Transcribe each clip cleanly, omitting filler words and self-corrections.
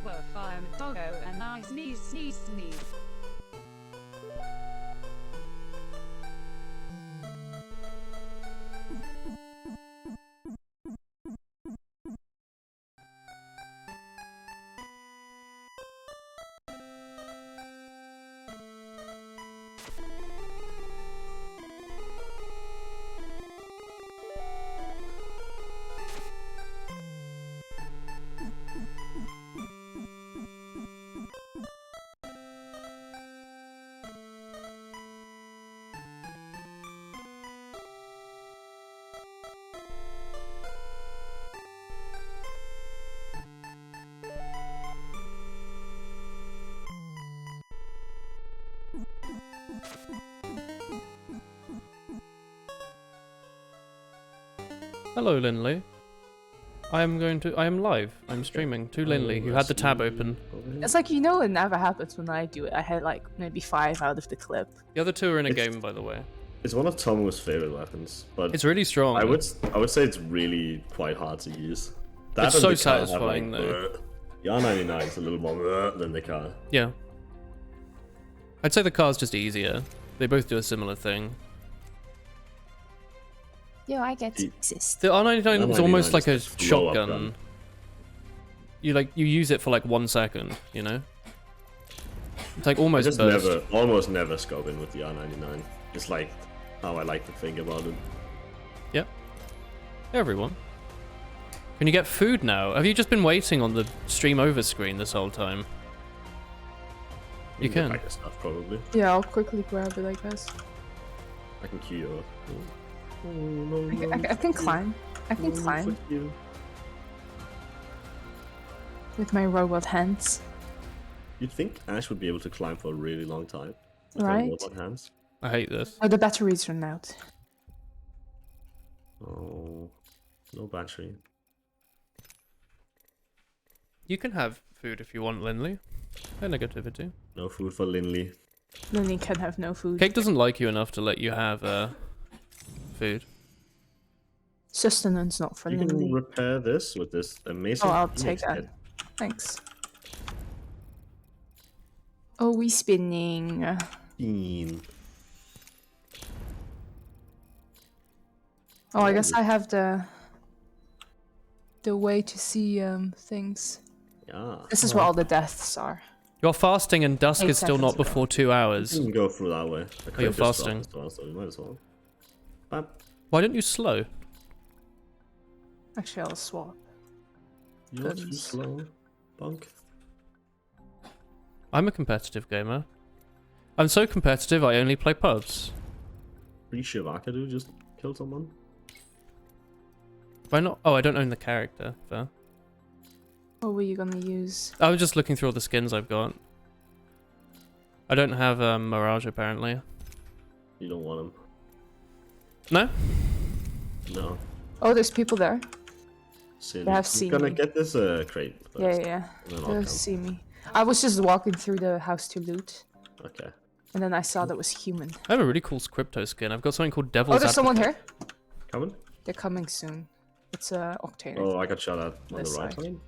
Whoa, I'm a doggo and I sneeze, sneeze, sneeze. Hello, Linley. I am live. I'm streaming to Linley, who had the tab open. It's like, you know, it never happens when I do it. I had like maybe 5 out of the clip. The other 2 are in a game, by the way. It's one of Tomo's favorite weapons, but It's really strong. I would say it's really quite hard to use. That It's and so the car have, satisfying, like, though. The R99 is a little more than the car. Yeah. I'd say the car's just easier. They both do a similar thing. Yo, I get to exist. The R99 is almost like a is the blow-up shotgun. gun. You use it for like 1 second, you know? It's like I almost just burst. almost never scope in with the R99. It's like how I like to think about it. Yep. Hey, everyone. Can you get food now? Have you just been waiting on the stream over screen this whole time? You Get can. back to stuff, probably. Yeah, I'll quickly grab it, I guess. I can queue you up. Oh, no, I can climb. I can climb fuck you. with my robot hands. You'd think Ash would be able to climb for a really long time. With her Right. robot hands. I hate this. Oh, the batteries run out. Oh, no battery. You can have food if you want, Linley. No negativity. No food for Linley. Lily can have no food. Cake doesn't like you enough to let you have food. Sustenance not for You can Lily. repair this with this amazing. Oh, I'll Phoenix take that. kit. Thanks. Oh, we spinning. Bean. Oh, I guess I have the way to see things. Yeah. This is where all the deaths are. You're fasting and dusk 8 is still not seconds ago. before 2 You hours. can go through that way. The you're crate just dropped fasting. as well, so you might as well. Bap. Why don't you slow? Actually, I'll swap. You're too Goodness. slow, bunk. I'm a competitive gamer. I'm so competitive I only play pubs. Pretty sure Vakadu just killed someone. Why not? Oh, I don't own the character. Fair. What were you gonna use? I was just looking through all the skins I've got. I don't have Mirage apparently. You don't want him. No? No. Oh, there's people there. Sin. They have I'm seen gonna me. get this crate first. Yeah, yeah. And then I'll They come. see me. I was just walking through the house to loot, Okay. and then I saw that was human. I have a really cool crypto skin. I've got something called Oh, Devil's there's someone Advocate. here. Coming? They're coming soon. It's Octane. Oh, I got shot at on This the right side. side.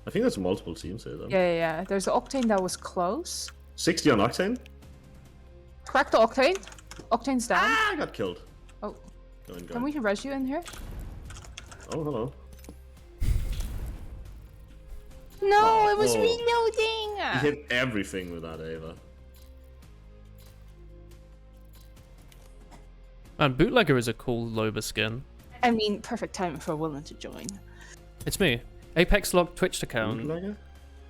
I think there's multiple teams here, though. Yeah, yeah, yeah. There's an Octane that was close. 60 on Octane? Crack the Octane. Octane's down. Ah, I got killed. Oh, Going, can we res you in here? Oh, hello. No, it was Oh. reloading. You hit everything with that, Ava. Man, Bootlegger is a cool Loba skin. I mean, perfect time for Willen to join. It's me. Apex Lock Twitch account. Bootlegger?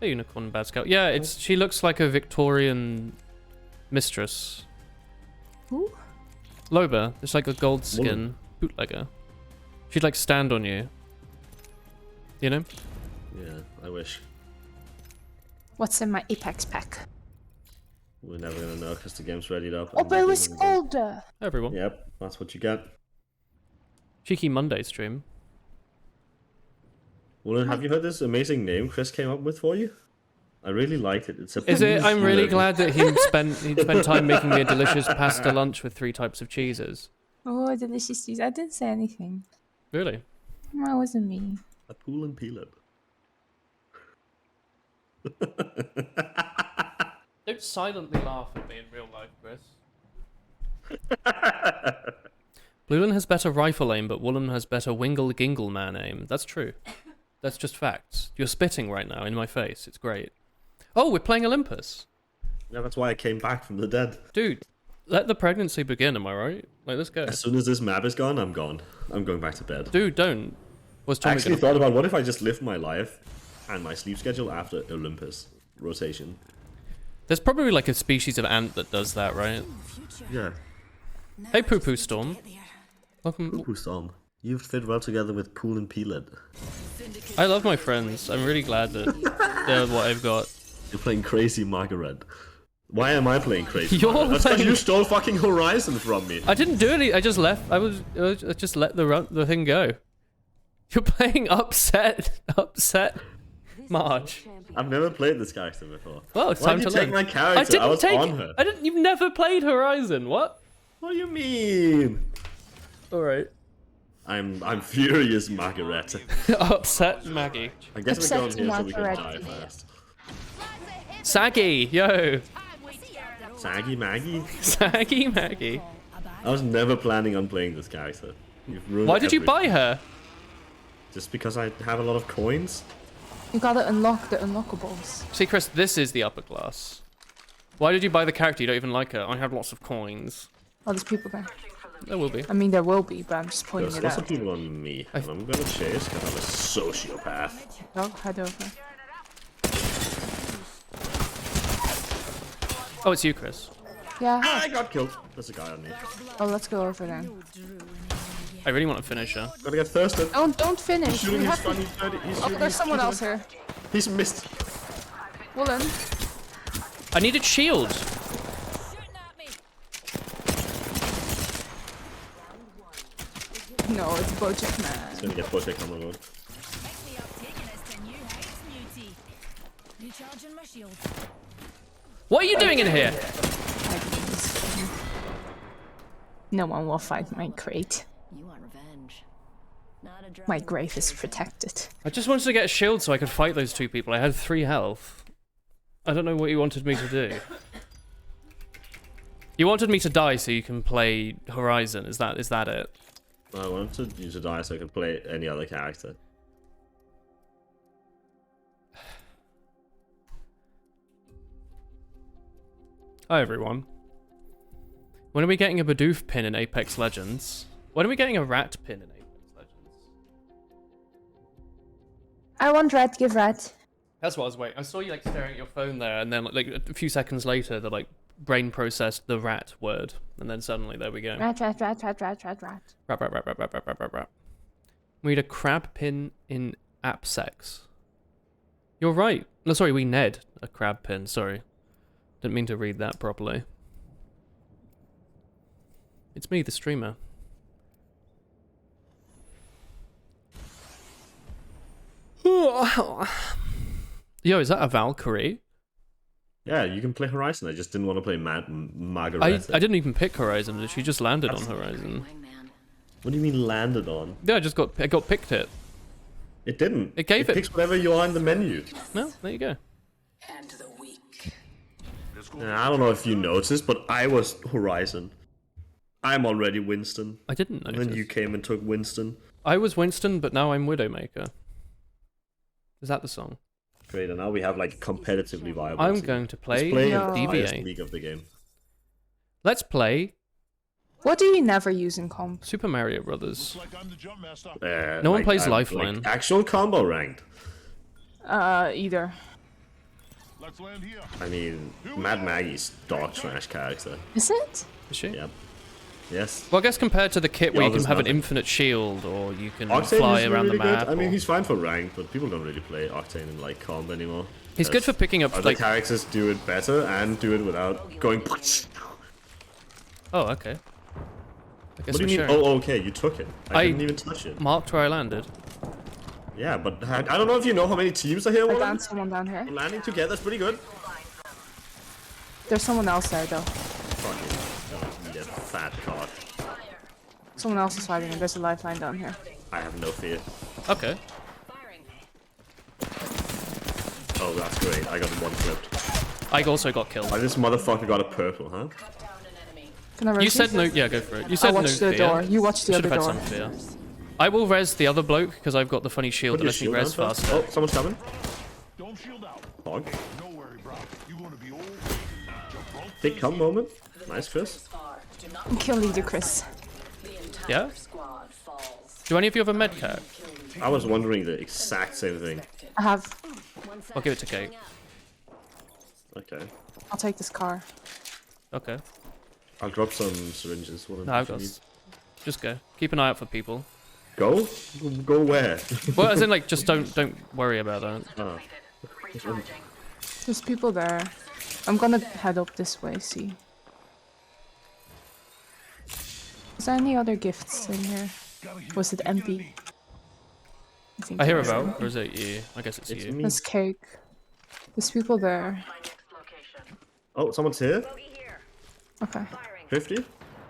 A unicorn bad scout. Yeah, she looks like a Victorian mistress. Who? Loba. It's like a gold skin bootlegger. She'd like stand on you. You know? Yeah, I wish. What's in my Apex pack? We're never gonna know because the game's readied up. Oh, and but it we're was gonna go. gold. Everyone. Yep, that's what you get. Cheeky Monday stream. Well, have you heard this amazing name Chris came up with for you? I really liked it. It's a. Is it? I'm really Peace glad that he'd spent time making me a delicious pasta lunch with 3 types of cheeses. Oh, delicious cheese. I didn't say anything. Really? No, it wasn't me. A pool and peel it. Don't silently laugh at me in real life, Chris. Bluelin has better rifle aim, but Woolen has better wingle gingle man aim. That's true. That's just facts. You're spitting right now in my face. It's great. Oh, we're playing Olympus. Yeah, that's why I came back from the dead. Dude, let the pregnancy begin, am I right? Like, let's go. As soon as this map is gone, I'm gone. I'm going back to bed. Dude, don't. Was I Tommy actually gonna... thought about what if I just live my life and my sleep schedule after Olympus rotation. There's probably like a species of ant that does that, right? Yeah. Hey, Poo Poo Storm. Welcome. Poo Storm. You fit well together with Pool and Peeled. I love my friends. I'm really glad that they're what I've got. You're playing Crazy Margaret. Why am I playing Crazy You're Margaret? That's 'cause playing- you stole fucking Horizon from me. I didn't do any. I just left. I just let the thing go. You're playing upset Marge. I've never played this character before. Well, it's Why time did to you take learn. my character? I was on her. I didn't. You've never played Horizon. What? What do you mean? All right. I'm furious, Margaret. Upset Maggie. I guess we're going Upset here so we can die Margaret. first. Saggy, yo. Saggy Maggie? Saggy Maggie. I was never planning on playing this character. You've ruined Why did you everything. buy her? Just because I have a lot of coins? You gotta unlock the unlockables. See, Chris, this is the upper class. Why did you buy the character? You don't even like her. I have lots of coins. Oh, there's people there. There will be. I mean, there will be, but I'm just pointing There's it lots of out. people on me, and I'm gonna chase because I'm a sociopath. Oh, head over. Oh, it's you, Chris. Yeah. I got killed. There's a guy on me. Oh, let's go over then. I really want to finish her. Gotta get thirsted. Don't finish. Shooting We his have gun, to... he's dirty. He's Oh, shooting, there's he's someone shooting. else here. He's missed. Woolen. I needed shield. No, it's Bojack He's Man. gonna get Bojack on the road. What are you doing in here? No one will find my crate. You want revenge. Not a My grave is protected. I just wanted to get a shield so I could fight those two people. I had 3 health. I don't know what you wanted me to do. You wanted me to die so you can play Horizon. Is that it? I wanted you to die so I could play any other character. Hi everyone. When are we getting a Bidoof pin in Apex Legends? When are we getting a rat pin in Apex Legends? I want red, give red. That's what I was waiting. I saw you like staring at your phone there, and then like a few seconds later, the like brain processed the rat word, and then suddenly there we go. Rat, rat, rat, rat, rat, rat, rat. Rat, rat, rat, rat, rat, rat, rat, rat, rat. We need a crab pin in AppSex. You're right. No, sorry, we Ned a crab pin. Sorry, didn't mean to read that properly. It's me, the streamer. Yo, is that a Valkyrie? Yeah, you can play Horizon. I just didn't want to play Margaret. I didn't even pick Horizon. She just landed on Horizon. What do you mean landed on? Yeah, I got picked it. It didn't. It gave it- picks whatever you are in the menu. No, there you go. I don't know if you noticed, but I was Horizon. I'm already Winston. I didn't And notice. then you came and took Winston. I was Winston, but now I'm Widowmaker. Is that the song? Great, and now we have like competitively viable. I'm team. going to Let's play play No. the highest DVA. league of the game. Let's play What do you never use in comp? Super Mario Brothers. No one plays Lifeline. Like, actual combo ranked. Either. Let's land here. I mean, Mad Maggie's dog trash character. Is it? Is she? Yep. Yes. Well, I guess compared to the kit where Yeah, you can there's have an nothing. infinite shield, or you can Octane fly is around really the good. map. I mean, or- he's fine for ranked, but people don't really play Octane in like comp anymore. He's good for picking up Other like. characters do it better and do it without going. Oh, okay. I guess What do we're you mean? sharing. Oh, okay, you took it. I didn't even touch it. Marked where I landed. Yeah, but I don't know if you know how many teams are here. I Warren. found someone down here. Landing together is pretty good. There's someone else there though. Fucking you fat cock. Someone else is fighting and there's a lifeline down here. I have no fear. Okay. Oh, that's great. I got one clipped. I also got killed. Why this motherfucker got a purple, huh? Can I res You said no. Yeah, go for it. You I said no watched the fear. door. You watched the Should other have had door. some fear. I will res the other bloke because I've got the funny shield Put that your lets me shield res down first. faster. Oh, someone's coming. Don't shield out. Hog. Don't worry, bro. You're gonna be old. Big come moment. Nice, Chris. Kill leader Chris. Yeah. Do any of you have a med cat? I was wondering the exact same thing. I have. I'll give it to Kate. Okay. I'll take this car. Okay. I'll drop some syringes. What No, I've got. Just go. Keep an eye out for people. Go? Go where? Well, as in like, just don't worry about that. Ah. There's people there. I'm gonna head up this way. See. Is there any other gifts in here? Was it empty? think I hear it was about, empty. or is it you? I guess it's It's you. me. There's cake. There's people there. Oh, someone's here. Okay. 50?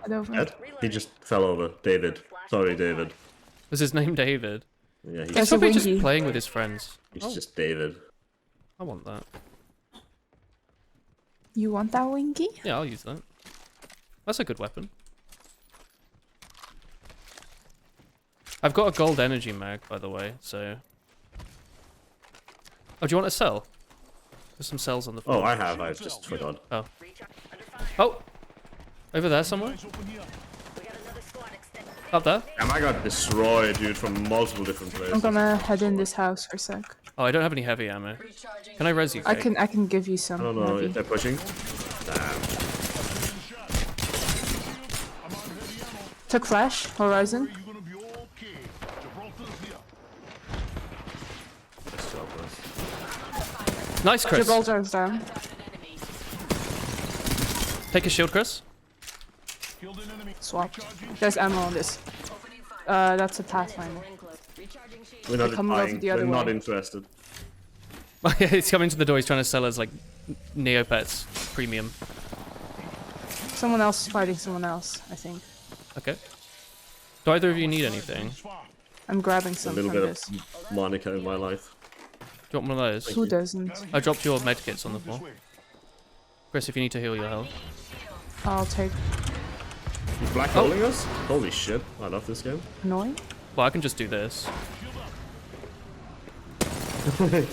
Head over. Dead? He just fell over. David. Sorry, David. Was his name David? Yeah, He's There's a probably just wingy. playing with his friends. he's just David. I want that. You want that wingy? Yeah, I'll use that. That's a good weapon. I've got a gold energy mag, by the way, so... Oh, do you want a cell? There's some cells on the floor. Oh, I have. I just forgot. Oh. Oh! Over there somewhere? Up there? Damn, I got destroyed, dude, from multiple different places. I'm gonna head in this house for a sec. Oh, I don't have any heavy ammo. Can I res you, I Kate? can give you some. I don't know maybe. if they're pushing. Damn. Took flash. Horizon. You're gonna be okay. Gibraltar's here. Let's drop this. Nice, Chris. Gibraltar's down. Take a shield, Chris. Killed an enemy. Swapped. There's ammo on this. That's a Pathfinder. We're not coming over buying. the We're other not way. interested. He's coming to the door. He's trying to sell us, like, Neopets premium. Someone else is fighting someone else, I think. Okay. Do either of you need anything? Do I'm grabbing A some little from bit this. of Monica in my life. you want one of those? Who doesn't? I dropped your medkits on the floor. Chris, if you need to heal your health. I'll take He's black holding us? Holy shit. I love this game. annoying. Well, I can just do this.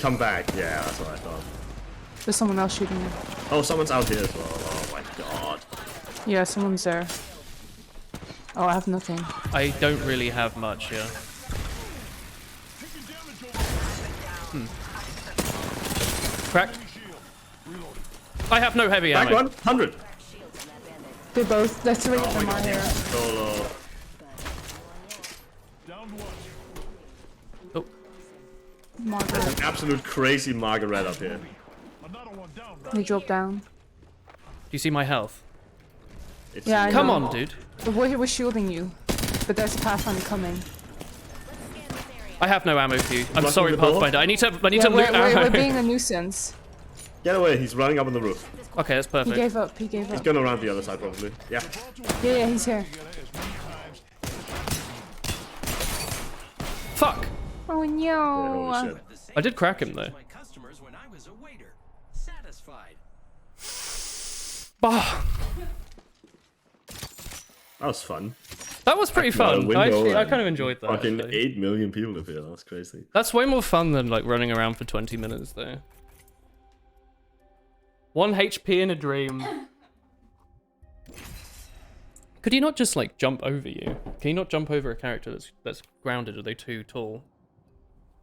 Come back. Yeah, that's what I thought. There's someone else shooting me. Oh, someone's out here as well. Oh my god. Yeah, someone's there. Oh, I have nothing. I don't really have much here. Cracked. I have no heavy Back ammo. one. 100. They both. The three of them are here. Solo. Down one. Oh, Margaret. An absolute crazy Margaret up here. Another one down. They drop down. do you see my health? It's Yeah, I Come know. on, dude. But we're shielding you. But there's a Pathfinder coming. I have no ammo for you. I'm Blocking sorry, the door? Pathfinder. I need to Yeah, loot we're ammo. being a nuisance. Get away. He's running up on the roof. Okay, that's He perfect. gave up. He gave He's up. going around the other side probably. Yeah. Yeah, he's here. Fuck! Oh Yeah, no. holy shit. I did crack him though. My customers when I was a waiter. Satisfied. Bah, That was fun. that was pretty Out a fun. window I and kind of enjoyed that. Fucking actually. 8 million people up here. That's crazy. That's way more fun than like running around for 20 minutes though. 1 HP in a dream. Could he not just like jump over you? Can you not jump over a character that's grounded? Are they too tall?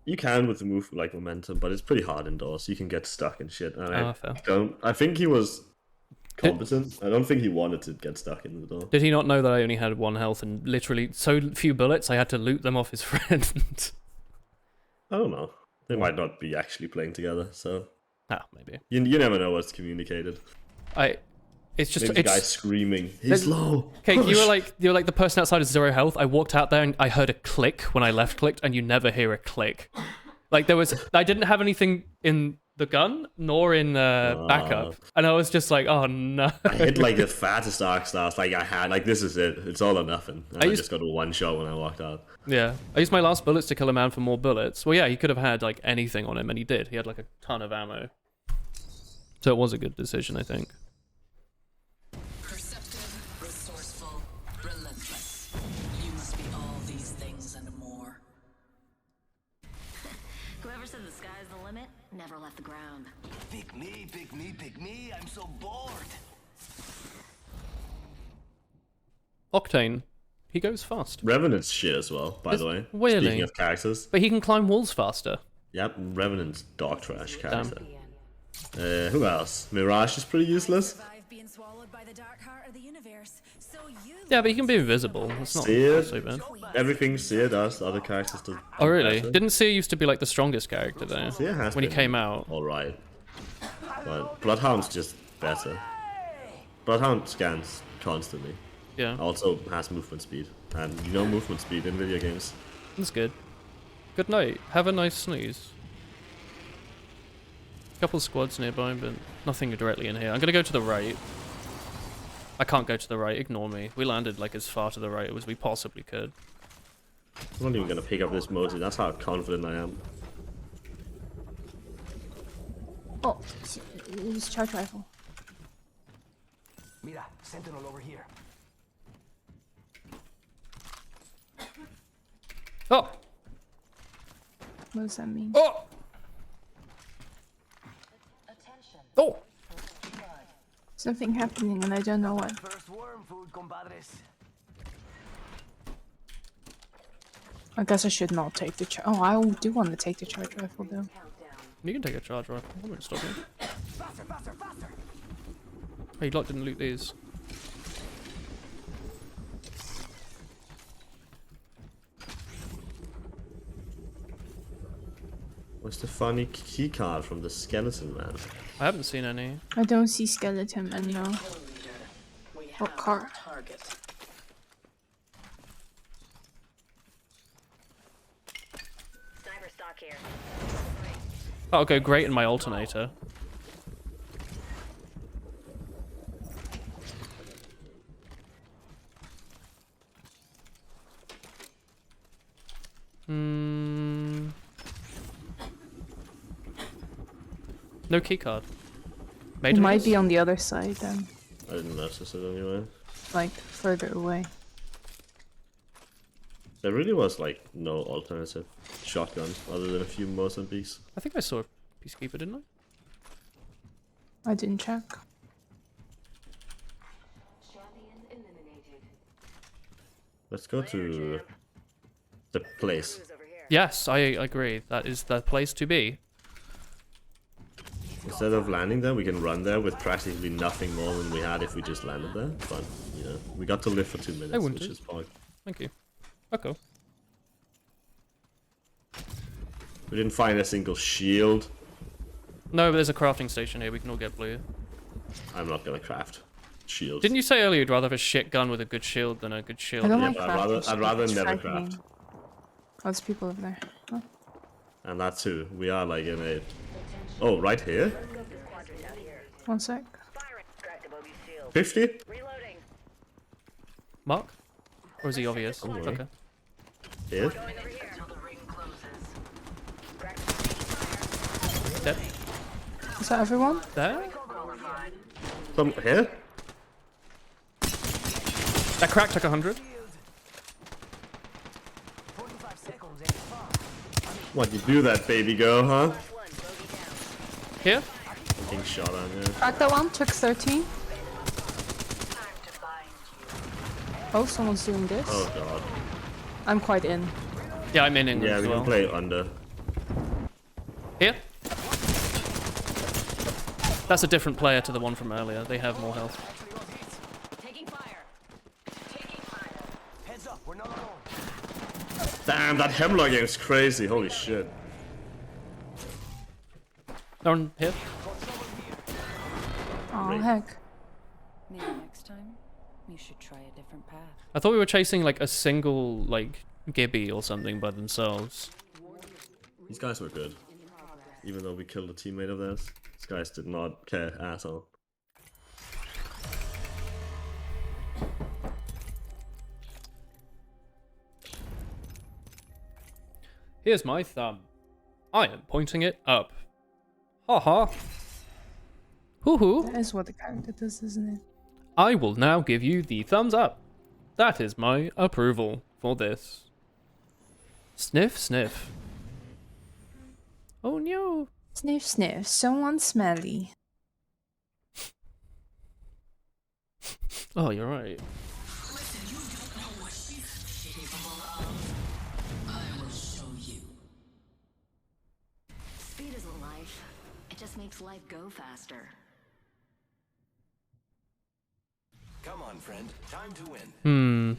You can with the move like momentum, but it's pretty hard indoors. You can get stuck and shit. And Ah, fair. I think he was competent. I don't think he wanted to get stuck in the door. Did he not know that I only had 1 health and literally so few bullets I had to loot them off his friend? I don't know. They might not be actually playing together, so Maybe. you never know what's communicated. It's just Maybe the guy's it's screaming. There's- He's low. okay. Push." You were like the person outside of 0 health. I walked out there and I heard a click when I left clicked, and you never hear a click. Like I didn't have anything in the gun nor in backup, and I was just like, oh no. I hit like the fattest arc stars like I had. Like this is it. It's all or nothing. And I just got a one shot when I walked out. Yeah, I used my last bullets to kill a man for more bullets. Well, yeah, he could have had like anything on him, and he did. He had like a ton of ammo. So it was a good decision, I think. Perceptive, resourceful, relentless. You must be all these things and more. Whoever said the sky's the limit never left the ground. Pick me, pick me, pick me. I'm so bored. Octane, he goes fast. Revenant's shit as well, by the way. Really? Speaking of characters. But he can climb walls faster. Yep, Revenant's dog trash character. Who else? Mirage is pretty useless. Survive being swallowed by the dark heart of the universe. So you Yeah, but he can be invisible. It's not Seer, so bad. everything Seer does, the other characters do. Oh really? better. Didn't Seer used to be like the strongest character though? Seer has when he been came out. alright. But Bloodhound's just better. Bloodhound scans constantly. Yeah, Also has movement speed. And you know movement speed in video games. that's good. Good night. Have a nice snooze. Couple squads nearby, but nothing directly in here. I'm gonna go to the right. I can't go to the right. Ignore me. We landed like as far to the right as we possibly could. I'm not even gonna pick up this Mosi, that's how confident I am. Oh, use charge rifle. Mira, sentinel over here. Oh! What does that mean? Oh! Oh! Something happening and I don't know what. First worm food, compadres. I guess I should not take the charge. Oh, I do want to take the charge rifle though. You can take a charge rifle. I won't stop you. Faster, faster, faster. Hey, you lot didn't loot these. What's the funny key card from the skeleton man? I haven't seen any. I don't see skeleton and no. What car? Target. sniper stock here. That'll go great in my alternator. Hmm. No keycard. It might be on the other side then. I didn't notice it anyway. Like further away. There really was like no alternative shotgun other than a few Mozambiques. I think I saw a peacekeeper, didn't I? I didn't check. Let's go to the place. Who's over here? Yes, I agree. That is the place to be. Instead of landing there, we can run there with practically nothing more than we had if we just landed there. But, you know, we got to live for 2 minutes, wouldn't which do. is fine. Thank you. Okay. We didn't find a single shield. No, but there's a crafting station here. We can all get blue. I'm not gonna craft shields. Didn't you say earlier you'd rather have a shit gun with a good shield than a good shield? I don't Yeah, like but crafting. I'd rather It's never frightening. craft. Oh, there's people over there. Oh. And that too. We are like in a... Oh, right here? One sec. Firing. Cracked above your shield. 50? Reloading. Mark? Or is he obvious? worry. Okay. Here? Over here. Until the ring closes. Cracked. Dead. Is that everyone? There? Some... Here? That crack took 100. 45 seconds ain't far. What, you do that, baby girl, huh? One. Bogey down. Here? Getting shot on, yeah. Crack that one. Took 13. Time to bind you. Oh, someone's doing this. Oh god. I'm quite in. Yeah, I'm in England Yeah, as we well. can play under. Here? That's a different player to the one from earlier. They have more health. Taking fire. Taking fire. Heads up, we're not alone. Damn, that hemlock game is crazy. Holy shit. No one here? Oh heck. Maybe next time you should try a different path. I thought we were chasing like a single like Gibby or something by themselves. These guys were good. even though we killed a teammate of theirs. These guys did not care at all. Here's my thumb. I am pointing it up. Ha ha. Hoo hoo. That is what the character does, isn't it? I will now give you the thumbs up. That is my approval for this. Sniff, sniff. Oh no. Sniff, sniff. Someone smelly. Oh, you're right. Listen, you don't know what she's capable of. I will show you. Speed isn't life. It just makes life go faster. Come on, friend. Time to win.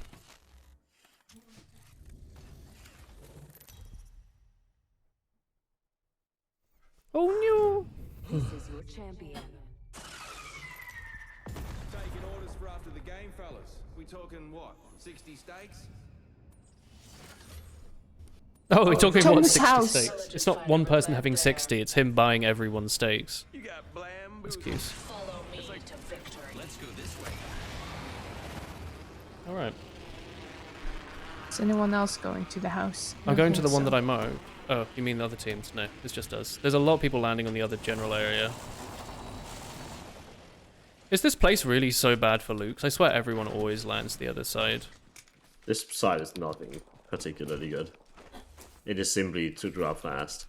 Oh no. This is your champion. Taking orders for after the game, fellas. We talking what? 60 steaks? Oh, we're talking what, Tom's 60 house. steaks? It's not one person having 60, it's him buying everyone's steaks. You got blam. Excuse. Follow me to victory. Let's go this way. Alright. Is anyone else going to the house? I'm going to the one that I mowed. Oh, you mean the other teams? No, it's just us. There's a lot of people landing on the other general area. Is this place really so bad for loot? 'Cause I swear everyone always lands the other side. This side is nothing particularly good. It is simply to drop fast.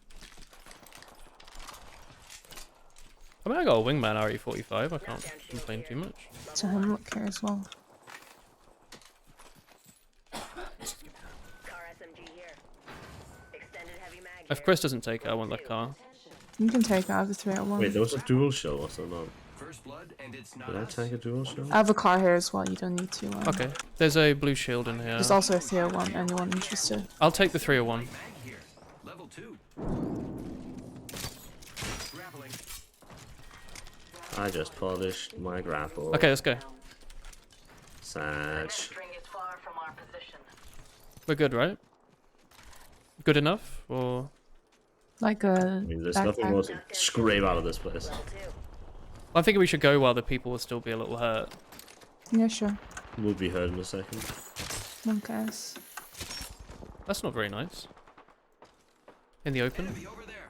I mean, I got a wingman RE45. I can't complain too much. To him look here as well. If Chris doesn't take it, I want that car. You can take out the 301. Wait, there was a dual show or not? First blood, and it's not Did I us. take a dual show? I have a car here as well. You don't need to. Okay, there's a blue shield in here. There's also a 301. Anyone interested? I'll take the 301. Mag here. Level 2. Grappling. I just polished my grapple. Okay, let's go. Satch. String is far from our position. We're good, right? Good enough, or Like I a mean, there's nothing more to scrape out of this place. I think we should go while the people will still be a little hurt. Yeah, sure. We'll be heard in a second. One guess. That's not very nice. In the open. Enemy over there.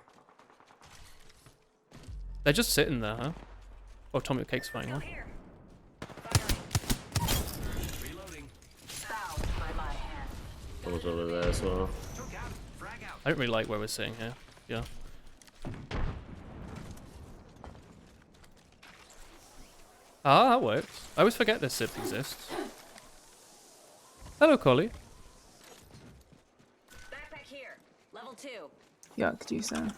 They're just sitting there, huh? Oh, Atomic Cake's fighting one. Reloading. Bound by my hand. Someone's over there as well. Took out. Frag out. I don't really like where we're sitting here. Yeah. Ah, that works. I always forget this zip exists. Hello, Collie. Backpack here. Level 2. Yeah, I could use that.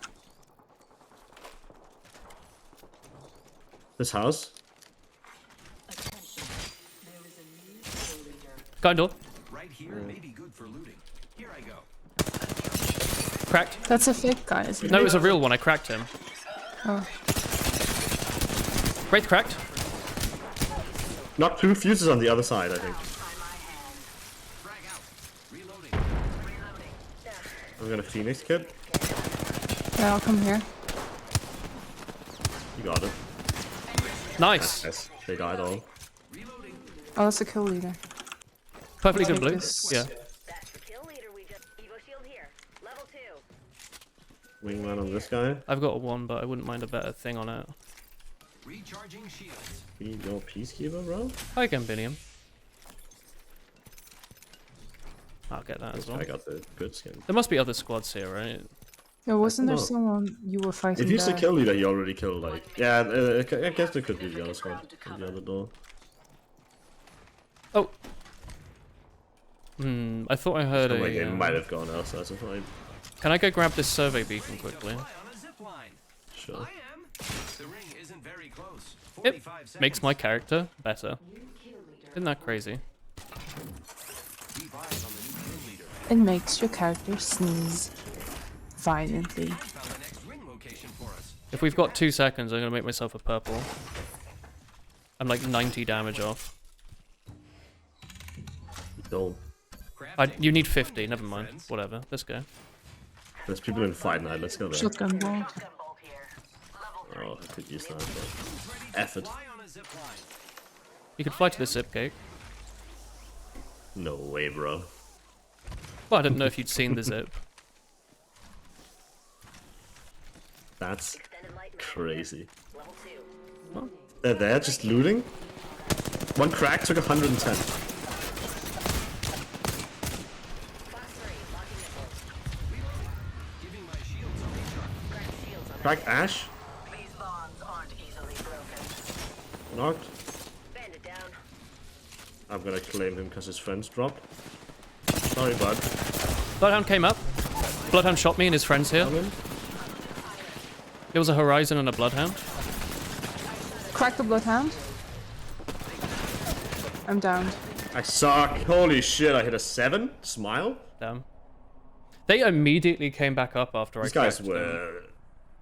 This house? Kind of. Right here may be good for looting. Here I go. Cracked. That's a fake guy, isn't No, it? it was a real one. I cracked him. Oh. Wraith cracked. Not two fuses on the other side, I think. Frag out. Reloading. I'm gonna Phoenix kit. Yeah, I'll come here. You got it. Nice. Yes, they died all. Reloading. Oh, that's a kill leader. Perfectly good blue. This- Yeah. That's the kill leader we just Evo shield here. Level 2. Wingman on this guy. I've got a one, but I wouldn't mind a better thing on it. Recharging shields. Be your peacekeeper, bro. Hi, Gambinium. I'll get that as well. I got the good skin. There must be other squads here, right? Yeah, wasn't there No. someone you were fighting If he's the there? kill leader, he already killed, like... Yeah, I guess there could be the other squad at the other door. Oh. I thought I heard Like, a... it might have gone outside, so fine. Can I go grab this survey beacon quickly? Fly on a zip line. Sure. I am. The ring isn't very close. It 45 seconds. makes my character better. Isn't that crazy? Keep eyes on the new kill leader. It makes your character sneeze violently. Found the next ring location for us. If we've got 2 seconds, I'm gonna make myself a purple. I'm like 90 damage off. Don't. You need 50, never mind. Whatever, let's go. There's people in Fight Night, let's go there. Shotgun ball. Oh, I could use that. But effort. You could fly to the zip gate. No way, bro. Well, I didn't know if you'd seen the zip. That's Extended light and crazy. level 2. They're there, just looting. One crack took 110. Class 3, locking missiles. Giving my shields a recharge. Cracked shields on Crack Ash. These bonds aren't easily broken. Knocked. Bandit down. I'm gonna claim him because his friends dropped. Sorry, bud. Bloodhound came up. Bloodhound shot me and his friends here. Come in. There was a Horizon and a Bloodhound. Crack the Bloodhound. I'm downed. I suck. Holy shit, I hit a 7. Smile. Damn. They immediately came back up after These I guys cracked them. were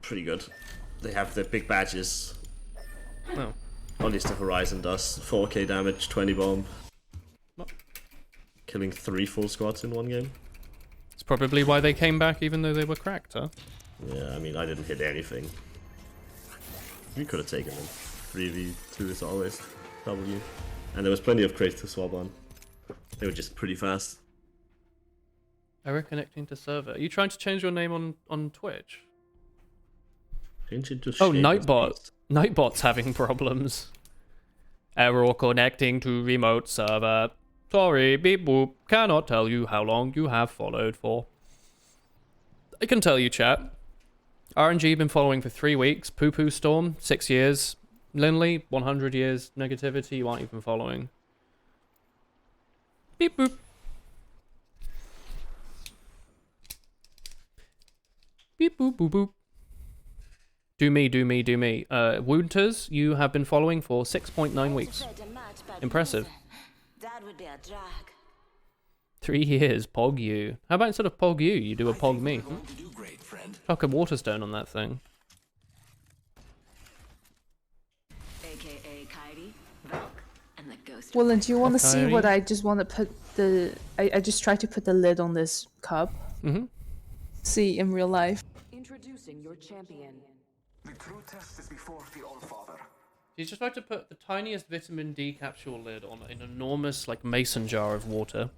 pretty good. They have their big badges. Oh. At least the Horizon does. 4k damage, 20 bomb. Well. Killing 3 full squads in one game. It's probably why they came back even though they were cracked, huh? Yeah, I mean, I didn't hit anything. We could have taken them. 3v2 is always W. And there was plenty of crates to swap on. They were just pretty fast. Error connecting to server. Are you trying to change your name on Twitch? Change it to Oh, Shape Nightbot. Beast. Nightbot's having problems. Error connecting to remote server. Sorry, beep boop. Cannot tell you how long you have followed for. I can tell you, chat. RNG been following for 3 weeks. Poo Poo Storm, 6 years. Linley, 100 years. Negativity, you aren't even following. Beep boop. Beep boop boop boop. Do me, do me, do me. Woonters, you have been following for 6.9 weeks. Impressive. That would be a drag. 3 years, pog you. How about instead of pog you, you do a pog me? Going to do great, friend. Chuck a waterstone on that thing. AKA Kairi, Valk, and the Ghost. Well, and do you want to see what Okay. I just want to put the... I just tried to put the lid on this cup. Mm-hmm. See in real life. Introducing your champion. The true test is before the Allfather. You just tried to put the tiniest vitamin D capsule lid on an enormous, like, mason jar of water.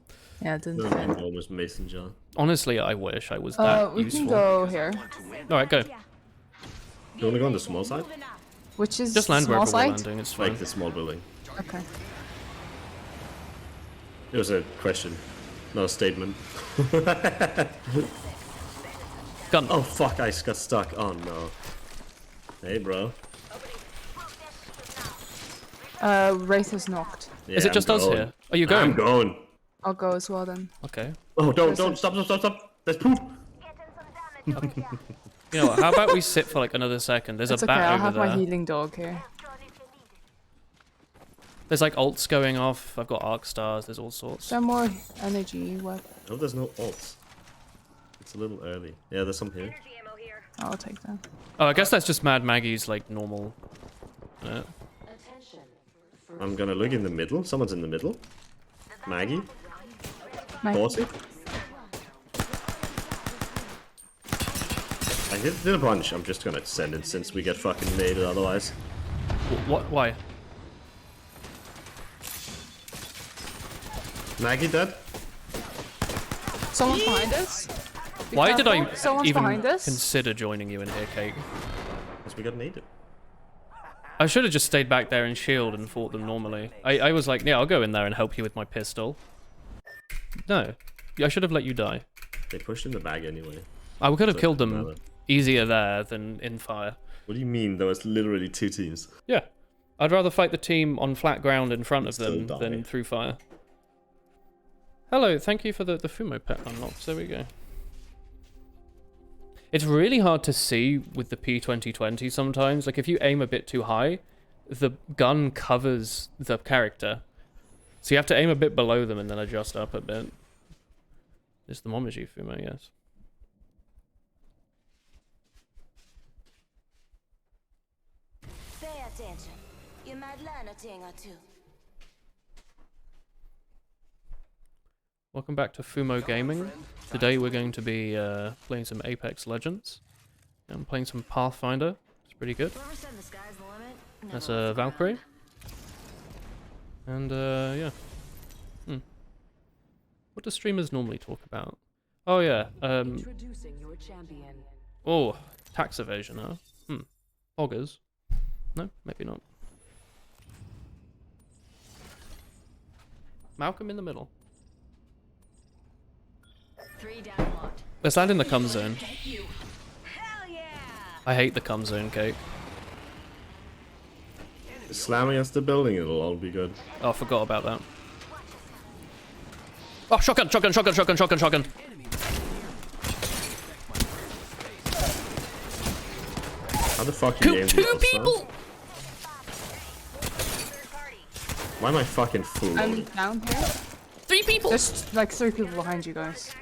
Yeah, it didn't No, fit. enormous mason jar. Honestly, I wish I was that We useful. can go here. Alright, go. You wanna go on the small side? Which is Just land small wherever we're side? landing, it's fine. Like the small building. Okay. It was a question, not a statement. Gun. Oh fuck, I got stuck. Oh no. Hey bro. Wraith is knocked. Yeah, Is it just I'm us going. here? Are you I'm going? going. I'll go as well then. Okay. Oh, don't, stop. There's poop. You know what, how about we sit for like another second? There's It's a okay, bat I'll over have there. my healing dog here. There's like ults going off. I've got arc stars. There's all sorts. Some more energy. What? Oh, there's no ults. It's a little early. Yeah, there's some here. Energy ammo here. I'll take that. Oh, I guess that's just Mad Maggie's like normal. I'm gonna look in the middle. Someone's in the middle. Maggie. My... Horsey. I did a bunch. I'm just gonna send it since we get fucking naded otherwise. What? Why? Maggie dead? Someone's behind us. Be Why did careful. I Someone's even behind us. consider joining you in here, Kate? Because we got naded. I should have just stayed back there and shield and fought them normally. I was like, yeah, I'll go in there and help you with my pistol. No. I should have let you die. They pushed in the bag anyway. I could have So it killed doesn't them matter. easier there than in fire. What do you mean? There was literally 2 teams. Yeah. I'd rather fight the team on flat ground in front of Still them die. than through fire. Hello, thank you for the Fumo pet unlocks. There we go. It's really hard to see with the P2020 sometimes. Like, if you aim a bit too high, the gun covers the character. So you have to aim a bit below them and then adjust up a bit. It's the Momiji Fumo, yes. Pay attention. You might learn a thing or two. Welcome back to Fumo Gaming. Today we're going to be playing some Apex Legends. I'm playing some Pathfinder. It's pretty good. Whoever said the sky's the limit, never That's left a the Valkyrie. ground. And yeah. What do streamers normally talk about? Oh yeah. Introducing your champion. Oh, tax evasion, huh? Poggers. No, maybe not. Malcolm in the middle. 3 down locked. Let's land in the cum zone. Hell yeah! I hate the cum zone, Cake. Slam against the building, it'll all be good. Oh, I forgot about that. Oh, shotgun, shotgun, shotgun, shotgun, shotgun, shotgun. How the fuck you Two people! Why am I fucking fool? I'm down here. 3 people! There's like 3 people behind you guys.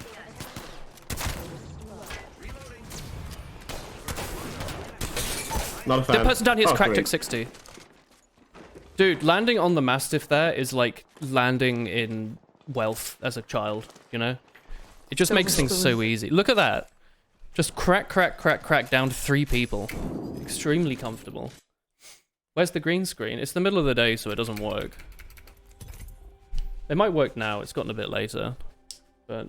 Not a fan. The person down here is Oh, cracked great. at 60. Dude, landing on the Mastiff there is like landing in wealth as a child, you know? It just makes things so easy. Look at that. Just crack, crack, crack, crack down to 3 people. Extremely comfortable. Where's the green screen? It's the middle of the day, so it doesn't work. It might work now. It's gotten a bit later. But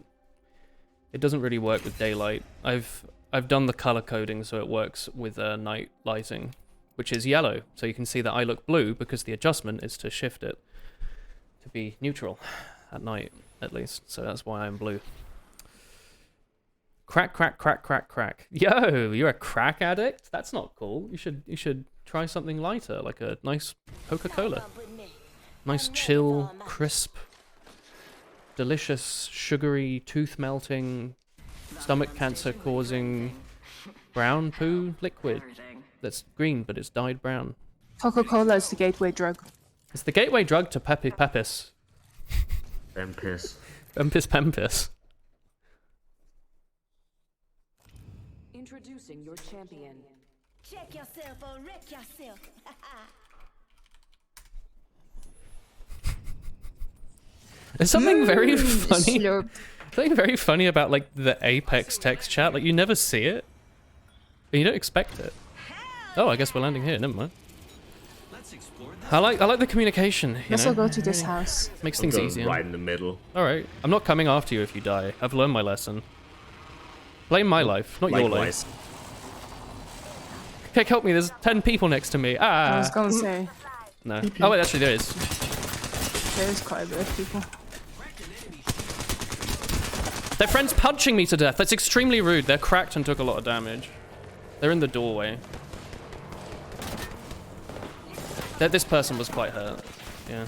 it doesn't really work with daylight. I've done the color coding so it works with night lighting, which is yellow. So you can see that I look blue because the adjustment is to shift it to be neutral at night, at least. So that's why I'm blue. Crack, crack, crack, crack, crack. Yo, you're a crack addict? That's not cool. You should try something lighter, like a nice Coca-Cola. Nice, chill, crisp, delicious, sugary, tooth-melting, stomach cancer-causing brown poo liquid that's green, but it's dyed brown. Coca-Cola is the gateway drug. It's the gateway drug to Pepe Pepis. Pempis. Pempis Pempis. Introducing your champion. Check yourself or wreck yourself. There's something very funny. Slurp. Something very funny about like the Apex text chat. Like you never see it, but you don't expect it. Oh, I guess we're landing here. Never mind. I like the communication. You Let's know? all go to this house. Makes I'm things going easier. right in the middle. All right, I'm not coming after you if you die. I've learned my lesson. Blame my life, not your life. Likewise. Okay, help me. There's 10 people next to me. I was Ah. gonna say, No. Oh wait, actually there is. there's quite a bit of people. Their friend's punching me to death. That's extremely rude. They're cracked and took a lot of damage. They're in the doorway. This person was quite hurt. Yeah.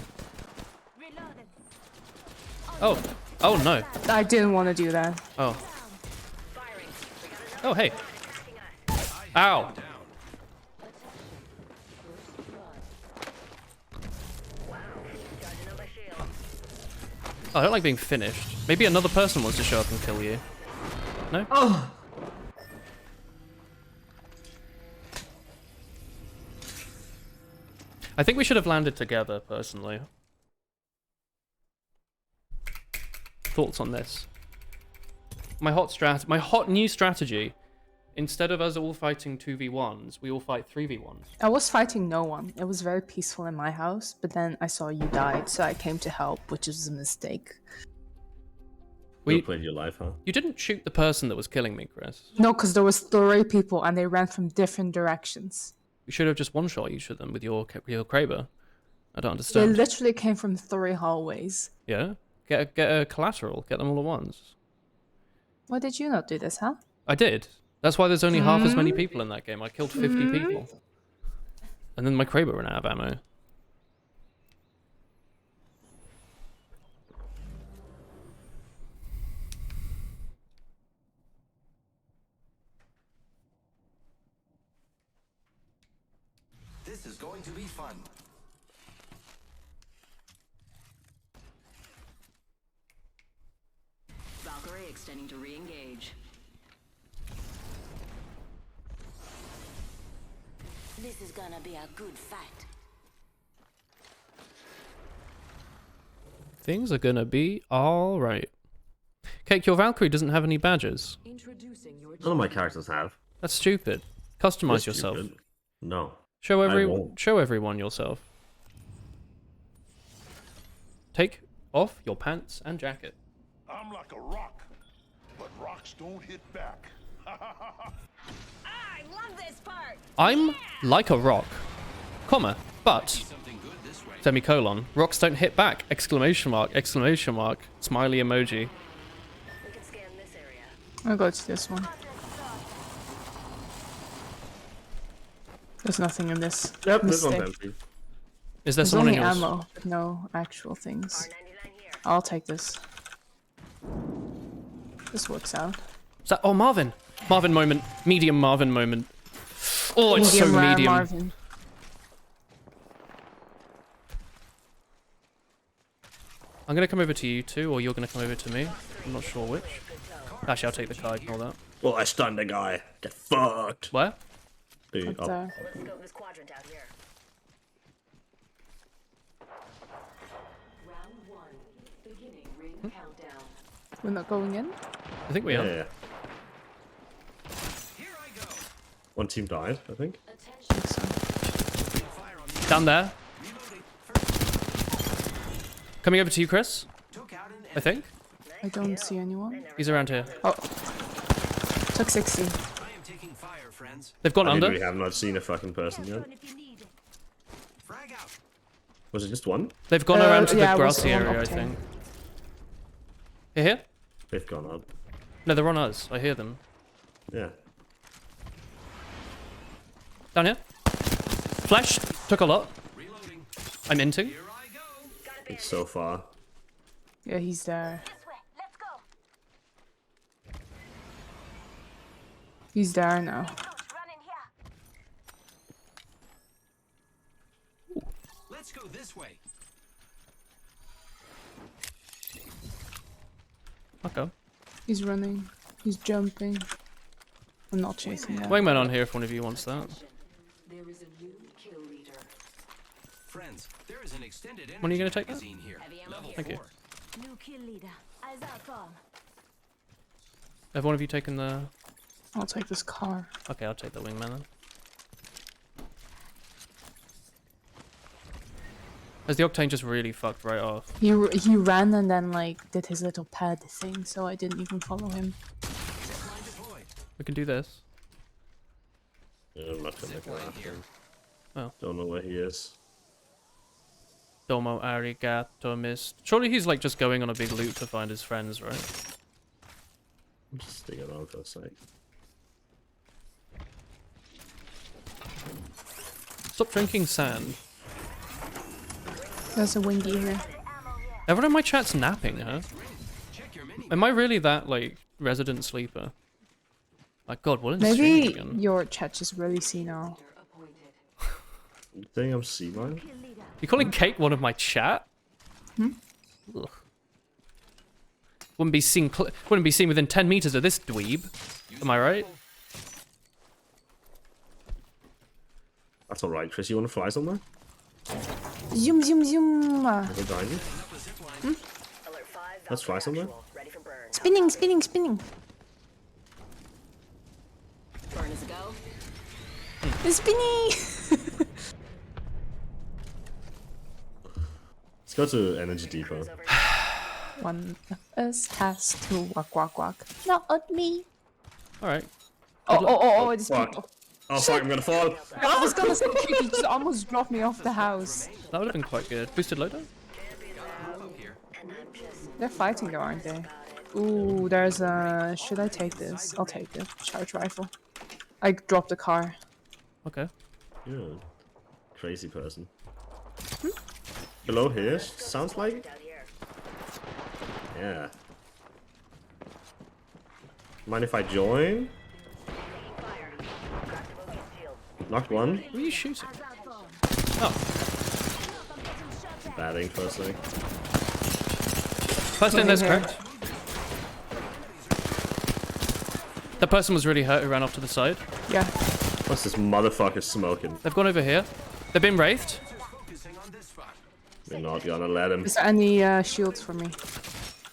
Oh. Oh no. I didn't want to do that. Oh. Oh hey. Ow. Oh, I don't like being finished. Maybe another person wants to show up and kill you. No? Oh. I think we should have landed together, personally. Thoughts on this? My hot new strategy. Instead of us all fighting 2v1s, we all fight 3v1s. I was fighting no one. It was very peaceful in my house, but then I saw you died, so I came to help, which was a mistake. You played your life, huh? You didn't shoot the person that was killing me, Chris. No, because there was 3 people and they ran from different directions. You should have just one-shot each of them with your Kraber. I don't They understand. literally came from 3 hallways. Yeah? Get a collateral. Get them all at once. Why did you not do this, huh? I did. That's why there's only half as many people in that game. I killed 50 people. And then my Kraber ran out of ammo. This is going to be fun. Valkyrie extending to re-engage. This is gonna be a good fight. Things are gonna be alright. Cake, your Valkyrie doesn't have any badges. Introducing your None of my characters have. That's stupid. Customize That's yourself. stupid. No. Show won't. everyone yourself. Take off your pants and jacket. I'm like a rock, but rocks don't hit back. I love this part. I'm like a rock, comma, but Something good this way. semicolon. Rocks don't hit back! Exclamation mark! Exclamation mark! Smiley emoji. We can scan this area. I'll go to this one. There's nothing in this. Yep, this one's Mistake. empty. Is there There's someone only in yours? ammo, but no actual things. R99 here. I'll take this. This works out. Is that? Oh, Marvin! Marvin moment. Medium Marvin moment. Oh, it's so rare medium. Marvin. I'm gonna come over to you two, or you're gonna come over to me. I'm not sure which. Actually, I'll take the car. Ignore that. Well, I stunned a guy. Get fucked. Where? Dude, But, up. Let's scope this quadrant out here. Round 1. Beginning ring countdown. we're not going in? I think we Yeah, are. yeah. One team died, I think. I think so. Down there. Coming over to you, Chris. I think I don't see anyone. he's around here. Oh. Took 60. I am taking fire, friends. They've gone I under. literally have not seen a fucking person yet. Frag out. Was it just one? They've gone around to yeah, the it was grassy one area, I octane. think. Here? They've gone up. No, they're on us. I hear them. Yeah. Down here. Flash. Took a lot. Reloading. I'm into. Here I go. It's so far. Yeah, he's there. This way. Let's go. He's there now. Run in here. Let's go this way. Okay. He's running. He's jumping. I'm not chasing him. Wingman on here if one of you wants that. There is a new kill leader. Friends, there is an extended energy When are you gonna take that? magazine here. Level Thank you. 4. New kill leader. Eyes out, bomb. Have one of you taken the... I'll take this car. Okay, I'll take the wingman then. Has the Octane just really fucked right off? He ran and then like did his little pad thing, so I didn't even follow him. Zipline deployed. We can do this. Yeah, I'm not gonna go after him. Oh. Don't know where he is. Domo arigato mist. Surely he's like just going on a big loot to find his friends, right? Just stick around for a sec. Stop drinking sand. There's a wingy here. Everyone in my chat's napping, huh? Check your mini. Am I really that, like, resident sleeper? Like, God, what in stream Maybe again? your chat just really senile. Appointed. You think I'm C-line? You calling Cake one of my chat? Ugh. Wouldn't be seen within 10 meters of this dweeb. Am I right? That's alright, Chris. You want to fly somewhere? Zoom, zoom, zoom. I'll go behind you. Alert 5. Let's fly somewhere. Ready for burn. Spinning, spinning, spinning. Burn as a go. It's spinning. Let's go to Energy Depot. One of us has to walk, walk, walk. Not me. Alright. It's Fuck. people. Oh fuck, I'm gonna fall. I was gonna say he just almost dropped me off the house. That would have been quite good. Boosted loader? Here. They're fighting though, aren't they? Ooh, there's a... Should I take this? I'll take it. Charge rifle. I dropped the car. Okay. You're a crazy person. Below here, sounds like? Out here. Yeah. Mind if I join? Fire. Crack the bogey shield. Knocked one. Who are you shooting? Eyes out, bomb. Oh. Batting for a sec. First in there's Here. cracked. The person was really hurt who ran off to the side. Yeah. What's this motherfucker smoking? They've gone over here. They've been wraithed. Focusing on this spot. We're not gonna let him. Is there any shields for me?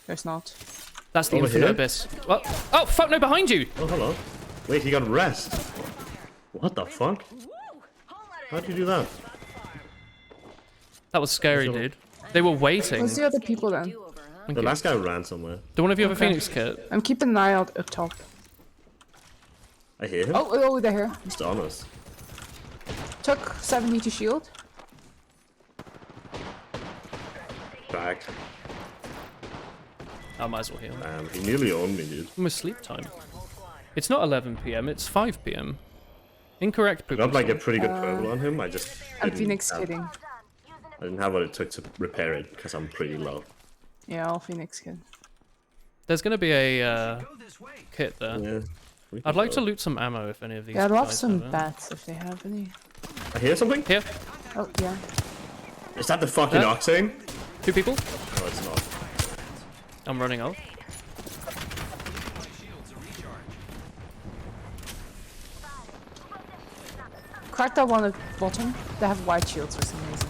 There's not. That's the Over infinite here? abyss. Well, oh, fuck, no, behind you! Oh, hello. Wait, he got rest. What the fuck? How'd you do that? That was scary, Sure. dude. They were waiting. Where's the other people then? The last guy ran somewhere. Do one of you have a Phoenix kit? I'm keeping an eye out up top. I hear him. Oh, they're here. Just on us. Took 70 to shield. Back. I might as well heal. He nearly owned me, dude. Almost sleep time. It's not 11 p.m. It's 5 p.m. Incorrect. I got like a pretty good purple on him. I just I'm didn't Phoenix have- kidding. I didn't have what it took to repair it because I'm pretty low. Yeah, I'll Phoenix kid. There's gonna be a kit there. Yeah. we can I'd like go. to loot some ammo if any of these. Yeah, I'd love guys some have it. bats if they have any. I hear something. Here, Oh, yeah. Is that the fucking Huh? Octane? 2 people. No, it's not. I'm running off. Crack that one at bottom. They have white shields for some reason.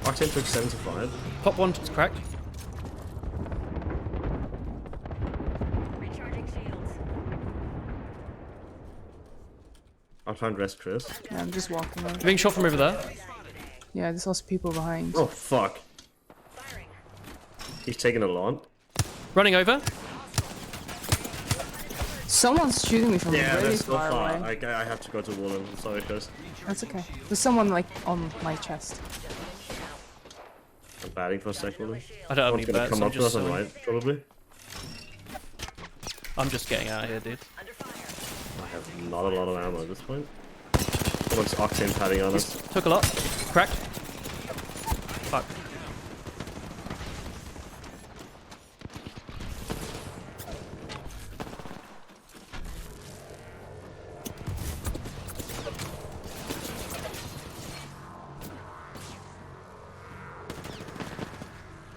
Octane took 75. Pop one to crack. Recharging shields. I'll try and rest Chris. Yeah, I'm just walking over. Being shot from over there. Yeah, there's also people behind. Oh fuck. He's taking a launch. Running over. Someone's shooting me from Yeah, really that's so far far. away. I have to go to Woolen. I'm sorry, Chris. That's okay. There's someone like on my chest. I'm batting for a sec, Woolen. I don't have any Someone's gonna bats. come I'm up to us just, on right, probably. I'm just getting out of here, dude. I have not a lot of ammo at this point. Someone's Octane padding on us. Took a lot. Cracked. Fuck.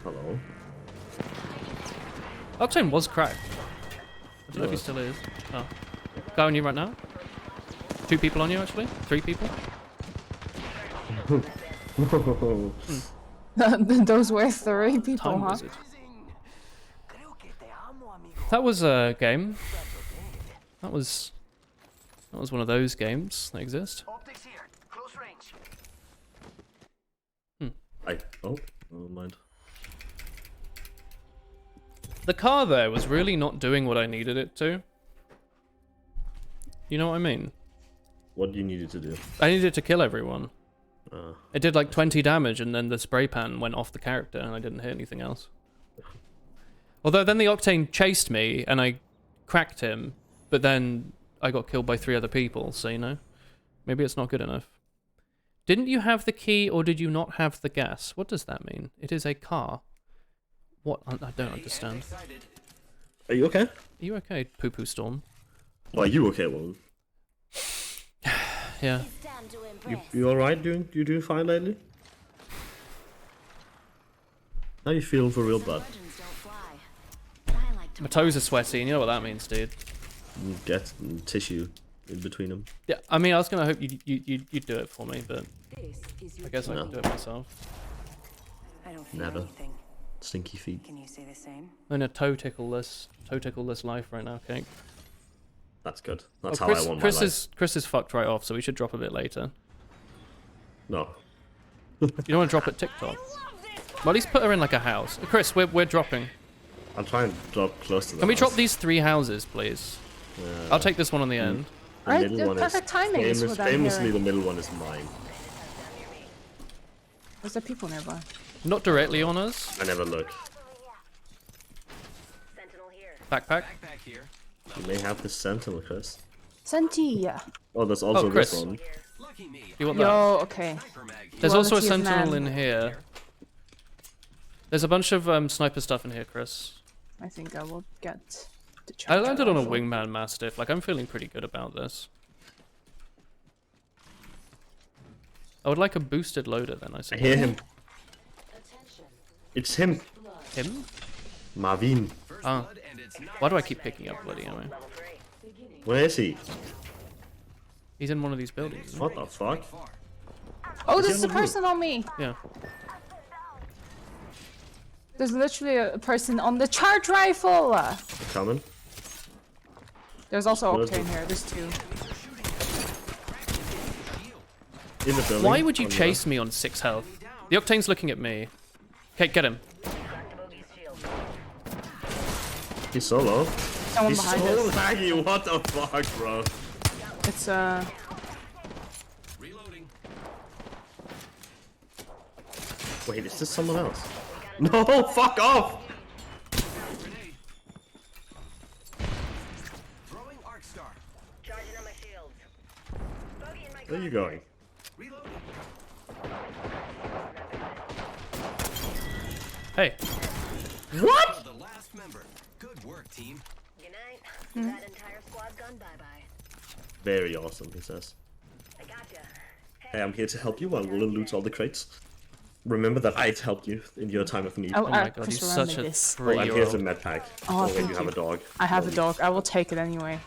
Hello. Octane was cracked. I don't know if he still is. Oh. Guy on you right now? 2 people on you, actually? 3 people? Those were 3 people, Time huh? wizard. That was a game. That was one of those games that exist. Optics here. Close range. Oh, never mind. The car there was really not doing what I needed it to. You know what I mean? What do you need it to do? I needed it to kill everyone. Uh, It did like 20 damage and then the spray pan went off the character and I didn't hit anything else. Although then the Octane chased me and I cracked him, but then I got killed by 3 other people, so you know. Maybe it's not good enough. Didn't you have the key or did you not have the gas? What does that mean? It is a car. What? I don't understand. are you okay? Are you okay, Poo Poo Storm? Well, are you okay, Woolen? Yeah. You alright? You doing fine lately? How you feeling for real, bud? My toes are sweaty, and you know what that means, dude. Get tissue in between them. Yeah, I mean, I was gonna hope you'd do it for me, but I guess I can do it myself. I don't feel Never. anything. Stinky feet. Can you say the same? I'm in a toe tickleless life right now, Cake. That's good. That's Oh, how I want my life. Chris is fucked right off, so we should drop a bit later. No. You don't want to drop at TikTok? Well, at least put her in like a house. Chris, we're dropping. I'll try and drop close to the Can we drop house. these 3 houses, please? I'll take this one on the end. The Right, middle the one perfect is timing is what I'm famously hearing. the middle one is mine. There's there people nearby? Not directly on us. I never look. Sentinel here. Backpack. You may have the sentinel, Chris. Senti! Oh, there's also Oh, this Chris. one. You want that? Yo, okay. There's also a Quality of sentinel man. in here. There's a bunch of sniper stuff in here, Chris. I think I will get the I charger landed on a rifle. wingman mastiff. Like, I'm feeling pretty good about this. I would like a boosted loader then, I I suppose. hear him. It's him. Him? Marvin. Ah. Why do I keep picking up bloody ammo? Where is he? He's in one of these buildings, isn't he? What the fuck? Oh, Is he there's on a the roof? person on me! Yeah. There's literally a person on the charge rifle! They're coming. There's also Where's Octane the- here, there's 2. In the building. Why would you on the chase me on 6 health? The Octane's looking at me. Okay, get him. Crack the bogey's shield. left. He's so low. Someone He's behind so us. laggy. What the fuck, bro? It's Reloading. Wait, is this someone else? No, fuck off! Grenade. Throwing arc star. Charging on my shields. Bogey in my Where are you going? Reloading. Hey. What? The last member. Good work, team. Good night. That entire squad's gone bye-bye. Very awesome, he says. I gotcha. Hey, I'm here to help you while Woolen loots all the crates. Remember that I helped you in your time of need. oh, Oh my god, Chris, he's remember such a this. Oh, and here's a 3-year-old. med pack. Oh, wait, thank you have you. a dog. I have a dog. I will take it anyway.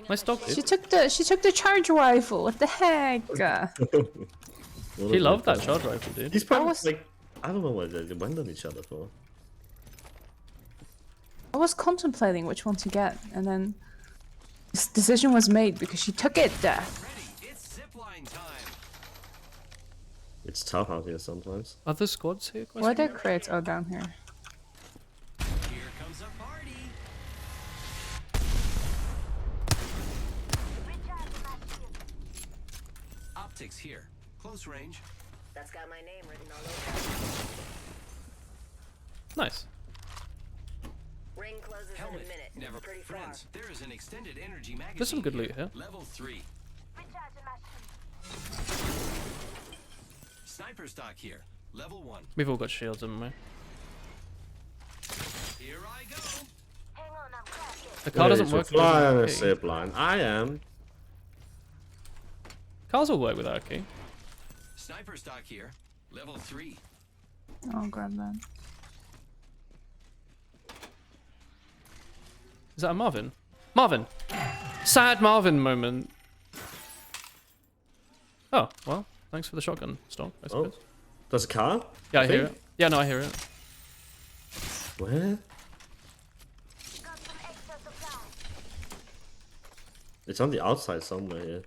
Nice dog, She dude. took the charge rifle. What the heck? She loved that charge rifle, dude. He's probably was- like, I don't know what they went on each other for. I was contemplating which one to get, and then this decision was made because she took it. Ready. It's zipline time. It's tough out here sometimes. Other squads here? Where are their crates? Oh, down here. Here comes a party. Optics here. Close range. That's got my name written all over. Nice. Ring closes Helmet. in a minute. Never Pretty far. friends. There is an extended energy magazine. There's some good loot here. Level 3. Sniper stock here. Level 1. We've all got shields, haven't we? Here I go. The car doesn't work. Fly on a without a key. zip line. I am. Cars will work without a key. Sniper stock here. Level 3. I'll grab that. Is that a Marvin? Marvin! Sad Marvin moment. Oh, well, thanks for the shotgun stock, I Oh, suppose. there's a car? Yeah, I hear think? it. Yeah, no, I hear it. Where? It's on the outside somewhere here.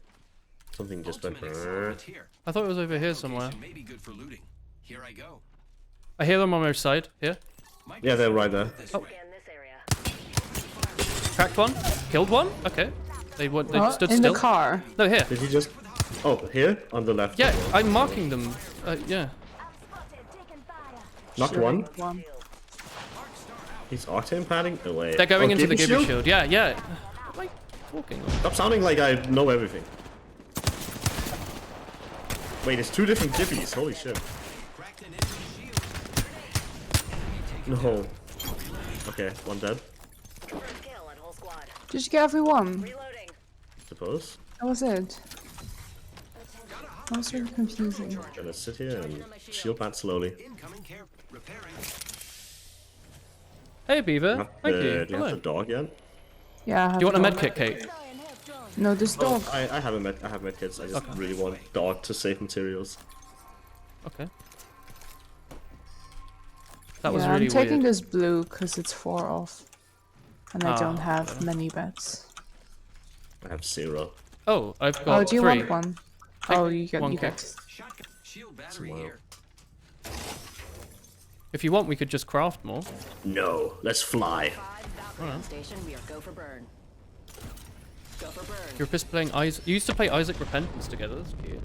Something just went. Ultimate accelerant here. I thought it was over here somewhere. Location may be good for looting. Here I go. I hear them on my side. Here. Might Yeah, be they're right there. this Oh. way. Scan this area. Cracked one. Killed one. Okay. They stood in still. the car. No, here. Did you just? Oh, here on the left. Yeah, I'm marking them. Yeah. Knocked one. One. He's octane padding. Oh wait. They're going Oh, into the Gibby Gibby shield. Yeah, yeah. What am I talking? Stop sounding like I know everything. Wait, it's two different Gibbies. Holy shit. Cracked an enemy shield. No. Okay, one dead. First kill on whole squad. Did you get everyone? Reloading. Suppose. That was it. That was really confusing. Gonna sit here and shield pad slowly. Incoming care. Repairing. Hey, Beaver. Thank you. Do you have Hello. the dog yet? Yeah. I have Do you want a dog. medkit, Kate? No, this dog. I have I have medkits. I just really want dog to save materials. Okay. That was Yeah, really I'm taking weird. this blue because it's 4 off, and I don't Ah, have many bets. I have 0. Oh, I've got Oh, do you 3. want one? Oh, you get one you kick. get. Shotgun. Shield battery Wow. here. If you want, we could just craft more. No, let's fly. 5 Valkyrie station. We are go for burn. Go for burn. You're just playing Isaac. You used to play Isaac Repentance together. That's cute.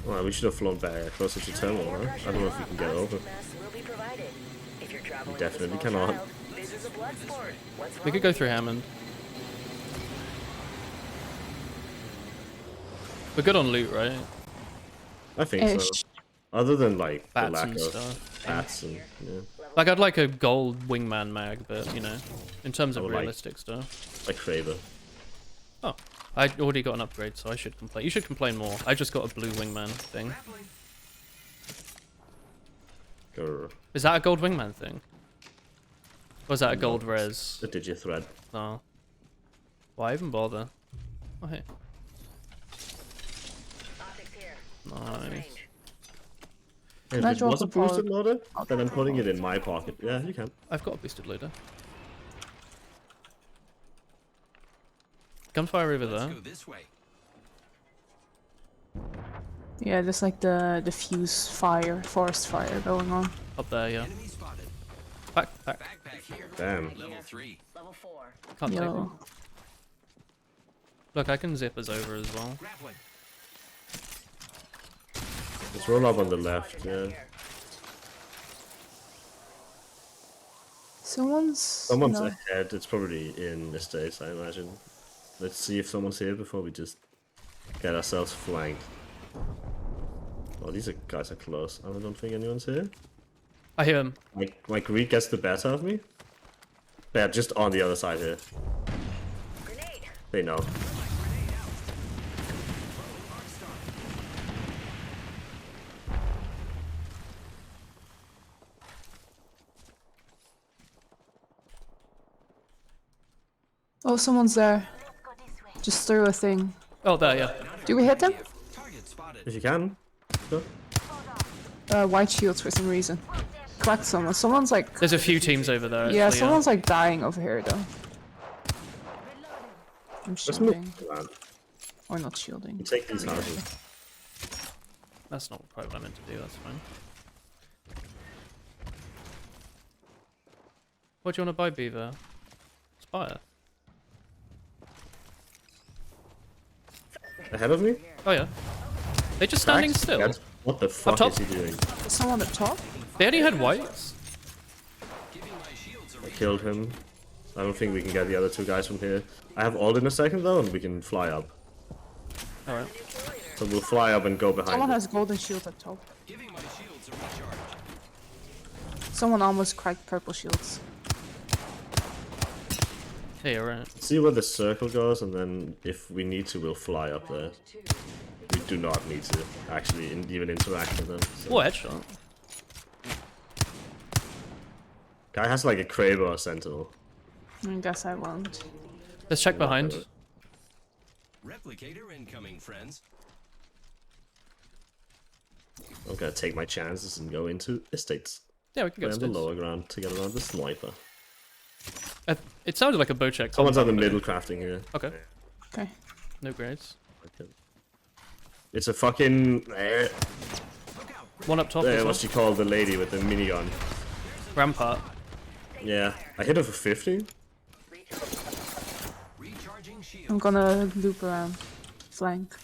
Well, we should have flown back closer to Terminal, huh? I don't know if we can get over. Mass will be provided. If you're traveling definitely with a small cannot. child, this is a blood sport. What's We wrong could go with through you? Hammond. We're good on loot, right? I think so. Ish. Other than like the Bats lack and of stuff. bats and yeah, Like, I'd like a gold wingman mag, but, you know, in terms of would like- realistic stuff. like Kraber. Oh, I already got an upgrade, so I should complain. You should complain more. I just got a blue wingman thing. Grappling. Grr. Is that a gold wingman thing? Or is that a gold res? The Digithread. No. Why even bother? Oh, hey. Optics here. Nice. Range. If Can I it drop was a a boosted pod? loader, then I'm putting it in my pocket. Yeah, you can. I've got a boosted loader. Gunfire over Let's there. go this way. Yeah, there's like the diffuse fire, forest fire going on. Up there, yeah. Enemy spotted. Back. Backpack here. Damn. Level 3. Level 4. Can't take Yo. them. Look, I can zip us over as well. Grappling. Let's roll up on the left, yeah. Someone's no. ahead. It's probably in estates, I imagine. Let's see if someone's here before we just get ourselves flanked. Oh, these guys are close. I don't think anyone's here. I hear him. My greed gets the better of me. They're just on the other side here. Grenade. They know. Oh, someone's there. Just threw a thing. Oh, there, yeah. Do we hit them? Target spotted. If you can. Sure. White shields for some reason. Collect someone. Someone's like. There's a few teams over there. Yeah, Actually, someone's like dying over here though. I'm Let's shielding. move around. Or not shielding. You take these houses. That's not quite what I meant to do, that's fine. What do you want to buy, Beaver? Spire. Ahead of me? Oh yeah. They're just standing Cracks? still. Yes. What the fuck top? is he doing? Someone up top? They only had whites. I killed him. I don't think we can get the other two guys from here. I have ult in a second though, and we can fly up. Alright. So we'll fly up and go behind. Someone them. has golden shield up top. Giving my shields a recharge. Someone almost cracked purple shields. Yeah, you're right. See where the circle goes, and then if we need to, we'll fly up there. We do not need to actually even interact with them. So. Oh, headshot. Guy has like a Kraber or Sentinel. I guess I won't. Let's check behind. Replicator incoming, friends. I'm gonna take my chances and go into estates. Yeah, we can Go go on the upstairs. lower ground to get around the sniper. It sounded like a bow check. Someone's on the middle crafting here. Okay. Okay. No grades. Okay. It's a fucking One up top as well. what's she called? The lady with the minigun. Rampart. Yeah, I hit her for 50. Recharging shield. I'm gonna loop around. Flank.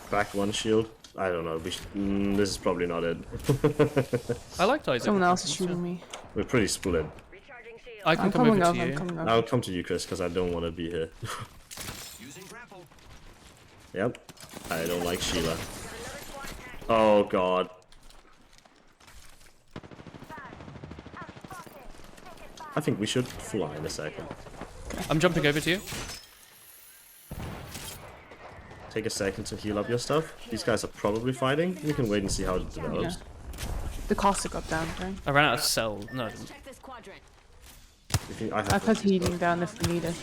Cracked one shield. I don't know. This is probably not it. I liked Isaac. Someone else is shooting me. We're pretty split. Recharging shield. I can I'm come coming over up, to I'm you. coming up. I'll come to you, Chris, because I don't want to be here. Using grapple. Yep. I don't like Sheila. Oh god. I think we should fly in a second. I'm jumping over to you. Take a second to heal up your stuff. These guys are probably fighting. We can wait and see how it develops. The Costa got down, right? I ran out of cell. No, I didn't. Check this quadrant. If you, I have I put fifty healing stuff. down if we need it.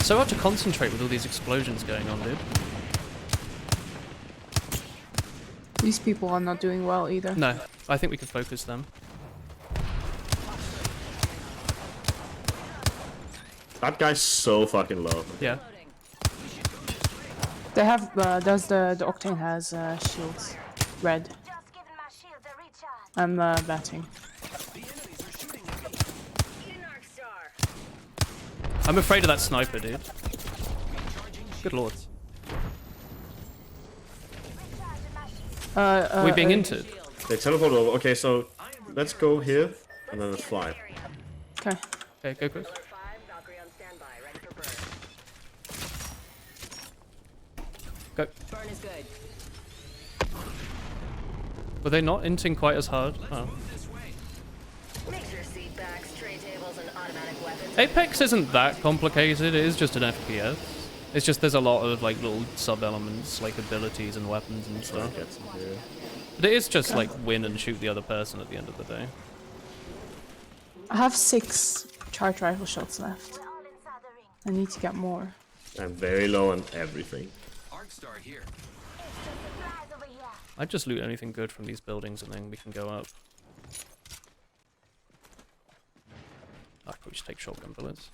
So hard to concentrate with all these explosions going on, dude. These people are not doing well either. No, I think we can focus them. That guy's so fucking low. Yeah. They have, the Octane has shields. Red. I'm batting. I'm afraid of that sniper, dude. Good lord. We're being inted. They teleport over. Okay, so let's go here and then let's fly. Okay. Okay, go quick. Valkyrie on standby, ready for burn. Go. Burn is good. Were they not inting quite as hard? Oh. Make sure seat backs, tray tables, and automatic weapons. Apex isn't that complicated, it is just an FPS. It's just there's a lot of like little sub-elements, like abilities and weapons and stuff. Get some here. But it is just like win and shoot the other person at the end of the day. I have 6 charge rifle shots left. I need to get more. I'm very low on everything. Arcstar here. I'd just loot anything good from these buildings and then we can go up. I probably should take shotgun bullets.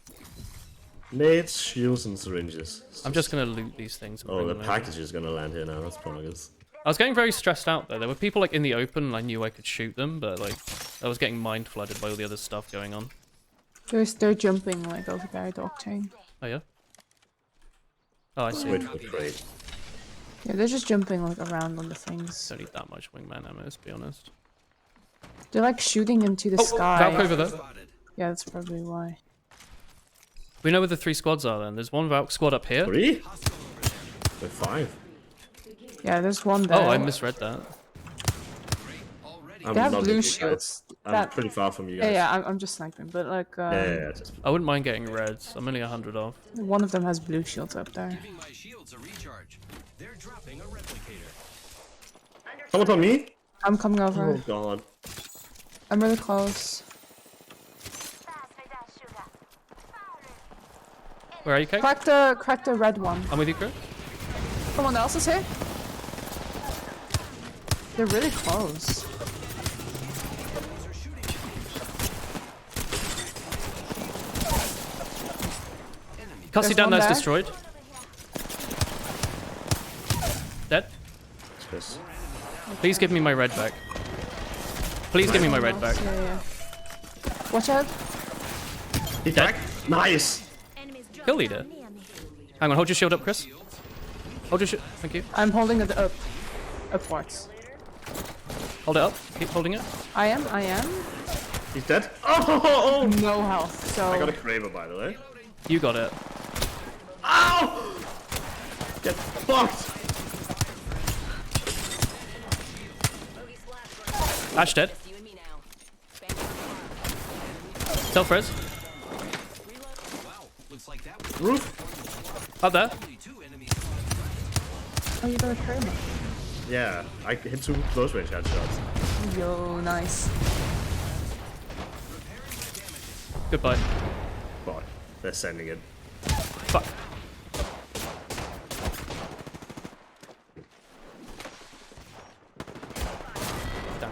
Nades, shields, and syringes. I'm just gonna loot these things. And Oh, bring the them in. package is gonna land here now. That's pointless. I was getting very stressed out though. There were people like in the open, and I knew I could shoot them, but like I was getting mind flooded by all the other stuff going on. They're jumping like over there at Octane. Oh yeah. Oh, I see. Wait for the crate. Yeah, they're just jumping like around on the things. Don't need that much wingman ammo, to be honest. They're like shooting into the Oh, sky. Valk over there. Yeah, that's probably why. We know where the 3 squads are then. There's one Valk squad up here. 3? We're 5. Yeah, there's one there. Oh, I misread that. I'm They have not blue with you guys. shields. I'm That- pretty far from you Yeah, guys. yeah, I'm just sniping, but like, Yeah, just I wouldn't mind getting reds. I'm only 100 off. one of them has blue shields up there. Giving my shields a recharge. They're dropping a replicator. someone on me. I'm coming Oh over. god. I'm really close. Where are you, Kate? Crack the red one. I'm with you, Chris. Someone else is here. They're really close. Cassie There's down one there's there. destroyed. Dead. Chris. Please give me my red back. Please give me my red back. Yeah, yeah. Watch out. He's back. Nice. Kill leader. Hang on, hold your shield up, Chris. Hold your shield. Thank you. I'm holding it up. Upwards. Hold it up. Keep holding it. I am. He's dead. Oh! No health, so... I got a Kraber, by the way. You got it. Ow! Get fucked. Ash dead. Self-res. Wow, looks like that was Roof. Up there. only 2 enemies. Oh, you got a Kramer. Yeah, I hit 2 close range headshots. Yo, nice. Goodbye. But they're sending it. Fuck. Damn.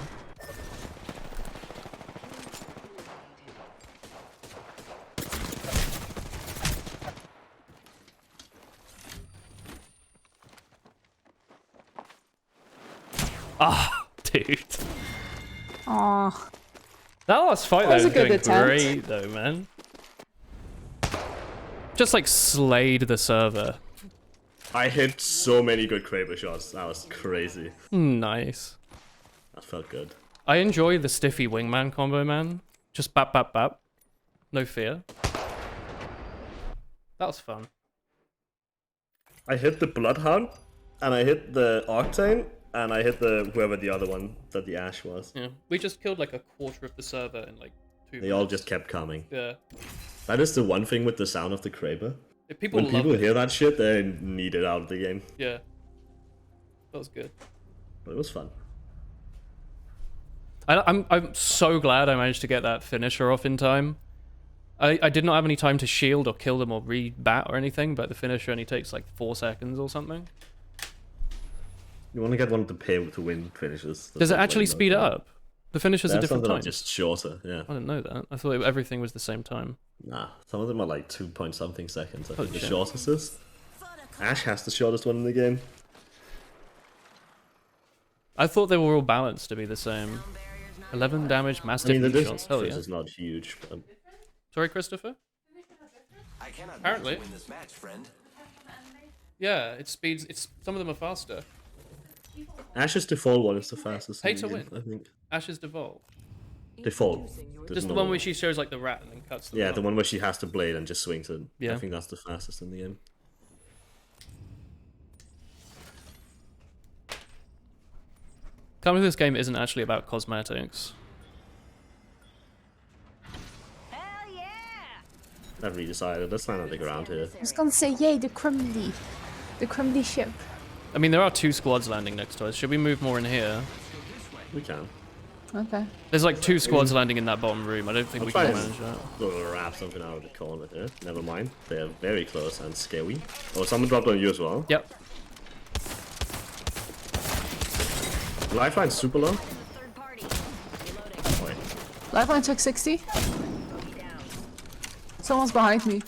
Ah, dude. Aw. That last fight That was though a good doing attempt. great though, man. Just like slayed the server. I hit so many good Kraber shots. That was crazy. Nice. That felt good. I enjoy the stiffy wingman combo, man. Just bap bap bap. No fear. That was fun. I hit the Bloodhound, and I hit the Octane, and I hit the whoever the other one that the Ash was. Yeah. We just killed like a quarter of the server in like 2 They all minutes. just kept coming. Yeah. That is the one thing with the sound of the Kraber. If people When love people it. hear that shit, they need it out of the game. Yeah. That was good. But it was fun. I'm so glad I managed to get that finisher off in time. I did not have any time to shield or kill them or re-bat or anything, but the finisher only takes like 4 seconds or something. You want to get one of the pay to win finishes. Does it actually speed it up? The finishers are There's different some that are times. just shorter, yeah. I didn't know that. I thought everything was the same time. Nah, some of them are like 2 point something seconds. I Holy think the shit. shortest is. Ash has the shortest one in the game. I thought they were all balanced to be the same. 11 damage, mass I mean, the difference shots. Hell difference yeah. is not huge. But Sorry, Christopher? I cannot Apparently. win this match, friend. Yeah, it speeds. Some of them are faster. Ash's default one is the fastest. Pay in the to game, win. I think. Ashes devolve. Default. There's Just the no- one where she shows like the rat and then cuts them Yeah, off. the one where she has the blade and just swings it. Yeah. I think that's the fastest in the game. Tell me this game isn't actually about cosmetics. Hell yeah! I've redecided. Let's land on the ground here. I was gonna say, yay, the Crumly. The Crumly ship. I mean, there are 2 squads landing next to us. Should we move more in here? We can. Okay. There's like 2 squads landing in that bottom room. I don't think we can try manage that. We'll wrap something out of the corner here. Never mind. They're very close and scary. Oh, someone dropped on you as well. Yep. Lifeline's super low. Third party. Reloading. Wait. Lifeline took 60. Someone's behind me.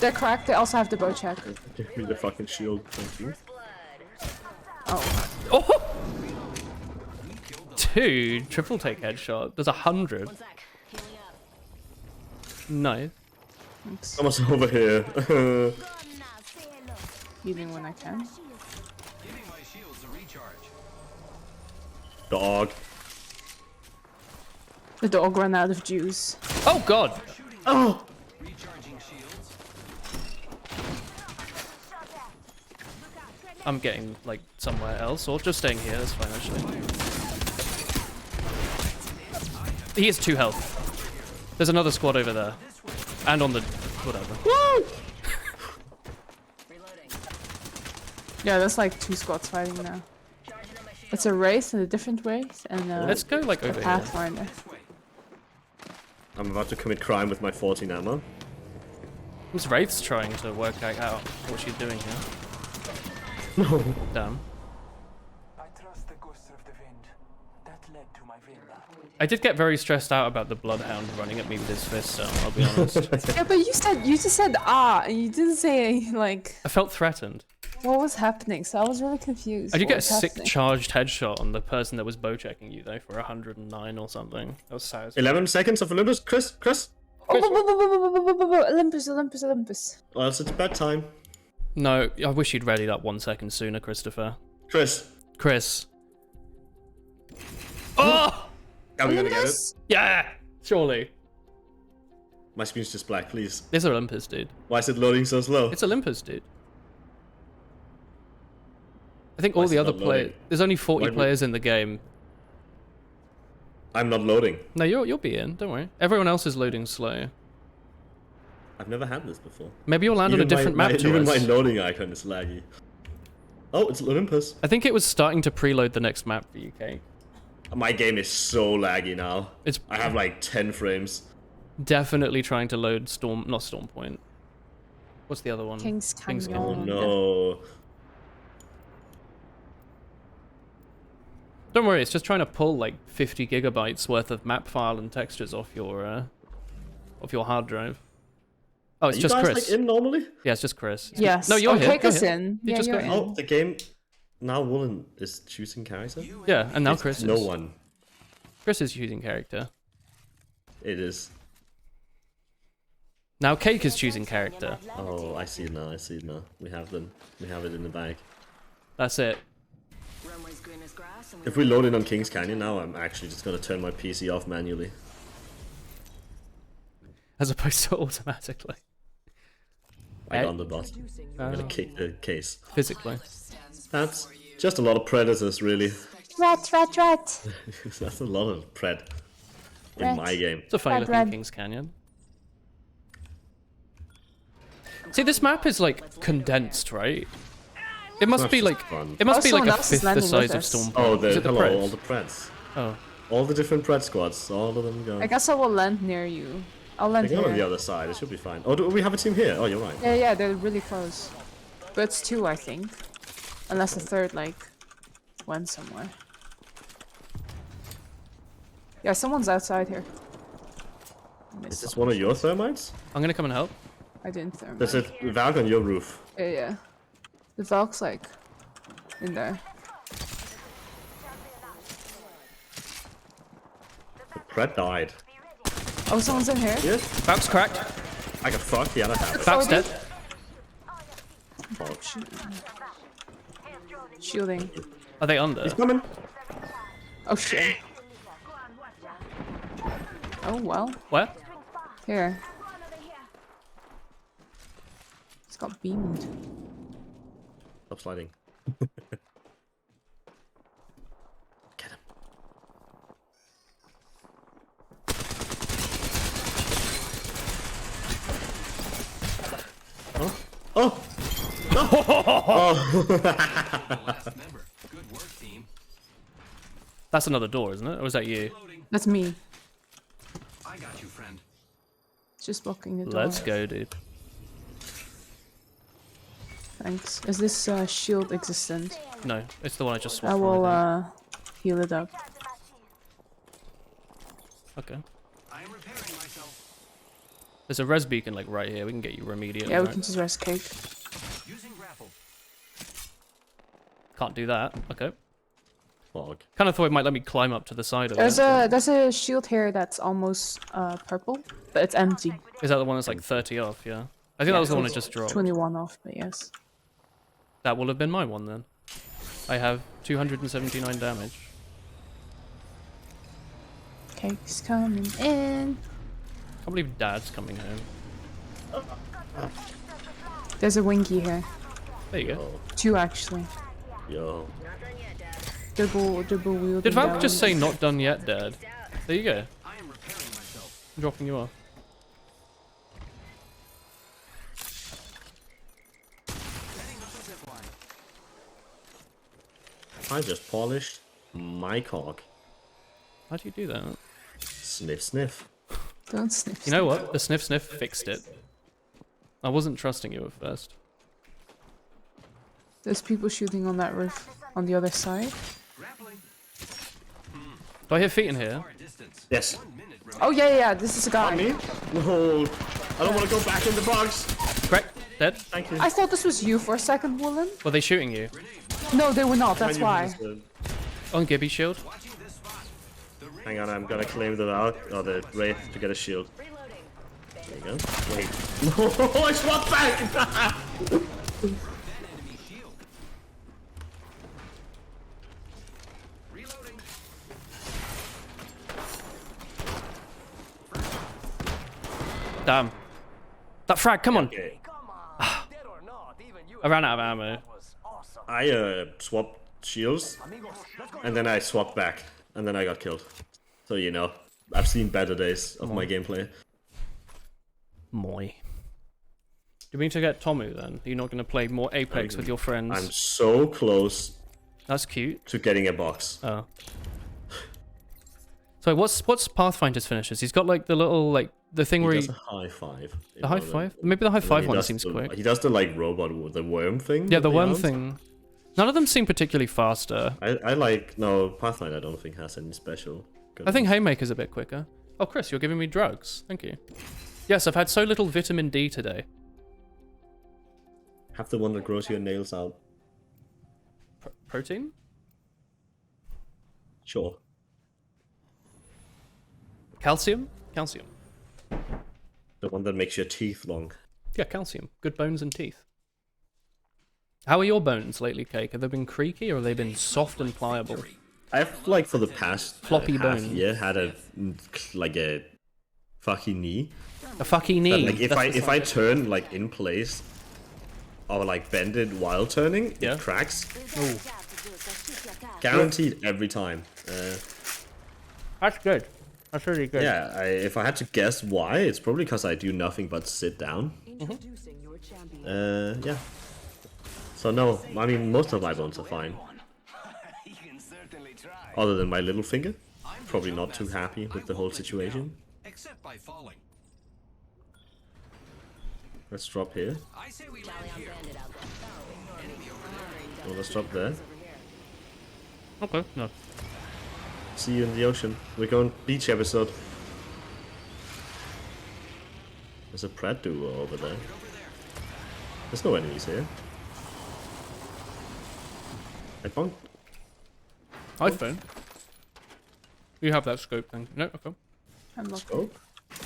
They're cracked. They also have the bow check. Give me the fucking shield, thank you. Oh, Oh! Dude, triple take headshot. There's 100. One sec. Healing up. Nice. thanks. Someone's over here. Healing when I can. Giving my shields a recharge. Dog. The dog ran out of juice. Oh god! Oh! Recharging shields. I'm getting, like, somewhere else, or just staying here, that's fine, actually. He has 2 health. There's another squad over there. And on the... whatever. Reloading. Yeah, there's like 2 squads fighting now. It's a race and a different race, and Let's go, like, a over here. pathfinder. I'm about to commit crime with my 14 ammo. This Wraith's trying to work out what she's doing here. No. Damn. I trust the ghosts of the wind. That led to my villa. I did get very stressed out about the Bloodhound running at me with his fist, so I'll be honest. Yeah, but you just said and you didn't say like I felt threatened. what was happening, so I was really confused. I did what get a was sick happening. charged headshot on the person that was bow checking you though for 109 or something. That was sad. 11 seconds of Olympus. Chris? Olympus, Olympus, Olympus. Or else it's bedtime. No, I wish you'd readied up 1 second sooner, Christopher. Chris. Oh! Are we gonna get it? Olympus? Yeah! Surely. My screen's just black, please. It's Olympus, dude. Why is it loading so slow? It's Olympus, dude. I think Why all is the it other not players... loading? There's only 40 Why would- players in the game. I'm not loading. No, you'll be in, don't worry. Everyone else is loading slow. I've never had this before. Maybe you'll land on a different map to Even us. my loading icon is laggy. Oh, it's Olympus. I think it was starting to preload the next map for UK. My game is so laggy now. It's I have like 10 frames. definitely trying to load not Storm Point. What's the other one? King's King's Canyon. Oh Canyon. no. Don't worry, it's just trying to pull like 50 gigabytes worth of map file and textures off your hard drive. Oh, it's Are you just guys Chris. like in normally? Yeah, it's just Chris. Yes. No, you're oh, here. take You're us here. in. You Yeah, just you're got in. Oh, the game now Woolen is choosing character. Yeah, and now It's Chris is. no one. Chris is choosing character. It is. Now Cake is choosing character. Oh, I see it now. I see it now. We have them. We have it in the bag. That's it. Runway's green as grass, and If we load in on King's Canyon now, I'm actually just gonna turn my PC off manually. As opposed to automatically. Like Eh? on the bot. I'm gonna kick the case. Physically. That's just a lot of predators, really. Rat. That's a lot of pred in Rat. my game. It's a funny Red, looking red. King's Canyon. See, this map is like condensed, right? It must That's be just like fun. it must Oh, be like someone a else is fifth the landing with size of us. Storm. Oh, Is it the hello, Preds? all the preds. Oh, All the different pred squads, all of them go. I guess I will land near you. I'll land They go on the here. other side, it should be fine. Oh, do we have a team here? Oh, you're right. Yeah, they're really close. But it's 2, I think. Unless the third, like, went somewhere. Yeah, someone's outside here. Is this one of your thermites? I'm gonna come and help. I didn't thermite. There's a Valk on your roof. Yeah. The Valk's, like, in there. Pred died. Oh, someone's in here. Yes? Back's cracked. I got fucked, yeah, that happened. Back's dead. Oh, shoot. Shielding. Are they under? He's coming. Oh, shit. Oh, well. Where? Here. It's got beamed. Stop sliding. Get him. Oh! Oh! Last member. Good work, team. That's another door, isn't it? Or was that you? Loading. That's me. I got you, friend. It's just blocking the door. Let's go, dude. Thanks. Is this shield existent? No, it's the one I just swapped. I from, will think. heal it up. Okay. I am repairing myself. There's a res beacon like right here. We can get you immediately. Yeah, we right? can just rest cake. Using grapple. Can't do that. Okay. Fog. Kind of thought it might let me climb up to the side of There's it. a shield here that's almost purple, but it's empty. Is that the one that's like 30 off? Yeah. I think that was the one I just dropped. 21 off, but yes. That will have been my one then. I have 279 damage. Cake's coming in. Can't believe Dad's coming home. There's a Winky here. There you go. Oh, 2 actually. yo. Double wielding. Did Valk that just one. say not done yet, Dad? There you go. I am repairing myself. I'm dropping you off. Setting up a zip line. I just polished my cock. How do you do that? Sniff, sniff. Don't sniff. You know what? The sniff sniff fixed it. I wasn't trusting you at first. There's people shooting on that roof on the other side. Grappling. Do I hear feet in here? Far distance. Yes. 1 minute. Oh yeah, this is a guy. Me? No. I don't want to go back in the box. Correct. Dead. Thank you. I thought this was you for a second, Woolen. Were they shooting you? No, they were not. That's Can you why. just, On Gibby shield? Watching this spot. The ring. hang on, I'm gonna claim the Valk or the Wraith to get a shield. There you go. Wait. No, I swapped back! Enemy shield. Reloading. Damn. That frag, come on. Okay. Dead or not, even you I ran out of ammo. was awesome. I swapped shields Amigos, let's go. and then I swapped back and then I got killed. So you know, I've seen better days of my gameplay. Moi. Do you mean to get Tomu then? Are you not going to play more Apex with your friends? I'm so close That's cute. to getting a box. Oh. So what's Pathfinder's finishes? He's got like the little like the thing He where does he a high five. the high five. Maybe the high And then five he one does seems the- quick. He does the like robot, the worm thing. Yeah, with the worm arms. thing. None of them seem particularly faster. I like no Pathfinder. I don't think has any special. I think Haymaker's a bit quicker. Oh, Chris, you're giving me drugs. Thank you. Yes, I've had so little vitamin D today. Have the one that grows your nails out. Protein? Sure. Calcium? Calcium. The one that makes your teeth long. Yeah, calcium. Good bones and teeth. How are your bones lately, Cake? Have they been creaky or have they been soft and pliable? I've like for the past Floppy half bone. year had a like a fucking knee. A fucking That, knee. like if I turn like in place or like bend it while turning, Yeah. it cracks. Ooh. Guaranteed every time. That's good. That's really good. Yeah, if I had to guess why, it's probably because I do nothing but sit down. Yeah. So no, I mean most of my bones are fine. You can certainly try. Other than my little finger. Probably not too happy with the whole situation. Except by falling. Let's drop here. I say we land here. Enemy over there. Well, let's drop there. Okay, no. See you in the ocean. We're going beach episode. There's a Pratt duo over there. There's no enemies here. I found. iPhone. You have that scope thing. No, okay. I'm not. Scope?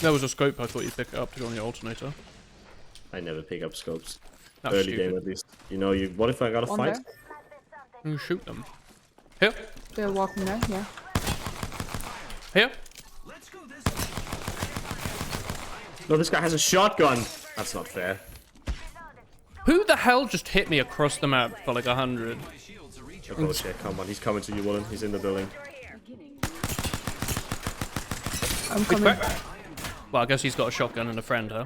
There was a scope. I thought you'd pick it up to go on your alternator. I never pick up scopes. That's Early stupid. game at least. You know, you. What if I got a One fight? there. You shoot them. Here. They're walking there. Yeah. Here. Let's go this No, this guy has a shotgun. That's not fair. Who the hell just hit me across the map for like 100? My shields are recharged. Go check. Come on, he's coming to you, Woolen. He's in the building. I'm coming. Well, I guess he's got a shotgun and a friend, huh?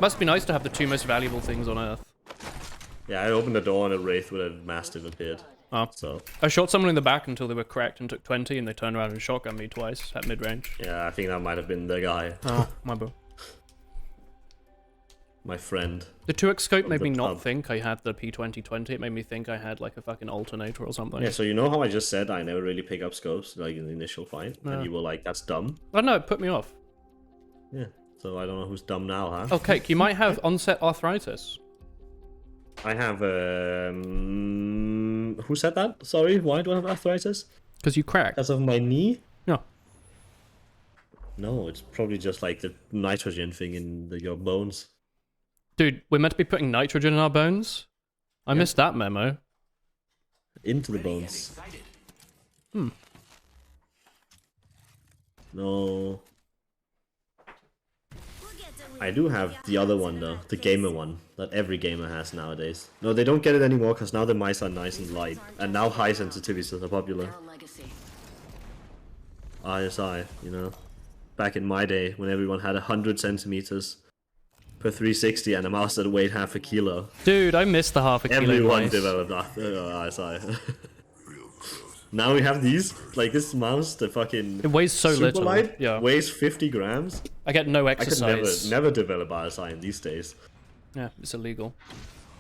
Must be nice to have the two most valuable things on Earth. Yeah, I opened the door and a wraith with a mastiff appeared. Oh. So I shot someone in the back until they were cracked and took 20, and they turned around and shotgunned me twice at mid-range. yeah, I think that might have been the guy. Oh, my bad. My friend. The 2x scope made the me not pub. think I had the P2020. It made me think I had like a fucking alternator or something. Yeah, so you know how I just said I never really pick up scopes like in the initial fight, Yeah. and you were like, "That's dumb." I don't know, it put me off. Yeah. So I don't know who's dumb now, huh? Oh, Cake, you might have onset arthritis. I have who said that? Sorry, why do I have arthritis? Because you cracked. Because of my knee? No. No, it's probably just like the nitrogen thing in your bones. Dude, we're meant to be putting nitrogen in our bones? I missed that memo. Into the bones. Hmm. No. I do have the other one though, the gamer one, that every gamer has nowadays. No, they don't get it anymore because now the mice are nice and light, and now high sensitivities are popular. Our legacy. ISI, you know. Back in my day, when everyone had 100 centimeters per 360 and a mouse that weighed half a kilo. Dude, I missed the half a kilo Everyone mice. developed ISI. Now we have these, like this mouse, the fucking It weighs so super little. light, Yeah. weighs 50 grams. I get no I could exercise. never develop ISI in these days. Yeah, it's illegal.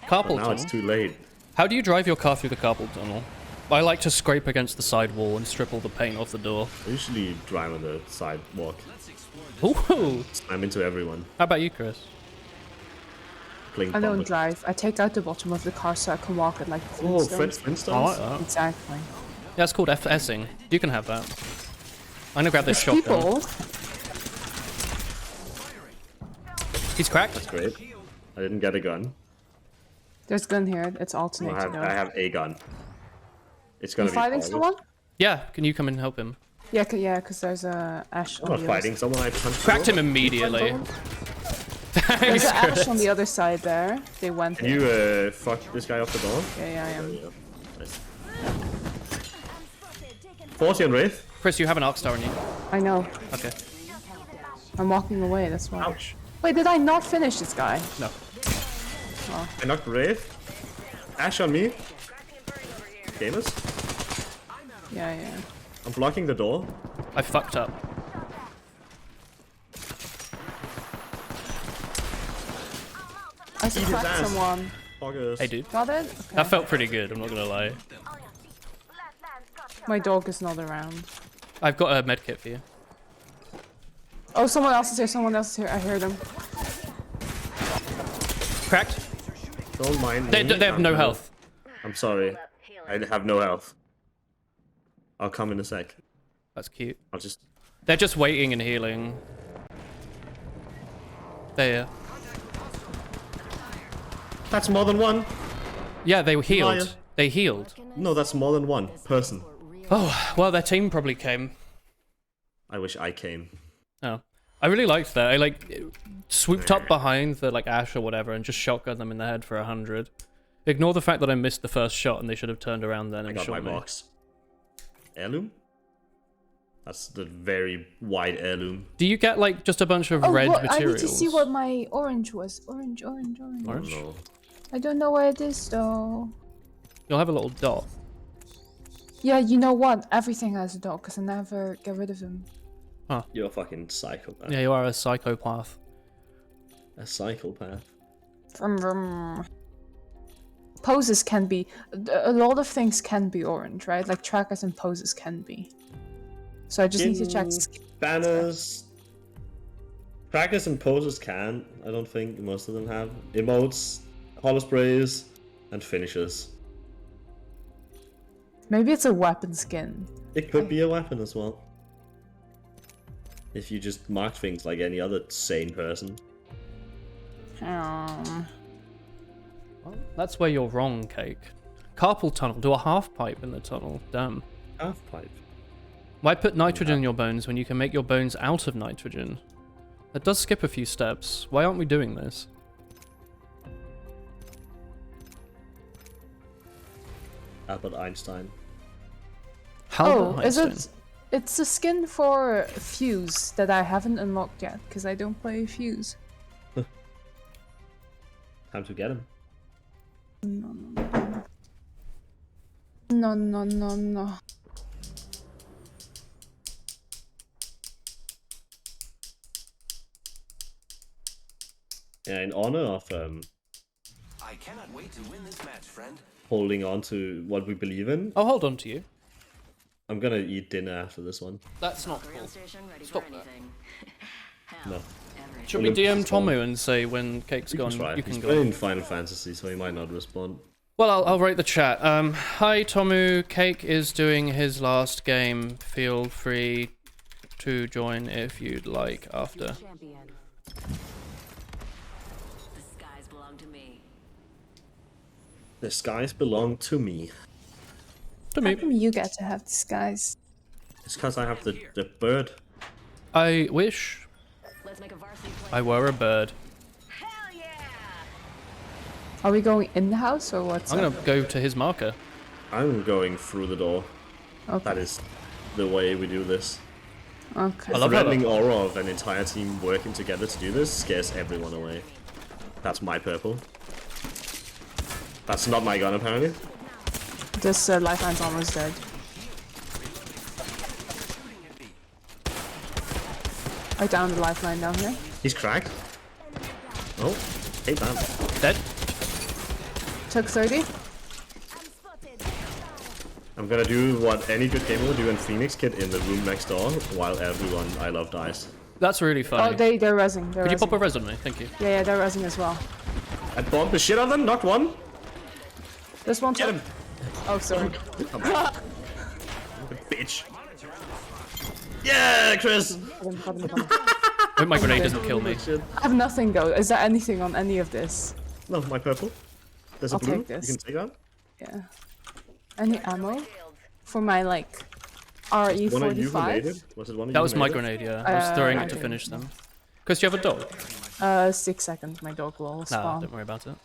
But Carpal now tunnel. it's too late. How do you drive your car through the carpal tunnel? I like to scrape against the side wall and strip all the paint off the door. I usually drive on the sidewalk. Ooh! I'm into everyone. How about you, Chris? Playing I don't Bomber. drive. I take out the bottom of the car so I can walk it like the Oh, Flintstones. Flintstones? I like that. Exactly. Yeah, it's called FSing. You can have that. I'm gonna grab this There's shotgun. people. He's cracked. That's great. I didn't get a gun. There's gun here. It's No, alternating. I have a gun. It's gonna You be fighting forward. someone? Yeah, can you come and help him? Yeah, because there's a Ash I'm on not the fighting someone. I punched Cracked the him door. immediately. There's Thanks, an Ash Chris. on the other side there. They went Can in. you fuck this guy off the door? Yeah, I am. Yeah. Nice. 40 on Wraith. Chris, you have an arc star on you. I know. Okay. I'm walking away, that's why. Ouch. Wait, did I not finish this guy? No. I knocked Wraith. Ash on me. Gamers. Yeah. I'm blocking the door. I fucked up. I Eat his cracked ass. someone. Poggers. Hey, dude. Got it? Okay. That felt pretty good, I'm not gonna lie. My dog is not around. I've got a medkit for you. Oh, someone else is here. Someone else is here. I heard him. Cracked. Don't mind They me. have no health. I'm sorry. I have no health. I'll come in a sec. That's cute. I'll just... They're just waiting and healing. There. That's more than one. Yeah, they Liar. healed. They healed. No, that's more than one person. Oh, well, their team probably came. I wish I came. Oh. I really liked that. I, like, swooped up behind the, like, Ash or whatever and just shotgunned them in the head for 100. Ignore the fact that I missed the first shot and they should have turned around then I and got my shot me. box. Heirloom? That's the very wide heirloom. Do you get, like, just a bunch of Oh, red what? I materials? need to see what my orange was. Orange. Orange? No. I don't know where it is though. You'll have a little dot. Yeah, you know what? Everything has a dog because I never get rid of them. You're a fucking psychopath. Yeah, you are a psychopath. A psychopath. Vroom. Poses can be... A lot of things can be orange, right? Like trackers and poses can be. So I just need to check... Banners. Trackers and poses can. I don't think most of them have. Emotes, holo sprays, and finishes. Maybe it's a weapon skin. It could be a weapon as well. If you just mark things like any other sane person. Um, Well, that's where you're wrong, Cake. Carpal tunnel. Do a half pipe in the tunnel. Damn. Half pipe. Why put nitrogen in your bones when you can make your bones out of nitrogen? That does skip a few steps. Why aren't we doing this? Albert Einstein. Albert oh, is Einstein. it? It's a skin for Fuse that I haven't unlocked yet because I don't play Fuse. Time to get him. No. Yeah, in honor of I cannot wait to win this match, friend. holding on to what we believe in, I'll hold on to you. I'm gonna eat dinner after this one. That's not Ground cool. station ready Stop for that. anything. Hell, No. every Should we DM Tomu and say when Cake's You gone, can try. you He's can playing go? in Final Fantasy, so he might not respond. Well, I'll write the chat. Hi Tomu, Cake is doing his last game. Feel free to join if you'd like after. Champion. the skies belong to me. The skies belong to me. To How me. come you get to have disguise? It's because I have the bird. I wish Let's make a varsity play. I were a bird. Hell yeah! Are we going in the house or what's I'm up? gonna go to his marker. I'm going through the door. Okay. That is the way we do this. Okay. I The love how threatening aura of an entire team working together to do this scares everyone away. That's my purple. That's not my gun, apparently. This lifeline's almost dead. I downed the lifeline down here. He's cracked. Oh, hey, damn. dead. Took 30. I'm gonna do what any good gamer would do in Phoenix Kid in the room next door while everyone I love dies. That's really funny. Oh, they're rezzing. They're Could you rezzing. pop a res on me? Thank you. Yeah, they're rezzing as well. I bombed the shit out of them, knocked one. This one's Get up. him! Oh, sorry. Bitch. Yeah, Chris! I hope my grenade doesn't kill me. Shit. I have nothing though. Is there anything on any of this? No, my purple. There's a I'll blue. take this. You can take that. Yeah. Any ammo? For my like One of you grenaded? RE45? Was it one of you That was my grenaded? grenade, yeah. I was throwing I it to didn't. finish them. Chris, do you have a dog? 6 seconds. My dog will Nah, spawn. don't worry about it.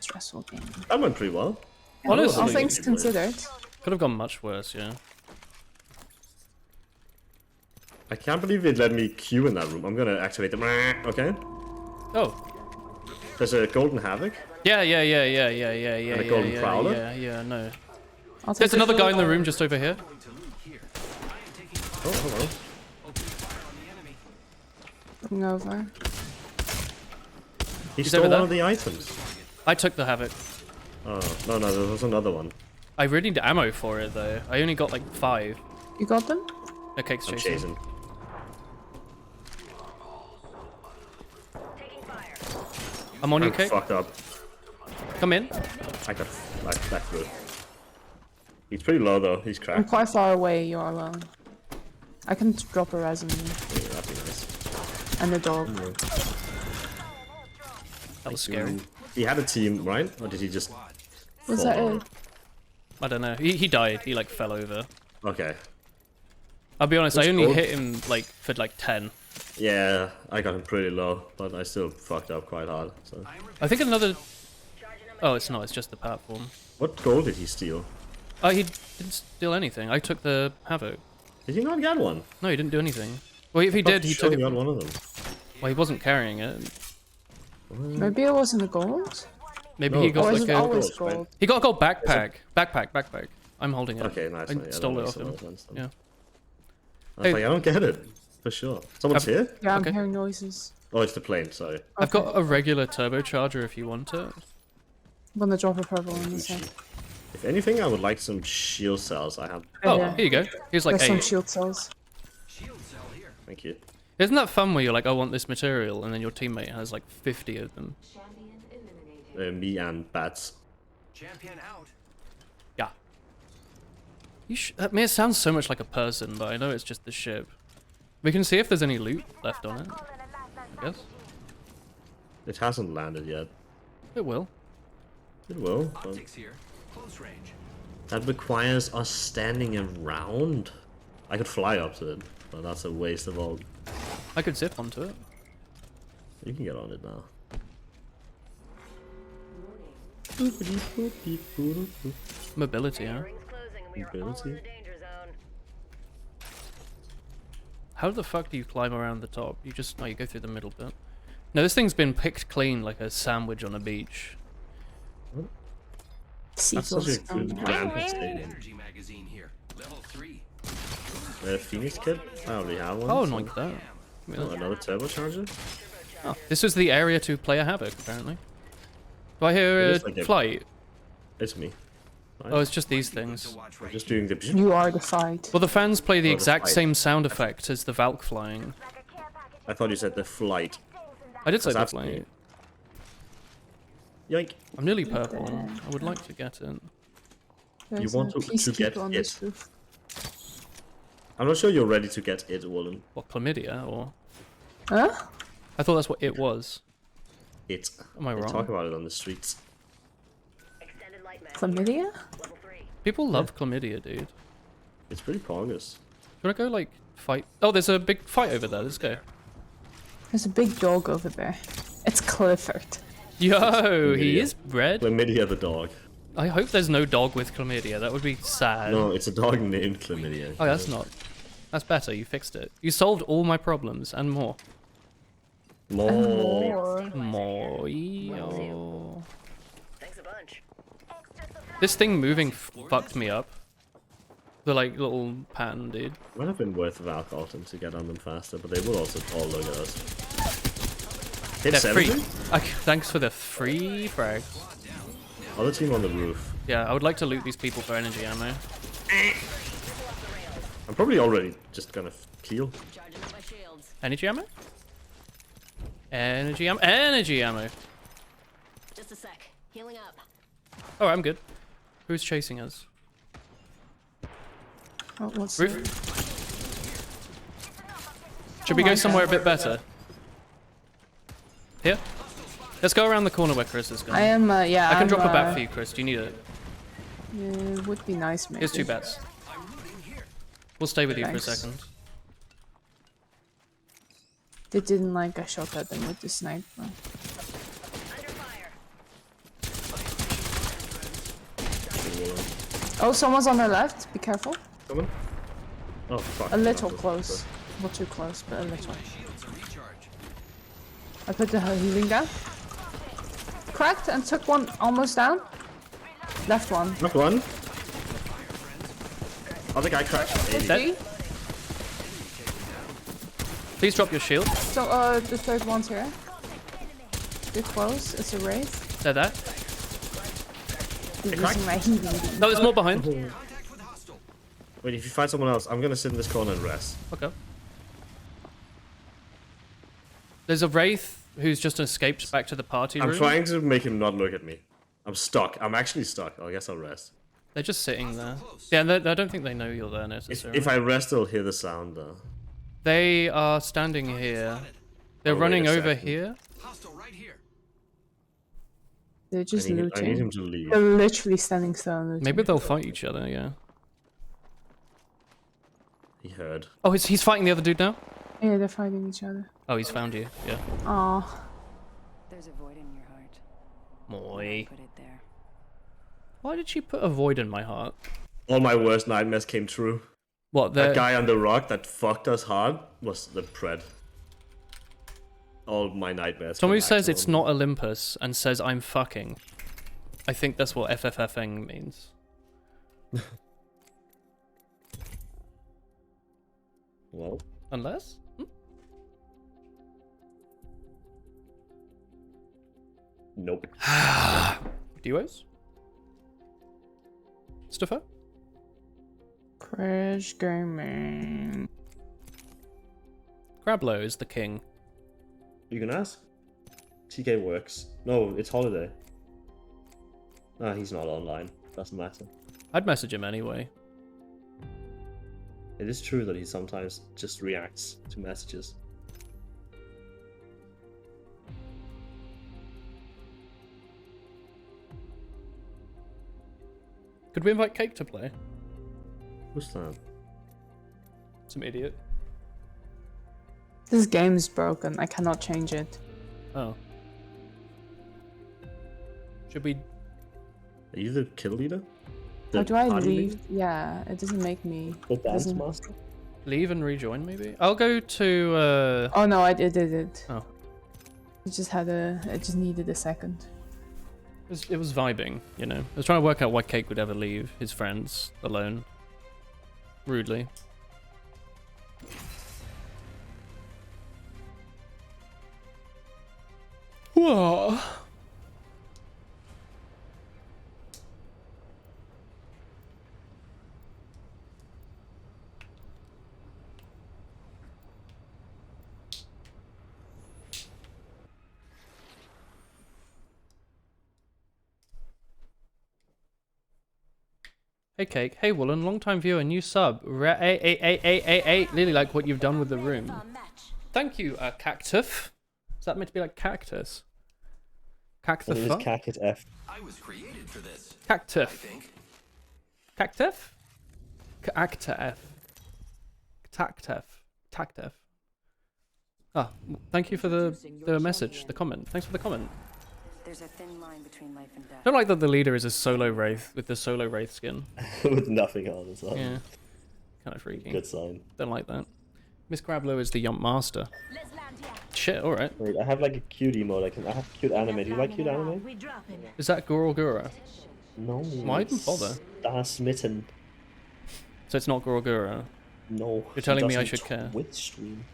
Stressful game. That went pretty well. Honestly, All things Really? considered. could have gone much worse, yeah. I can't believe it let me queue in that room. I'm gonna activate the. Okay. Oh. There's a golden havoc. Yeah. And a golden prowler? Yeah, no. I'll take There's the another guy in the full- room just over here. Oh, hello. Looking over. He He's stole over one there. of the items. I took the Havoc. Oh, no, there was another one. I really need ammo for it though. I only got like 5. You got them? A Cake's I'm chasing. chasing. Taking fire. I'm on you, I'm Cake. fucked up. Come in. I got back through. He's pretty low though. He's I'm cracked. quite far away. You're alone. I can drop a res on you. Yeah, that'd be nice. And the dog. That was scary. He had a team, right? Or did he just? Was fall that down? it? I don't know. He died. He like fell over. Okay. I'll be honest, Which I only gold? hit him like for like 10. Yeah, I got him pretty low, but I still fucked up quite hard. So, I think another... Oh, it's not. It's just the platform. what goal did he steal? Oh, he didn't steal anything. I took the Havoc. Did he not get one? No, he didn't do anything. Well, if he did, he took it. got one of them. Well, he wasn't carrying it. Maybe it wasn't a gold? Maybe No, he Or got is like it a... always gold, right? gold? He got a gold backpack. Backpack. I'm holding it. Okay, nice. I Yeah, stole that it makes off a lot him. of sense then. Yeah. I was like, I don't get it. For sure. Someone's Have- here? Yeah, I'm Okay. hearing noises. Oh, it's the plane, sorry. I've got a regular turbocharger if you want it. I'm gonna drop a purple on this side. If anything, I would like some shield cells. I have. Oh, Yeah. here you go. Here's like There's some 8. shield cells. Thank you. Isn't that fun where you're like, I want this material, and then your teammate has like 50 of them? Champion eliminated. Me and bats. Champion out. Yeah. I mean, it sounds so much like a person, but I know it's just the ship. We can see if there's any loot left on it. I guess. It hasn't landed yet. It will. It will. But Optics here. Close range. that requires us standing around. I could fly up to it, but that's a waste of all. I could zip onto it. You can get on it now. Mobility, huh? Rings closing and we are all in Mobility? the danger zone. How the fuck do you climb around the top? You just... No, you go through the middle bit. No, this thing's been picked clean like a sandwich on a beach. That's such a good grand mistake. Energy magazine here. Level 3. Phoenix Kid? I already have one. Oh, so- like that. Oh, another turbocharger? Oh, this was the area to play a Havoc, apparently. Do I hear It a is like a- flight? It's me. Oh, it's just these things. I'm just doing the. You are the fight. Well, the fans play the Oh, the exact fight. same sound effect as the Valk flying. I thought you said the flight. I did say the That's flying. Yoink. I'm nearly purple. I would like to get it. There's want a to peacekeeper get on it. this roof. I'm not sure you're ready to get it, Woolen. What, chlamydia, or? Huh? I thought that's what it was. It. Am I They wrong? talk about it on the streets. Extended light mag. Chlamydia? Level 3. People love chlamydia, dude. It's pretty pointless. Do you wanna go, like, fight? Oh, there's a big fight over there. Let's go. There's a big dog over there. It's Clifford. Yo, he Chlamydia. is red. Chlamydia the dog. I hope there's no dog with chlamydia. That would be sad. No, it's a dog named Chlamydia. Oh, that's not. That's better. You fixed it. You solved all my problems and more. More. More. Yo. Thanks a bunch. This thing moving fucked me up. The like little pattern, dude. Might have been worth Valk ultim to get on them faster, but they will also all look at us. Hit They're free. 70? Thanks for the free frags. Other team on the roof. Yeah, I would like to loot these people for energy ammo. I'm probably already just gonna heal. Charging up my shields. Energy ammo? Energy ammo? Energy ammo! Just a sec. Healing up. Oh, I'm good. Who's chasing us? Oh, what's Roof? Should Oh we my go somewhere God. a bit better? Here? Let's go around the corner where Chris is going. I am, yeah. I can I'm, drop a bat for you, Chris. Do you need it? Yeah, it would be nice, maybe. Here's 2 bats. We'll stay with you for a Thanks. second. They didn't like I shot at them with the sniper. Under fire. Oh, someone's on their left. Be careful. Coming? Oh, fuck. A little close. Not too close, but a little. I put the healing down. Cracked and took one almost down. Left one. Knock one. Other guy cracked. 80. Dead. Please drop your shield. So, the third one's here. Too close. It's a wraith. They're there. He's using my healing. No, there's more behind. Wait, if you find someone else, I'm gonna sit in this corner and rest. Okay. There's a wraith who's just escaped back to the party room. I'm trying to make him not look at me. I'm stuck. I'm actually stuck. I guess I'll rest. They're just sitting there. Yeah, I don't think they know you're there necessarily. If I rest, they'll hear the sound though. They are standing here. They're Oh, wait running a over second. here. They're just I need looting. him to leave. They're literally standing still and looting. Maybe they'll fight each other, yeah. He heard. Oh, he's fighting the other dude now? Yeah, they're fighting each other. Oh, he's found you, yeah. Aw. There's a void in your heart. Moi. Put it there. Why did she put a void in my heart? All my worst nightmares came true. What, That the... guy on the rock that fucked us hard was the Pred. All my nightmares. Someone who came says back it's to not Olympus and says I'm fucking. I think that's what FFFing means. Well, Unless? nope. Duos? Stuffer? Crash gaming. Grablow is the king. You can ask. TK works. No, it's holiday. Nah, he's not online. Doesn't matter. I'd message him anyway. It is true that he sometimes just reacts to messages. Could we invite Cake to play? Who's that? Some idiot. This game is broken. I cannot change it. Oh. Should we... Are you the kill leader? How The do I party leave? leader? Yeah, it doesn't make me. Or dance doesn't- master? leave and rejoin, maybe? I'll go to, Oh no, I did it. Oh. It just had a. It just needed a second. It was vibing, you know. I was trying to work out why Cake would ever leave his friends alone. Rudely. Whoa. Hey Cake, hey Woolen, long time viewer, new sub. Really like what you've done with the room. Thank you, Cactus. Is that meant to be like cactus? Cactus. It is Cactus F. I was created for this. Cactus. I think. Cactus? Cactus. Tactef. Tactef. Ah, thank you for the message, the comment. Thanks for the comment. There's a thin line between life and death. I don't like that the leader is a solo wraith with the solo wraith skin. With nothing on as well. Yeah. Kind of freaky. Good sign. Don't like that. Miss Grablow is the Yump Master. Shit, alright. Wait, I have like a cute emote. I have cute anime. Do you like cute anime? Is that Goro Gura? No. Why even bother? Das Smitten. So it's not Goro Gura? No. You're telling me I doesn't should care? Twitch stream.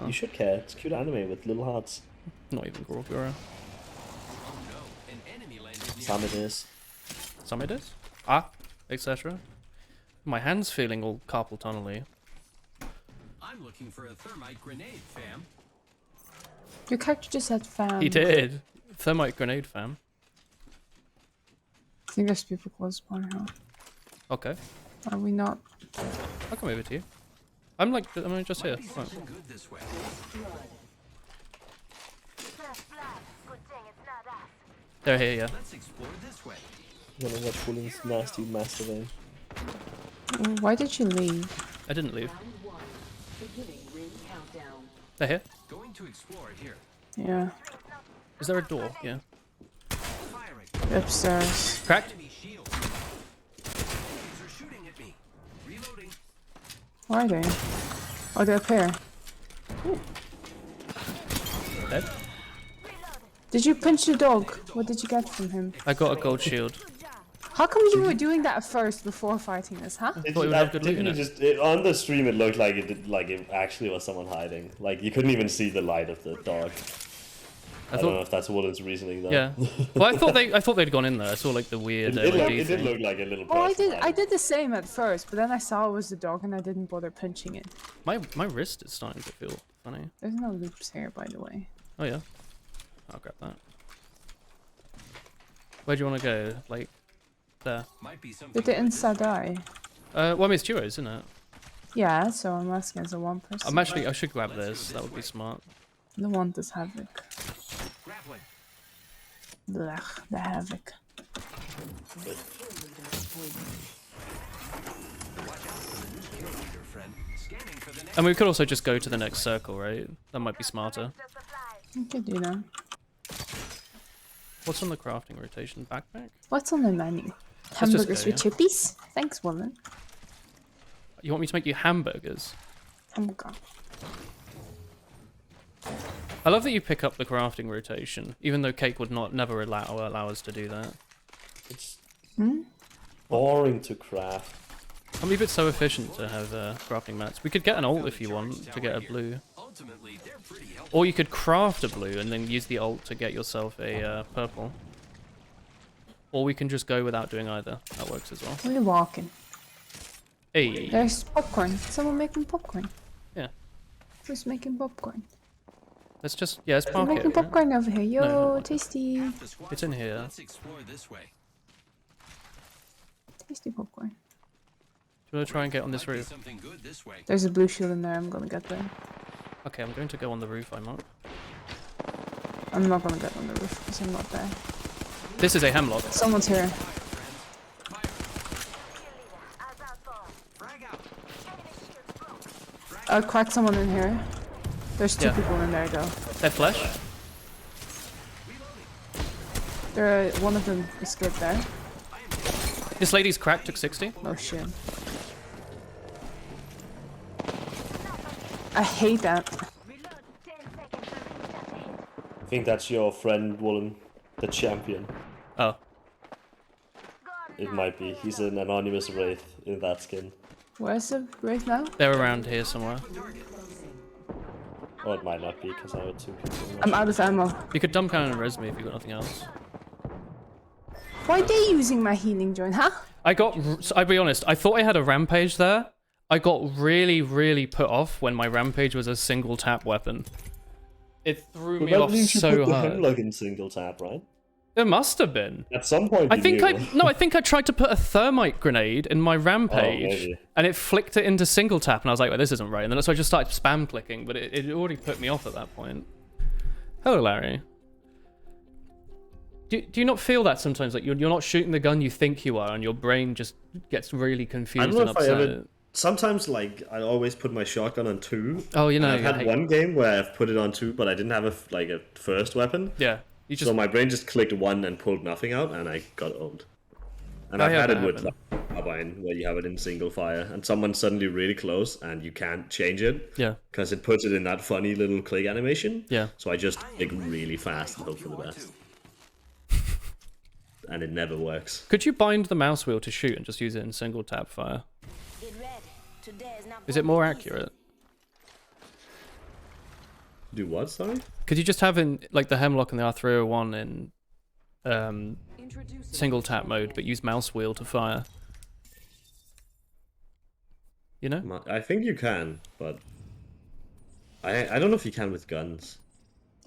Oh. You should care. It's cute anime with little hearts. Not even Goro Gura. Some it is. Some it is? Ah, etc. My hand's feeling all carpal tunnel-y. I'm looking for a thermite grenade, fam. Your character just said fam. He did. Thermite grenade, fam. I think there's people close by now. Okay. Are we not? I'll come over to you. I'm just here. Right. Good this way. They're here, yeah. Let's explore this way. I'm gonna watch William's nasty master vein. Why did you leave? I didn't leave. They're here. Going to explore here. Yeah. Is there a door? Yeah. Firing. Upstairs. Cracked? Enemy shield. Enemies are shooting at me. Reloading. Where are they? Oh, they're up here. Dead? Did you punch the dog? What did you get from him? I got a gold shield. How come you were doing that first before fighting us, huh? thought it would have good loot in it. On the stream, it looked like it actually was someone hiding. Like you couldn't even see the light of the dog. I don't know if that's Woolen's reasoning though. Yeah. Well, I thought they'd gone in there. I saw like the weird LED it did thing. look like a little. Oh, person I did the same at first, but then I saw it was the dog and I didn't bother punching it. My wrist is starting to feel funny. There's no loops here, by the way. Oh yeah. I'll grab that. Where do you want to go? Like there. Might be something. Did the inside die? Well, I mean, it's duos, isn't it? Yeah, so I'm asking as a one person. I should grab this. That would be smart. The one does havoc. Grappling. Blech, the havoc. And we could also just go to the next circle, right? That might be smarter. You could do that. What's on the crafting rotation? Backpack? What's on the menu? just Hamburgers go, with chippies? Thanks, woman. You want me to make you hamburgers? Oh my god. I love that you pick up the crafting rotation, even though Cake would never allow us to do that. It's boring to craft. I believe it's so efficient to have crafting mats. We could get an ult if you want to get a blue. Ultimately, they're pretty helpful. Or you could craft a blue and then use the ult to get yourself a purple. Or we can just go without doing either. That works as well. Where are you walking? Hey. There's popcorn. Someone making popcorn. Yeah. Who's making popcorn? Let's just it's We're park making it. Right? popcorn over here. Yo, No, no, tasty. It's in here. Let's explore this way. Tasty popcorn. Do you want to try and get on this Might be roof? something good this way. There's a blue shield in there. I'm gonna get there. Okay, I'm going to go on the roof, I'm not. I'm not gonna get on the roof because I'm not there. This is a hemlock. Someone's here. I'll crack someone in here. There's two Yeah. people in there though. They're flesh. One of them escaped there. This lady's cracked, took 60. Oh shit. I hate that. I think that's your friend Woolen, the champion. Oh. It might be. He's an anonymous wraith in that skin. Where's the wraith now? They're around here somewhere. Or it might not be because I have two people. I'm out of ammo. You could dump cannon and res me if you got nothing else. Why are they using my healing joint, huh? I'll be honest, I thought I had a rampage there. I got really, really put off when my rampage was a single tap weapon. It threw me that off means you so put the hard. hemlock in single tap, right? There must have been. At some point, I you think knew. I think I tried to put a thermite grenade in my rampage, maybe. and it flicked it into single tap, and I was like, well, this isn't right. And then so I just started spam clicking, but it already put me off at that point. Hello, Larry. Do you not feel that sometimes, like you're not shooting the gun you think you are, and your brain just gets really confused I don't know and if upset? I ever. Sometimes, like, I always put my shotgun on 2. Oh, you know, I've had one game where I've put it on 2, but I didn't have a first weapon. Yeah, you just So my brain just clicked 1 and pulled nothing out, and I got owned. And Oh, I've yeah, had it that with happened. like, Carbine, where you have it in single fire, and someone's suddenly really close, and you can't change it. Yeah. Because it puts it in that funny little click animation. Yeah. So I just click really fast and hope for the best. And it never works. Could you bind the mouse wheel to shoot and just use it in single tap fire? Is it more accurate? Do what, sorry? Could you just have in like the Hemlock and the R301 in single tap mode, but use mouse wheel to fire? You know? I think you can, but I don't know if you can with guns.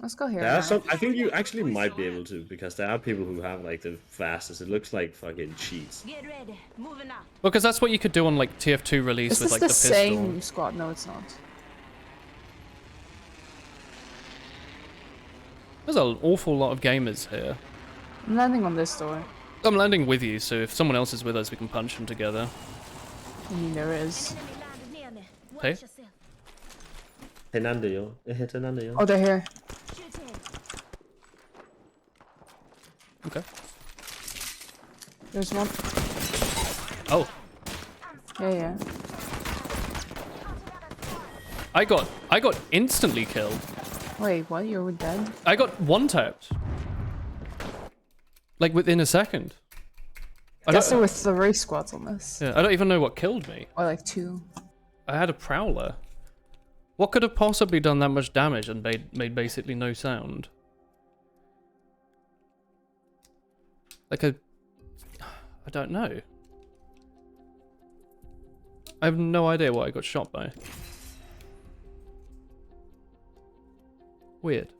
Let's go here. There are now. some. I think you actually might be able to, because there are people who have like the fastest. It looks like fucking cheats. Get ready. Moving up. Well, because that's what you could do on like TF2 release Is with this like the the pistol. same squad? No, it's not. There's an awful lot of gamers here. I'm landing on this door. I'm landing with you, so if someone else is with us, we can punch them together. I mean, there is. Hey? Hernando, yo. Hernando, yo. Oh, they're here. Okay. There's one. Oh, Yeah, yeah. I got instantly killed. Wait, what? You were dead? I got one tapped. Like within a second. I guess there were 3 squads on this. Yeah, I don't even know what killed me. Or like 2. I had a prowler. What could have possibly done that much damage and made basically no sound? Like I don't know. I have no idea what I got shot by. Weird.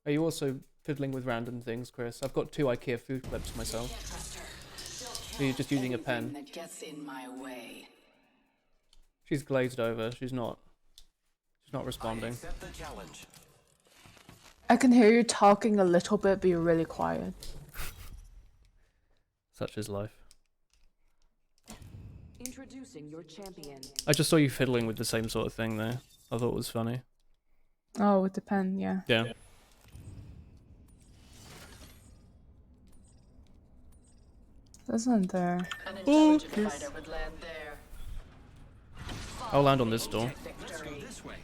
Are you also fiddling with random things, Chris? I've got 2 IKEA food clips myself. Are you just using a pen? That gets in my way. She's glazed over. She's not responding. Accept the challenge. I can hear you talking a little bit, but you're really quiet. Such is life. Introducing your champion. I just saw you fiddling with the same sort of thing there. I thought it was funny. Oh, with the pen, yeah. Yeah. Isn't there? An intelligent fighter would land there. I'll land on this door. Let's go this way.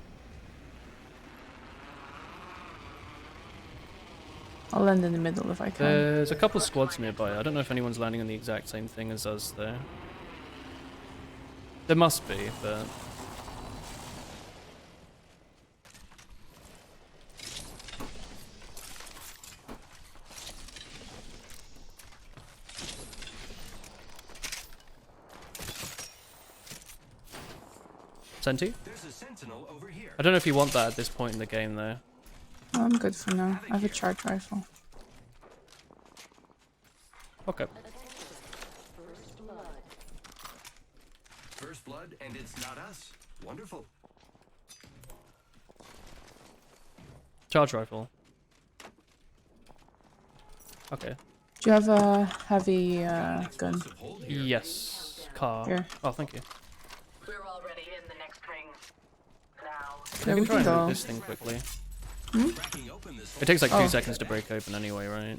I'll land in the middle if I can. There's a couple squads nearby. I don't know if anyone's landing on the exact same thing as us there. There must be, but... Senti? There's a sentinel over here. I don't know if you want that at this point in the game, though. Oh, I'm good for now. I have a charge rifle. Okay. First blood, and it's not us. Wonderful. Charge rifle. Okay. Do you have a heavy gun? Hold here. Yes. Car. Here. Oh, thank you. We're already in the next ring. Now. Yeah, We we can try can and go. move this thing quickly. Cracking open this It takes like 2 Oh. seconds to break open anyway, right?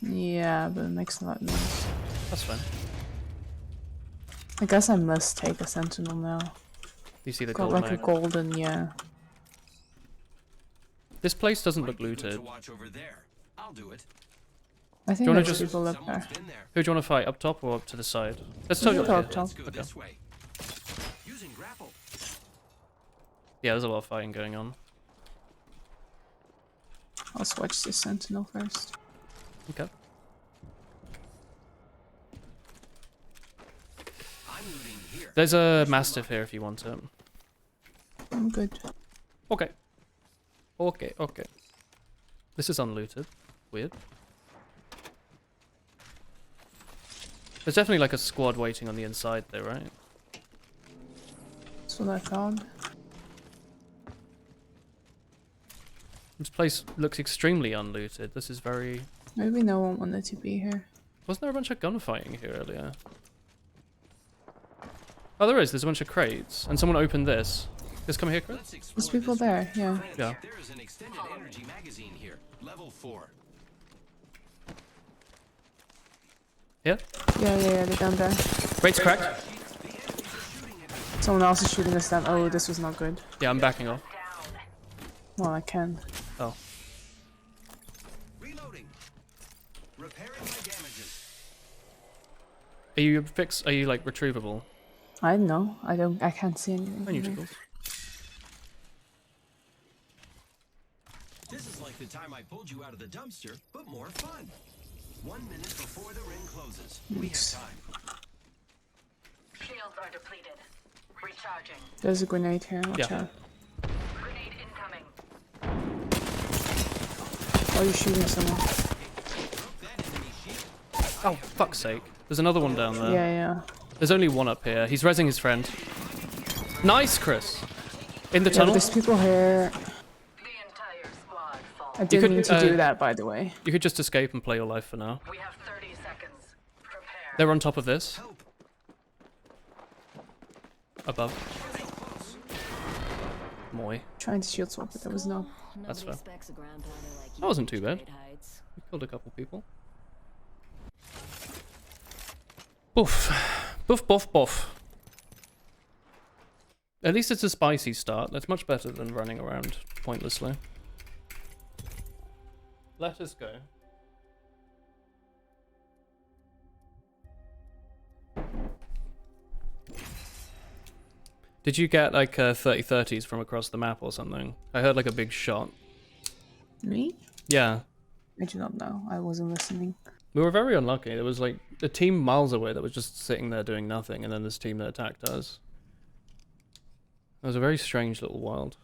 Yeah, but it makes a lot of noise. That's fine. I guess I must take a sentinel now. You see the Got gold like a mag. golden, yeah. This place doesn't look Might be good looted. to watch over there. I'll do it. I think you wanna there's just- people up there. Someone's been there. Who do you want to fight? Up top or up to the side? Let's tell you go up up here. top. Let's go this way. Using grapple. Yeah, there's a lot of fighting going on. I'll switch to sentinel first. Okay. There's a Mastiff here if you want it. I'm good. Okay. Okay, okay. This is unlooted. Weird. There's definitely like a squad waiting on the inside though, right? That's what I found. This place looks extremely unlooted. This is very... Maybe no one wanted to be here. Wasn't there a bunch of gunfighting here earlier? Oh, there is. There's a bunch of crates. And someone opened this. Just come here, Chris. Let's explore There's people this there, yeah. Yeah. There is an extended energy magazine here, level 4. Here? Yeah, they're down there. Crate's cracked. Someone else is shooting us down. Oh, this was not good. Yeah, I'm backing off. Well, I can. Oh. Reloading. Repairing my damages. Are you like retrievable? I don't know. I can't see anything. I need from to here. go. This is like the time I pulled you out of the dumpster, but more fun. 1 minute before the ring closes. We have time. Shields are depleted. Recharging. There's a grenade here. Watch Yeah. out. Grenade incoming. Oh, you're shooting someone. Oh, fuck's sake. There's another one down there. Yeah. There's only one up here. He's rezzing his friend. Nice, Chris. In the Yeah, tunnel. there's people here. The entire squad falls. I didn't could, mean to do that, by the way. You could just escape and play your life for now. We have 30 seconds. Prepare. They're on top of this. Help. Above. Moy. Trying to shield swap, but there was no. That's fair. Expects a ground pounder like That wasn't too bad. Great heights. We killed a couple people. Boof. Boof, boof, boof. At least it's a spicy start. That's much better than running around pointlessly. Let us go. Did you get like 30-30s from across the map or something? I heard like a big shot. Me? Yeah. I do not know. I wasn't listening. We were very unlucky. There was like a team miles away that was just sitting there doing nothing, and then this team that attacked us. It was a very strange little world.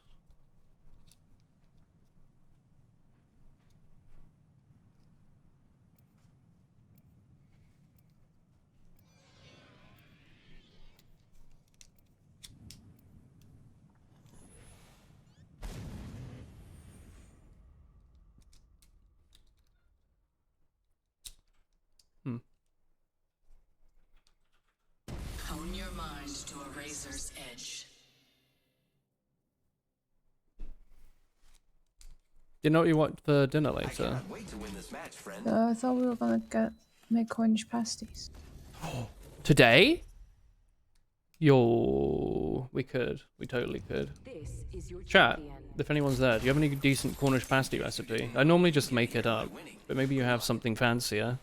Hone your mind to a razor's edge. You know what you want for dinner I later? cannot wait to win this match, friend. I thought we were gonna make Cornish pasties. Today? Yo, we could. We totally could. This is your Chat, champion. if anyone's there, do you have any decent Cornish pasty recipe? I normally just make it up, but maybe you have something fancier.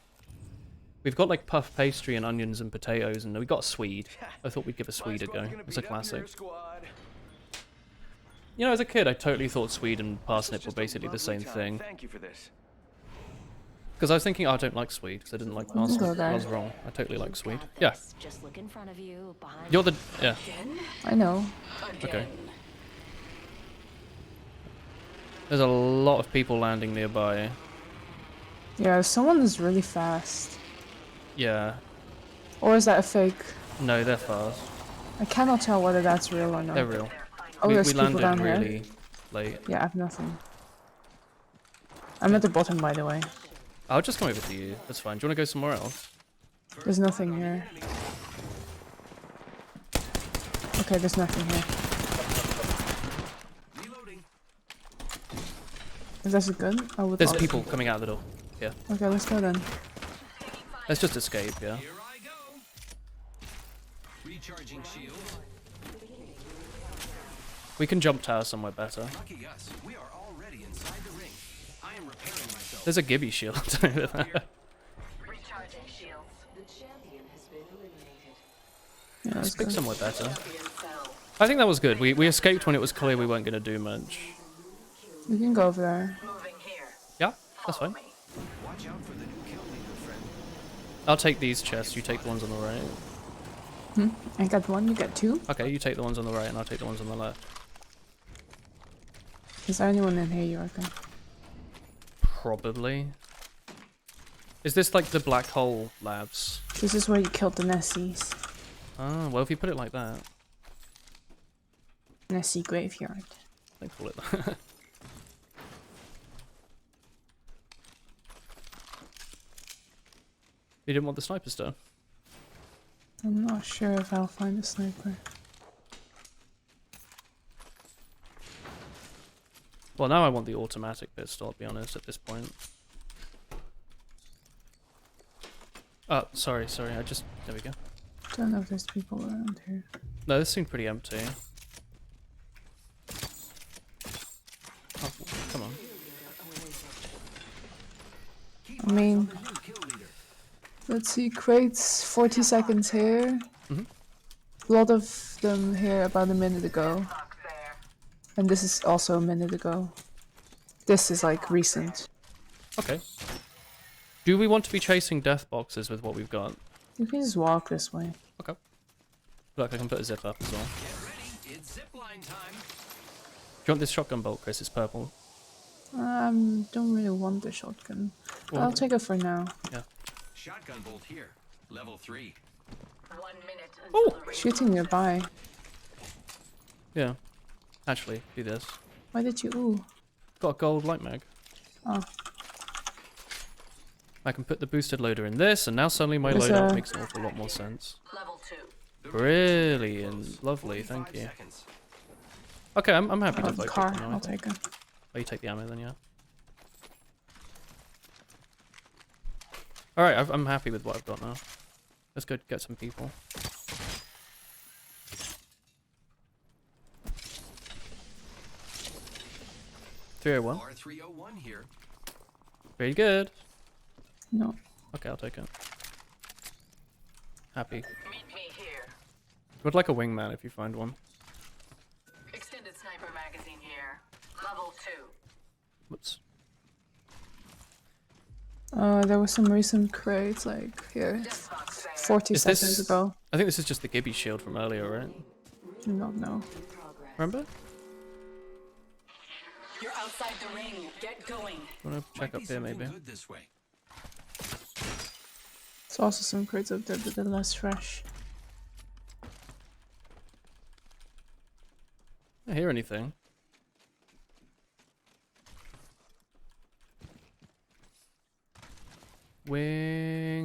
We've got like puff pastry and onions and potatoes, and we got a Swede. I thought we'd give a Swede a go. It's a classic. You know, as a kid, I totally thought Swede and parsnip were basically the same thing. Thank you for this. Because I was thinking, oh, I don't like Swede, because I didn't like go parsnip. there. I was wrong. I totally like Swede. Yeah. Just look in front of you, behind You're the... yeah. I know. Okay. There's a lot of people landing nearby. Yeah, someone is really fast. Yeah. Or is that a fake? No, they're fast. I cannot tell whether that's real or not. They're real. Oh, we there's people landed down really here. late. Yeah, I have nothing. I'm at the bottom, by the way. I'll just come over to you. That's fine. Do you want to go somewhere else? There's nothing here. Okay, there's nothing here. Reloading. Is that a gun? I would There's love- people coming out the door. Yeah. Okay, let's go then. Let's just escape, yeah. Here I go. Recharging shield. We can jump tower somewhere better. Lucky us. We are already inside the ring. I am repairing myself. There's a Gibby shield over there. Recharging shields. Yeah, let's Let's pick go. somewhere better. I think that was good. We escaped when it was clear we weren't going to do much. We can go over there. Moving here. Yeah, that's fine. Watch out for the new kill leader, friend. I'll take these chests. You take the ones on the right. I got one, you got two. Okay, you take the ones on the right and I'll take the ones on the left. Is there anyone in here you reckon? Probably. Is this like the black hole labs? This is where you killed the Nessies. Ah, well if you put it like that, Nessie graveyard. they call it that. You didn't want the sniper stuff? I'm not sure if I'll find a sniper. Well, now I want the automatic pistol, I'll be honest, at this point. Oh, sorry, I just... There we go. Don't know if there's people around here. No, this seemed pretty empty. Oh, come on. I mean, let's see, crates, 40 seconds here. Mhm. A lot of them here about a minute ago. And this is also a minute ago. This is like recent. Okay. Do we want to be chasing death boxes with what we've got? You can just walk this way. Okay. Look, I can put a zip up as well. Get ready, it's zipline time. Do you want this shotgun bolt, Chris? It's purple. Don't really want the shotgun. Well, I'll take it for now. Yeah. Shotgun bolt here. Level 3. 1 minute until the ring Shooting nearby. Yeah. Actually, do this. Why did you? Ooh. Got a gold light mag. Oh. I can put the boosted loader in this, and now suddenly my There's loadout a- makes an awful lot more sense. level 2. Brilliant. Lovely, thank 45 you. seconds. Okay, I'm happy to Oh, vote car. for it now, I I'll think. take it. Oh, you take the ammo then, yeah. Alright, I'm happy with what I've got now. Let's go get some people. $301. R301 here. Very good. No. Okay, I'll take it. Happy. Meet me here. Would like a wingman if you find one. Extended sniper magazine here. Level 2. Whoops. There was some recent crates like here. This box there. 40 Is seconds this- ago. I think this is just the Gibby shield from earlier, right? Do not know. Remember? You're outside the ring. Get going. Wanna check Might up be here something maybe? good this way. There's also some crates up there, but they're less fresh. I don't hear anything.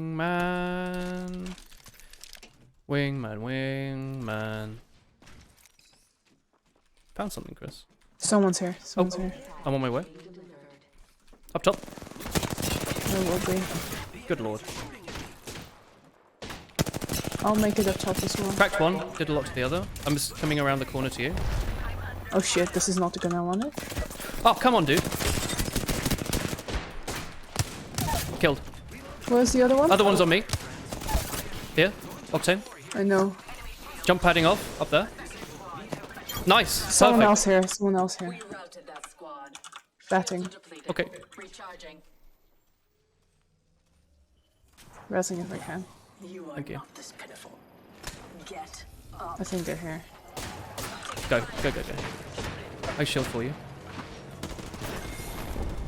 Wingman. Wingman, wingman. Found something, Chris. Someone's here. Someone's here. I'm on my way. Up top. There will be. Good lord. I'll make it up top as well. Cracked one, did a lot to the other. I'm just coming around the corner to you. Oh shit, this is not the gun I wanted. Oh, come on, dude. Killed. Where's the other one? Other one's on me. Here, Octane. I know. Jump padding off, up there. Nice, Someone perfect. else here. Someone else here. We routed that squad. Batting. Depleted. Okay, Recharging. Resing if I can. You are thank you. not this pitiful. Get up. I think they're here. Go, go, go, go. I shield for you.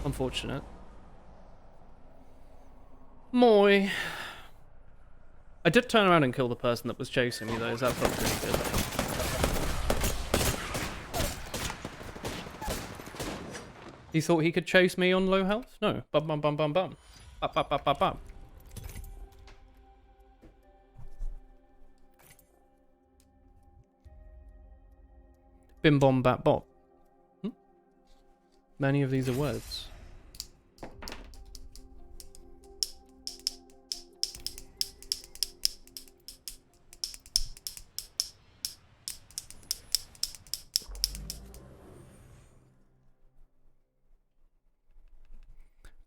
Unfortunate. Moi. I did turn around and kill the person that was chasing me though, that felt pretty good. He thought he could chase me on low health? No. Bum bum bum bum bum. Bum bum bum bum bum. Bim bom bat bop. Many of these are words.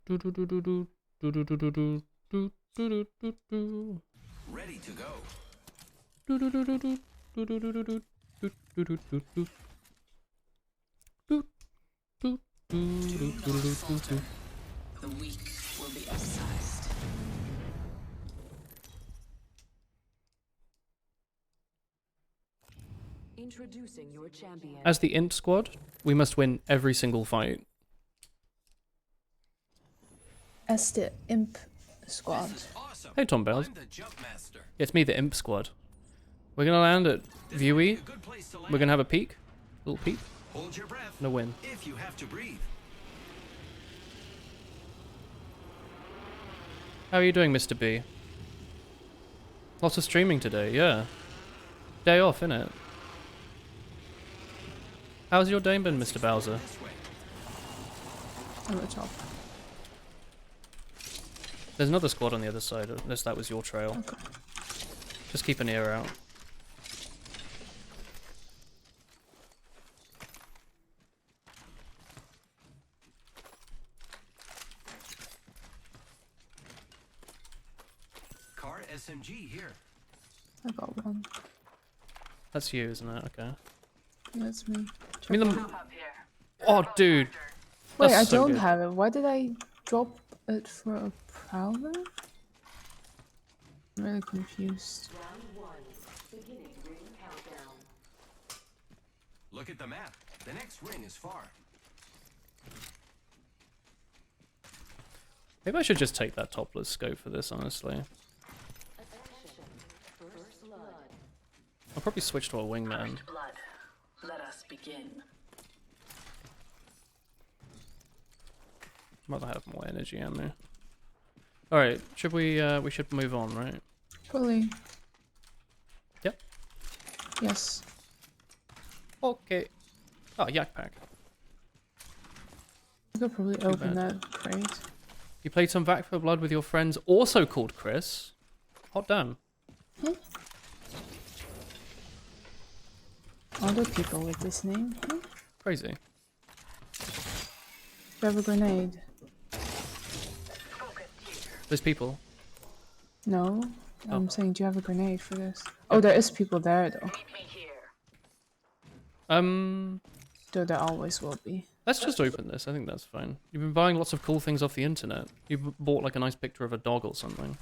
Do do do do do do do do do do do do do do. Ready to go. Do do do do do do do do do do do do do do do. Do do do do do do do do. The weak will be excised. Introducing your champion. As the Imp squad, we must win every single fight. As the imp squad. This is awesome. Hey, Tom Bells. I'm the jump master. It's me, the Imp squad. We're gonna land at This Viewy. might be a good place to We're land. gonna have a peek. Little peek. Hold your breath. And a win. If you have to breathe. How are you doing, Mr. B? Lots of streaming today, yeah. Day off, innit? How's your day been, Mr. Bowser? This way. On the top. There's another squad on the other side, unless that was your trail. Okay. Just keep an ear out. Car SMG here. I got one. That's you, isn't it? Okay. That's me. I mean, oh, dude. Wait, That's I so don't good. have it. Why did I drop it for a prowler? I'm really confused. Look at the map. The next ring is far. Maybe I should just take that topless scope for this, honestly. I'll probably switch to a wingman. Blood. Let us begin. Rather have more energy ammo. Alright, should we should move on, right? Fully. Yep. Yes. Okay. Oh, yak pack. I could probably open bad. that crate. You played some Back for Blood with your friends, also called Chris. Hot damn. Other people with this name. Crazy. Do you have a grenade? There's people. No. Oh. I'm saying, do you have a grenade for this? Oh, there is people there though. Though there always will be. Let's just open this. I think that's fine. You've been buying lots of cool things off the internet. You bought like a nice picture of a dog or something.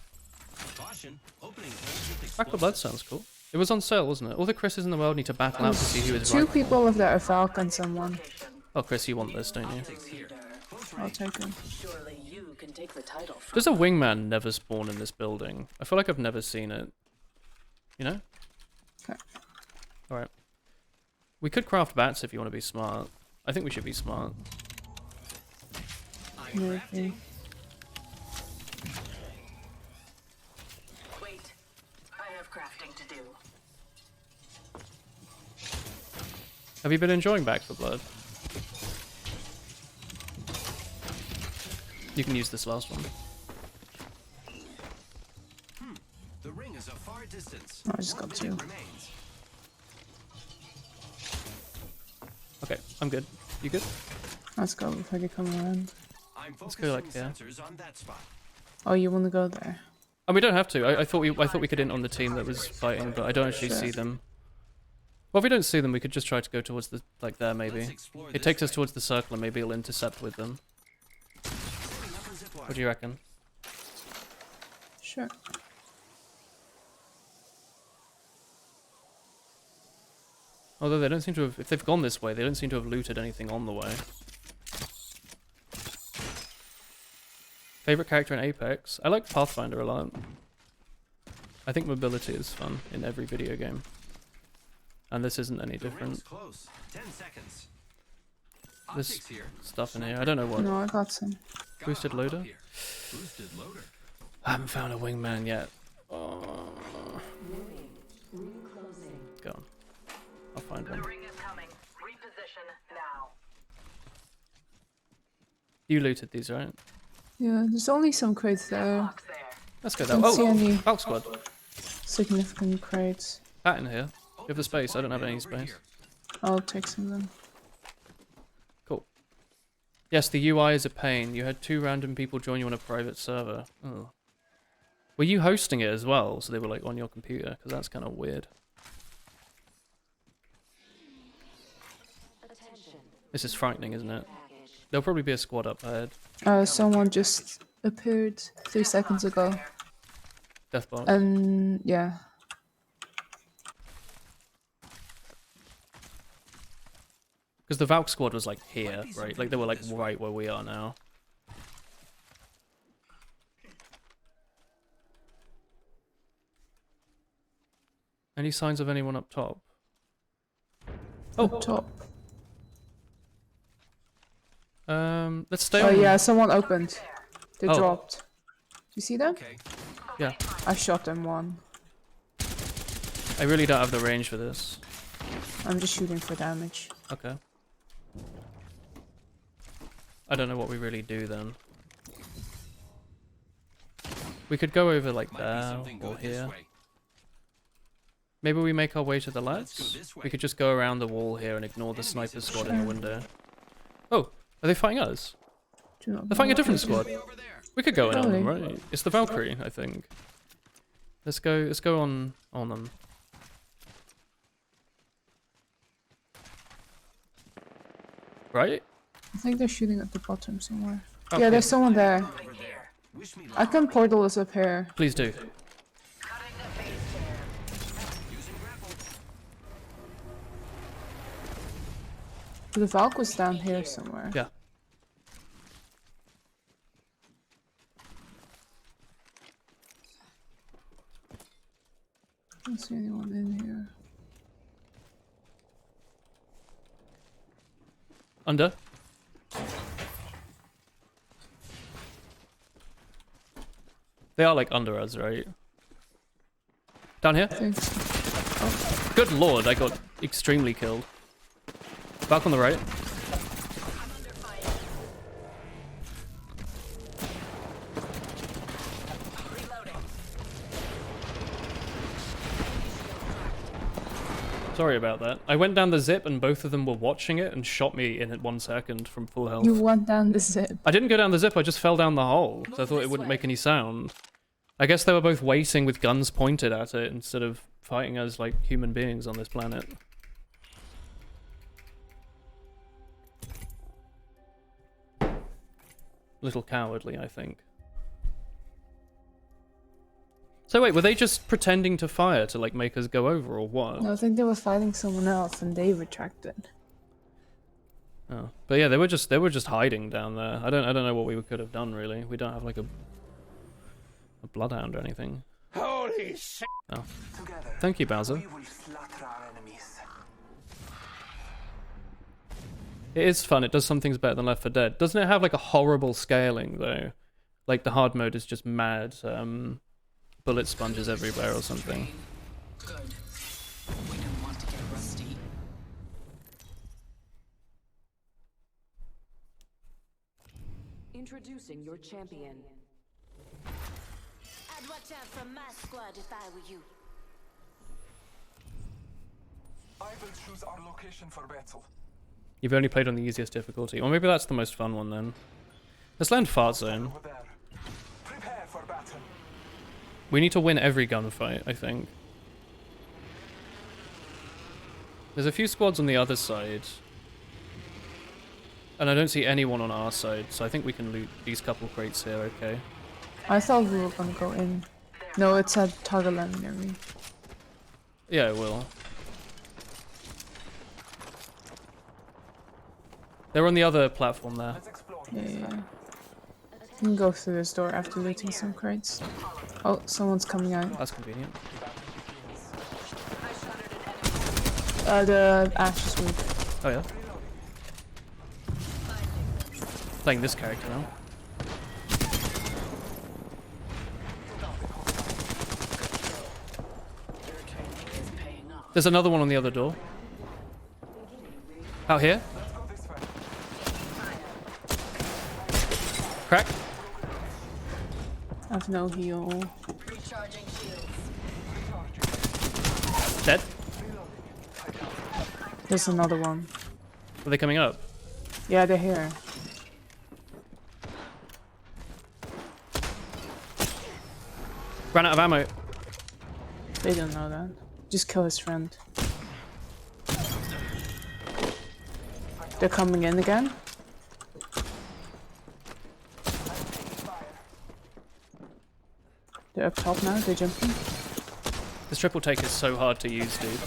Caution. Opening holes with Back for Blood sounds cool. It was on sale, wasn't it? All the Chris's in the world need to battle out to see who is Two right. people if there are Falcons and one. Oh, Chris, you want this, don't you? explosives here. Close I'll range. take it. Surely you can take the title from Does a wingman never spawn in this building? I feel like I've never seen it. You know? Okay. Alright. We could craft bats if you want to be smart. I think we should be smart. I'm Maybe. crafting. Wait. I have crafting to do. Have you been enjoying Back for Blood? You can use this last one. The ring is a far distance. Oh, I just got One two. minute remains. Okay, I'm good. You good? Let's go before they come around. I'm Let's focusing go, like, yeah. sensors on that spot. Oh, you want to go there? And we don't have to. I thought we could in on the team that was fighting, but I don't actually see them. Well, if we don't see them, we could just try to go towards the there maybe. Let's explore It this takes us way. towards the circle and maybe it'll intercept with them. Setting up a zip line. What do you reckon? Sure. Although they don't seem to have, if they've gone this way, they don't seem to have looted anything on the way. Favorite character in Apex? I like Pathfinder a lot. I think mobility is fun in every video game. And this isn't any The ring's different. close. 10 seconds. There's Optics here. stuff in here. I don't know what. No, I got some. Gotta Boosted hop up loader? here. Boosted loader. I haven't found a wingman yet. Oh. Go on. I'll find one. ring is coming. Reposition now. You looted these, right? Yeah, there's only some crates there. Box there. Let's go Don't there. see any Valk Squad. significant crates. Pat in here. You have the space. I don't have any space. I'll take some of them. Cool. Yes, the UI is a pain. You had 2 random people join you on a private server. Oh. Were you hosting it as well? So they were like on your computer? Because that's kind of weird. This is frightening, isn't it? There'll probably be a squad up ahead. Someone just appeared 3 seconds ago. Deathbox. And yeah. Because the Valk squad was like here, right? Like they were like right where we are now. Any signs of anyone up top? Oh, Up top. let's stay Oh on. yeah, someone opened. They Oh. dropped. You see them? Okay. Yeah. I shot them one. I really don't have the range for this. I'm just shooting for damage. Okay. I don't know what we really do then. We could go over like Might be there something or good this here. way. Maybe we make our way to the Let's left. go this way. We could just go around the wall here and ignore the sniper squad in the Sure. window. Oh, are they fighting us? Do not They're fighting a know. different squad. Way over there. We could go in on them, Probably. right? It's the Valkyrie, I think. Let's go on them. Right? I think they're shooting at the bottom somewhere. Okay. Yeah, there's someone there. Over there. Wish me luck. I can portal us up here. Please do. Using grapple. The Valk was down here somewhere. Yeah. I don't see anyone in here. Under. They are like under us, right? Down here? I think so. Good lord, I got extremely killed. Back on the right. Sorry about that. I went down the zip and both of them were watching it and shot me in at 1 second from full health. You went down the zip. I didn't go down the zip, I just fell down the hole. So I thought it wouldn't make any sound. I guess they were both waiting with guns pointed at it instead of fighting as like human beings on this planet. Little cowardly, I think. So wait, were they just pretending to fire to like make us go over or what? No, I think they were fighting someone else and they retracted. Oh. But yeah, they were just hiding down there. I don't know what we could have done really. We don't have like a bloodhound or anything. Holy shit! Oh. Together, Thank you, Bowser. we will slaughter our enemies. It is fun. It does some things better than Left 4 Dead. Doesn't it have like a horrible scaling though? Like the hard mode is just mad. Bullet sponges everywhere or something. Good. We don't want to get rusty. Introducing your champion. I'd watch out for my squad if I were you. I will choose our location for battle. You've only played on the easiest difficulty. Or maybe that's the most fun one then. Let's land Fart Zone. Over there. Prepare for battle. We need to win every gunfight, I think. There's a few squads on the other side. And I don't see anyone on our side, so I think we can loot these couple crates here, okay? I thought we were gonna go in. No, it's at Targaland near me. Yeah, it will. They're on the other platform there. Let's explore Yeah, this. yeah. You can go through this door after looting some crates. Oh, someone's coming out. That's convenient. The Ashes weak. Oh yeah. Playing this character now. There's another one on the other door. Out here. Let's go this way. Crack. I've no heal. Recharging shields. Dead. There's another one. Are they coming up? Yeah, they're here. Ran out of ammo. They don't know that. Just kill his friend. They're coming in again. They're up top now, they're jumping. This triple take is so hard to use, dude.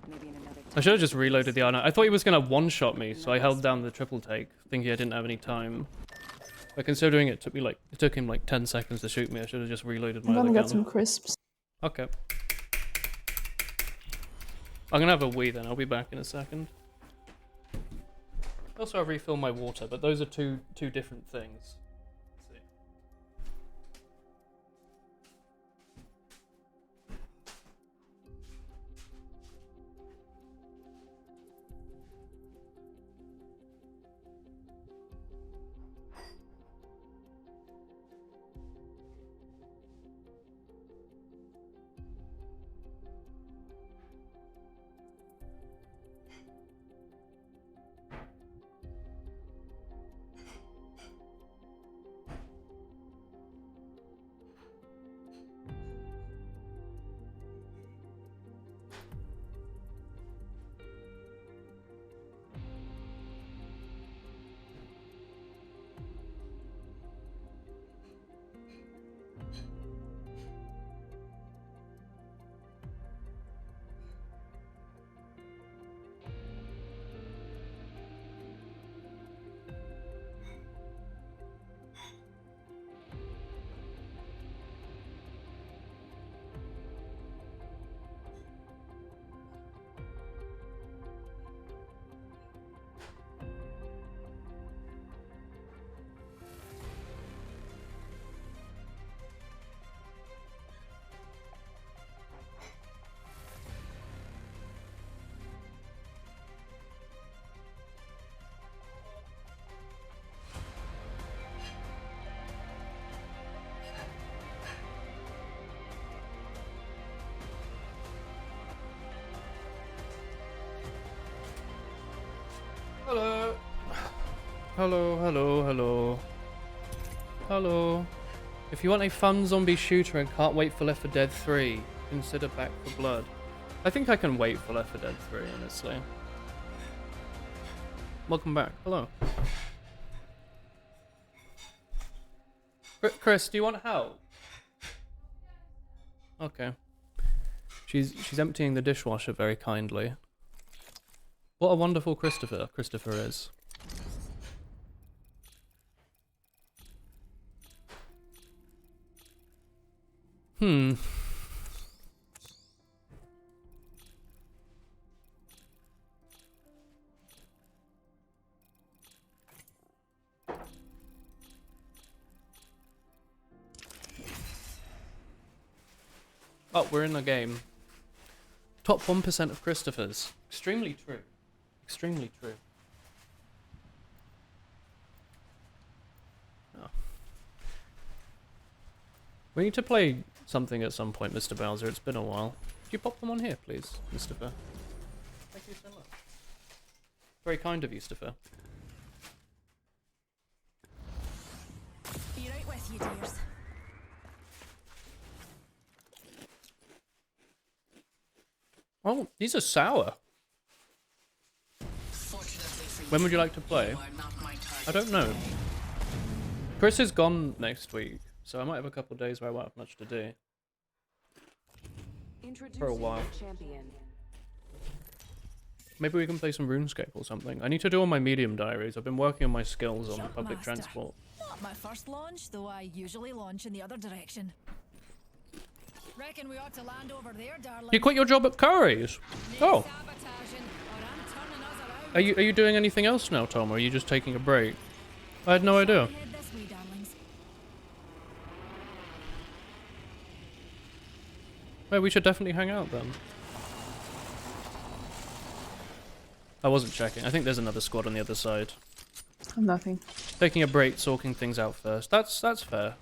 Maybe in another I should have just reloaded the R9. I thought he was going to one-shot me, so I held down the triple take, thinking I didn't have any time. But considering it took him like 10 seconds to shoot me, I should have just reloaded my I'm other gonna gun. get some crisps. Okay. I'm gonna have a wee then, I'll be back in a second. Also, I'll refill my water, but those are two different things. Let's see. Hello. Hello, hello, hello. Hello. If you want a fun zombie shooter and can't wait for Left 4 Dead 3, consider Back 4 Blood. I think I can wait for Left 4 Dead 3, honestly. Welcome back. Hello. Chris, do you want help? Okay. She's emptying the dishwasher very kindly. What a wonderful Christopher is. Oh, we're in the game. Top 1% of Christophers. Extremely true. Extremely true. Oh. We need to play something at some point, Mr. Bowser. It's been a while. Could you pop them on here, please, Mustafa? Thank you so much. Very kind of you, Mustafa. Be right with you, dears. Oh, these are sour. When would you like to play? I don't know. Chris is gone next week, so I might have a couple of days where I won't have much to do. For a while. Maybe we can play some RuneScape or something. I need to do all my medium diaries. I've been working on my skills on public transport. Not my first launch, though I usually launch in the other direction. Reckon we ought to land over there, darling. You quit your job at Curry's? Oh. Are you doing anything else now, Tom, or are you just taking a break? I had no idea. Well, we should definitely hang out then. I wasn't checking. I think there's another squad on the other side. Nothing. Taking a break, sorting things out first. That's fair.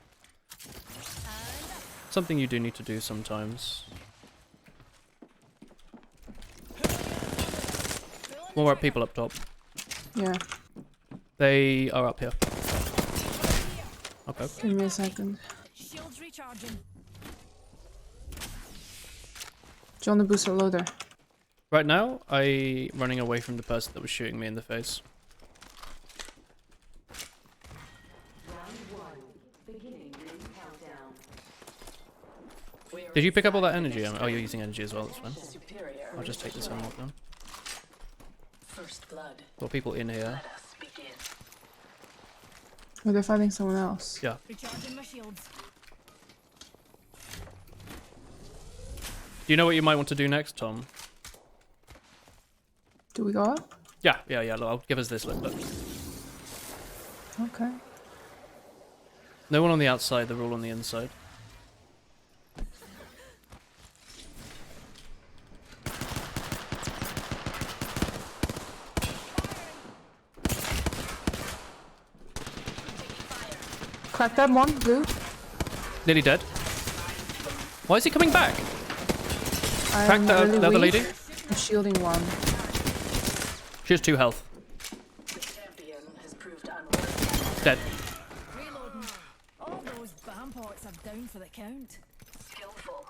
Something you do need to do sometimes. More people up top. Yeah. They are up here. Okay. Give me a second. Shields recharging. Do you want to boost a loader? Right now, I'm running away from the person that was shooting me in the face. Did you pick up all that energy? Oh, you're using energy as well, that's fine. I'll just take this ammo off now. blood. Got people in here. Let us begin. Or they're fighting someone else. Yeah. Recharging my shields. Do you know what you might want to do next, Tom? Do we go up? Yeah. Look, I'll give us this. Look. Okay. No one on the outside. They're all on the inside. Crack that one, blue. Nearly dead. Why is he coming back? Crack I'm the really other weak. lady. I'm shielding one. She has 2 health. The champion has proved unworthy. Dead. Reloading. All those bam pots are down for the count. Skillful.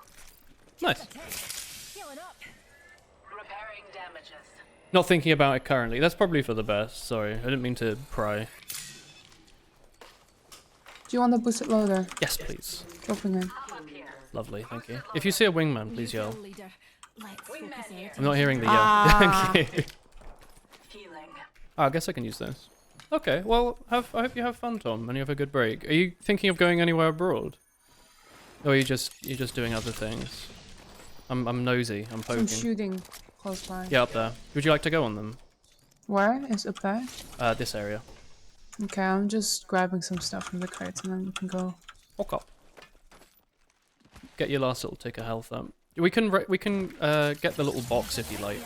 Nice. Healing up. Repairing damages. Not thinking about it currently. That's probably for the best. Sorry, I didn't mean to pry. Do you want the boosted loader? Yes, please. Open it. Lovely, thank you. If you see a wingman, please yell. Leader. Let's focus out. I'm not hearing the yell. Ah. Thank you. Healing. Oh, I guess I can use this. Okay, well, I hope you have fun, Tom, and you have a good break. Are you thinking of going anywhere abroad? Or are you're just doing other things? I'm nosy. I'm Some poking. shooting close by. Yeah, up there. Would you like to go on them? Where is up there? This area. Okay, I'm just grabbing some stuff from the crates and then we can go. Okay. Get your last little tick of health up. We can get the little box if you like.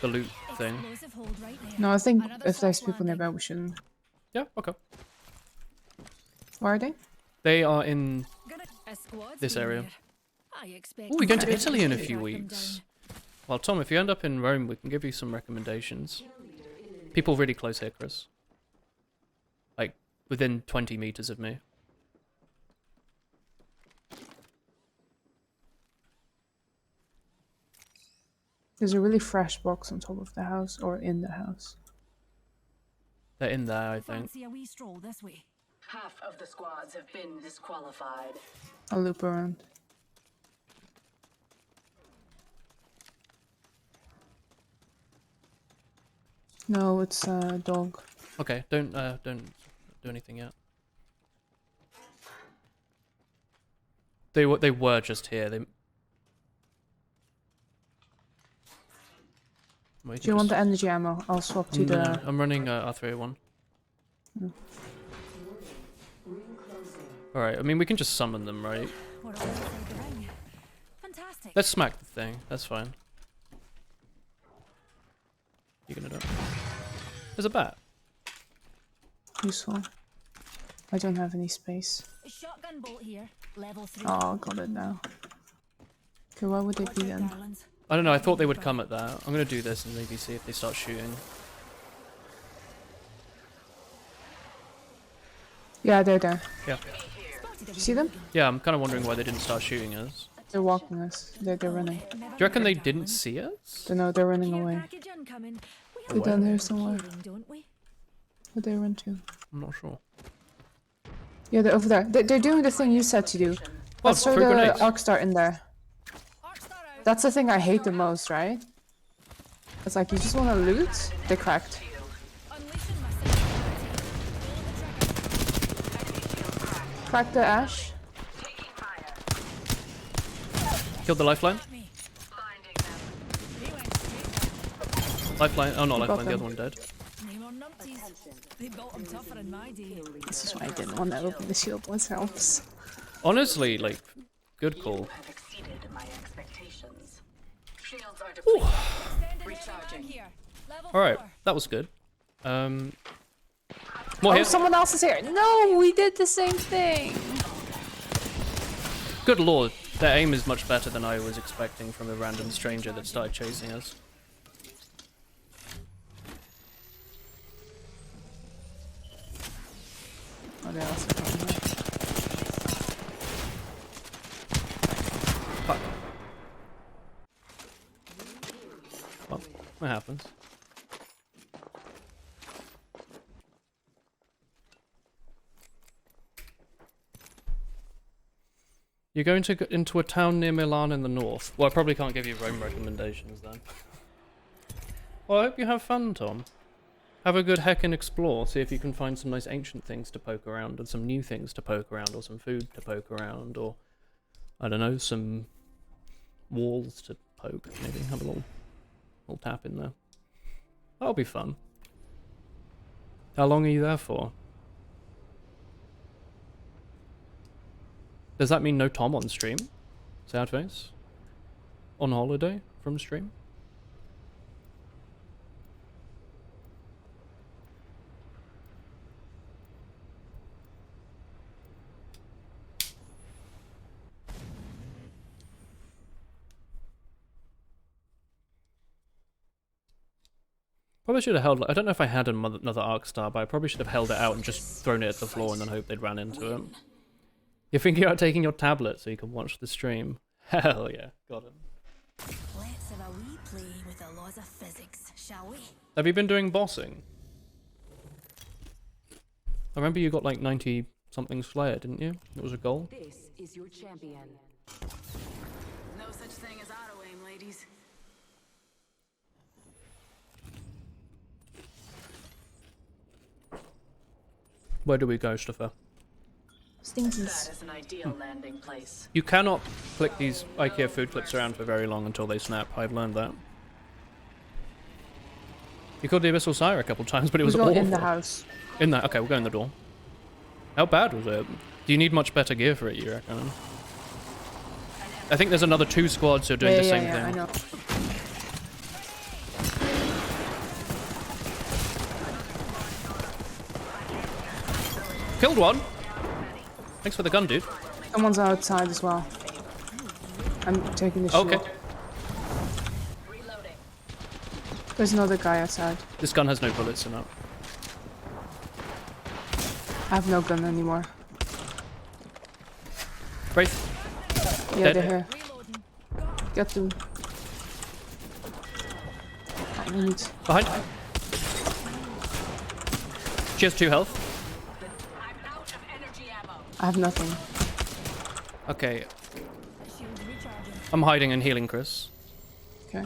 The loot thing. Explosive hold right there. No, I think Another if there's soft people landing. nearby, we shouldn't. Yeah, okay. Where are they? They are in A squad's this been area. there. I expect Oh, we're going to more Italy in a to few track them weeks. down. Well, Tom, if you end up in Rome, we can give you some recommendations. People really close here, Chris. Like, within 20 meters of me. There's a really fresh box on top of the house or in the house. They're in there, I think. Fancy a wee stroll this way. Half of the squads have been disqualified. I'll loop around. No, it's a dog. Okay, don't do anything yet. They were just here. They. Well, Do you want the energy ammo? I'll swap to No, the. I'm running R301. Alright, I mean, we can just summon them, right? We're all inside the ring. Fantastic. Let's smack the thing. That's fine. You're gonna do it. There's a bat. Useful. I don't have any space. Shotgun bolt here. Level 3. Oh, got it now. Okay, why would they Watch be out, then? darlings. I don't know, I thought they would come at that. I'm gonna do this and maybe see if they start shooting. Yeah, they're there. Yeah. Spotted a You wee see them? Yeah, I'm kind of wondering why they didn't start shooting us. They're walking us. They're running. Do you reckon they didn't see us? Don't know, they're running care away. package incoming. We They're have down a there bit of somewhere. healing, don't we? Where'd they run to? I'm not sure. Yeah, they're over there. They're doing the thing you said to do. Let's throw throw the grenades. arc star in there. Arcstar out. That's the thing I hate the most, right? It's like you just want to loot. They cracked. Unleashing my singularity. Pull the trigger. Crack the ash. Killed the lifeline. Me. Lifeline. Oh, not got lifeline. The them. other one dead. Name on numpties. They built them tougher in my day. This is why I didn't want to open the shield myself. Honestly, like, good call. Have exceeded my expectations. Shields are depleted. Extended Recharging. here. Level All right, 4. that was good. More Oh, here. someone else is here. No, we did the same thing. Good lord, their aim is much better than I was expecting from a random stranger that started chasing us. Oh, they're also coming here. Fuck. Well, that happens. You're going to go into a town near Milan in the north. Well, I probably can't give you Rome recommendations then. Well, I hope you have fun, Tom. Have a good heckin' explore. See if you can find some nice ancient things to poke around, and some new things to poke around, or some food to poke around, or I don't know, some walls to poke. Maybe have a little tap in there. That'll be fun. How long are you there for? Does that mean no Tom on stream? Sad face? On holiday from stream? Probably should have held. I don't know if I had another Arc Star, but I probably should have held it out and just thrown it at the floor and then hoped they'd ran into it. You're thinking about taking your tablet so you can watch the stream? Hell yeah, got him. Let's have a wee play with the laws of physics, shall we? Have you been doing bossing? I remember you got like 90 something Slayer, didn't you? It was a goal. This is your champion. No such thing as auto aim, ladies. Where do we go, Stuffer? Stinkies. That is an ideal landing place. You cannot flick these IKEA food clips around for very long until they snap. I've learned that. You called the Abyssal Sire a couple times, but it was We're awful. going in the house. In that? Okay, we'll go in the door. How bad was it? Do you need much better gear for it, you reckon? I think there's another 2 squads who are doing the same thing. I know. Killed one! Thanks for the gun, dude. Someone's outside as well. I'm taking the shield. Okay. There's another guy outside. This gun has no bullets in it. I have no gun anymore. Wraith. Yeah, Dead. they're here. Get them. I need. Behind. She has 2 health. I have nothing. Okay. I'm hiding and healing Chris. Okay.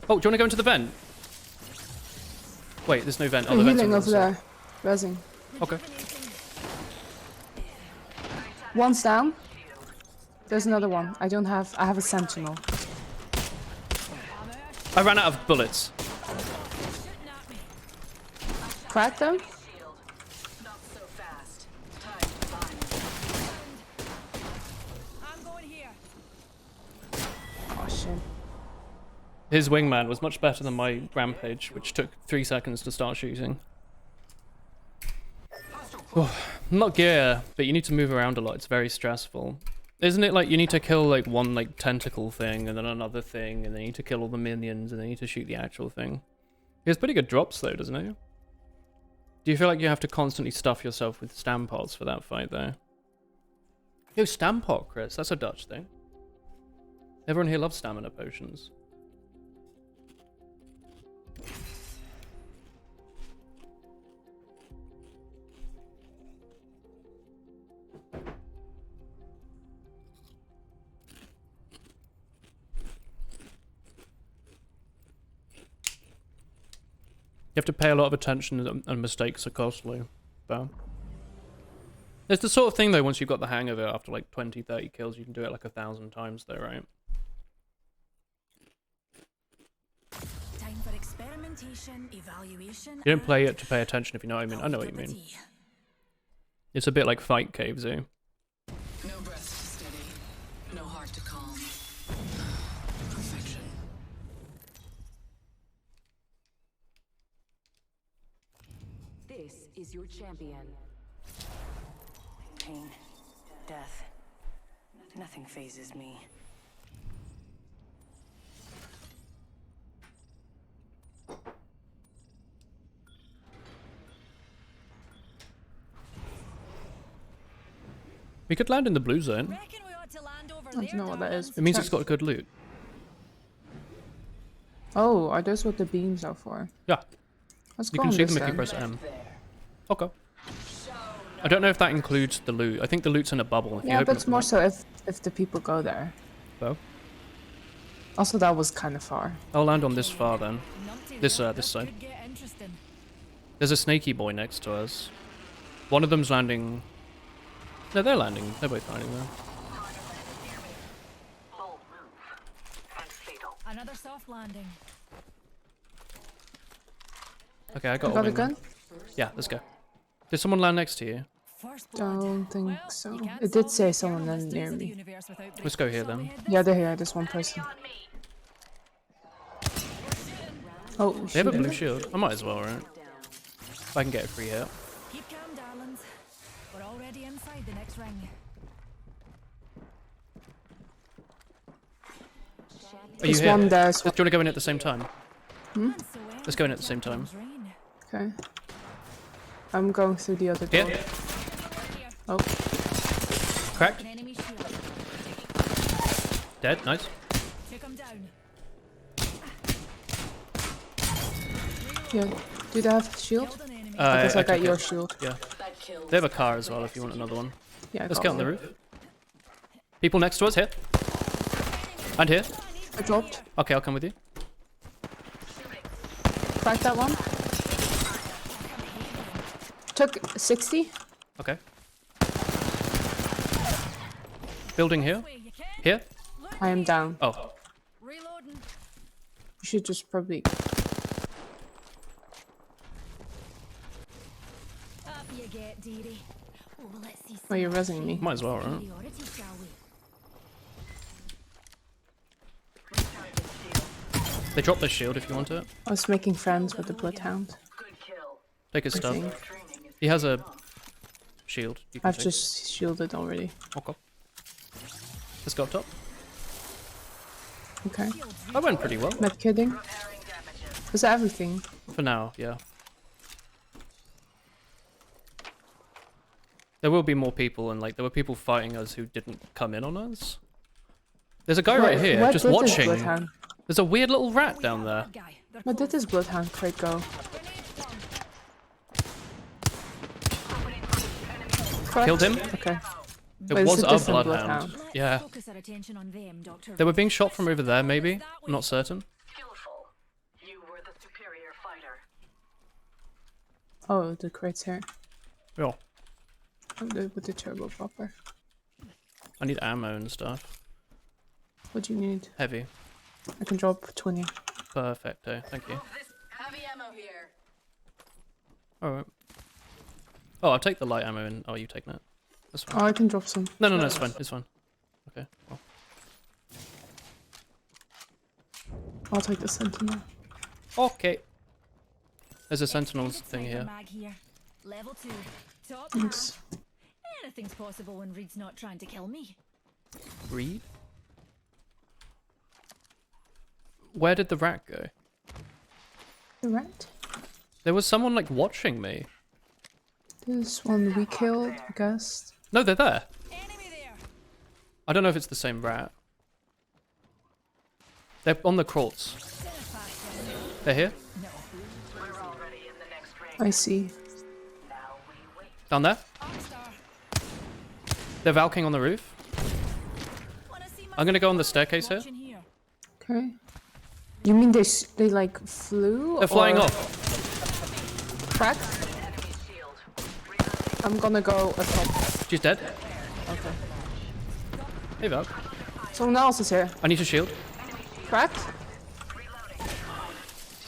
Oh, do you want to go into the vent? Wait, there's no vent. Oh, I'm the vent's on healing the over other there. side. Rezzing. Okay. One's down. There's another one. I have a sentinel. I ran out of bullets. Crack them? Oh shit. His wingman was much better than my rampage, which took 3 seconds to start shooting. Oh, not gear, but you need to move around a lot. It's very stressful. Isn't it like you need to kill like one like tentacle thing and then another thing and then you need to kill all the minions and then you need to shoot the actual thing? He has pretty good drops though, doesn't he? Do you feel like you have to constantly stuff yourself with stampots for that fight though? Yo, stampot, Chris. That's a Dutch thing. Everyone here loves stamina potions. You have to pay a lot of attention and mistakes are costly. But it's the sort of thing though, once you've got the hang of it after like 20, 30 kills, you can do it like 1,000 times though, right? Time for experimentation, evaluation. You don't play it to pay attention if you know what I mean. I know what you mean. It's a bit like Fight Cave Zoo. No breath to steady, no heart to calm. Perfection. This is your champion. Pain, death, nothing phases me. We could land in the blue zone. Reckon we ought to land over I don't know what that is. It means it's got good loot. Oh, are those what the beams are for? Yeah. Let's You go can on see this them if you then. press M. Okay. I don't know if that includes the loot. I think the loot's in a bubble. If you Yeah, open but it it's from more that- so if the people go there. So? Also, that was kind of far. I'll land on this far then. Numpty This there, this that side. could get interesting. There's a snaky boy next to us. One of them's landing. No, they're landing. They're both landing there. Another soft landing. Okay, I got, You got a wing. gun? Yeah, let's go. Did someone land next to you? First blood. Don't think Well, so. you can't It did solve say the someone eternal landed near mysteries of the me. universe without Let's go breaking. here Shall we then. head Yeah, this they're way? here. There's one person. Oh, They have a shoot. blue shield. I might as well, right? If I can get a free hit. Keep calm, darlings. We're already inside the next ring. Are you There's here? one there as Do you want to go in at the same time? Let's go in at the Jack same time. comes rain. Okay. I'm going through the other door. Here. Oh, Cracked. An enemy shield. Dead. Nice. Took him down. yeah. Do they have shield? Killed an enemy. I guess I got took your it. shield. Yeah. That kills. They have a car as well if you want another one. Yeah, I Let's got get on the one. roof. People next to us, here. And here. I dropped. Okay, I'll come with you. Crack that one. Took 60. Okay. Building here. Way you can. Here. I am down. Oh. Reloading. You should just probably. Up you get, dearie. Oh, well, let's see. Oh, you're rezzing me. Might as well, right? Priority, shall we? They dropped their shield if you want it. I was making friends with the Bloodhound. Take his I stuff. think. He has a shield. You can I've take. just shielded already. Okay. Let's go up top. Okay. That went pretty well. Med kidding. Was that everything? For now, yeah. There will be more people, and like there were people fighting us who didn't come in on us. There's a guy right here Where just did this watching. Bloodhound? There's a weird little rat down there. Guy. They're Where did this Bloodhound crate go? Cracked? Killed him. Okay. It But it's was a a different bloodhound. Let's Yeah. focus our attention on them, Doctor. They were being shot from over there, maybe. I'm not certain. Skillful. You were the superior fighter. Oh, the crate's here. Yeah. With the turbo popper. I need ammo and stuff. What do you need? Heavy. I can drop 20. Perfecto. Thank you. Heavy ammo here. Alright. Oh, I'll take the light ammo and... Oh, you take that. That's fine. Oh, I can drop some. No, it's fine. It's fine. Okay. Well. I'll take the Sentinel. Okay. There's a Sentinels thing here. Mag here. Level 2. Top Thanks. hand. Anything's possible when Reed's not trying to kill me. Reed? Where did the rat go? The rat? There was someone like watching me. This one we killed, I guess. No, they're there. Enemy there. I don't know if it's the same rat. They're on the crawls. They're here? I see. Down there? They're Valking on the roof. I'm gonna go on the staircase here. Okay. You mean they like flew? They're flying or off. Cracked? I'm gonna go up top. She's dead. Okay. Hey Val. Someone else is here. I need a shield. Cracked?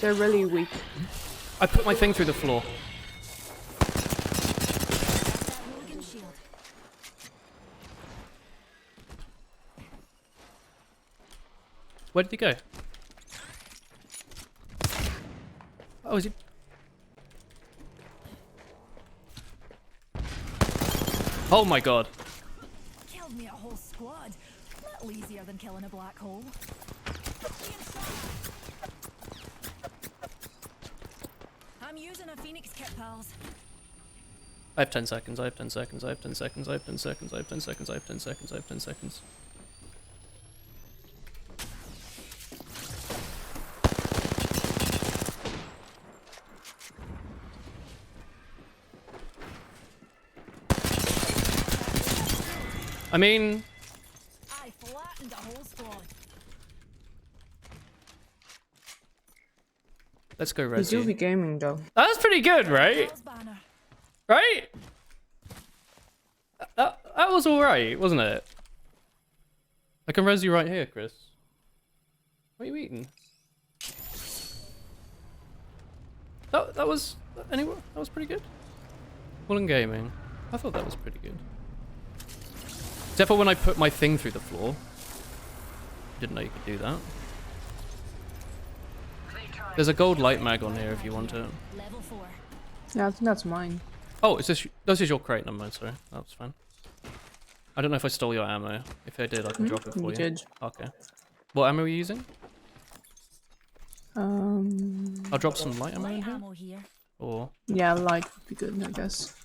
They're really weak. I put my thing through the floor. Where did he go? Oh, is he? Oh my god. Killed me a whole squad. Little easier than killing a black hole. I'm using a Phoenix kit, pals. I have 10 seconds, I have 10 seconds, I have 10 seconds, I have 10 seconds, I have 10 seconds, I have 10 seconds, I have 10 seconds. I mean, I flattened a whole squad. Let's go We do be Resi. gaming though. That's pretty good, right? Banner. Right? That was alright, wasn't it? I can res you right here, Chris. What are you eating? That was anyway. That was pretty good. Woolen Gaming. I thought that was pretty good. Except for when I put my thing through the floor. Didn't know you could do that. There's a gold light mag on here if you want it. Level 4. Yeah, I think that's mine. Oh, is this is your crate? Never mind. Sorry, that's fine. I don't know if I stole your ammo. If I did, I can drop it for You you. did. Okay. What ammo are you using? I'll drop some light ammo in Light here. ammo here. Or Yeah, light would be good, I guess.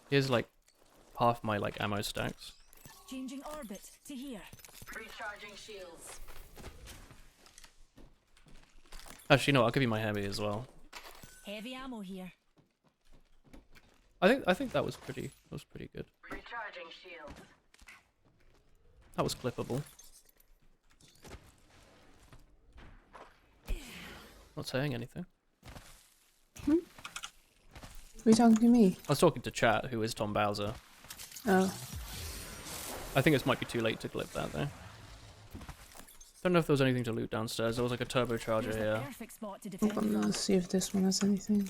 here's like half my like ammo stacks. Changing orbit to here. Recharging shields. Actually, no, I'll give you my heavy as well. Heavy ammo here. I think that was pretty good. Recharging shields. That was clippable. Not saying anything. Are you talking to me? I was talking to chat, who is Tom Bowser. Oh. I think it might be too late to clip that though. Don't know if there was anything to loot downstairs. There was like a turbocharger Here's the here. perfect spot to Hold defend on, from. let's see if this one has anything.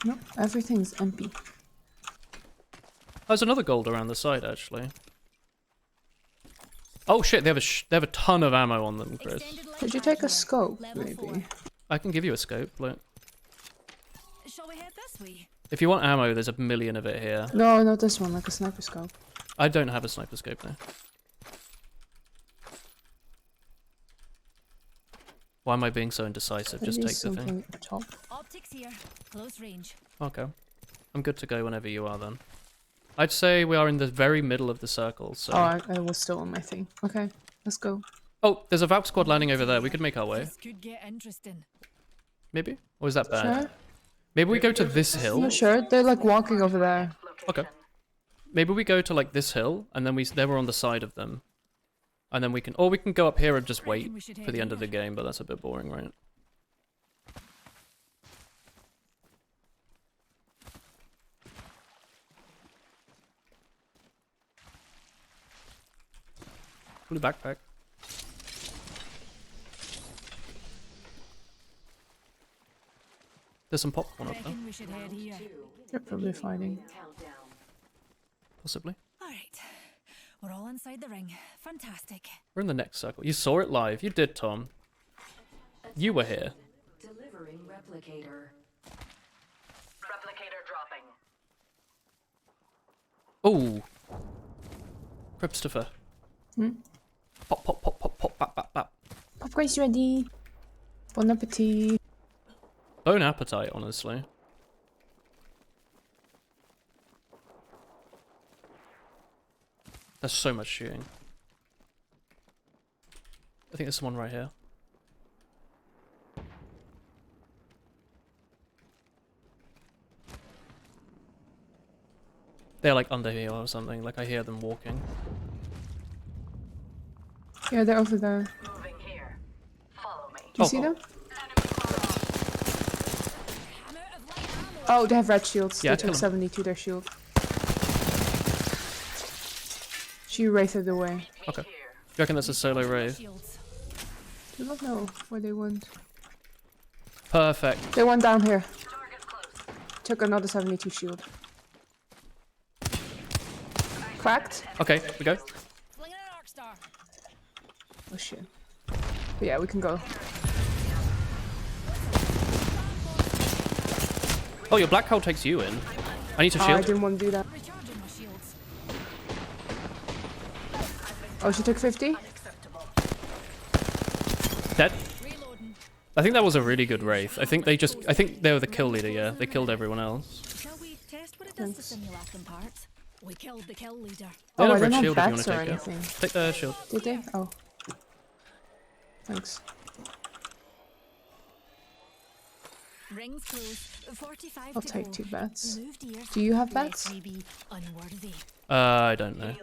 No, everything's empty. There's another gold around the side actually. Oh shit! They have a ton of ammo on them, Chris. Extended light Could you mag take a here. scope, Level maybe? 4. I can give you a scope. Look, Shall we head this way? if you want ammo, there's a million of it here. No, not this one, like a sniper scope. I don't have a sniper scope now. Why am I being so indecisive? Just Maybe take the thing. something up top. Optics here. Close range. Okay. I'm good to go whenever you are then. I'd say we are in the very middle of the circle, so... Oh, I was still on my thing. Okay, let's go. Oh, there's a Valk squad landing over there. We could make our way. This could get interesting. Maybe? Or is that bad? Sure? Maybe we go to this hill. No, sure. They're like walking over there. Okay. Maybe we go to like this hill, and then they were on the side of them. And then we can... Or we can go up here and just wait for the end of the game, but that's a bit boring, right? Blue backpack. There's some popcorn up there. Reckon we should head here. They're probably fighting. Possibly. Alright. We're all inside the ring. Fantastic. We're in the next circle. You saw it live. You did, Tom. You were here. Delivering replicator. Replicator dropping. Oh. Cripstopher. Hmm? Pop, pop, pop, pop, pop, pop, pop, pop. Popcorn's ready. Bon appetit. Bone appetite, honestly. There's so much shooting. I think there's someone right here. They're like under here or something. Like I hear them walking. Yeah, they're over there. Moving here. Follow me. Do you see them? Oh, they have red shields. Yeah, They kill took 'em. 70 to their shield. She wraithed away. Okay. Do you reckon that's a solo wraith? Do not know where they went. Perfect. They went down here. Took another 72 shield. Cracked. Okay, we go. Flinging an arc star. Oh shit. But yeah, we can go. Oh, your black hole takes you in. I need to Oh, I shield. didn't want to do that. Recharging my shields. Oh, she took 50? Dead. Reloading. I think that was a really good wraith. I think they were the kill leader, yeah. They killed everyone else. Shall we test what it does to simulacrum parts? We killed the kill leader. They had Oh, a I red didn't have shield if you want bats to or take it. anything. Take the shield. Did they? Oh. Thanks. Rings closed. 45 I'll to take go. 2 bats. Moved here. Do you have Let bats? me be unworthy. I don't know.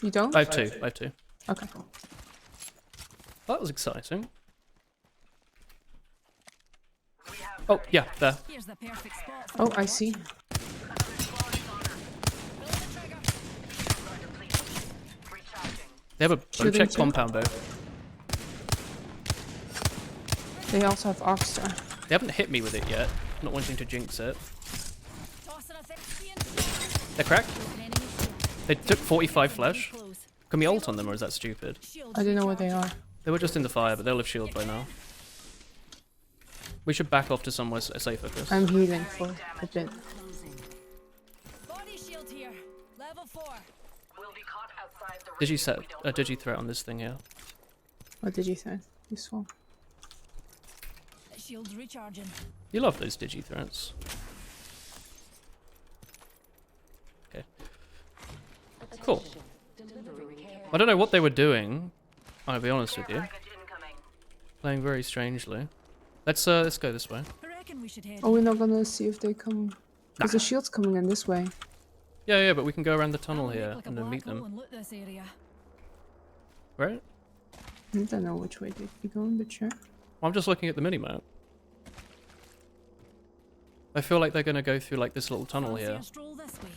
You don't? I have two. Okay. That was exciting. Oh, yeah, there. Here's the perfect spot. Oh, I see. They have a Shooting Bocek too. compound though. They also have Arcstar. They haven't hit me with it yet. Not wanting to jinx it. They're cracked. They took 45 flesh. Can we ult on them or is that stupid? I don't know where they are. They were just in the fire, but they'll have shield by now. We should back off to somewhere safer, Chris. I'm healing for a bit. Body shield here. Level 4. We'll be caught outside the Digi set a digi threat on this thing here. What did you say? Useful. Shields recharging. You love those digi threats. Okay. Cool. I don't know what they were doing. I'll be honest with you. Playing very strangely. Let's go this way. I reckon we should head. Oh, we're not gonna see if they come. Because the Nah. shield's coming in this way. Yeah, but we can go around the tunnel I'll here make like a and then meet black hole them. and loot this area. Right? I don't know which way they'd be going, but sure. I'm just looking at the minimap. I feel like they're gonna go through like this little tunnel Fancy here. a stroll this way?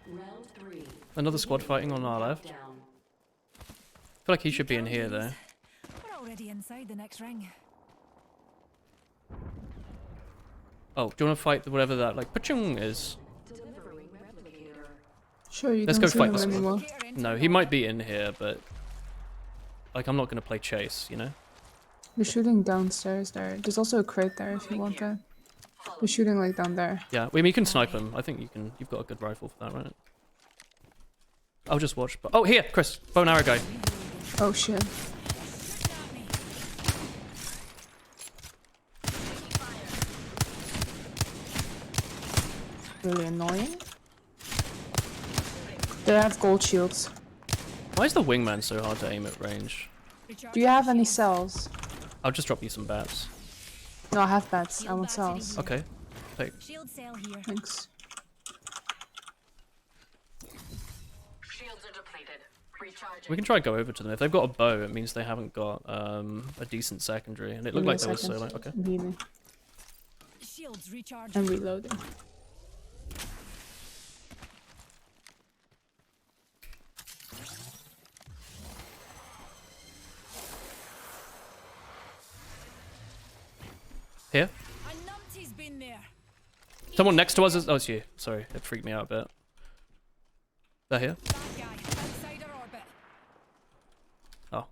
Round 3. Another squad fighting on our left. I Down. feel like he should be in here though. We're already inside the next ring. Oh, do you want to fight whatever that like pachung is? Delivering replicator. Sure, you Let's don't go see fight him this one. anymore. No, he might be in here, but like I'm not gonna play chase, you know? We're shooting downstairs there. There's also a crate there if you want that. We're shooting like down there. Yeah, I mean you can snipe him. I think you can. You've got a good rifle for that, right? I'll just watch. Oh, here, Chris, bow and arrow guy. Oh shit. Really annoying. They have gold shields. Why is the wingman so hard to aim at range? Do you have any cells? I'll just drop you some bats. No, I have bats. I want cells. Okay. Take. Shield cell here. Thanks. Shields are depleted. Recharging. We can try and go over to them. If they've got a bow, it means they haven't got a decent secondary. And it looked like there was so like okay. I'm healing. Shields recharging. I'm reloading. Here. A numpty's been there. Someone next to us is. Oh, it's you. Sorry, it freaked me out a bit. They're here. Bad guy. Outside our orbit. Oh.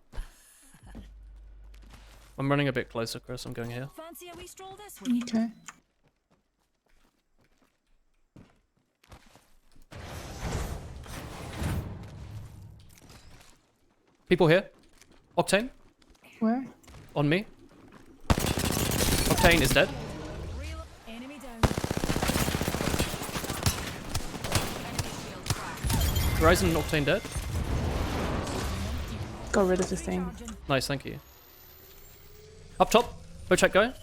I'm running a bit closer, Chris. I'm going here. Fancy a wee stroll this way? Okay. People here. Octane Where? on me. Octane is dead. Real enemy down. Horizon and Octane dead. Got rid of the thing. Nice, thank you. Up top. Go check guy.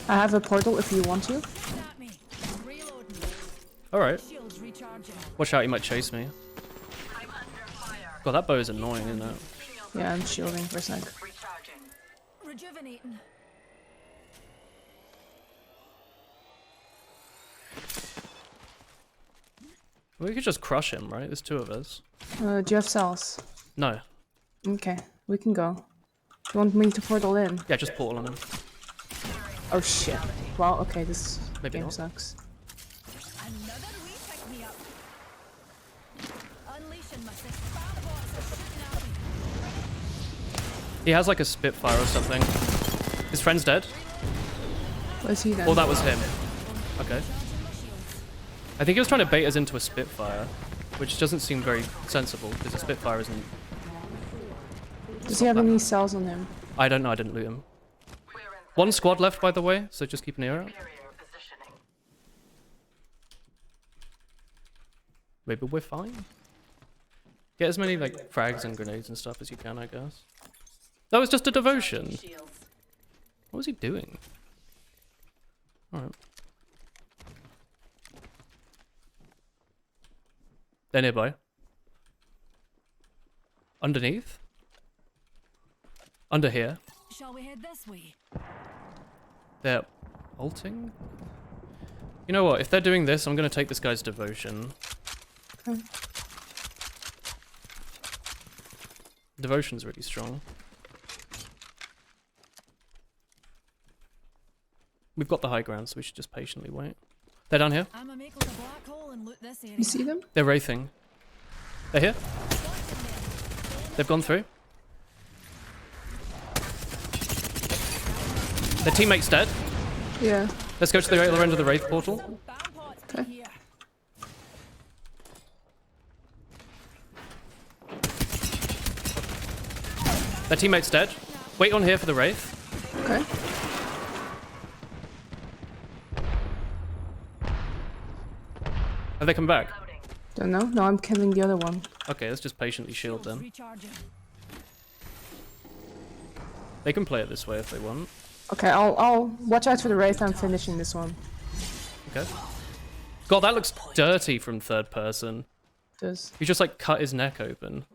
I have a portal if you want to. At me. Reloading. Alright. Shields recharging. Watch out, he might chase me. I'm under fire. God, that bow is annoying, isn't it? Yeah, I'm shielding for a sec. Recharging. Rejuvenating. We could just crush him, right? There's two of us. Do you have cells? No. Okay, we can go. You want me to portal in? Yeah, just portal on him. Oh shit. Well, okay, this Maybe game not. sucks. Another wee pick me up. Unleashing my six bots are shooting at me. He has like a Spitfire or something. His friend's dead. Where's he then? Oh, that was him. Okay. I think he was trying to bait us into a Spitfire, which doesn't seem very sensible because a Spitfire isn't. Does he have any cells on him? I don't know. I didn't loot him. One squad left, by the way, so just keep an ear out. Maybe we're fine. Get as many like frags and grenades and stuff as you can, I guess. That was just a devotion. What was he doing? Alright. They're nearby. Underneath? Under here? Shall we head this way? They're ulting? You know what? If they're doing this, I'm going to take this guy's devotion. Okay. Devotion's really strong. We've got the high ground, so we should just patiently wait. They're down here. I'ma make like a black hole and loot this area. You see them? They're wraithing. They're here. They've gone through. Their teammate's dead. Yeah. Let's go to the other end of the wraith portal. Okay. Their teammate's dead. Wait on here for the wraith. Okay. Have they come back? Don't know. No, I'm killing the other one. Okay, let's just patiently shield them. Recharging. They can play it this way if they want. Okay, I'll watch out for the wraith. I'm finishing this one. Okay. God, that looks dirty from third person. Does. He just like cut his neck open.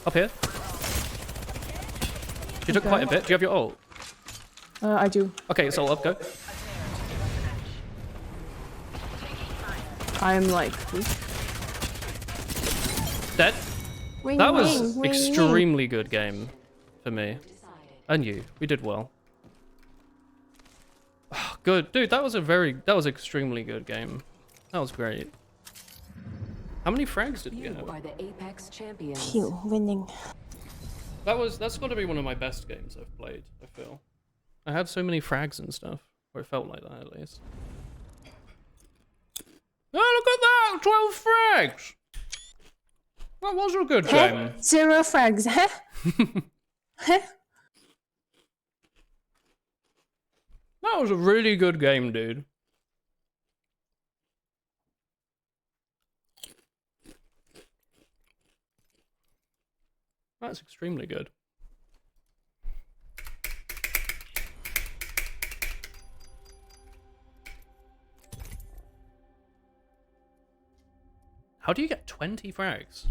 Up here. You took quite a bit. Do you have your ult? I do. Okay, so up, go. I'm like weak. Dead. Wing, That was wing, wing, extremely good game for me. And you. We did well. Oh, good. Dude, that was extremely good game. That was great. How many frags did we You have? are the Apex champions. Phew, winning. That's got to be one of my best games I've played, I feel. I had so many frags and stuff. Or it felt like that, at least. Oh, look at that! 12 frags! That was a good game. 0 frags, huh? Huh? That was a really good game, dude. That's extremely good. How do you get 20 frags?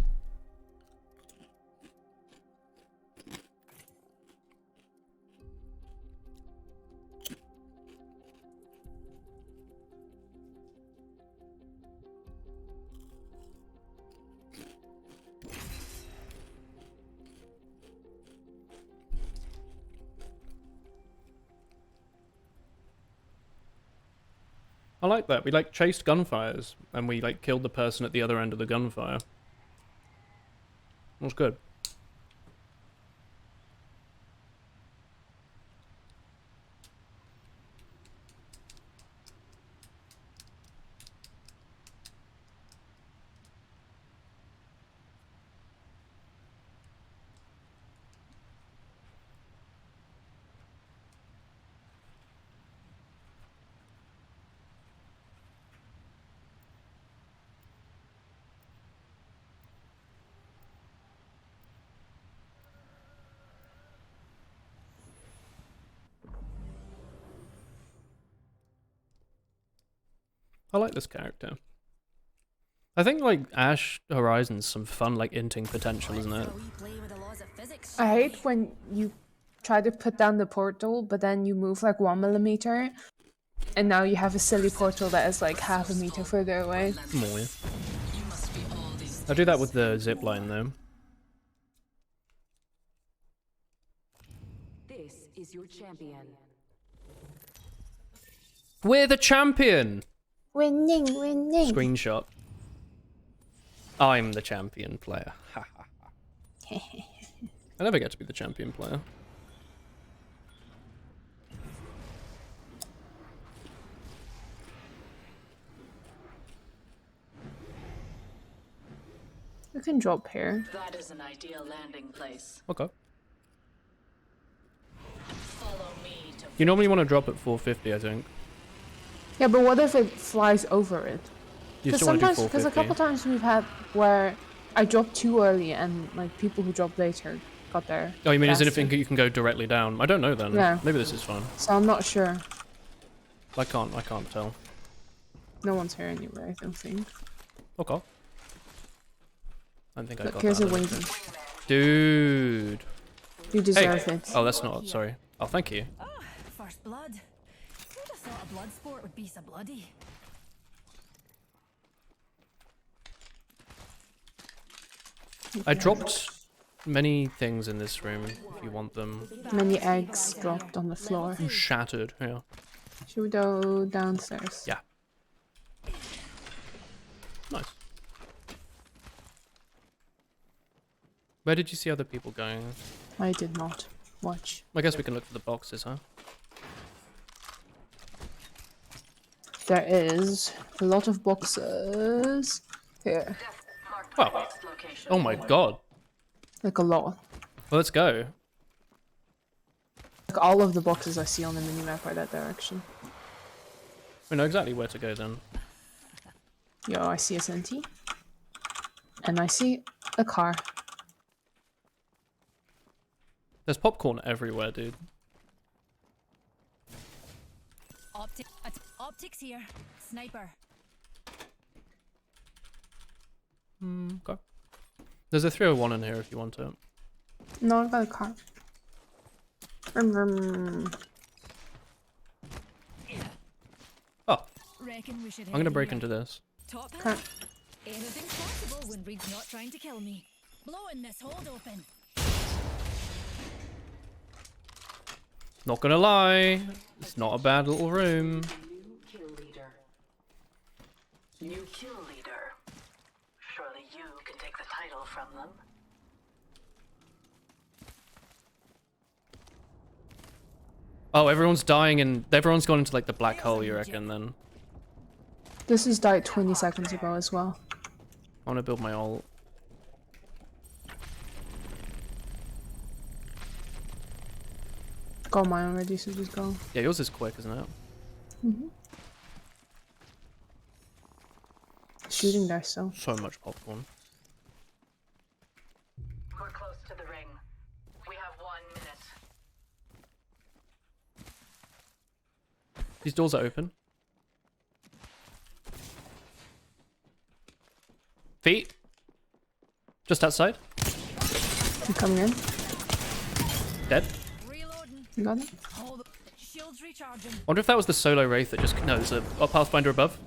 I like that. We like chased gunfires and we like killed the person at the other end of the gunfire. That was good. I like this character. I think like Ash Horizon's some fun like inting potential, isn't it? I hate when you try to put down the portal, but then you move like 1 millimeter, and now you have a silly portal that is like half a meter further away. More, yeah. I do that with the zip line though. This is your champion. We're the champion! Winning, winning. Screenshot. I'm the champion player. Ha ha ha. I never get to be the champion player. You can drop here. That is an ideal landing place. Okay. Follow me to You normally want to drop at 450, I think. Yeah, but what if it flies over it? You Because still want to do sometimes, because a 450. couple times we've had where I dropped too early and like people who dropped later got there. Oh, you mean as faster. if you can go directly down? I don't know then. Yeah. Maybe this is fun. So I'm not sure. I can't tell. No one's here anyway, I don't think. Okay. I don't think I Look, got here's that. a wingman. Dude. You deserve Hey. it. Oh, that's not. Sorry. Oh, thank you. Ah, first blood. Who'd have thought a blood sport would be so bloody? I dropped many things in this room. If you want them. Many eggs dropped on the floor. Shattered. Yeah. Should we go downstairs? Yeah. Nice. Where did you see other people going? I did not watch. I guess we can look for the boxes, huh? There is a lot of boxes here. Wow. Oh my god. Like a lot. Well, let's go. Like all of the boxes I see on the minimap are that direction. We know exactly where to go then. Yo, I see a Senti. And I see a car. There's popcorn everywhere, dude. Optics here. Sniper. Okay. There's a 301 in here if you want it. No, I got a car. Vroom, vroom. Oh. Reckon we should I'm gonna head break here. into this. Top Okay. hat. Anything's possible when Reed's not trying to kill me. Blowing this hold open. Not gonna lie. It's not a bad little room. New kill leader. Surely you can take the title from them. Oh, everyone's dying and everyone's gone into like the black hole, you reckon then? This has died 20 seconds ago as well. I wanna build my ult. Got mine already, so just go. Yeah, yours is quick, isn't it? Shooting there still. So much popcorn. We're close to the ring. We have 1 minute. These doors are open. Feet. Just outside. I'm coming in. Dead. Reloading. You got it? Hold up. Shields recharging. Wonder if that was the solo wraith that just no, there's a Pathfinder above.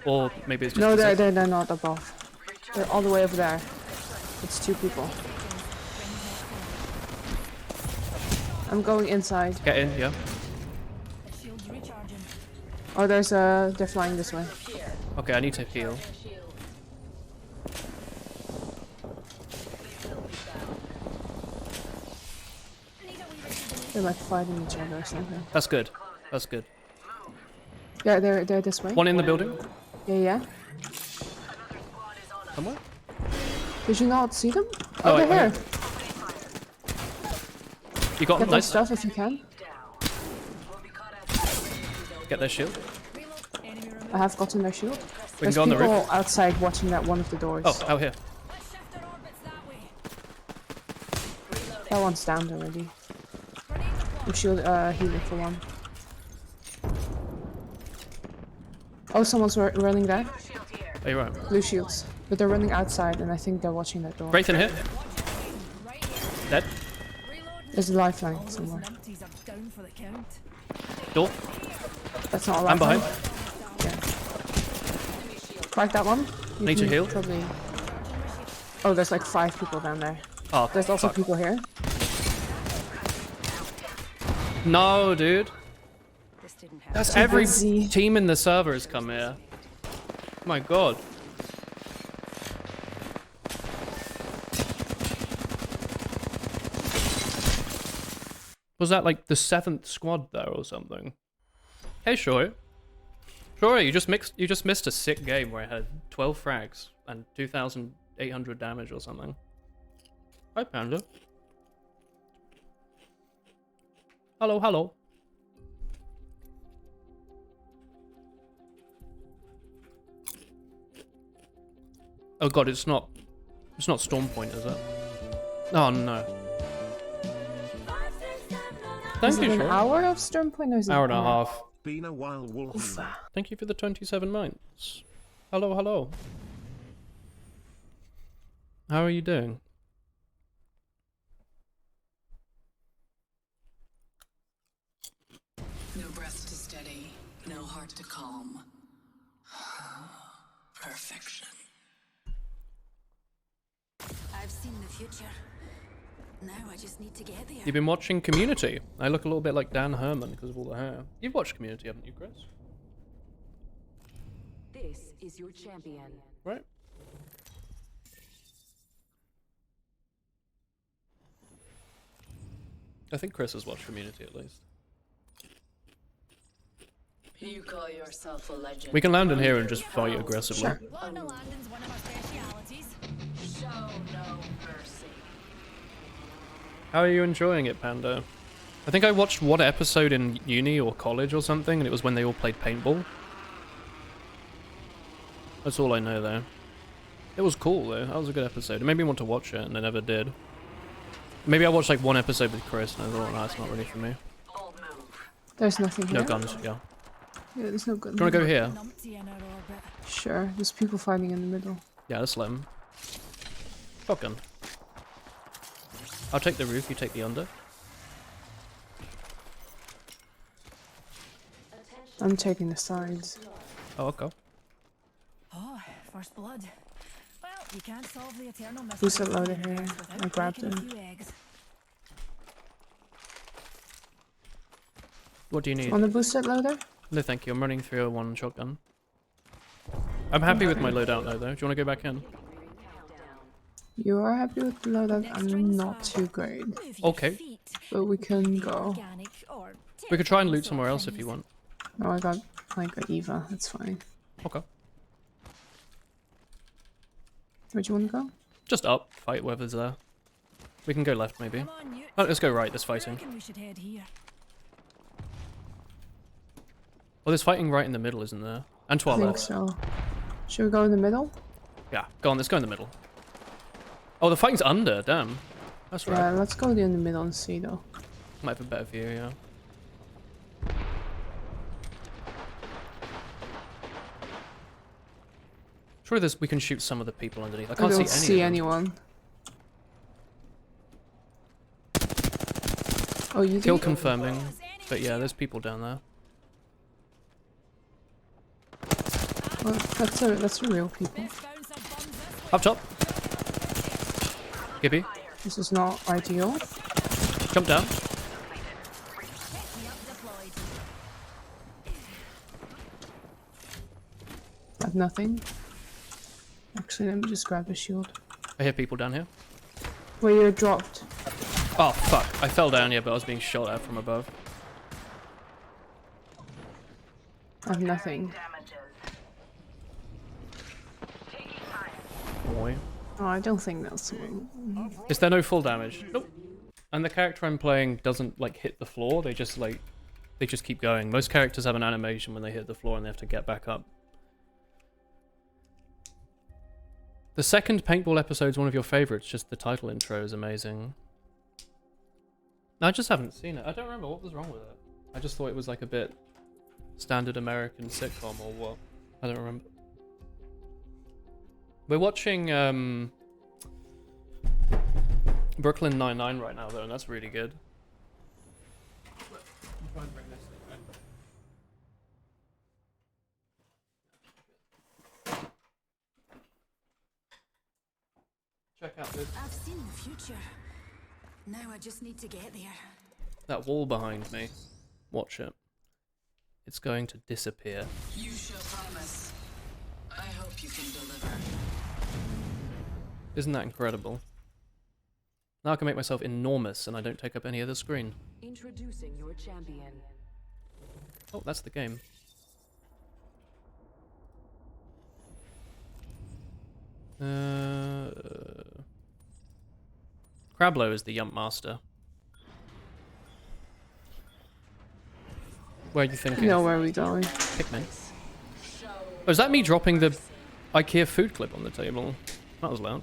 Or maybe it's just No, the they're not above. They're all the way over there. It's 2 people. I'm going inside. Get in, yeah. Shields recharging. Oh, there's a. They're flying this way. Okay, I need to heal. They're like fighting each other or something. That's good. That's good. Yeah, they're this way. One in the building. Yeah. Somewhere? Did you not see them? Oh, Oh, wait, they're wait. here. You got Get them, their nice. stuff if you can. Get their shield. I have gotten their shield. We can There's go on the people roof. outside watching that one of the doors. Oh, out here. Let's shift our orbits that way. That one's down already. I'm shield healing for one. Oh, someone's running there. Oh, you're right. Blue shields. But they're running outside and I think they're watching that door. Wraith in here. Dead. There's a lifeline somewhere. Numpties are down for the count. Door. That's not a I'm lifeline. behind. Crack that one. You Need to can heal. Probably... Oh, there's like 5 people down there. Oh, There's also fuck. people here. No, dude. That's Too every busy. team in the server has come here. My god. Was that like the 7th squad there or something? Hey, Shoy. Shoy, you just missed a sick game where I had 12 frags and 2,800 damage or something. Hi, Panda. Hello, hello. Oh god, it's not Storm Point, is it? Oh no. Thank Is you, it an Sean. hour of Storm Point or is it Hour and a an half. Been a while, Wolf. Thank you for the 27 months. Hello, hello. How are you doing? No breath to steady, no heart to calm. Perfection. I've seen the future. Now I just need to get there. You've been watching Community. I look a little bit like Dan Herman because of all the hair. You've watched Community, haven't you, Chris? This is your champion. Right. I think Chris has watched Community at least. You call yourself a legend. We can land in here and just fight aggressively. Sure. Land landing's one of our specialities. Show no mercy. How are you enjoying it, Panda? I think I watched one episode in uni or college or something, and it was when they all played paintball. That's all I know, though. It was cool, though. That was a good episode. It made me want to watch it, and I never did. Maybe I watched like one episode with Chris, and I thought, no, it's not really for me. There's nothing here. No guns, yeah. Yeah, there's no guns. Do you want to go here? Numpty in our orbit. Sure, there's people fighting in the middle. Yeah, let's let him. Shotgun. I'll take the roof, you take the under. I'm taking the sides. Oh, okay. Oh, first blood. Well, you can't solve the eternal mystery. Who's it loaded here? without I grabbed breaking a him. few eggs. What do you need? On the boosted loader? No, thank you. I'm running 301 shotgun. I'm happy with my loadout though. Do you want to go back in? You are happy with the loadout? I'm not too great. Okay. But we can go. We could try and loot somewhere else if you want. No, I got like a Eva. That's fine. Okay. Where do you want to go? Just up. Fight whoever's there. We can go left maybe. Oh, let's go right. There's fighting. We should head here. Well, there's fighting right in the middle, isn't there? And to I our think left. so. Should we go in the middle? Yeah, go on. Let's go in the middle. Oh, the fighting's under. Damn. That's right. Yeah, let's go in the middle and see though. Might have a better view, yeah. Surely there's, we can shoot some of the people underneath. I I can't don't see see any of them. anyone. Oh, you Kill do? confirming. But yeah, there's people down there. Well, that's the real people. Up top. Gibby. This is not ideal. Jump down. I have nothing. Actually, let me just grab a shield. I hear people down here. Where you're dropped. Oh, fuck. I fell down here, but I was being shot at from above. I have nothing. Boy. Oh, I don't think that's one. Is there no full damage? Nope. And the character I'm playing doesn't, like, hit the floor. They just, like... They just keep going. Most characters have an animation when they hit the floor and they have to get back up. The second paintball episode is one of your favorites. Just the title intro is amazing. No, I just haven't seen it. I don't remember what was wrong with it. I just thought it was like a bit standard American sitcom or what. I don't remember. We're watching Brooklyn Nine-Nine right now though, and that's really good. Check out this. I've seen the future. Now I just need to get there. That wall behind me. Watch it. It's going to disappear. You shall promise. I hope you can deliver. Isn't that incredible? Now I can make myself enormous and I don't take up any of the screen. Introducing your champion. Oh, that's the game. Crablow is the Yump Master. Where are you thinking? No, where are we going? Pikmin. Oh, is that me dropping the IKEA food clip on the table? That was loud.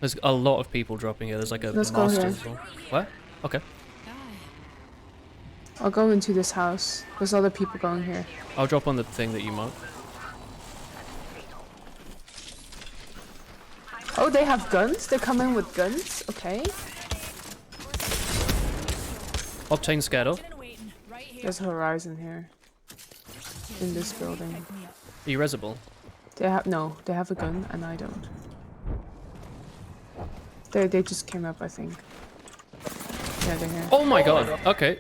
There's a lot of people dropping here. There's like a Let's go master here. as well. What? Okay. I'll go into this house. There's other people going here. I'll drop on the thing that you marked. Oh, they have guns? They come in with guns? Okay. Octane scared off. There's a Horizon here. In this building. Are you resible? They have they have a gun and I don't. They just came up, I think. Yeah, they're here. Oh my god. Okay.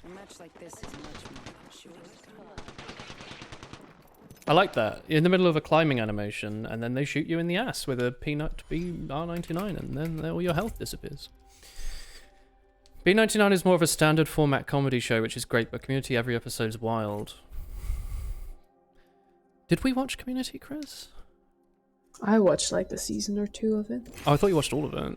A match like this is much more than shooting a gun. I like that. You're in the middle of a climbing animation, and then they shoot you in the ass with a peanut BR99, and then all your health disappears. B99 is more of a standard format comedy show, which is great, but Community every episode is wild. Did we watch Community, Chris? I watched like a season or 2 of it. Oh, I thought you watched all of it.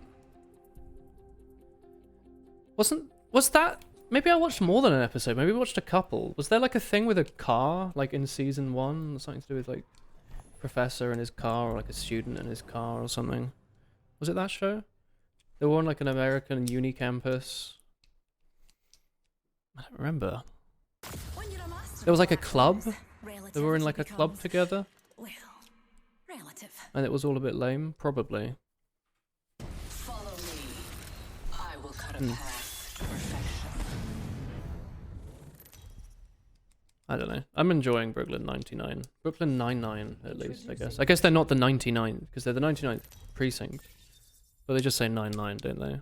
Was that... Maybe I watched more than an episode. Maybe we watched a couple. Was there like a thing with a car, like in season 1? Something to do with like professor and his car, or like a student and his car or something? Was it that show? They were on like an American uni campus. I don't remember. There was like a club. They were in like a club together. Well, relative. And it was all a bit lame, probably. Follow me. I will cut a path to perfection. I don't know. I'm enjoying Brooklyn 99. Brooklyn 99, at least, I guess. I guess they're not the 99, because they're the 99th precinct. But they just say 99, don't they?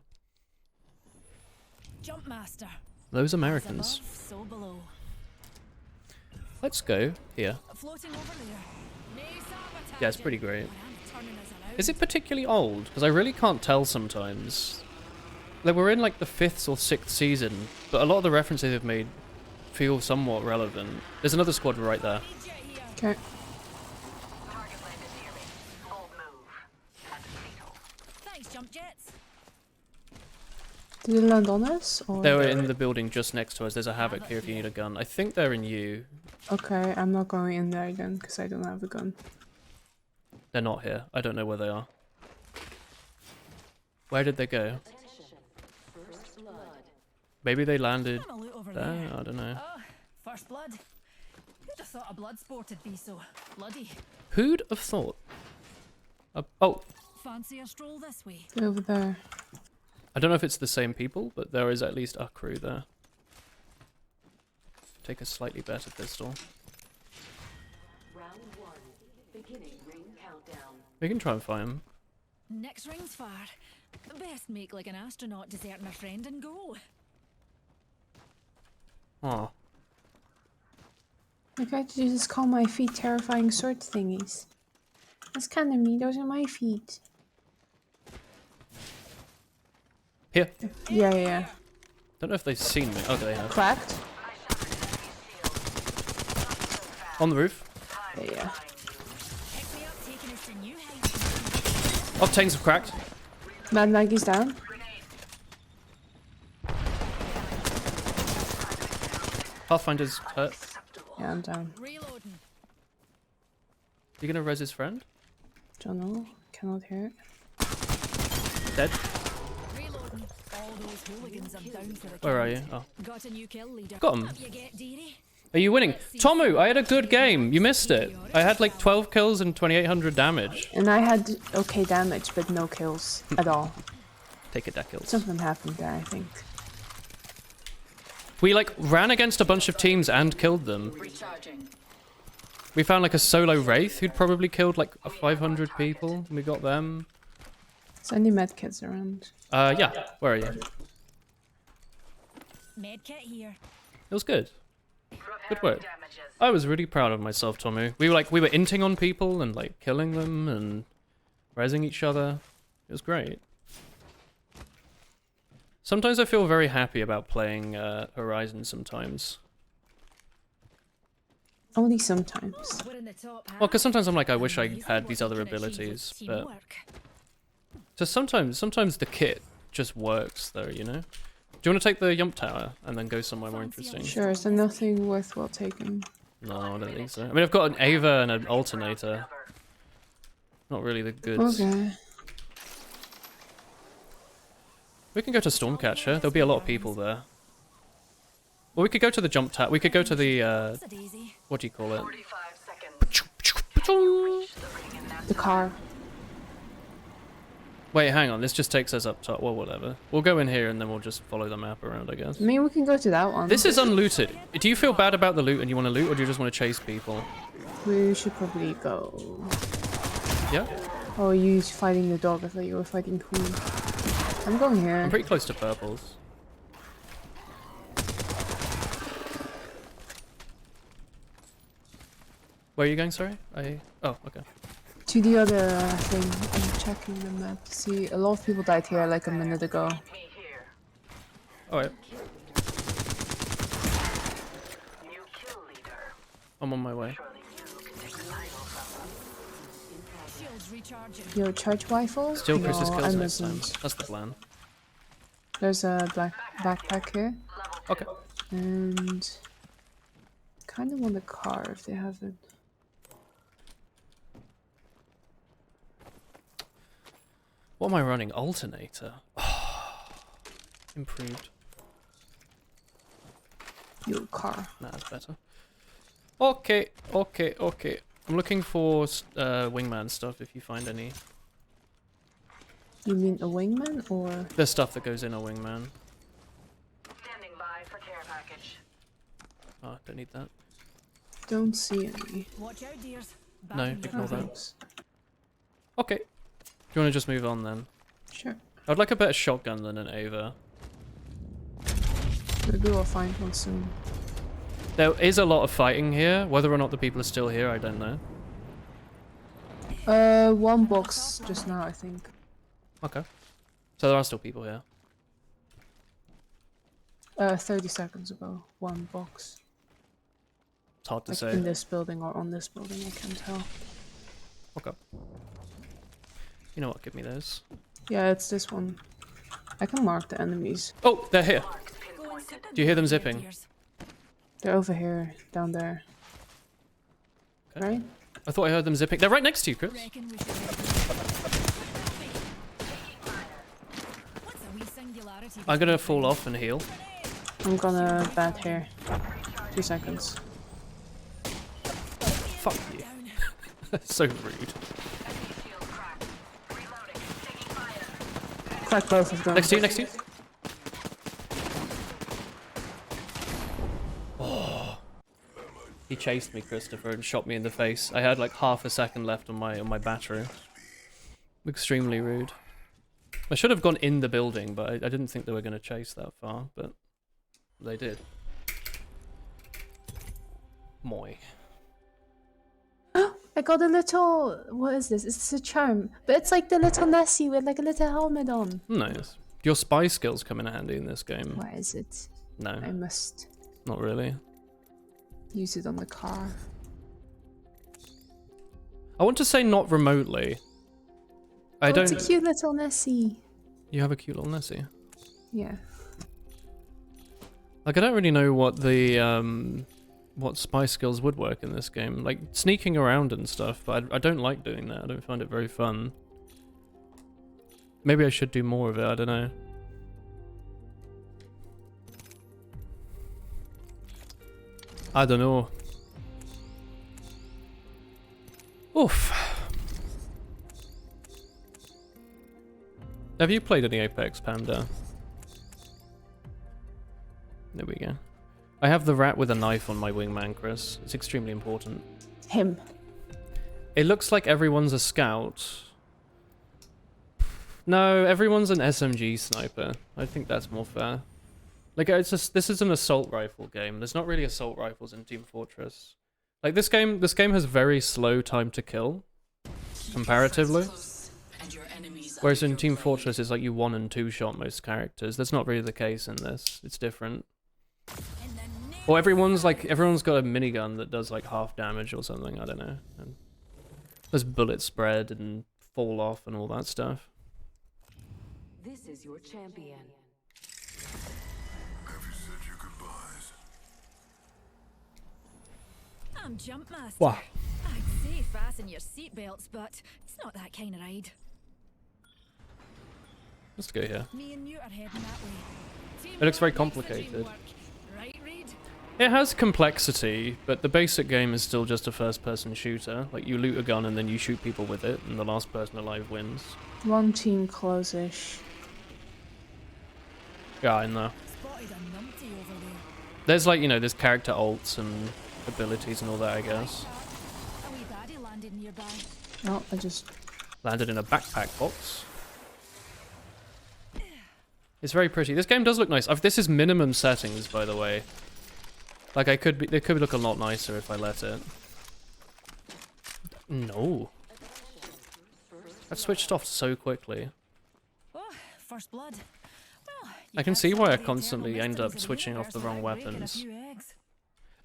Jump master. Those Americans. Above, so below. Let's go here. Floating over there. Yeah, it's pretty great. Is it particularly old? Because I really can't tell sometimes. Like, we're in like the 5th or 6th season, but a lot of the references they've made feel somewhat relevant. There's another squad right there. Okay. Thanks, jump jets. Did it land on us? Or? They were in the building just next to us. There's a Havoc here if you need a gun. I think they're in you. Okay, I'm not going in there again because I don't have a gun. They're not here. I don't know where they are. Where did they go? Maybe they landed there? I don't know. Oh, first blood. Who'd have thought a blood sport would be so bloody? Who'd have thought? Oh. Fancy a stroll this way? Over there. I don't know if it's the same people, but there is at least a crew there. Take a slightly better pistol. Round 1. Beginning ring countdown. We can try and find them. Next ring's far. Best make like an astronaut deserting a friend and go. Aw. Okay, did you just call my feet terrifying sword thingies? That's kind of me. Those are my feet. Here. Yeah. Don't know if they've seen me. Oh, they have. Cracked. On the roof. Yeah. Octanes have cracked. Mad Maggie's down. Pathfinder's hurt. Yeah, I'm down. Reloading. You gonna res his friend? Don't know. Cannot hear it. Dead. Reloading. All those hooligans are down for the Where are count. you? Oh. Got a new kill leader. Got him. Up you get, dearie. Are you winning? Tomu, I had a good game. You missed it. I had like 12 kills and 2800 damage. And I had okay damage, but no kills at all. Take it, that kills. Something happened there, I think. We like ran against a bunch of teams and killed them. We found like a solo Wraith who'd probably killed like 500 people. And we got them. Is there any medkits around? Yeah. Where are you? Medkit here. It was good. Good work. I was really proud of myself, Tomu. We were inting on people and like killing them and rezzing each other. It was great. Sometimes I feel very happy about playing Horizon sometimes. Only sometimes. Well, because sometimes I'm like, I wish I had these other abilities, but... So sometimes the kit just works though, you know? Do you want to take the Yump Tower and then go somewhere more interesting? Sure, is there nothing worthwhile taking? No, I don't think so. I mean, I've got an Ava and an Alternator. Not really the goods. Okay. We can go to Stormcatcher. There'll be a lot of people there. Well, we could go to the jump tap. We could go to the That's a daisy. what do you call it? The car. Wait, hang on. This just takes us up top. Well, whatever. We'll go in here and then we'll just follow the map around, I guess. I mean, we can go to that one. This is unlooted. Do you feel bad about the loot and you want to loot, or do you just want to chase people? We should probably go. Yeah. Oh, you fighting the dog? I thought you were fighting who? I'm going here. I'm pretty close to purples. Where are you going, sorry? Oh, okay. To the other thing. I'm checking the map to see. A lot of people died here like a minute ago. Alright. I'm on my way. Shields recharging. Your charge rifle? Steal Chris's No, kills I next time. mustn't. That's the plan. There's a black backpack here. Okay. And kind of want a car if they have it. What am I running? Alternator. Improved. Your car. Nah, that's better. Okay. I'm looking for wingman stuff if you find any. You mean a wingman or? There's stuff that goes in a wingman. Standing by for care package. Oh, don't need that. Don't see any. Watch out, dears. No, ignore that. Okay. Do you want to just move on then? Sure. I'd like a better shotgun than an Ava. Maybe we'll find one soon. There is a lot of fighting here. Whether or not the people are still here, I don't know. One box just now, I think. Okay. So there are still people here. 30 seconds ago. One box. It's hard to Like say. in this building or on this building, I can't tell. Okay. You know what? Give me those. Yeah, it's this one. I can mark the enemies. Oh, they're here. Do you hear them zipping? They're over here, down there. Okay. Right? I thought I heard them zipping. They're right next to you, Chris. I'm gonna fall off and heal. I'm gonna bat here. 2 seconds. Fuck you. So rude. Crack both of them. Next to you, next to you. Oh. He chased me, Christopher, and shot me in the face. I had like half a second left on my battery. Extremely rude. I should have gone in the building, but I didn't think they were going to chase that far, but they did. Moi. I got a little... What is this? It's a charm. But it's like the little Nessie with like a little helmet on. Nice. Your spy skills come in handy in this game. Where is it? No. I must Not really. use it on the car. I want to say not remotely. I don't... It's a cute little Nessie. You have a cute little Nessie. Yeah. Like, I don't really know what the, what spy skills would work in this game. Like, sneaking around and stuff, but I don't like doing that. I don't find it very fun. Maybe I should do more of it, I don't know. I don't know. Oof. Have you played any Apex, Panda? There we go. I have the rat with a knife on my wingman, Chris. It's extremely important. Him. It looks like everyone's a scout. No, everyone's an SMG sniper. I think that's more fair. Like, it's just, this is an assault rifle game. There's not really assault rifles in Team Fortress. Like, this game has very slow time to kill, comparatively. Whereas in Team Fortress, it's like you 1- and 2-shot most characters. That's not really the case in this. It's different. Or everyone's got a minigun that does like half damage or something. I don't know. And there's bullet spread and fall off and all that stuff. This is your champion. Have you said your goodbyes? I'm Jumpmaster. Wow. I'd say fasten your seatbelts, but it's not that kind of ride. Let's go here. Me and you are heading that way. It looks very complicated. Right, Reed? It has complexity, but the basic game is still just a first-person shooter. Like, you loot a gun and then you shoot people with it, and the last person alive wins. One team close-ish. Yeah, I know. Spotted a numpty over there. There's like, you know, there's character alts and abilities and all that, I guess. A wee baddie landed nearby. No, I just... Landed in a backpack box. It's very pretty. This game does look nice. This is minimum settings, by the way. Like, it could look a lot nicer if I let it. No. I've switched off so quickly. Oh, first blood. Well, I can see why I constantly end up switching off the wrong weapons.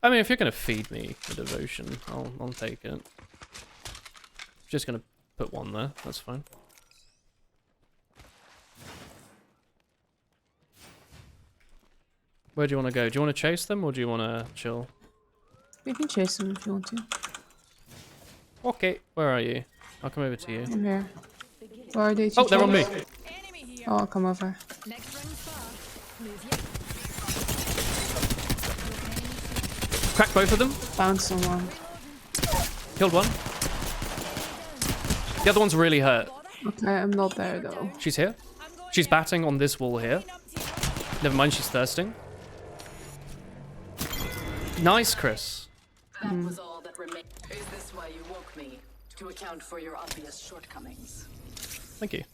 I mean, if you're gonna feed me the devotion, I'll take it. Just gonna put one there. That's fine. Where do you want to go? Do you want to chase them or do you want to chill? You can chase them if you want to. Okay, where are you? I'll come over to you. I'm here. Where are they? Oh, they're on me. Oh, I'll come over. Next ring's far. Move Crack both of them. Found someone. Killed one. The other one's really hurt. Okay, I'm not there though. She's here. She's batting on this wall here. Never mind, she's thirsting. Nice, Chris. That was all that remained. Is this why you woke me? To account for your obvious shortcomings. Thank you.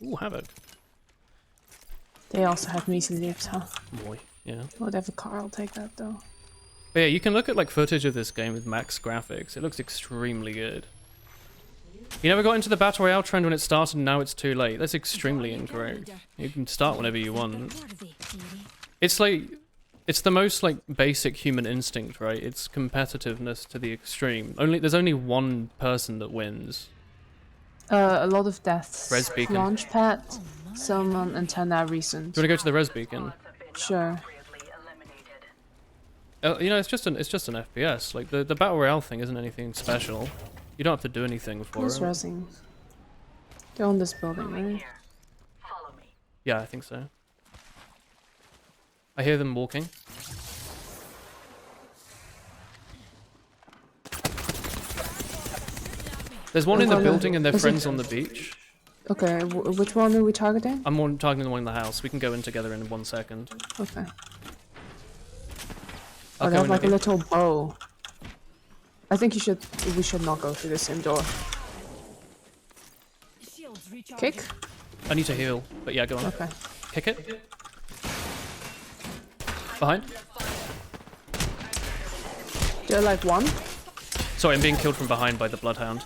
Ooh, Havoc. They also have measly lips, huh? Boy, yeah. Whatever car, I'll take that though. But yeah, you can look at like footage of this game with max graphics. It looks extremely good. You never got into the Battle Royale trend when it started and now it's too late. That's extremely incorrect. You can start whenever you want. It's like, it's the most like basic human instinct, right? It's competitiveness to the extreme. There's only one person that wins. A lot of deaths. Res Beacon. Launchpad, someone, and Tana recent. Do you want to go to the Res Beacon? Sure. You know, it's just an FPS. Like the Battle Royale thing isn't anything special. You don't have to do anything for Who's it. resing? They're on this building, right? Yeah, I think so. I hear them walking. There's one in the building and their friends on the beach. Okay, which one are we targeting? I'm targeting the one in the house. We can go in together in 1 second. Okay. I'll Oh, they go have in like a the little bow. I think we should not go through the same door. Kick? I need to heal, but yeah, go on. Okay. Kick it. Behind. They're like one? Sorry, I'm being killed from behind by the Bloodhound.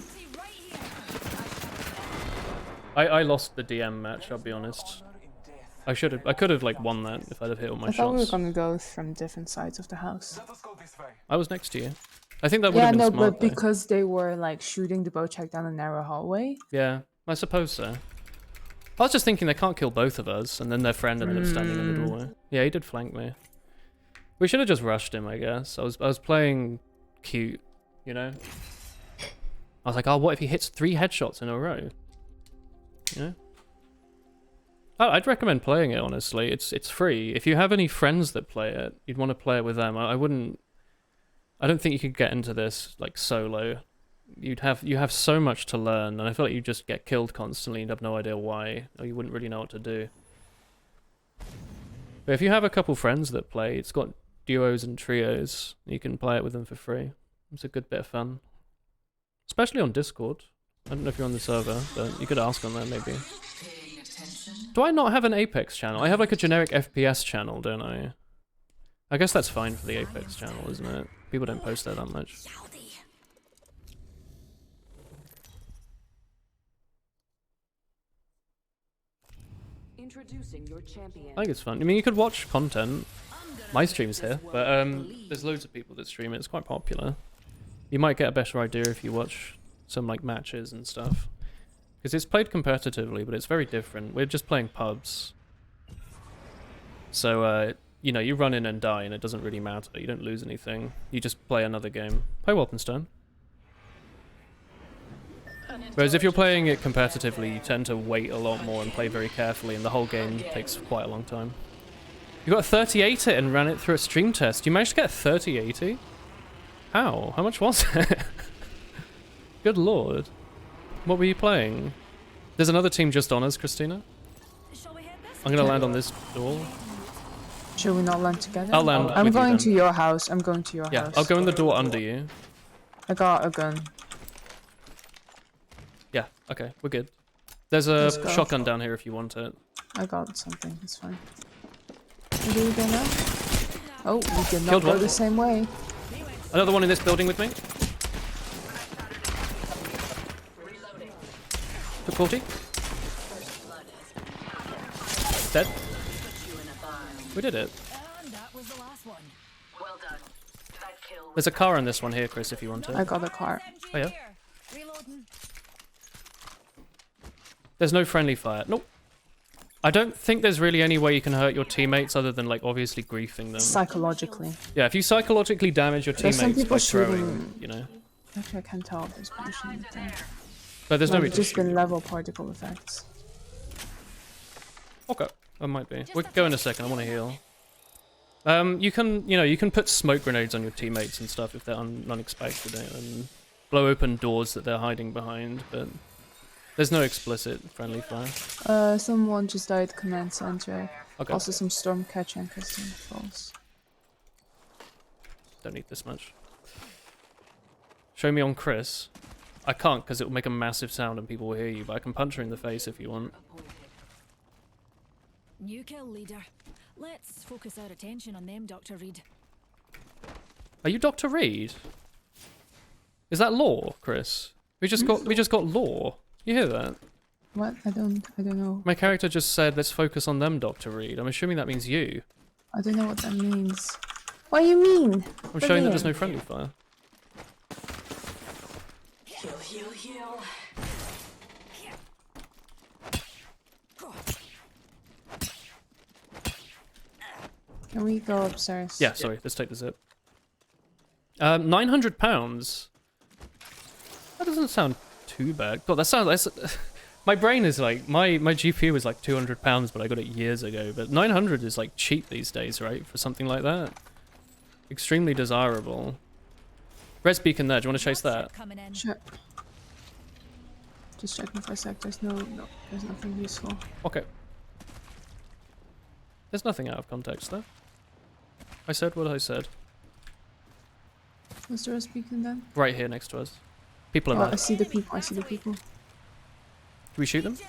I lost the DM match, I'll be honest. I could have like won that if I'd have hit all my I thought we were shots. gonna go from different sides of the house. I was next to you. I think that would Yeah, have been no, smart. but though. because they were like shooting the Bocek down a narrow hallway. Yeah, I suppose so. I was just thinking they can't kill both of us, and then their friend ended up standing in the doorway. Yeah, he did flank me. We should have just rushed him, I guess. I was playing cute, you know? I was like, oh, what if he hits 3 headshots in a row? You know? I'd recommend playing it, honestly. It's free. If you have any friends that play it, you'd want to play it with them. I don't think you could get into this like solo. You have so much to learn, and I feel like you just get killed constantly. You'd have no idea why, or you wouldn't really know what to do. But if you have a couple friends that play, it's got duos and trios. You can play it with them for free. It's a good bit of fun, especially on Discord. I don't know if you're on the server, but you could ask on there maybe. Do I not have an Apex channel? I have like a generic FPS channel, don't I? I guess that's fine for the Apex channel, isn't it? People don't post there that much. Introducing your champion. I think it's fun. I mean, you could watch content. My stream's here, but there's loads of people that stream it. It's quite popular. You might get a better idea if you watch some like matches and stuff. Because it's played competitively, but it's very different. We're just playing pubs. So, you know, you run in and die and it doesn't really matter. You don't lose anything. You just play another game. Play Wolfenstein. Whereas if you're playing it competitively, you tend to wait a lot more and play very carefully, and the whole game takes quite a long time. You got a 3080 and ran it through a stream test. You managed to get a 3080? How? How much was it? Good lord. What were you playing? There's another team just on us, Christina. I'm gonna land on this door. Should we not land together? I'll land I'm with you going then. to your house. I'm going to your Yeah, house. I'll go in the door under you. I got a gun. Yeah, okay, we're good. There's a Let's go. shotgun down here if you want it. I got something. It's fine. Where do we go now? Oh, we did not Killed go one. the same way. Another one in this building with me. Took 40. Dead. We did it. And that was the last one. Well done. That kill was There's a car in this one here, Chris, if you want it. I got a car. Oh yeah? Reloading. There's no friendly fire. Nope. I don't think there's really any way you can hurt your teammates other than, like, obviously griefing them. Psychologically. Yeah, if you psychologically damage your There's some teammates people by throwing, shooting- you know. Actually, I can't tell if there's people shooting at them. But there's no Might way have to just been level particle effects. Okay, that might be. We'll go in a second, I want to heal. You can put smoke grenades on your teammates and stuff if they're unexpected and blow open doors that they're hiding behind, but there's no explicit friendly fire. Someone just died command center. Okay. Also some Stormcatcher and Custom Falls. Don't need this much. Show me on Chris. I can't because it will make a massive sound and people will hear you, but I can punch her in the face if you want. New kill leader. Let's focus our attention on them, Dr. Reed. Are you Dr. Reed? Is that law, Chris? We just got law. You hear that? What? I don't know. My character just said, let's focus on them, Dr. Reed. I'm assuming that means you. I don't know what that means. What do you mean? I'm showing that there's no friendly fire. heal, heal, heal. Can we go upstairs? Yeah, sorry, let's take the zip. £900? That doesn't sound too bad. God, that sounds... my brain is like... My GPU was like £200, but I got it years ago. But 900 is like cheap these days, right? For something like that. Extremely desirable. Res beacon there, do you want to chase that? Sure. Just checking for a sec. There's nothing useful. Okay. There's nothing out of context there. I said what I said. Was there a speaking then? Right here next to us. People are Oh, there. I see the people. I see the people. Do we shoot them? Do you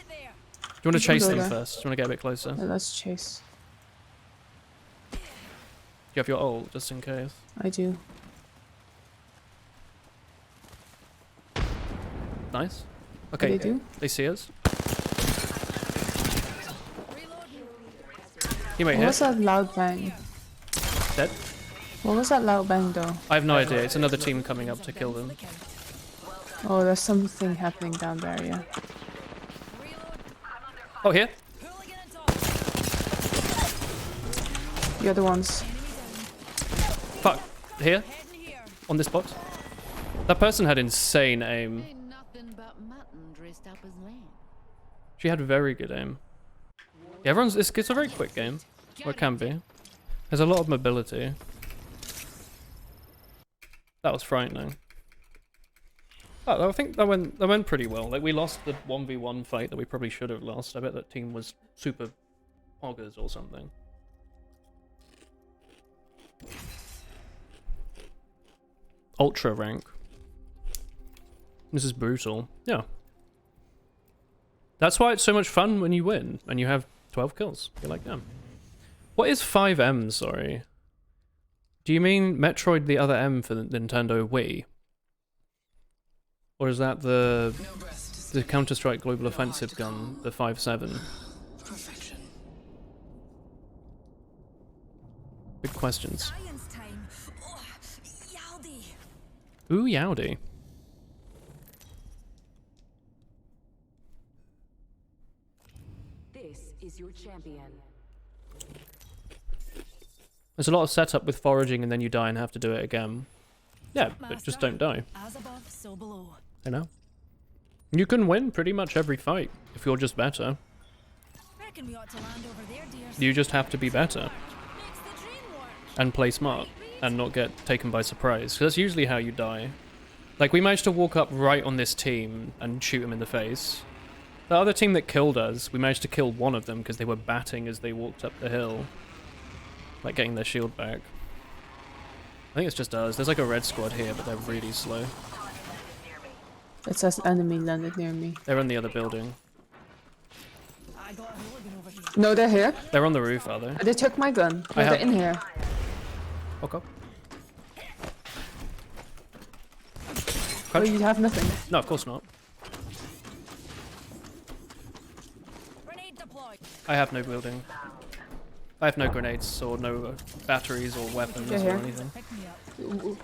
want to We can chase go them there. first? Do you want to get a bit closer? Yeah, let's chase. Do you have your ult, just in case? I do. Nice. Okay. They do? They see us. You might What hit. was that loud bang? Dead. What was that loud bang though? I have no idea. It's another team coming up to kill them. Oh, there's something happening down there, yeah. Oh, here. The other ones. Fuck. Here. On this box. That person had insane aim. Nothing but mutton dressed up as lamb. She had very good aim. Yeah, it's a very quick game. Or it can be. There's a lot of mobility. That was frightening. Oh, I think that went pretty well. Like, we lost the 1v1 fight that we probably should have lost. I bet that team was super hoggers or something. Ultra rank. This is brutal. Yeah. That's why it's so much fun when you win and you have 12 kills. You're like, damn. What is 5M, sorry? Do you mean Metroid the other M for the Nintendo Wii? Or is that the Counter-Strike Global Offensive gun, the 5.7? Perfection. Big questions. Science time. Oh, Yaldi. Ooh, yowdy. This is your champion. There's a lot of setup with foraging and then you die and have to do it again. Yeah, but just don't die. As above, so below. I know. You can win pretty much every fight if you're just better. Reckon we ought to land over there, dears. You just have to be better. and play smart and not get taken by surprise. 'Cause that's usually how you die. Like, we managed to walk up right on this team and shoot him in the face. The other team that killed us, we managed to kill one of them because they were batting as they walked up the hill. Like, getting their shield back. I think it's just us. There's like a red squad here, but they're really slow. It says enemy landed near me. They're in the other building. No, they're here. They're on the roof, are they? They took my gun. No, I they're have- in here. Okay. Oh, you have nothing. No, of course not. I have no building. I have no grenades or no batteries or weapons They're or here. anything.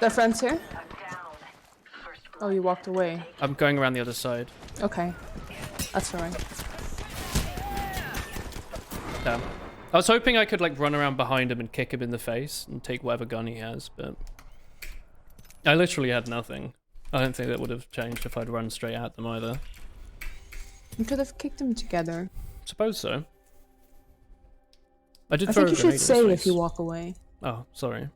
Their friends here? Oh, you walked away. I'm going around the other side. Okay. That's alright. Damn. I was hoping I could like run around behind him and kick him in the face and take whatever gun he has, but I literally had nothing. I don't think that would have changed if I'd run straight at them either. You could have kicked them together. Suppose so. I did I throw think a you grenade should in his say face. if you walk away. Oh, sorry.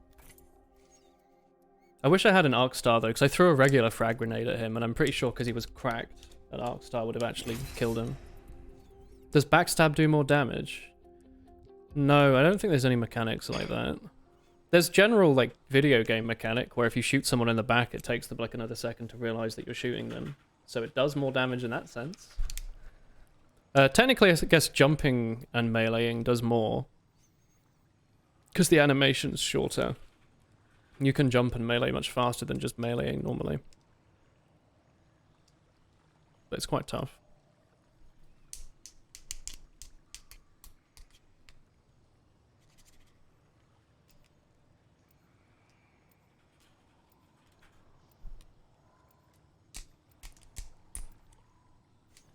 I wish I had an arc star though, because I threw a regular frag grenade at him, and I'm pretty sure because he was cracked, an arc star would have actually killed him. Does backstab do more damage? No, I don't think there's any mechanics like that. There's general like video game mechanic where if you shoot someone in the back, it takes them like another second to realize that you're shooting them, so it does more damage in that sense. Technically, I guess jumping and meleeing does more, because the animation's shorter. You can jump and melee much faster than just meleeing normally. But it's quite tough.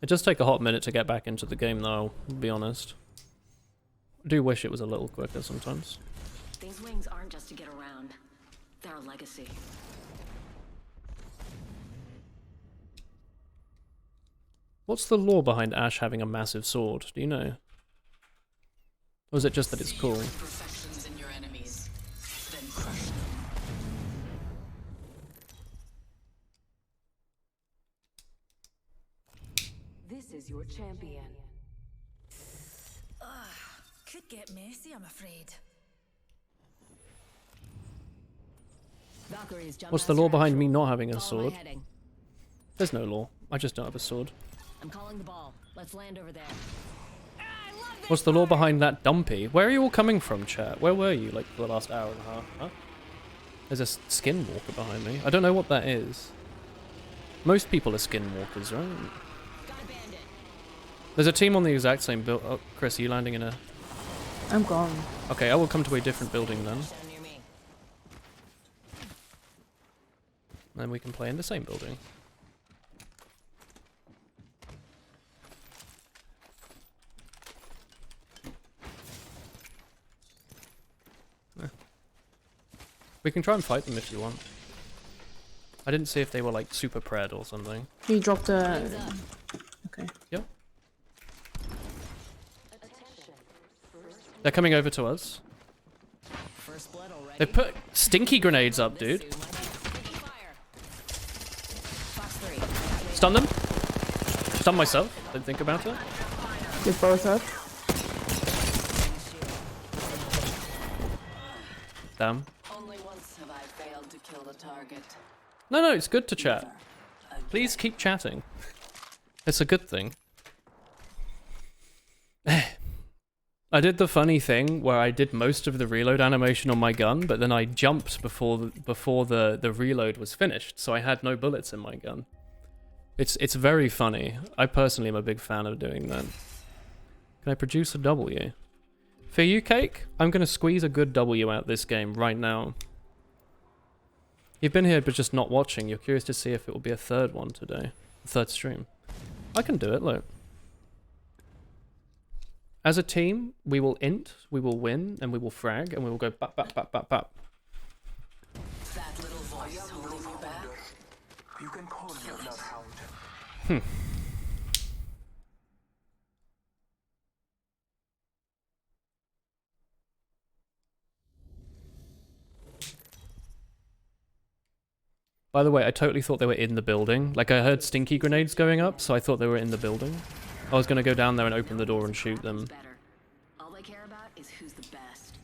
It does take a hot minute to get back into the game though, I'll be honest. I do wish it was a little quicker sometimes. These wings aren't just to get around. They're a legacy. What's the lore behind Ash having a massive sword? Do you know? Or is it just that it's cool? Imperfections in your enemies, then crush them. This is your champion. Could get messy, I'm afraid. Valkyrie's jump What's the master lore behind me actual. not having a Follow my sword? heading. There's no lore. I just don't have a sword. I'm calling the ball. Let's land over there. What's the lore behind that dumpy? Where are you all coming from, chat? Where were you, like, for the last hour and a half? Huh? There's a skinwalker behind me. I don't know what that is. Most people are skinwalkers, right? There's a team on the exact same build. Oh, Chris, are you landing in a... I'm gone. Okay, I will come to a different building then. Then we can play in the same building. We can try and fight them if you want. I didn't see if they were like super pred or something. He dropped a... Okay. Yep. They're coming over to us. They've put stinky grenades up, dude. Stun them. Stun myself. Don't think about it. You're both up. Damn. Only once have I failed to kill the target. No, it's good to chat. Please keep chatting. It's a good thing. I did the funny thing where I did most of the reload animation on my gun, but then I jumped before the reload was finished, so I had no bullets in my gun. It's very funny. I personally am a big fan of doing that. Can I produce a W? For you, Cake, I'm going to squeeze a good W out this game right now. You've been here but just not watching. You're curious to see if it will be a third one today. A third stream. I can do it, look. As a team, we will int, we will win, and we will frag, and we will go bap, bap, bap, bap, bap. That little voice holding you back. You can call me a bloodhound. By the way, I totally thought they were in the building. Like, I heard stinky grenades going up, so I thought they were in the building. I was gonna go down there and open the door and shoot them. All they care about is who's the best.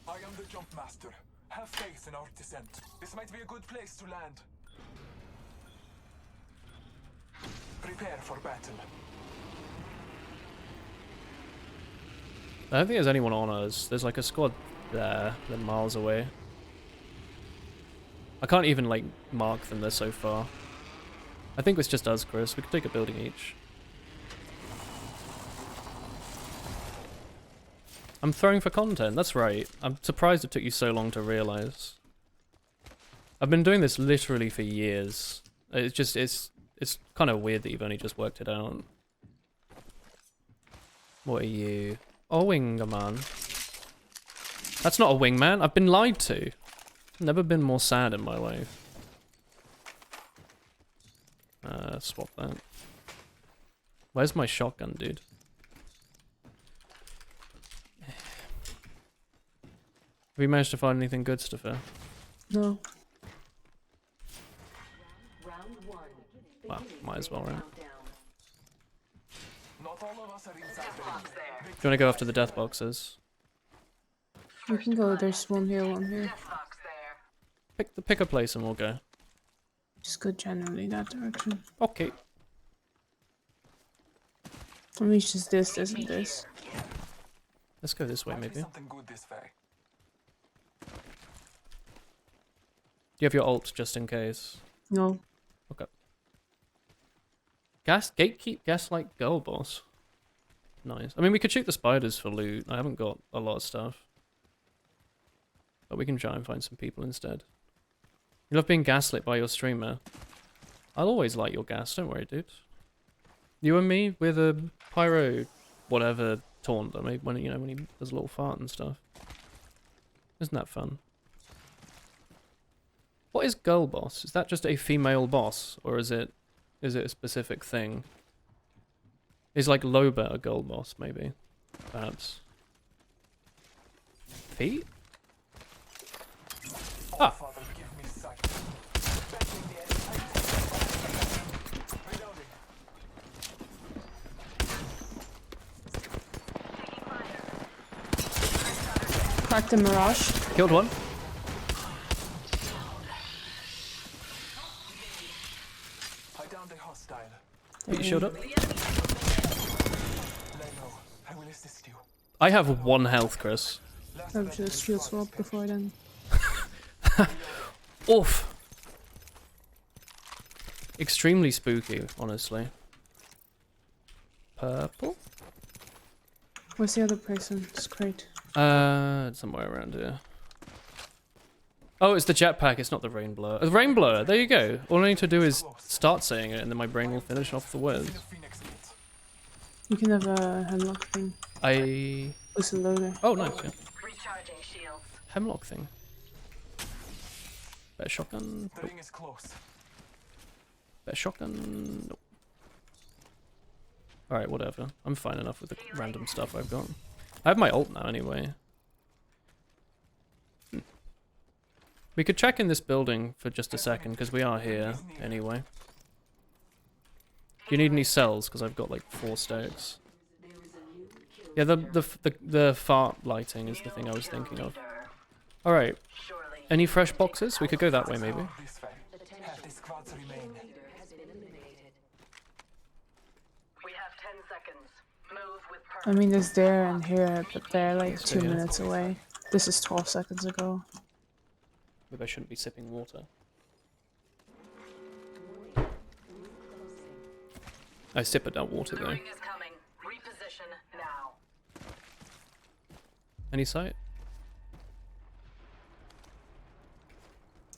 I am the jump master. Have faith in our descent. This might be a good place to land. Prepare for battle. I don't think there's anyone on us. There's like a squad there, they're miles away. I can't even like mark them, they're so far. I think it's just us, Chris. We could take a building each. I'm throwing for content, that's right. I'm surprised it took you so long to realize. I've been doing this literally for years. It's kind of weird that you've only just worked it out. What are you? Oh, wingman. That's not a wingman. I've been lied to. Never been more sad in my life. Swap that. Where's my shotgun, dude? Have you managed to find anything good, Stefan? No. Well, might as well, right? Not all of us are inside Do you want to go after the death boxes? You can go, there's one here, one here. Pick a place and we'll go. Just go generally that direction. Okay. I mean, it's just this, isn't this? Let's go this way, maybe. something good this way. Do you have your ult just in case? No. Okay. Gatekeep Gaslight Girl Boss. Nice. I mean, we could shoot the spiders for loot. I haven't got a lot of stuff. But we can try and find some people instead. You love being gaslit by your streamer. I'll always like your gas, don't worry, dude. You and me with a pyro, whatever taunt I made when when he does a little fart and stuff. Isn't that fun? What is girl boss? Is that just a female boss, or is it a specific thing? Is like Loba a girl boss, maybe? Perhaps. Feet? Ah. Cracked the Mirage. Killed one. I downed a hostile. Put your shield up. Lay low. I will assist you. I have 1 health, Chris. I've just shield swap before then. Oof. Extremely spooky, honestly. Purple? Where's the other person? It's great. Somewhere around here. Oh, it's the jetpack, it's not the rain blower. The rain blower, there you go. All I need to do is start saying it and then my brain will finish off the words. You can have a hemlock thing. What's the loader? Oh, nice, yeah. Recharging shields. Hemlock thing. Better shotgun. The ring is close. Better shotgun. Nope. Alright, whatever. I'm fine enough with the random stuff I've got. I have my ult now anyway. We could check in this building for just a second, because we are here anyway. Do you need any cells? Because I've got like 4 stacks. Yeah, the fart lighting is the thing I was thinking of. Alright. Any fresh boxes? We could go that way maybe. I mean, there's there and here, but they're like 2 minutes away. This is 12 seconds ago. Maybe I shouldn't be sipping water. I sip it out water though. Reposition now. Any sight?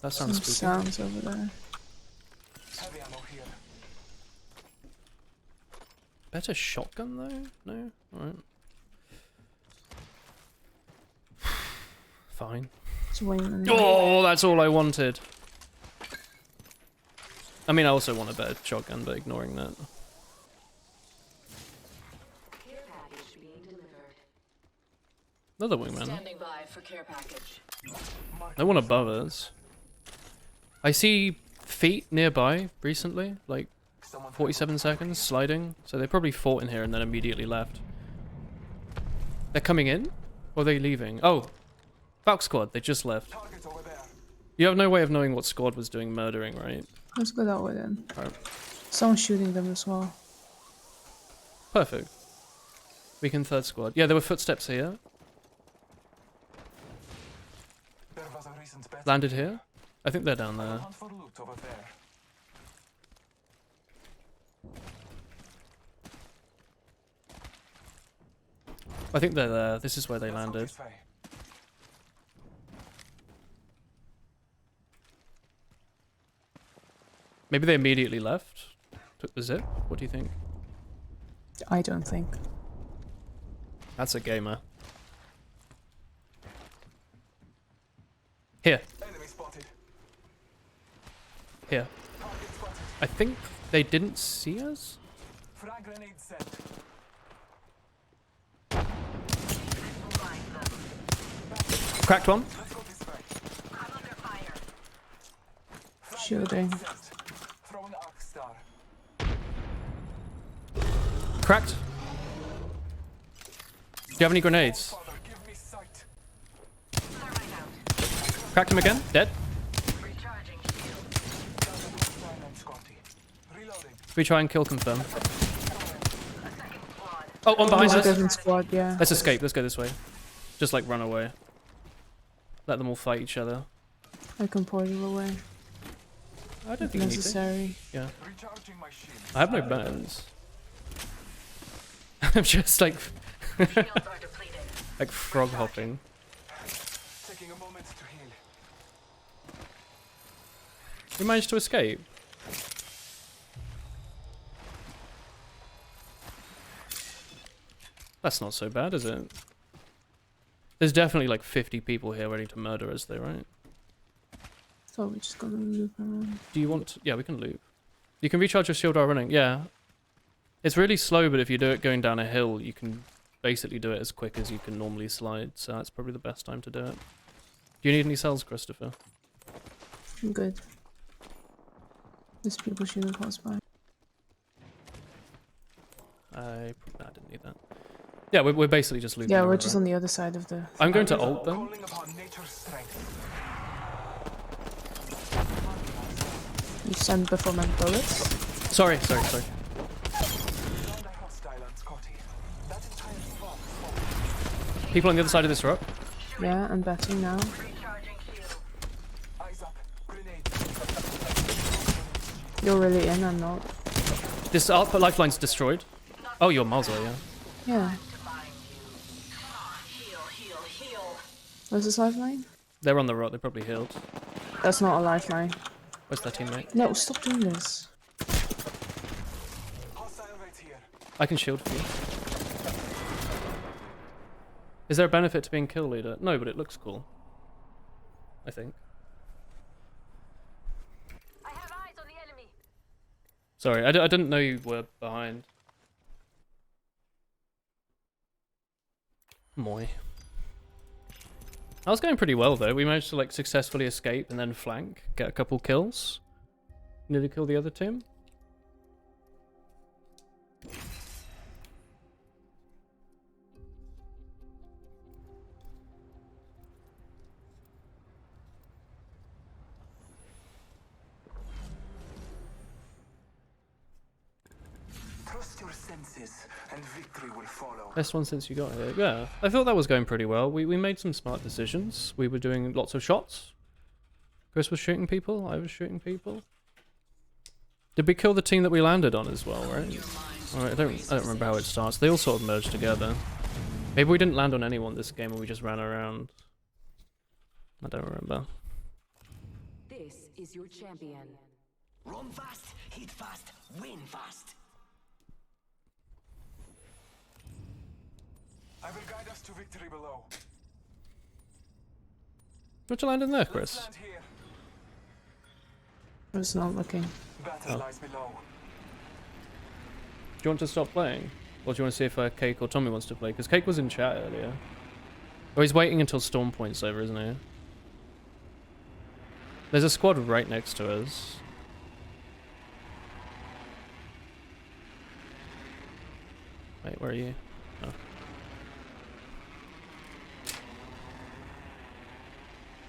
That sounds Some spooky. sounds over there. Heavy ammo here. Better shotgun though? No? Alright. Fine. It's wingman. Oh, that's all I wanted. I mean, I also want a better shotgun, but ignoring that. Another wingman. Standing by for care package. No one above us. I see feet nearby recently, like 47 seconds sliding. So they probably fought in here and then immediately left. They're coming in? Or are they leaving? Oh, Valk squad, they just left. You have no way of knowing what squad was doing murdering, right? Let's go that way then. Alright. Someone's shooting them as well. Perfect. We can third squad. Yeah, there were footsteps here. There was a recent bet. Landed here. I think they're down there. Hunt for loot over there. I think they're there. This is where they landed. This way. Maybe they immediately left. Took the zip. What do you think? I don't think. That's a gamer. Here. Enemy spotted. Here. Target spotted. I think they didn't see us? Frag grenade set. Cracked one. Let's go this way. I'm under fire. Frag Shielding. grenade set. Throwing arc star. Cracked. Do you have any grenades? Father, give me sight. Cracked him again. Dead. Recharging shield. Reloading. We try and kill confirm. A second squad. Oh, one behind There's a us. different squad, yeah. Let's escape. Let's go this way. Just like run away. Let them all fight each other. I can portal away. I don't If think you need to. necessary. Yeah. Recharging my shield. I have no burns. I'm just like Shields are depleted. like frog hopping. Taking a moment to heal. We managed to escape. That's not so bad, is it? There's definitely like 50 people here ready to murder us though, right? So we're just gonna loop around. Do you want to... Yeah, we can loop. You can recharge your shield while running, yeah. It's really slow, but if you do it going down a hill, you can basically do it as quick as you can normally slide, so that's probably the best time to do it. Do you need any cells, Christopher? I'm good. There's people shooting close by. I didn't need that. Yeah, we're basically just looping. Yeah, we're over. just on the other side of the... I'm going to ult them. Calling upon nature's strength. You send before my bullets. Sorry. Found a hostile on Scotty. That entire squad is People on the other side of this rock. Yeah, I'm betting now. Recharging shield. eyes up. Grenade. You're really in, I'm not. This output lifeline's destroyed. Oh, you're miles away, yeah. Yeah. Heal, heal, heal. Where's this lifeline? They're on the rock, they're probably healed. That's not a lifeline. Where's their teammate? No, stop doing this. Hostile right here. I can shield for you. Is there a benefit to being kill leader? No, but it looks cool. I think. I have eyes on the enemy. Sorry, I didn't know you were behind. Moi. That was going pretty well though. We managed to like successfully escape and then flank, get a couple kills. Nearly kill the other team. Trust your senses, and victory will follow. Best one since you got here. Yeah, I thought that was going pretty well. We made some smart decisions. We were doing lots of shots. Chris was shooting people. I was shooting people. Did we kill the team that we landed on as well, right? Alright, I don't remember how it starts. They all sort of merged together. Maybe we didn't land on anyone this game and we just ran around. I don't remember. This is your champion. Run fast, hit fast, win fast. I will guide us to victory below. What'd you land in there, Let's Chris? land here. I was not looking. Battle Oh. lies below. Do you want to stop playing? Or do you want to see if Cake or Tommy wants to play? Because Cake was in chat earlier. Or he's waiting until Storm Point's over, isn't he? There's a squad right next to us. Wait, where are you? Oh.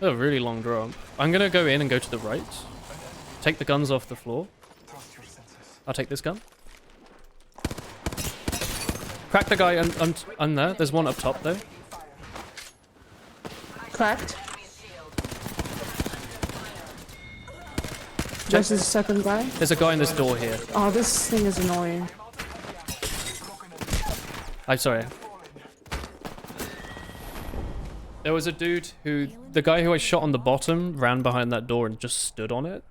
Oh, a really long drop. I'm gonna go in and go to the right. Take the guns off the floor. I'll take this gun. Crack the guy on there. There's one up top though. Cracked. There's a second guy. There's a guy in this door here. Oh, this thing is annoying. I'm sorry. There was a dude who... The guy who I shot on the bottom ran behind that door and just stood on it.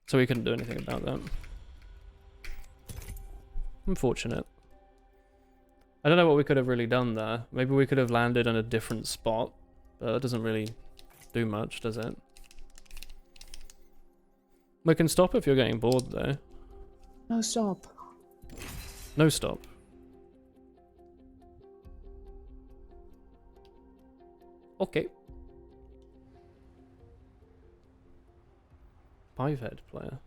So we couldn't do anything about that. Unfortunate. I don't know what we could have really done there. Maybe we could have landed in a different spot. But that doesn't really do much, does it? We can stop if you're getting bored though. No, stop. No stop. Okay. 5-head player.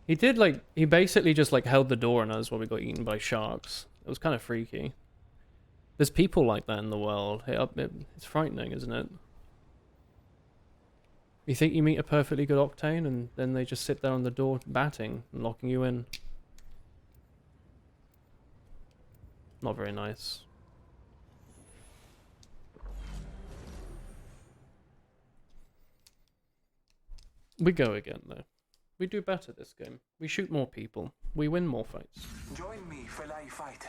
He did like, he basically just like held the door on us while we got eaten by sharks. It was kind of freaky. There's people like that in the world. It's frightening, isn't it? You think you meet a perfectly good Octane and then they just sit there on the door batting and locking you in. Not very nice. We go again though. We do better this game. We shoot more people. We win more fights. Join me, Felai fighter.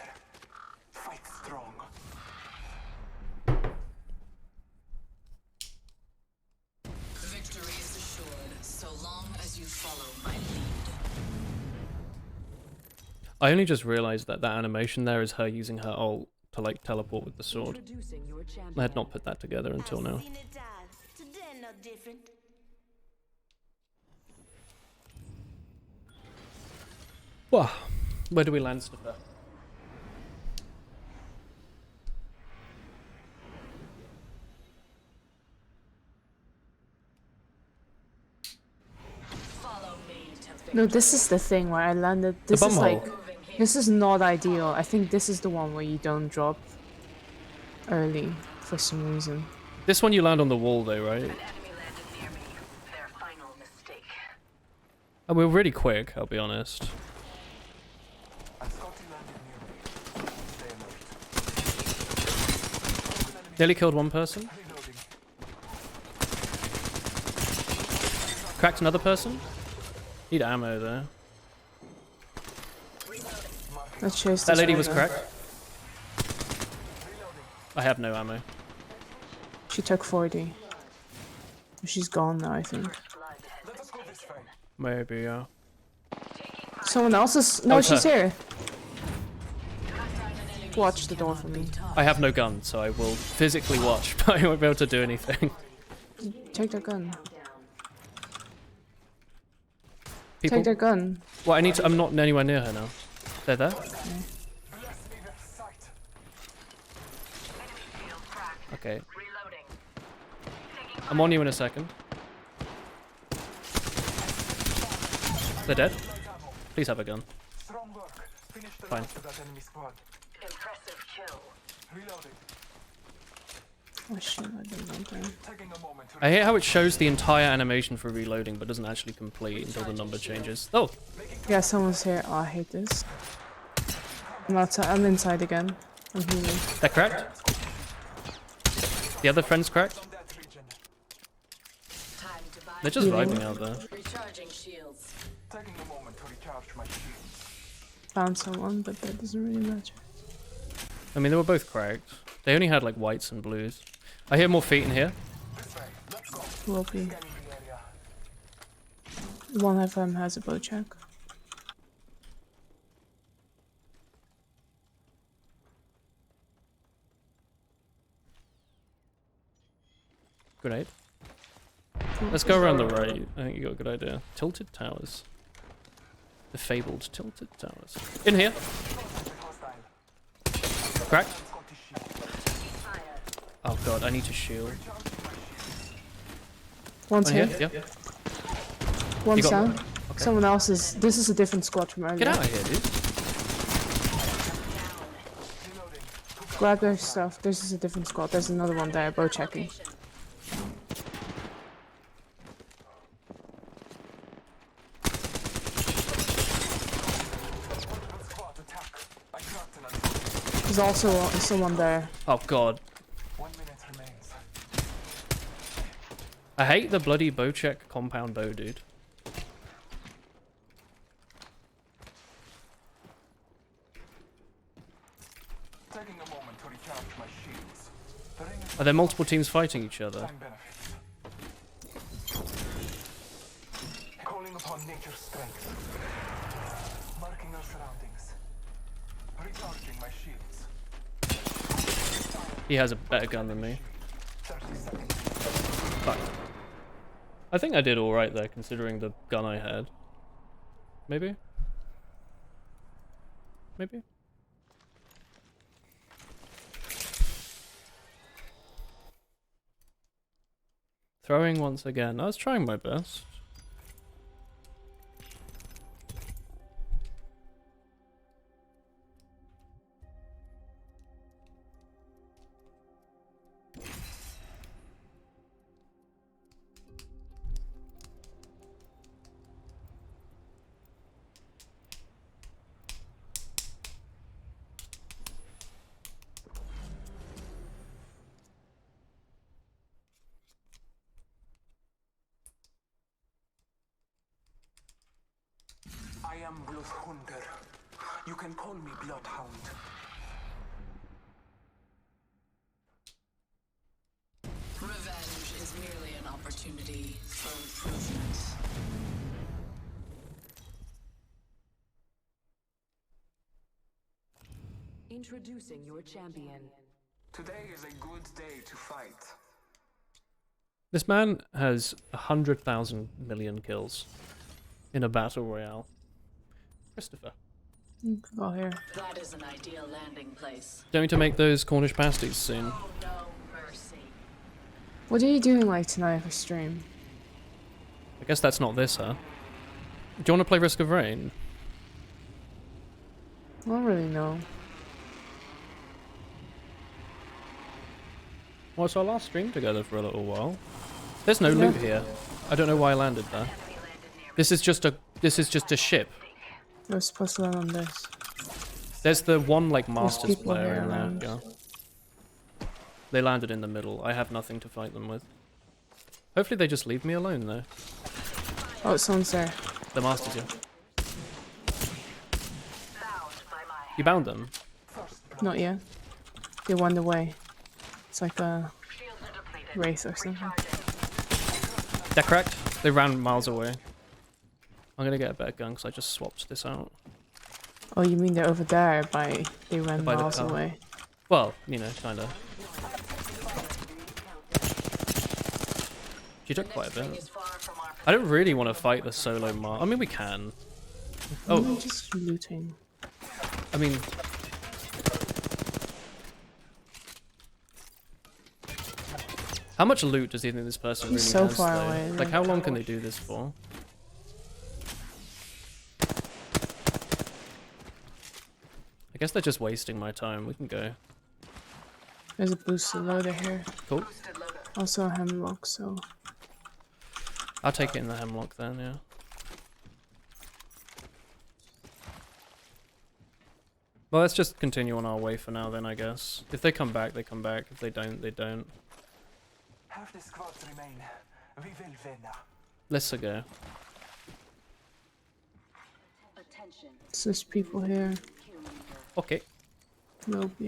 Fight strong. Victory is assured, so long as you follow my lead. I only just realized that that animation there is her using her ult to like teleport with the sword. I had not put that together until now. Wow. Where do we land, Sniffer? No, this is the thing where I landed. This is like, this is not ideal. I think this is the one where you don't drop early for some reason. This one you land on the wall though, right? And we're really quick, I'll be honest. Nearly killed one person. Cracked another person. Need ammo there. Let's chase that this lady was guy. cracked. I have no ammo. She took 40. She's gone now, I think. Maybe, yeah. Someone else is... No, Oh, it's she's her. here. Watch the door for me. I have no gun, so I will physically watch, but I won't be able to do anything. Take their gun. People? Take their gun. Well, I need to... I'm not anywhere near her now. They're there? Okay. I'm on you in a second. They're dead? Please have a gun. Fine. Impressive kill. Reloading. Oh shit, I didn't want that. I hate how it shows the entire animation for reloading, but doesn't actually complete until the number changes. Oh! Yeah, someone's here. Oh, I hate this. I'm outside. I'm inside again. I'm healing. They're cracked? The other friend's cracked? They're just vibing out there. Recharging shields. Taking a moment to recharge my shields. Found someone, but that doesn't really matter. I mean, they were both cracked. They only had like whites and blues. I hear more feet in here. Will be. One of them has a bow check. Grenade. Let's go around the right. I think you got a good idea. Tilted towers. The fabled tilted towers. In here. Cracked. Oh god, I need to shield. One's Oh, here. yeah, yeah. One's You got- down. Someone else is. This is a different squad from earlier. Get out of here, dude. Grab their stuff. This is a different squad. There's another one there. Bow checking. There's also someone there. Oh god. I hate the bloody Bocek compound bow, dude. Taking a moment to recharge my shields. The ring is Are there multiple teams fighting each other? time benefits. Calling upon nature's strength. Marking our surroundings. Recharging my shields. He has a better gun than me. 30 seconds. Fuck. I think I did alright there, considering the gun I had. Maybe? Maybe? Throwing once again. I was trying my best. I am Bloodhunder. You can call me Bloodhound. Revenge is merely an opportunity for improvement. Introducing your champion. Today is a good day to fight. This man has 100,000 million kills in a battle royale. Christopher. Oh, here. That is an ideal landing place. Going to make those Cornish pasties soon. Oh no mercy. What are you doing like tonight for stream? I guess that's not this, huh? Do you want to play Risk of Rain? I don't really know. Well, it's our last stream together for a little while. There's no loot here. I don't know why I landed there. This is just a ship. I was supposed to land on this. There's the one like Masters people player here in there. around. Yeah. They landed in the middle. I have nothing to fight them with. Hopefully they just leave me alone though. Oh, someone's there. The Masters, yeah. You bound them? Not yet. They went away. It's like a wraith or something. They're cracked. They ran miles away. I'm gonna get a better gun because I just swapped this out. Oh, you mean they're over there by they ran By the miles car. away? Well, you know, kinda. She took quite a bit. I don't really want to fight the solo I mean, we can. Oh, Just looting. I mean... How much loot does he think this person really He's so has, far though? away, Like, though. how long can they do this for? I guess they're just wasting my time. We can go. There's a boosted loader here. Cool. Also a hemlock, so... I'll take it in the hemlock then, yeah. Well, let's just continue on our way for now then, I guess. If they come back, they come back. If they don't, they don't. Half the squads remain. We will win. Let's go. Attention. It's just people here. Okay. Maybe.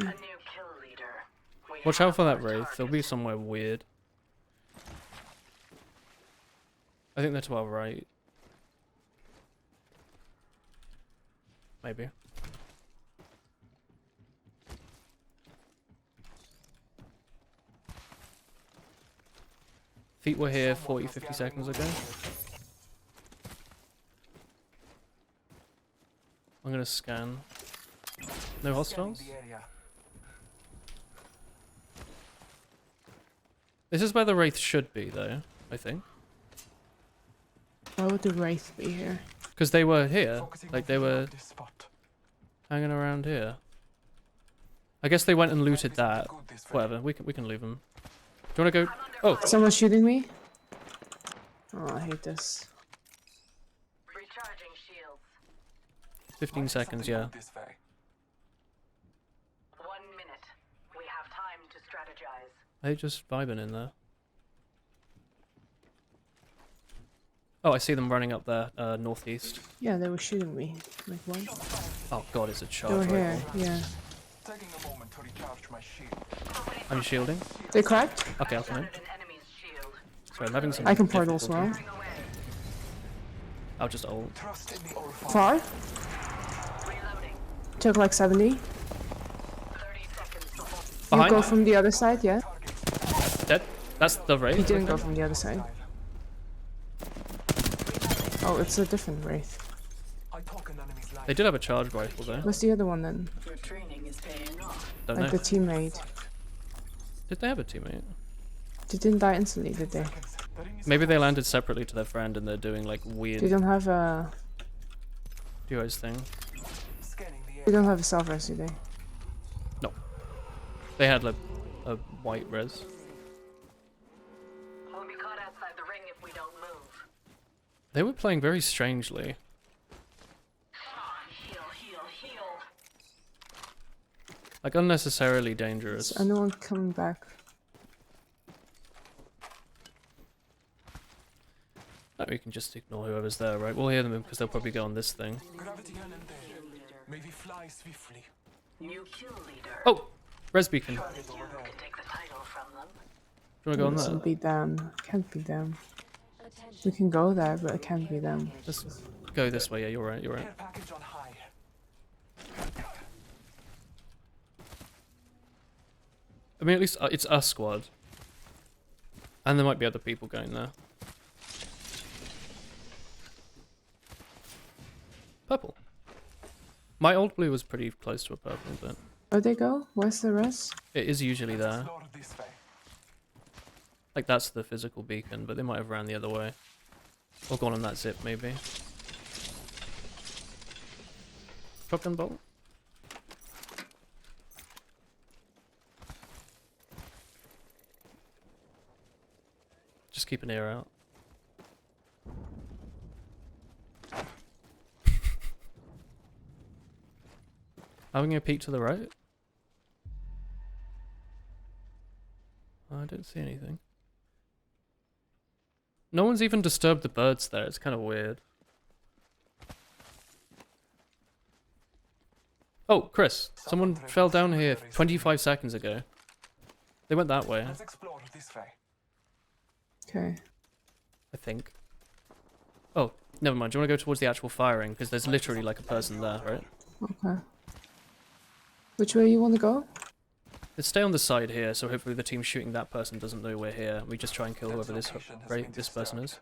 Watch out for that wraith. They'll be somewhere weird. I think they're to our right. Maybe. Feet were here 40, 50 seconds ago. I'm gonna scan. No hostiles? This is where the wraith should be, though, I think. Why would the Wraith be here? Because they were here. Like, they were hanging around here. I guess they went and looted that. Whatever, we can leave them. Do you want to go? Oh! Someone's shooting me? Oh, I hate this. Recharging shields. 15 seconds, yeah. 1 minute. We have time to strategize. They just vibing in there. Oh, I see them running up there, northeast. Yeah, they were shooting me. Like what? Oh god, it's a They charge were here, rifle. yeah. Taking a moment to recharge my shield. I'm shielding. They cracked? Okay, I'll come in. Sorry, I'm having some I can portal as well. difficulty. I'll just ult. Far? Took like 70. You Behind? go from the other side, yeah? Dead? That's the Wraith? He didn't go from the other side. Oh, it's a different Wraith. They did have a charge rifle though. What's the other one then? Your training is paying off. Don't Like know. the teammate. Did they have a teammate? They didn't die instantly, did they? Maybe they landed separately to their friend and they're doing like weird They don't have a... duos thing. They don't have a self-res, do they? No. They had like a white res. We'll be caught outside the ring if we don't move. They were playing very strangely. Heal, heal, heal. Like unnecessarily dangerous. Is anyone coming back? No, we can just ignore whoever's there, right? We'll hear them because they'll probably go on this thing. Gravity cannon there. May we fly swiftly. New kill leader. Oh! Res beacon. You can take the title from them. Do you want to go on It there? can't be them. Can't be them. We can go there, but it can't be them. Just go this way, yeah, you're right, you're right. Package on high. I mean, at least it's a squad. And there might be other people going there. Purple. My old blue was pretty close to a purple, but Where'd they go? Where's the rest? it is usually there. Like that's the physical beacon, but they might have ran the other way. Or gone on that zip, maybe. Shotgun bolt? Just keep an ear out. Having a peek to the right? I don't see anything. No one's even disturbed the birds there, it's kind of weird. Oh, Chris, someone fell down here 25 seconds ago. They went that way. Let's explore this way. Okay. I think. Oh, never mind. Do you want to go towards the actual firing? Because there's literally like a person there, right? Okay. Which way you want to go? Let's stay on the side here, so hopefully the team shooting that person doesn't know we're here. We just try and kill whoever this person is.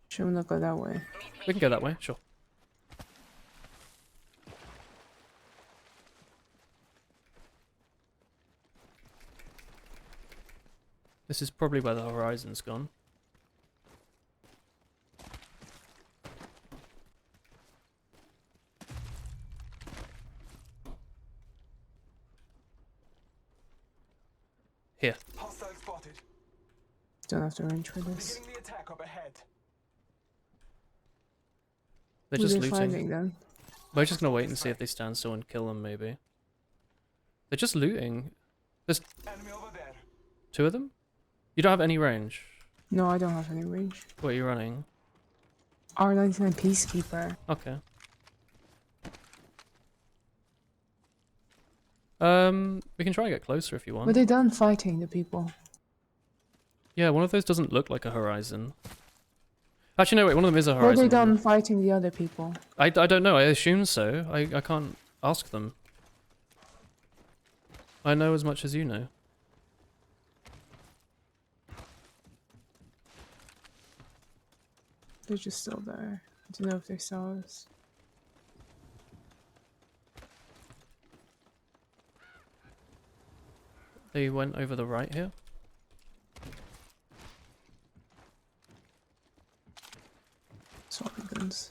Should we not go that way? We can go that way, sure. This is probably where the horizon's gone. Here. Hostile spotted. Don't have to range for this. Beginning the attack up ahead. They're Who just they looting. fighting then? We're just gonna wait and see if they stand still and kill them, maybe. They're just looting. There's Enemy over there. 2 of them? You don't have any range. No, I don't have any range. What are you running? R99 Peacekeeper. Peacekeeper. Okay. We can try and get closer if you want. Were they done fighting the people? Yeah, one of those doesn't look like a horizon. Actually, no, wait, one of them is a Were horizon. they done fighting the other people? I don't know, I assume so. I can't ask them. I know as much as you know. They're just still there. I don't know if they saw us. They went over the right here. Sorry, guns.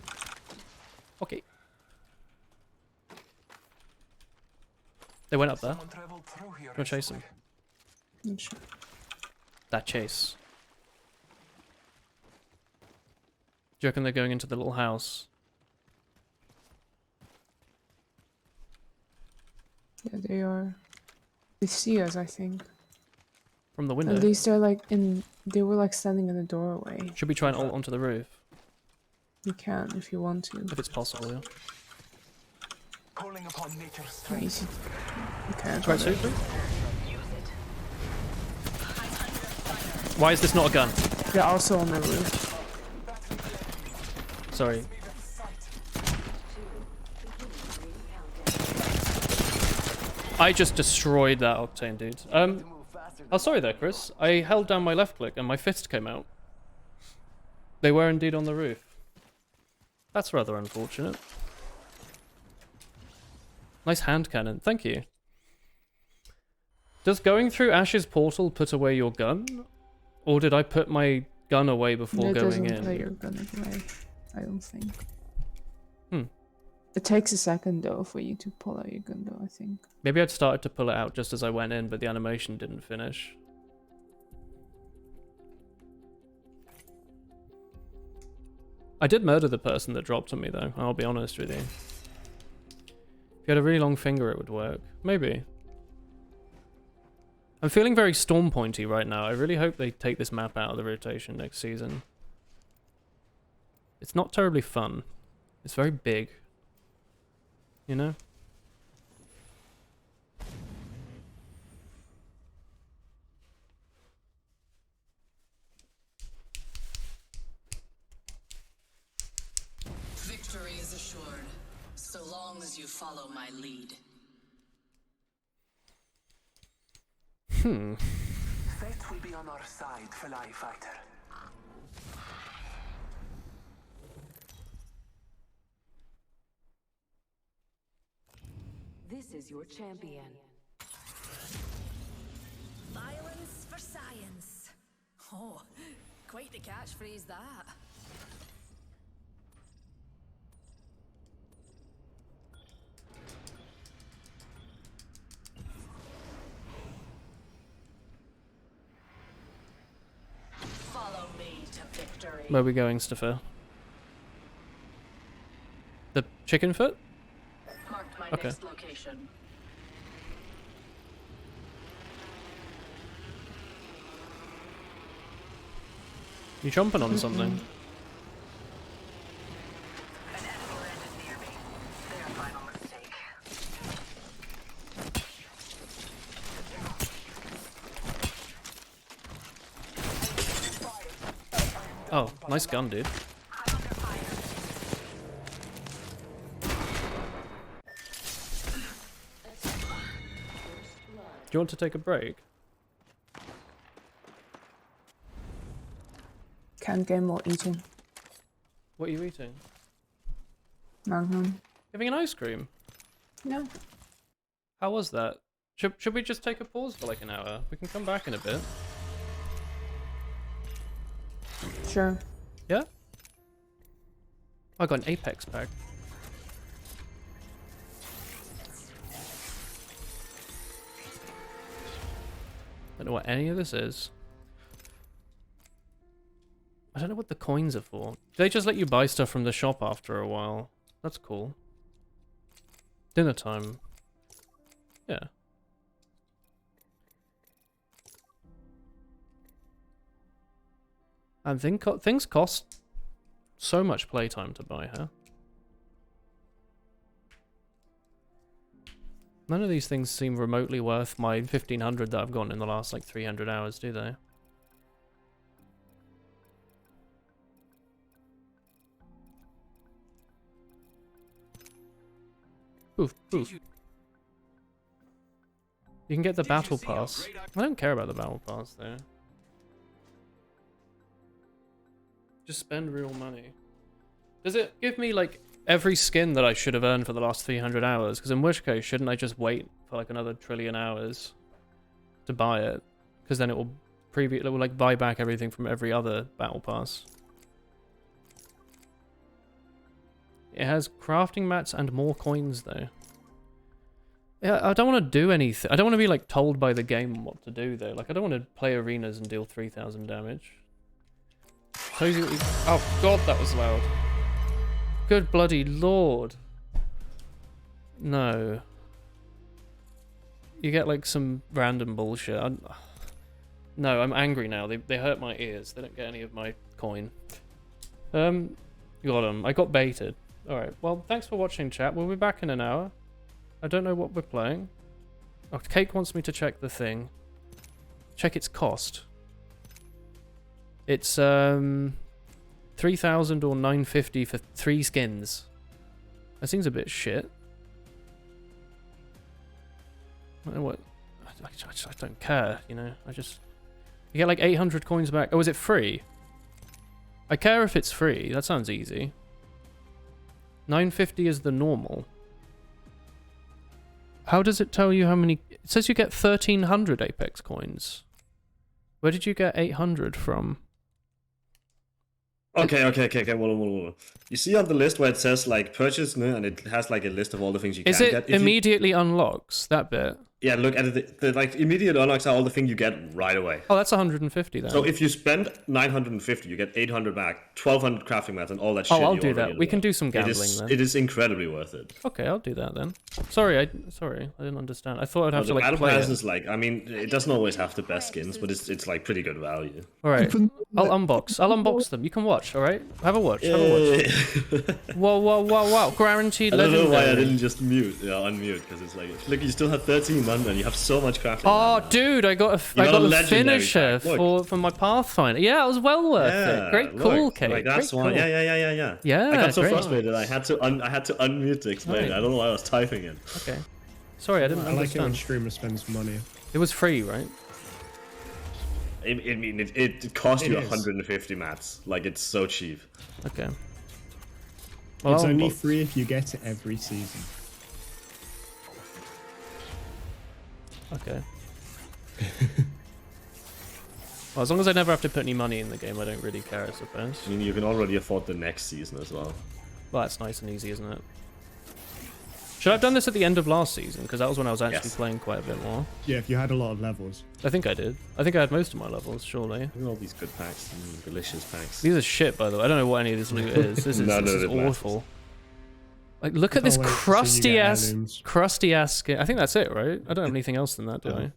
Okay. They went up there. Someone traveled through here Go chase them. recently. I'm sure. That chase. Do you reckon they're going into the little house? Yeah, they are. They see us, I think. From the window? At least they're like in. They were like standing in the doorway. Should we try and ult onto the roof? You can if you want to. If it's possible, yeah. Calling upon nature's Easy. strength. You can. Try super? Why is this not a gun? They're also on the roof. Sorry. I just destroyed that Octane, dude. Oh, sorry there, Chris. I held down my left click and my fist came out. They were indeed on the roof. That's rather unfortunate. Nice hand cannon. Thank you. Does going through Ash's portal put away your gun? Or did I put my gun away before going in? It doesn't put your gun away, I don't think. Hmm. It takes a second though for you to pull out your gun though, I think. Maybe I'd started to pull it out just as I went in, but the animation didn't finish. I did murder the person that dropped on me though, I'll be honest with you. If you had a really long finger it would work. Maybe. I'm feeling very Storm Pointy right now. I really hope they take this map out of the rotation next season. It's not terribly fun. It's very big. You know? Victory is assured, so long as you follow my lead. Fate will be on our side, Fly Fighter. This is your champion. Violence for science. Oh, quite the catchphrase that. Follow me to victory. Where are we going, Staffer? The chicken foot? Marked my Okay. next location. You jumping on something? An enemy landed near me. Their final mistake. Oh, nice gun, dude. Do you want to take a break? Can't game while eating. What are you eating? Magnum. Having an ice cream? No. How was that? Should we just take a pause for like an hour? We can come back in a bit. Sure. Yeah? I got an Apex pack. I don't know what any of this is. I don't know what the coins are for. Do they just let you buy stuff from the shop after a while? That's cool. Dinner time. Yeah. And things cost so much playtime to buy, huh? None of these things seem remotely worth my 1500 that I've gotten in the last like 300 hours, do they? Oof, oof. You can get the battle pass. I don't care about the battle pass though. Just spend real money. Does it give me like every skin that I should have earned for the last 300 hours? Because in which case, shouldn't I just wait for like another trillion hours to buy it? Because then it will like buy back everything from every other battle pass. It has crafting mats and more coins, though. Yeah, I don't want to do anything. I don't want to be, like, told by the game what to do, though. Like, I don't want to play arenas and deal 3,000 damage. Shows you what you... Oh, God, that was loud. Good bloody lord. No. You get, like, some random bullshit. No, I'm angry now. They hurt my ears. They don't get any of my coin. Got 'em. I got baited. Alright, well, thanks for watching, chat. We'll be back in an hour. I don't know what we're playing. Oh, Cake wants me to check the thing. Check its cost. It's, 3,000 or 950 for 3 skins. That seems a bit shit. What? I don't care, you know. You get like 800 coins back. Oh, is it free? I care if it's free. That sounds easy. 950 is the normal. How does it tell you how many... It says you get 1,300 Apex coins. Where did you get 800 from? Okay. Well. You see on the list where it says, like, purchase, and it has, like, a list of all the things you can get? Is it immediately unlocks, that bit? Yeah, look at it. The like immediate unlocks are all the things you get right away. Oh, that's 150 then. So if you spend 950, you get 800 back, 1,200 crafting mats, and all that shit. Oh, I'll do that. We can do some gambling then. It is incredibly worth it. Okay, I'll do that then. Sorry, I didn't understand. I thought I'd have to like battle play pass it. is like, I mean, it doesn't always have the best skins, but it's like pretty good value. All right, I'll unbox them. You can watch. All right, have a watch. Whoa! Guaranteed legendary. I don't know why I didn't just unmute, because it's like, look, you still have 13 mana and you have so much crafting. Oh, dude, I got a finisher for my Pathfinder. Yeah, it was well worth it. Great call, Kate. Like, that's why. Cool. Yeah. Yeah. I got so frustrated. I had to unmute to explain it. I don't know why I was typing it. Okay. Sorry, I didn't understand. I like it when streamers spends money. It was free, right? It cost you 150 mats. Like, it's so cheap. Okay. Well, it's only free if you get it every season. Okay. Well, as long as I never have to put any money in the game, I don't really care, I suppose. I mean, you can already afford the next season as well. Well, that's nice and easy, isn't it? Should I have done this at the end of last season? Because that was when I was actually playing quite a bit more. Yeah, if you had a lot of levels. I think I did. I think I had most of my levels, surely. Look at all these good packs, delicious packs. These are shit, by the way. I don't know what any of this loot is. This is awful. Like, look at this crusty ass skin. I think that's it, right? I don't have anything else than that, do I?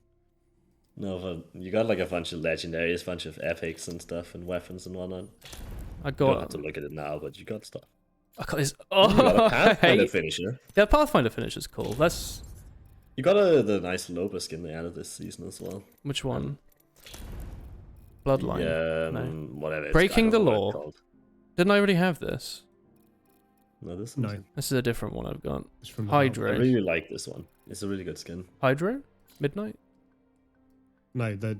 No, but you got like a bunch of legendaries, bunch of epics and stuff, and weapons and whatnot. I got. You don't have to look at it now, but you got stuff. I got this. Oh, you got a Pathfinder finisher. Yeah, Pathfinder finisher's cool. That's. You got the nice Loba skin they added this season as well. Which one? Bloodline. Yeah, no. Whatever. Breaking the Law. Didn't I already have this? No, this is a different one I've got. It's from Hydro. I really like this one. It's a really good skin. Hydro? Midnight? No, the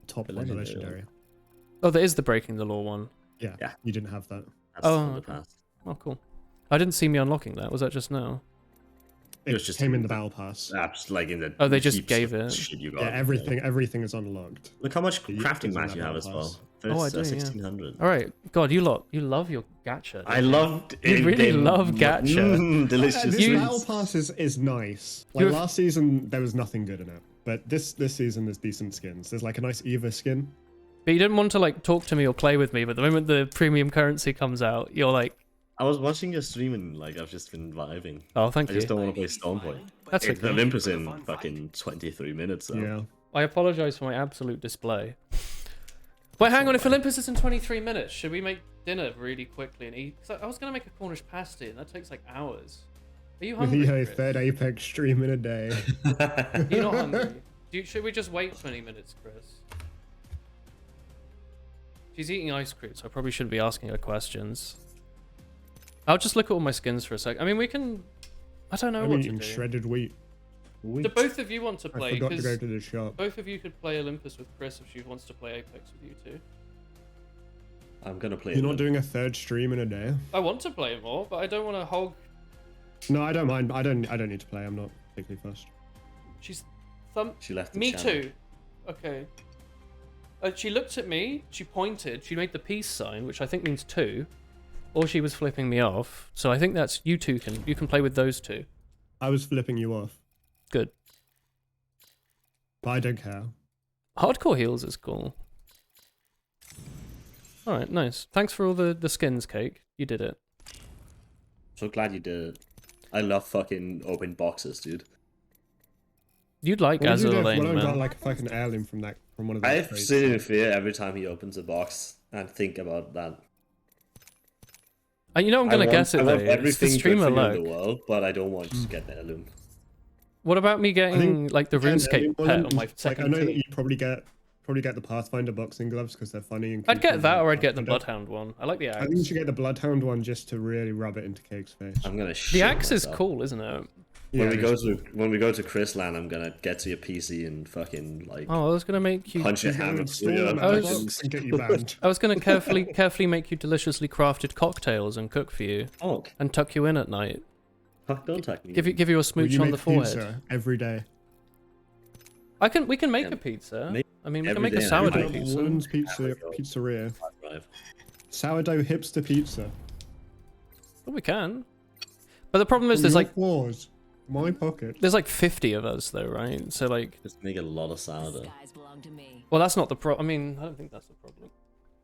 top one, the legendary. Oh, there is the Breaking the Law one. Yeah. You didn't have that. That's from the past. Oh, cool. I didn't see me unlocking that. Was that just now? It just came in the battle pass. Apps like in the. Oh, they just gave it. Shit you got. Yeah, everything is unlocked. Look how much crafting mats you have as well. Oh, I do, 1,600. All right, God, you love your gacha. I loved. You really love gacha. Delicious. This battle pass is nice. Like last season, there was nothing good in it, but this season there's decent skins. There's like a nice Eva skin. But you didn't want to like talk to me or play with me. But the moment the premium currency comes out, you're like. I was watching your stream and like I've just been vibing. Oh, thank you. I just don't want to play Stormpoint. That's okay. Olympus in fucking 23 minutes. So. Yeah. I apologize for my absolute display. Wait, hang on. If Olympus is in 23 minutes, should we make dinner really quickly and eat? Because I was gonna make a Cornish pasty, and that takes like hours. Are you hungry? Yeah, third Apex stream in a day. You're not hungry. Should we just wait 20 minutes, Chris? She's eating ice cream, so I probably shouldn't be asking her questions. I'll just look at all my skins for a sec. I mean, we can... I don't know what to do. Shredded wheat. Do both of you want to play? I forgot to go to the shop. Both of you could play Olympus with Chris if she wants to play Apex with you too. I'm gonna play. You're not doing a third stream in a day? I want to play more, but I don't want to hog... No, I don't mind. I don't need to play. I'm not particularly fussed. She left the Me channel. too. Okay. She looked at me, she pointed, she made the peace sign, which I think means 2. or she was flipping me off. So I think that's you two you can play with those two. I was flipping you off, Good. but I don't care. Hardcore heals is cool. Alright, nice. Thanks for all the skins, Cake. You did it. So glad you did it. I love fucking open boxes, dude. You'd like What would you do Azur if Lane, one of them got man. like a fucking heirloom from one of those I have crates? seen in fear every time he opens a box and think about that. You know I'm gonna guess it I though. want It's the everything good streamer for you luck. in the world, but I don't want to get the heirloom. What about me getting like the Again, RuneScape one pet of on them- my like, I second know that team? you probably get the Pathfinder boxing gloves because they're funny. And I'd cute get that, and or I'd get the Pathfinder. Bloodhound one. I like the I axe. think you should get the Bloodhound one just to really rub it into Cake's face. I'm gonna The shit axe is myself. cool, isn't it? When Yeah, we go to Chrisland, I'm gonna get to your PC and fucking like Oh, I was gonna make you. punch your He's gonna hammer install through your an I was- fucking- box and get you banned. I was gonna carefully make you deliciously crafted cocktails and cook for you, Oh, and tuck you in at night. fuck, don't tuck me. Give you a Will smooch you on make the forehead. pizza every day? We can make Yeah. a pizza. Make I mean, we can every make a day and sourdough every night. pizza. Woolens Have Pizzeria. Drive. Sourdough hipster pizza. Well, we can. But the problem is, From there's your like floors, my pocket. there's like 50 of us though, right? So like, Just make a lot of sourdough. Skies belong to me. well, that's not the problem. I mean, I don't think that's the problem.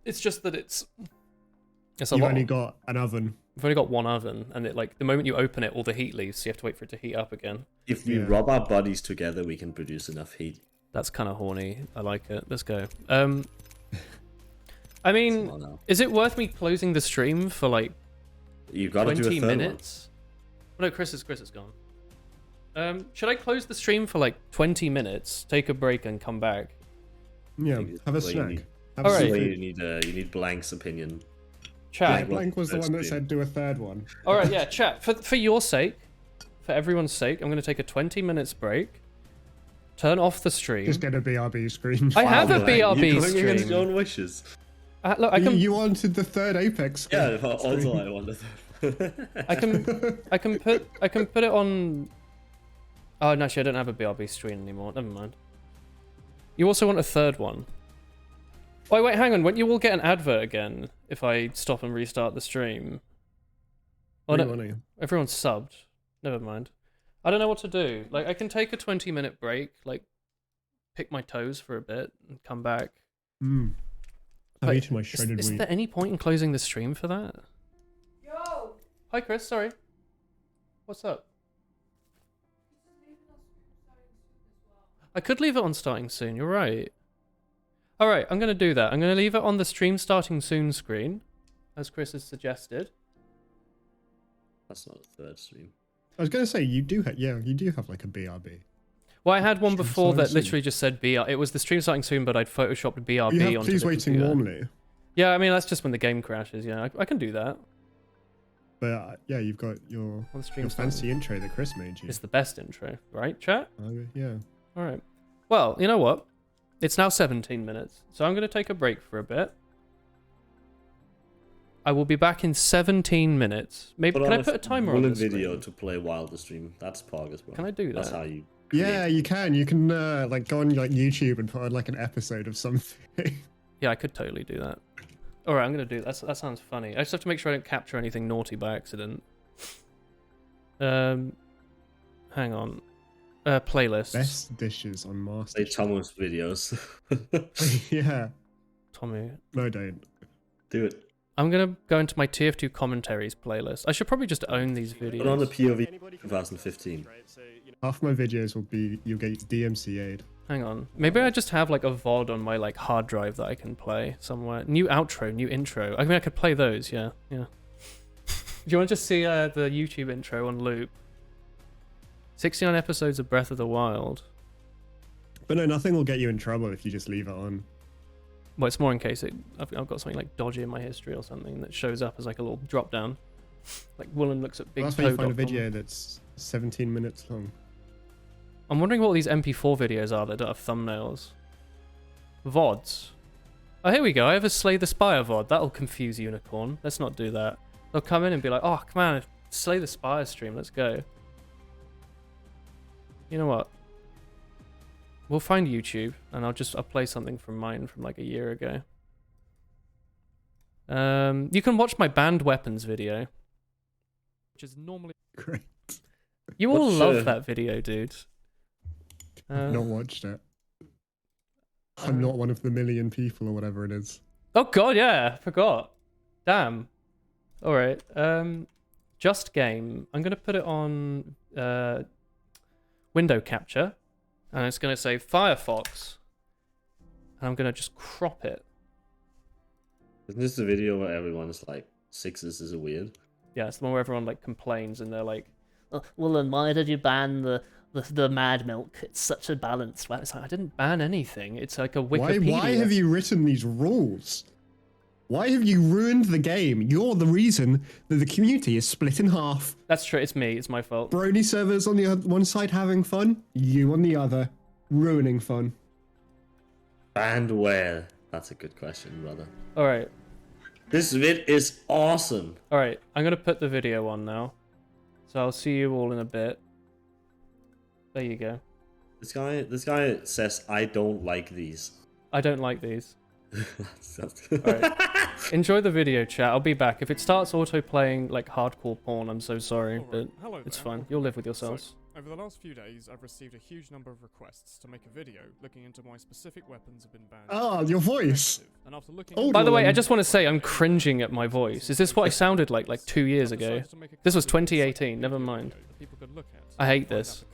It's just that it's a You've lot. only got an oven. We've only got one oven, and it like the moment you open it, all the heat leaves, so you have to wait for it to heat up again. If we Yeah. rub our bodies together, we can produce enough heat. That's kind of horny. I like it. Let's go. I Come mean, on now. is it worth me closing the stream for like You've got to do a 20 third minutes? Oh, no, Chris is gone. Should I close the stream for like 20 minutes, take a break, and come back? Yeah, think it's have a the way you snack. need- Have All a right. one. seafood. You need Blank's opinion. Chat. Blank was the Let's one that do. said do a third one. All right, yeah, chat. For your sake, for everyone's sake, I'm going to take a 20 minutes break. Turn off the stream. Just get a BRB screen. I have a Blank, you're BRB going against your stream. own wishes. Look, I can You wanted the third Apex. Yeah, screen. also I wonder. I can put it on. Oh no, actually I don't have a BRB screen anymore. Never mind. You also want a third one. Oh wait, hang on. Won't you all get an advert again if I stop and restart the stream? Oh What do no, you want to- everyone's subbed. Never mind. I don't know what to do. Like I can take a 20-minute break, like pick my toes for a bit and come back. I've But eaten my shredded is wheat. there any point in closing the stream for that? Yo. Hi Chris, sorry. What's up? I could leave it on starting soon, you're right. Alright, I'm going to do that. I'm going to leave it on the stream starting soon screen, as Chris has suggested. That's not a third stream. I was gonna say you do have like a BRB. Well, I had one Stream before starting that soon. literally just said BR. It was the stream starting soon, but I'd photoshopped BRB You have onto please the waiting computer. warmly. Yeah, I mean, that's just when the game crashes, yeah. I can do that. But yeah, you've got your On stream fancy starting. intro that Chris made you. It's the best intro, right, chat? Yeah. Alright. Well, you know what? It's now 17 minutes, so I'm going to take a break for a bit. I will be back in 17 minutes. Maybe can I put a timer on the the video screen? to play while the stream? That's Pog as well. Can I do That's that? how you. Yeah, you can. You can like go on like YouTube and put on like an episode of something. Yeah, I could totally do that. Alright, I'm going to do that. That sounds funny. I just have to make sure I don't capture anything naughty by accident. Hang on. Playlists. Best dishes on Master. Say Thomas videos. Yeah. Tommy. No, don't. Do it. I'm going to go into my TF2 commentaries playlist. I should probably just own these videos. Put on the POV 2015. Half my videos will be you'll get DMCA'd. Hang on. Maybe I just have like a VOD on my like hard drive that I can play somewhere. New outro, new intro. I mean, I could play those, yeah. Do you want to just see the YouTube intro on loop? 69 episodes of Breath of the Wild. But no, nothing will get you in trouble if you just leave it on. Well, it's more in case I've got something like dodgy in my history or something that shows up as like a little drop down. Like Woolen looks at big That's where you find a Toad.com. video that's 17 minutes long. I'm wondering what all these MP4 videos are that don't have thumbnails. VODs. Oh, here we go. I have a Slay the Spire VOD. That'll confuse Unicorn. Let's not do that. They'll come in and be like, oh, come on, Slay the Spire stream. Let's go. You know what? We'll find YouTube, and I'll play something from mine from like a year ago. You can watch my banned weapons video, which is normally Great. You all What's, love that video, dude. I've not watched it. I'm not one of the million people or whatever it is. Oh god, yeah, forgot. Damn. All right. Just game. I'm gonna put it on window capture, and it's gonna say Firefox, and I'm gonna just crop it. Isn't this the video where everyone's like, sixes is weird? Yeah, it's the one where everyone like complains and they're like, oh, well then why did you ban the Mad Milk? It's such a balance. Well, it's like, I didn't ban anything. It's like a Wikipedia. Why have you written these rules? Why have you ruined the game? You're the reason that the community is split in half. That's true. It's me. It's my fault. Brony servers on the one side having fun, you on the other ruining fun. Banned where? That's a good question, brother. All right. This vid is awesome. All right. I'm gonna put the video on now, so I'll see you all in a bit. There you go. This guy says, I don't like these. I don't like these. That's All right. Enjoy the video, chat. I'll be back. If it starts auto-playing like hardcore porn, I'm so sorry, but it's fine. You'll live with yourselves. So, over the last few days, I've received a huge number of requests to make a video looking into why specific weapons have been banned. Ah, your voice. And after looking By the way, I just want to say I'm cringing at my voice. Is this what I sounded like 2 years ago? This was 2018. Never mind. I hate this.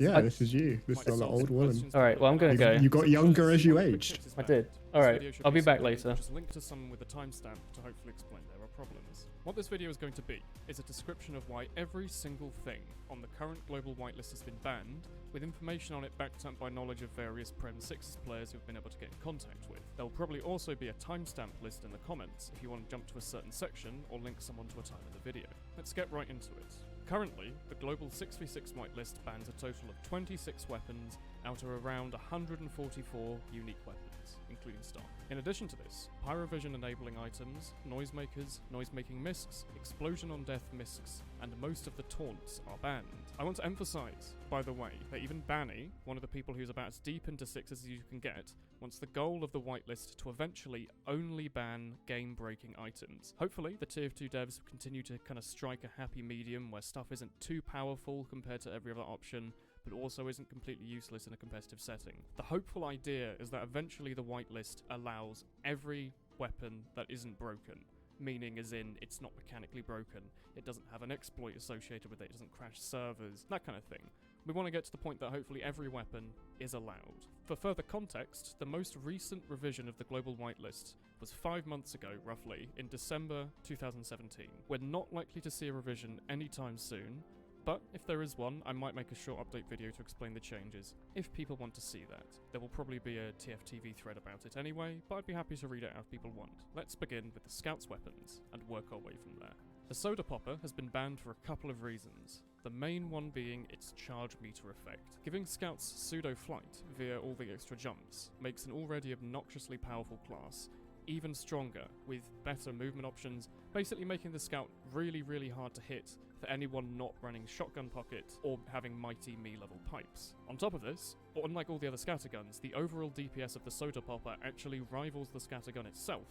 Yeah, this is you. This is an old woman. All right, well I'm gonna go. You got younger as you aged. I did. All right, I'll be back later. Just link to someone with a timestamp to hopefully explain there are problems. What this video is going to be is a description of why every single thing on the current global whitelist has been banned, with information on it backed up by knowledge of various Prem 6 players who've been able to get in contact with. There'll probably also be a timestamp list in the comments if you want to jump to a certain section or link someone to a time in the video. Let's get right into it. Currently, the global 6v6 whitelist bans a total of 26 weapons out of around 144 unique weapons, including stock. In addition to this, pyrovision enabling items, noisemakers, noise-making miscs, explosion on death miscs, and most of the taunts are banned. I want to emphasize, by the way, that even Banny, one of the people who's about as deep into sixes as you can get, wants the goal of the whitelist to eventually only ban game-breaking items. Hopefully, the Tier 2 devs continue to kind of strike a happy medium where stuff isn't too powerful compared to every other option, but also isn't completely useless in a competitive setting. The hopeful idea is that eventually the whitelist allows every weapon that isn't broken, meaning as in it's not mechanically broken, it doesn't have an exploit associated with it, it doesn't crash servers, that kind of thing. We want to get to the point that hopefully every weapon is allowed. For further context, the most recent revision of the global whitelist was 5 months ago, roughly, in December 2017. We're not likely to see a revision anytime soon, but if there is one, I might make a short update video to explain the changes, if people want to see that. There will probably be a TFTV thread about it anyway, but I'd be happy to read it out if people want. Let's begin with the Scouts weapons, and work our way from there. The Soda Popper has been banned for a couple of reasons, the main one being its charge meter effect. Giving Scouts pseudo-flight via all the extra jumps makes an already obnoxiously powerful class even stronger, with better movement options, basically making the Scout really, really hard to hit for anyone not running Shotgun Pocket or having mighty me-level pipes. On top of this, unlike all the other scatterguns, the overall DPS of the Soda Popper actually rivals the scattergun itself,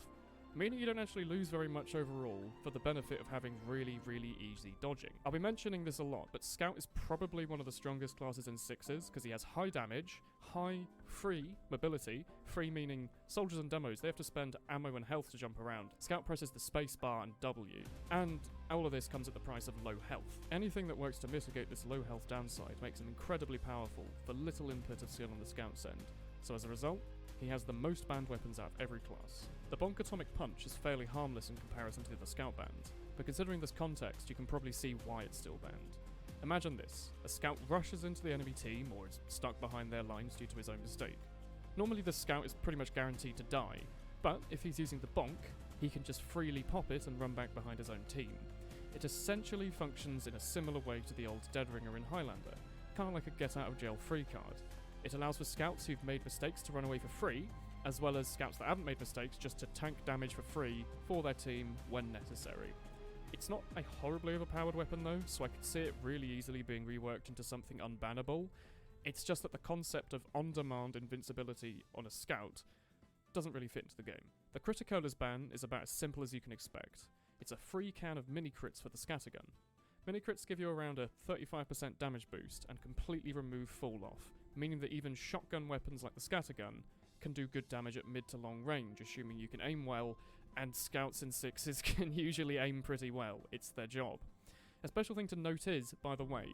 meaning you don't actually lose very much overall for the benefit of having really, really easy dodging. I'll be mentioning this a lot, but Scout is probably one of the strongest classes in sixes because he has high damage, high free mobility, free meaning soldiers and demos, they have to spend ammo and health to jump around. Scout presses the space bar and W, and all of this comes at the price of low health. Anything that works to mitigate this low health downside makes him incredibly powerful for little input of skill on the Scout's end. So as a result, he has the most banned weapons out of every class. The Bonk Atomic Punch is fairly harmless in comparison to the other Scout bans, but considering this context, you can probably see why it's still banned. Imagine this, a Scout rushes into the enemy team or is stuck behind their lines due to his own mistake. Normally the Scout is pretty much guaranteed to die, but if he's using the Bonk, he can just freely pop it and run back behind his own team. It essentially functions in a similar way to the old Deadringer in Highlander, kind of like a get out of jail free card. It allows for Scouts who've made mistakes to run away for free, as well as Scouts that haven't made mistakes just to tank damage for free for their team when necessary. It's not a horribly overpowered weapon though, so I could see it really easily being reworked into something unbannable. It's just that the concept of on-demand invincibility on a Scout doesn't really fit into the game. The Criticolas ban is about as simple as you can expect. It's a free can of mini-crits for the scattergun. Mini-crits give you around a 35% damage boost and completely remove fall-off, meaning that even shotgun weapons like the scattergun can do good damage at mid to long range, assuming you can aim well, and scouts in 6s can usually aim pretty well. It's their job. A special thing to note is, by the way,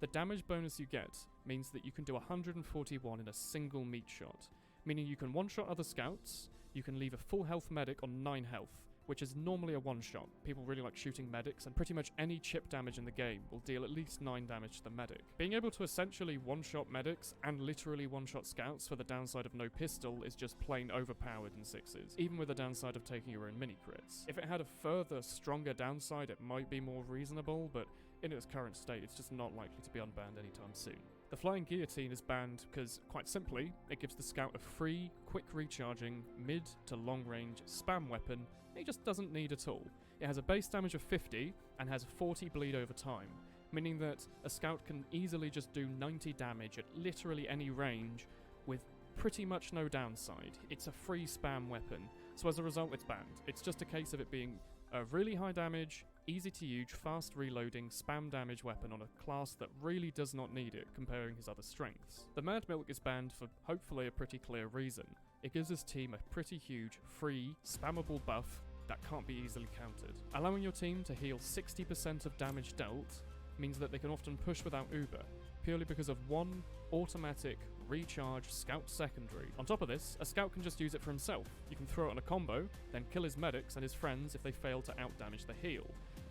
the damage bonus you get means that you can do 141 in a single meat shot, meaning you can one-shot other scouts, you can leave a full health medic on 9 health, which is normally a one-shot. People really like shooting medics, and pretty much any chip damage in the game will deal at least 9 damage to the medic. Being able to essentially one-shot medics and literally one-shot scouts for the downside of no pistol is just plain overpowered in 6s, even with the downside of taking your own mini-crits. If it had a further, stronger downside, it might be more reasonable, but in its current state, it's just not likely to be unbanned anytime soon. The Flying Guillotine is banned because, quite simply, it gives the scout a free, quick recharging, mid to long range spam weapon he just doesn't need at all. It has a base damage of 50 and has 40 bleed over time, meaning that a scout can easily just do 90 damage at literally any range with pretty much no downside. It's a free spam weapon, so as a result it's banned. It's just a case of it being a really high damage, easy to use, fast reloading, spam damage weapon on a class that really does not need it, comparing his other strengths. The Mad Milk is banned for hopefully a pretty clear reason. It gives his team a pretty huge, free, spammable buff that can't be easily countered. Allowing your team to heal 60% of damage dealt means that they can often push without Uber, purely because of one automatic recharge scout secondary. On top of this, a scout can just use it for himself. You can throw it on a combo, then kill his medics and his friends if they fail to outdamage the heal.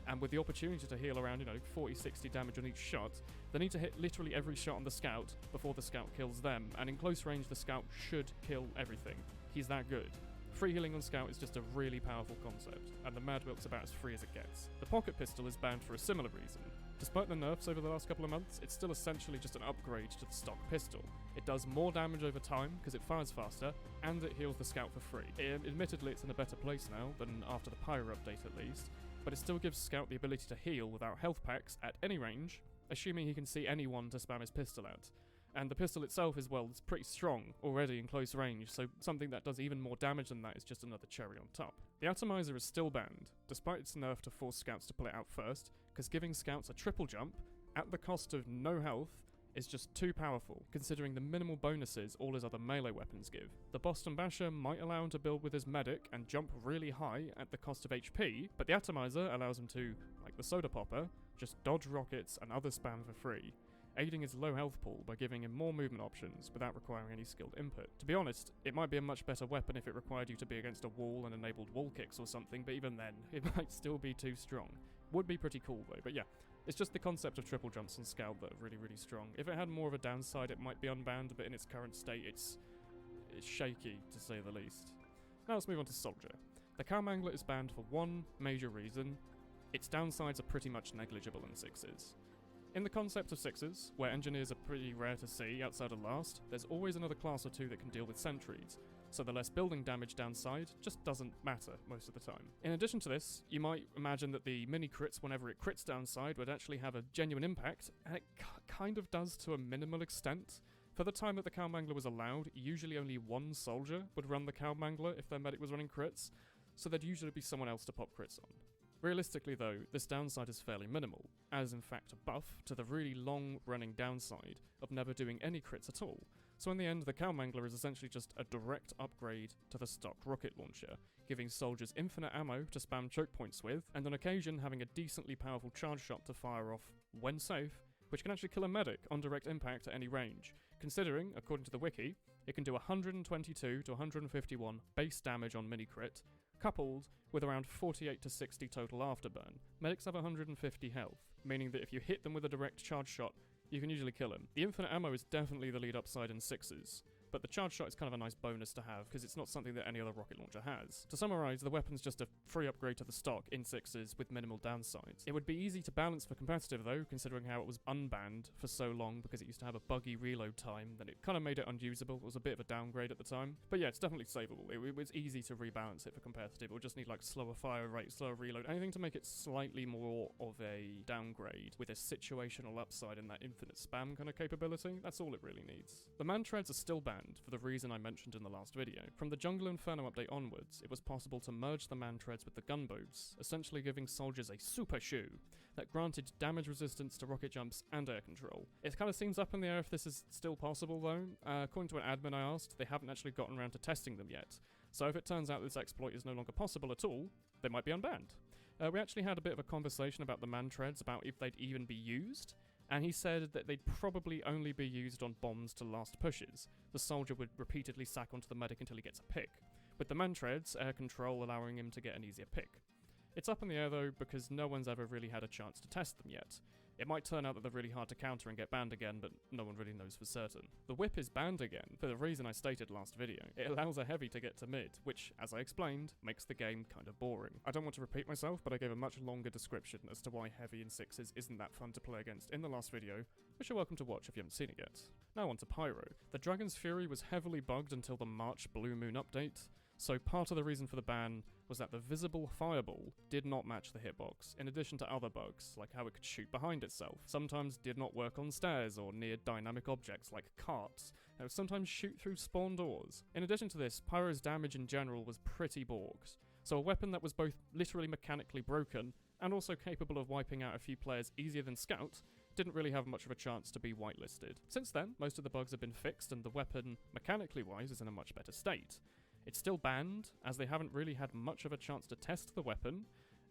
And with the opportunity to heal around, 40-60 damage on each shot, they need to hit literally every shot on the scout before the scout kills them, and in close range the scout should kill everything. He's that good. Free healing on scout is just a really powerful concept, and the Mad Milk's about as free as it gets. The pocket pistol is banned for a similar reason. Despite the nerfs over the last couple of months, it's still essentially just an upgrade to the stock pistol. It does more damage over time because it fires faster, and it heals the scout for free. Admittedly, it's in a better place now than after the Pyro update at least, but it still gives Scout the ability to heal without health packs at any range, assuming he can see anyone to spam his pistol at. And the pistol itself as well is pretty strong already in close range, so something that does even more damage than that is just another cherry on top. The Atomizer is still banned, despite its nerf to force Scouts to pull it out first, because giving Scouts a triple jump, at the cost of no health, is just too powerful, considering the minimal bonuses all his other melee weapons give. The Boston Basher might allow him to build with his medic and jump really high at the cost of HP, but the Atomizer allows him to, like the Soda Popper, just dodge rockets and other spam for free, aiding his low health pool by giving him more movement options without requiring any skilled input. To be honest, it might be a much better weapon if it required you to be against a wall and enabled wall kicks or something, but even then, it might still be too strong. Would be pretty cool though, but yeah. It's just the concept of triple jumps on Scout that are really, really strong. If it had more of a downside, it might be unbanned, but in its current state, it's shaky, to say the least. Now let's move on to Soldier. The Cow Mangler is banned for one major reason. Its downsides are pretty much negligible in 6s. In the concept of 6s, where engineers are pretty rare to see outside of last, there's always another class or two that can deal with sentries, so the less building damage downside just doesn't matter most of the time. In addition to this, you might imagine that the mini crits whenever it crits downside would actually have a genuine impact, and it kind of does to a minimal extent. For the time that the Cow Mangler was allowed, usually only one soldier would run the Cow Mangler if their medic was running crits, so there'd usually be someone else to pop crits on. Realistically though, this downside is fairly minimal, as in fact a buff to the really long-running downside of never doing any crits at all. So in the end, the Cow Mangler is essentially just a direct upgrade to the stock rocket launcher, giving soldiers infinite ammo to spam choke points with, and on occasion having a decently powerful charge shot to fire off when safe, which can actually kill a medic on direct impact at any range, considering, according to the wiki, it can do 122 to 151 base damage on mini-crit, coupled with around 48 to 60 total afterburn. Medics have 150 health, meaning that if you hit them with a direct charge shot, you can usually kill him. The infinite ammo is definitely the lead upside in 6s, but the charge shot is kind of a nice bonus to have, because it's not something that any other rocket launcher has. To summarise, the weapon's just a free upgrade to the stock in 6s with minimal downsides. It would be easy to balance for competitive though, considering how it was unbanned for so long because it used to have a buggy reload time, then it kind of made it unusable. It was a bit of a downgrade at the time. But yeah, it's definitely savable. It was easy to rebalance it for competitive. It would just need like slower fire rate, slower reload, anything to make it slightly more of a downgrade with a situational upside in that infinite spam kind of capability. That's all it really needs. The man treads are still banned, banned for the reason I mentioned in the last video. From the Jungle Inferno update onwards, it was possible to merge the Mantreads with the gun boots, essentially giving soldiers a super shoe that granted damage resistance to rocket jumps and air control. It kind of seems up in the air if this is still possible though. According to an admin I asked, they haven't actually gotten around to testing them yet. So if it turns out this exploit is no longer possible at all, they might be unbanned. We actually had a bit of a conversation about the Mantreads, about if they'd even be used, and he said that they'd probably only be used on bombs to last pushes. The soldier would repeatedly sack onto the medic until he gets a pick, with the Mantreads, air control allowing him to get an easier pick. It's up in the air though, because no one's ever really had a chance to test them yet. It might turn out that they're really hard to counter and get banned again, but no one really knows for certain. The whip is banned again, for the reason I stated last video. It allows a heavy to get to mid, which, as I explained, makes the game kind of boring. I don't want to repeat myself, but I gave a much longer description as to why heavy in sixes isn't that fun to play against in the last video, which you're welcome to watch if you haven't seen it yet. Now on to Pyro. The Dragon's Fury was heavily bugged until the March Blue Moon update, so part of the reason for the ban was that the visible fireball did not match the hitbox, in addition to other bugs, like how it could shoot behind itself, sometimes did not work on stairs or near dynamic objects like carts, and would sometimes shoot through spawn doors. In addition to this, Pyro's damage in general was pretty borked, so a weapon that was both literally mechanically broken and also capable of wiping out a few players easier than Scout didn't really have much of a chance to be whitelisted. Since then, most of the bugs have been fixed and the weapon, mechanically wise, is in a much better state. It's still banned, as they haven't really had much of a chance to test the weapon,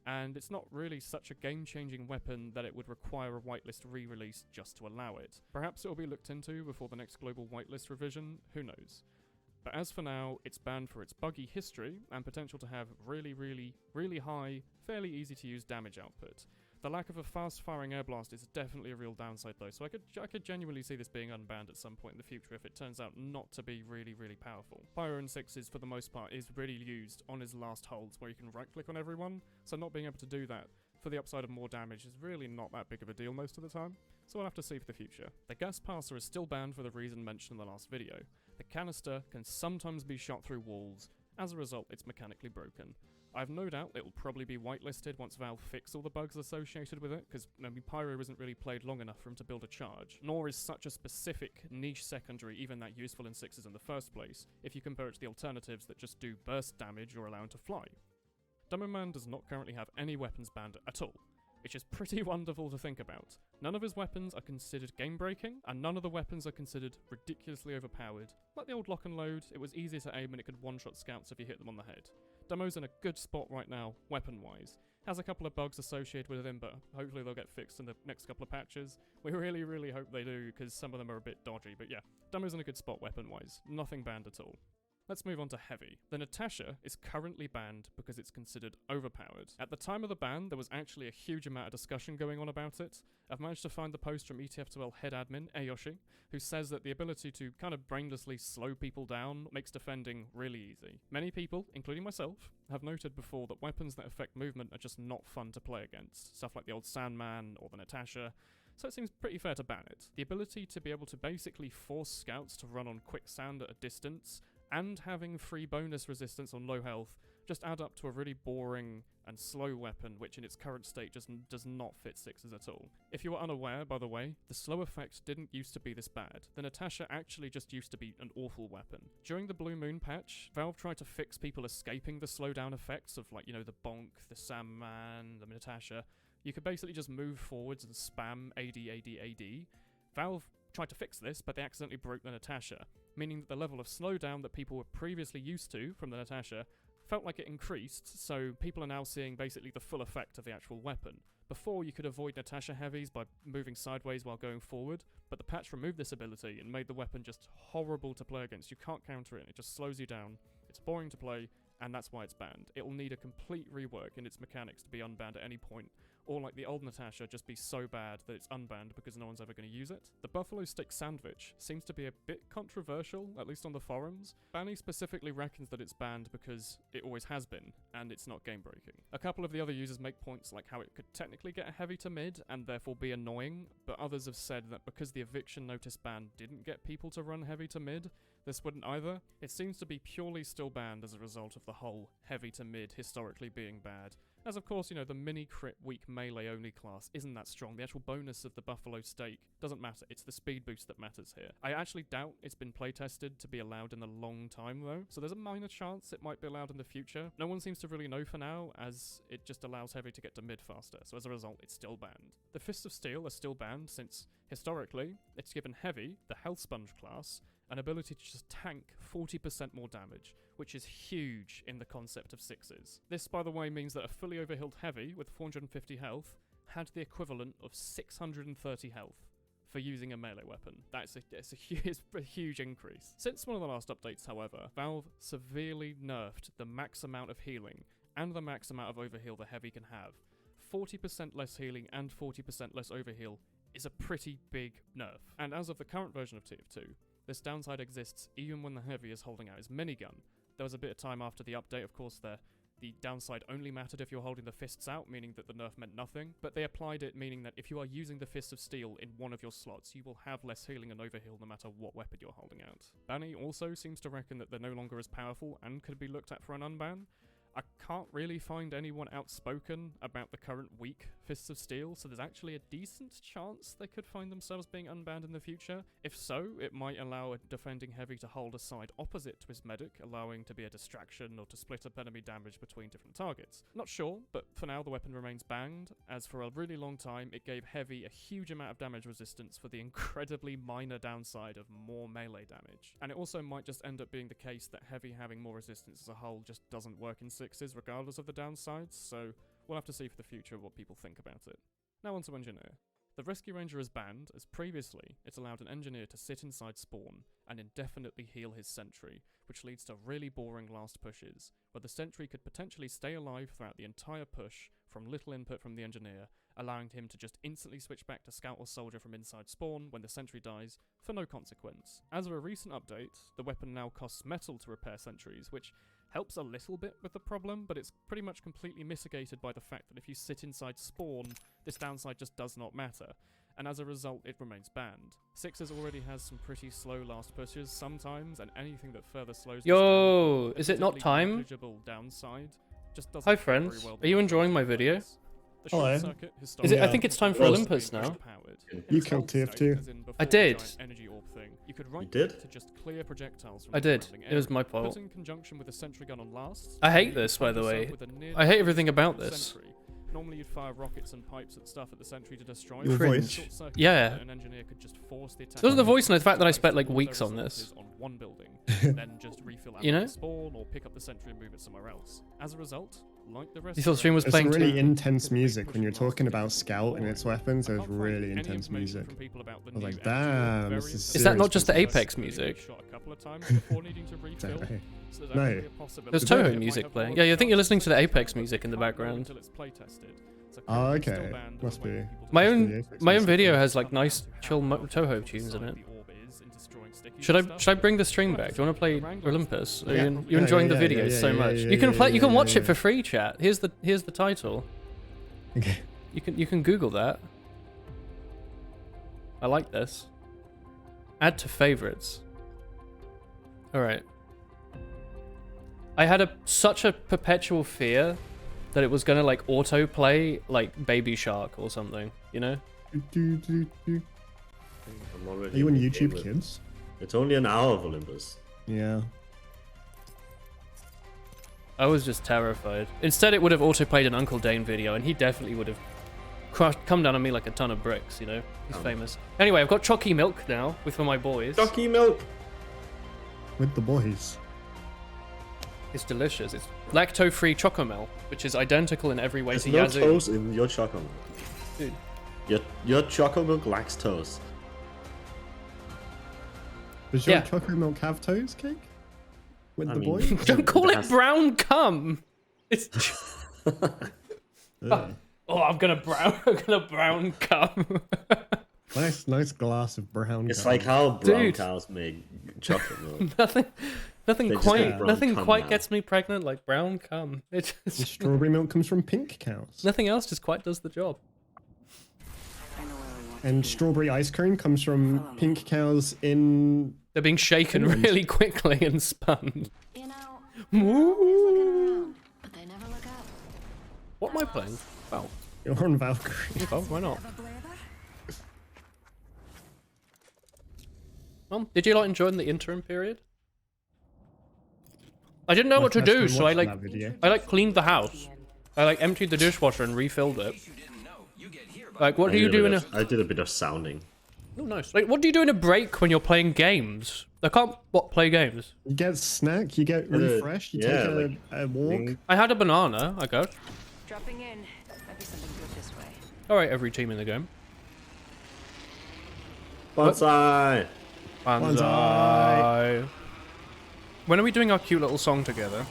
and it's not really such a game-changing weapon that it would require a whitelist re-release just to allow it. Perhaps it will be looked into before the next global whitelist revision, who knows. But as for now, it's banned for its buggy history and potential to have really high, fairly easy to use damage output. The lack of a fast-firing air blast is definitely a real downside though, so I could genuinely see this being unbanned at some point in the future if it turns out not to be really powerful. Pyro in sixes, for the most part, is really used on his last holds where you can right-click on everyone, so not being able to do that for the upside of more damage is really not that big of a deal most of the time, so we'll have to see for the future. The gas passer is still banned for the reason mentioned in the last video. The canister can sometimes be shot through walls. As a result, it's mechanically broken. I have no doubt it will probably be whitelisted once Valve fix all the bugs associated with it, because Pyro isn't really played long enough for him to build a charge, nor is such a specific niche secondary even that useful in sixes in the first place, if you compare it to the alternatives that just do burst damage or allow him to fly. Demoman does not currently have any weapons banned at all, which is pretty wonderful to think about. None of his weapons are considered game-breaking, and none of the weapons are considered ridiculously overpowered. Like the old lock and load, it was easier to aim and it could one-shot scouts if you hit them on the head. Demo's in a good spot right now, weapon-wise. Has a couple of bugs associated with him, but hopefully they'll get fixed in the next couple of patches. We really hope they do, because some of them are a bit dodgy, but yeah, Demo's in a good spot weapon-wise. Nothing banned at all. Let's move on to Heavy. The Natasha is currently banned because it's considered overpowered. At the time of the ban, there was actually a huge amount of discussion going on about it. I've managed to find the post from ETF2L head admin, Ayoshi, who says that the ability to kind of brainlessly slow people down makes defending really easy. Many people, including myself, have noted before that weapons that affect movement are just not fun to play against. Stuff like the old Sandman or the Natasha. So it seems pretty fair to ban it. The ability to be able to basically force scouts to run on quicksand at a distance and having free bonus resistance on low health just add up to a really boring and slow weapon which in its current state just does not fit sixes at all. If you were unaware, by the way, the slow effect didn't used to be this bad. The Natasha actually just used to be an awful weapon. During the Blue Moon patch, Valve tried to fix people escaping the slowdown effects of like, the Bonk, the Sandman, the Natasha. You could basically just move forwards and spam AD. Valve tried to fix this, but they accidentally broke the Natasha, meaning that the level of slowdown that people were previously used to from the Natasha felt like it increased, so people are now seeing basically the full effect of the actual weapon. Before, you could avoid Natasha heavies by moving sideways while going forward, but the patch removed this ability and made the weapon just horrible to play against. You can't counter it, and it just slows you down. It's boring to play, and that's why it's banned. It will need a complete rework in its mechanics to be unbanned at any point, or like the old Natasha, just be so bad that it's unbanned because no one's ever going to use it. The Buffalo Stick Sandwich seems to be a bit controversial, at least on the forums. Banny specifically reckons that it's banned because it always has been, and it's not game-breaking. A couple of the other users make points like how it could technically get a heavy to mid, and therefore be annoying, but others have said that because the eviction notice ban didn't get people to run heavy to mid, This wouldn't either. It seems to be purely still banned as a result of the whole heavy to mid historically being bad. As of course, you know, the mini crit weak melee only class isn't that strong. The actual bonus of the Buffalo Stake doesn't matter. It's the speed boost that matters here. I actually doubt it's been playtested to be allowed in a long time though, so there's a minor chance it might be allowed in the future. No one seems to really know for now, as it just allows heavy to get to mid faster, so as a result it's still banned. The Fists of Steel are still banned since, historically, it's given heavy, the Health Sponge class, an ability to just tank 40% more damage, which is huge in the concept of sixes. This, by the way, means that a fully overhealed heavy with 450 health had the equivalent of 630 health for using a melee weapon. It's a huge increase. Since one of the last updates, however, Valve severely nerfed the max amount of healing and the max amount of overheal the heavy can have. 40% less healing and 40% less overheal is a pretty big nerf. And as of the current version of TF2, this downside exists even when the heavy is holding out his minigun. There was a bit of time after the update, of course, the downside only mattered if you're holding the fists out, meaning that the nerf meant nothing, but they applied it meaning that if you are using the Fist of Steel in one of your slots, you will have less healing and overheal no matter what weapon you're holding out. Banny also seems to reckon that they're no longer as powerful and could be looked at for an unban. I can't really find anyone outspoken about the current weak Fists of Steel, so there's actually a decent chance they could find themselves being unbanned in the future. If so, it might allow a defending heavy to hold a side opposite to his medic, allowing to be a distraction or to split up enemy damage between different targets. Not sure, but for now the weapon remains banned, as for a really long time it gave heavy a huge amount of damage resistance for the incredibly minor downside of more melee damage. And it also might just end up being the case that heavy having more resistance as a whole just doesn't work in sixes regardless of the downsides, so we'll have to see for the future what people think about it. Now on to Engineer. The Rescue Ranger is banned, as previously it allowed an engineer to sit inside spawn and indefinitely heal his sentry, which leads to really boring last pushes, where the sentry could potentially stay alive throughout the entire push from little input from the engineer, allowing him to just instantly switch back to scout or soldier from inside spawn when the sentry dies, for no consequence. As of a recent update, the weapon now costs metal to repair sentries, which helps a little bit with the problem, but it's pretty much completely mitigated by the fact that if you sit inside spawn, this downside just does not matter, and as a result it remains banned. Sixes already has some pretty slow last pushes sometimes, and anything that further slows Yo, is it not time? Downside just doesn't Hi friends, very well are you enjoying my video? Hello. Is it? I think it's time for Olympus now. You killed TF2. I did. You did? I did. It was my fault. In conjunction with a sentry gun on last, I hate this, by the way. I hate everything about this. Normally you'd fire rockets and pipes at stuff at the sentry to destroy Your it. voice. Yeah. An engineer could just force the attack. It wasn't the voice and the fact that I spent like weeks on this. On one building, and then just refill You know? the spawn or pick up the sentry and move it somewhere else. As a result, like the rest You thought stream was playing It's really too. intense music when you're talking about Scout and its weapons. There's really intense music. I was like, damn, this Is that not just the Apex music? No. There's Toho music playing. Yeah, I think you're listening to the Apex music in the background. Oh, okay. Must be. My own video has like nice chill Toho tunes in it. Should I bring the stream back? Do you want to play Olympus? Are you enjoying the videos so much? You can play. You can watch it for free, chat. Here's the title. Okay. You can Google that. I like this. Add to favorites. All right. I had such a perpetual fear that it was gonna like autoplay like Baby Shark or something, you know? I'm already Are you on in the game YouTube, with- kids? It's only an hour of Olympus. Yeah. I was just terrified. Instead, it would have autoplayed an Uncle Dane video, and he definitely would have come down on me like a ton of bricks, you know? He's famous. Anyway, I've got Chalky Milk now for my boys. Chalky Milk! With the boys. It's delicious. It's lacto-free Chocomel, which is identical in every way There's to no Yazoo. toast in your chocolate. Dude. Your chocolate milk lacks toast. Does your chocolate milk have toast cake? With the boys? Don't call it brown cum. It's. Oh, I'm gonna brown cum. nice glass of brown. It's cum. like how brown Dude. cows make chocolate milk. nothing They just get brown cum quite now. gets me pregnant like brown cum. It And just, strawberry milk comes from pink cows. nothing else just quite does the job. And strawberry ice cream comes from pink cows in They're being shaken Finland. really quickly and spun. You know, they're always looking around, but they never look up. What am I playing? Well, You're on Valkyrie. oh, why not? Well, did you like enjoying the interim period? I didn't know what to That's do, been so I watching that video. like cleaned the house. I like emptied the dishwasher and refilled it. Like, what do you do in a? I did a bit of sounding. Oh, nice. Like, what do you do in a break when you're playing games? I can't play games. You get snack, you get refreshed, you yeah, take like, a walk. I had a banana, I guess. Dropping in. Might be something good this way. Alright, every team in the game. Bonsai! Banzai. When are we doing our cute little song together?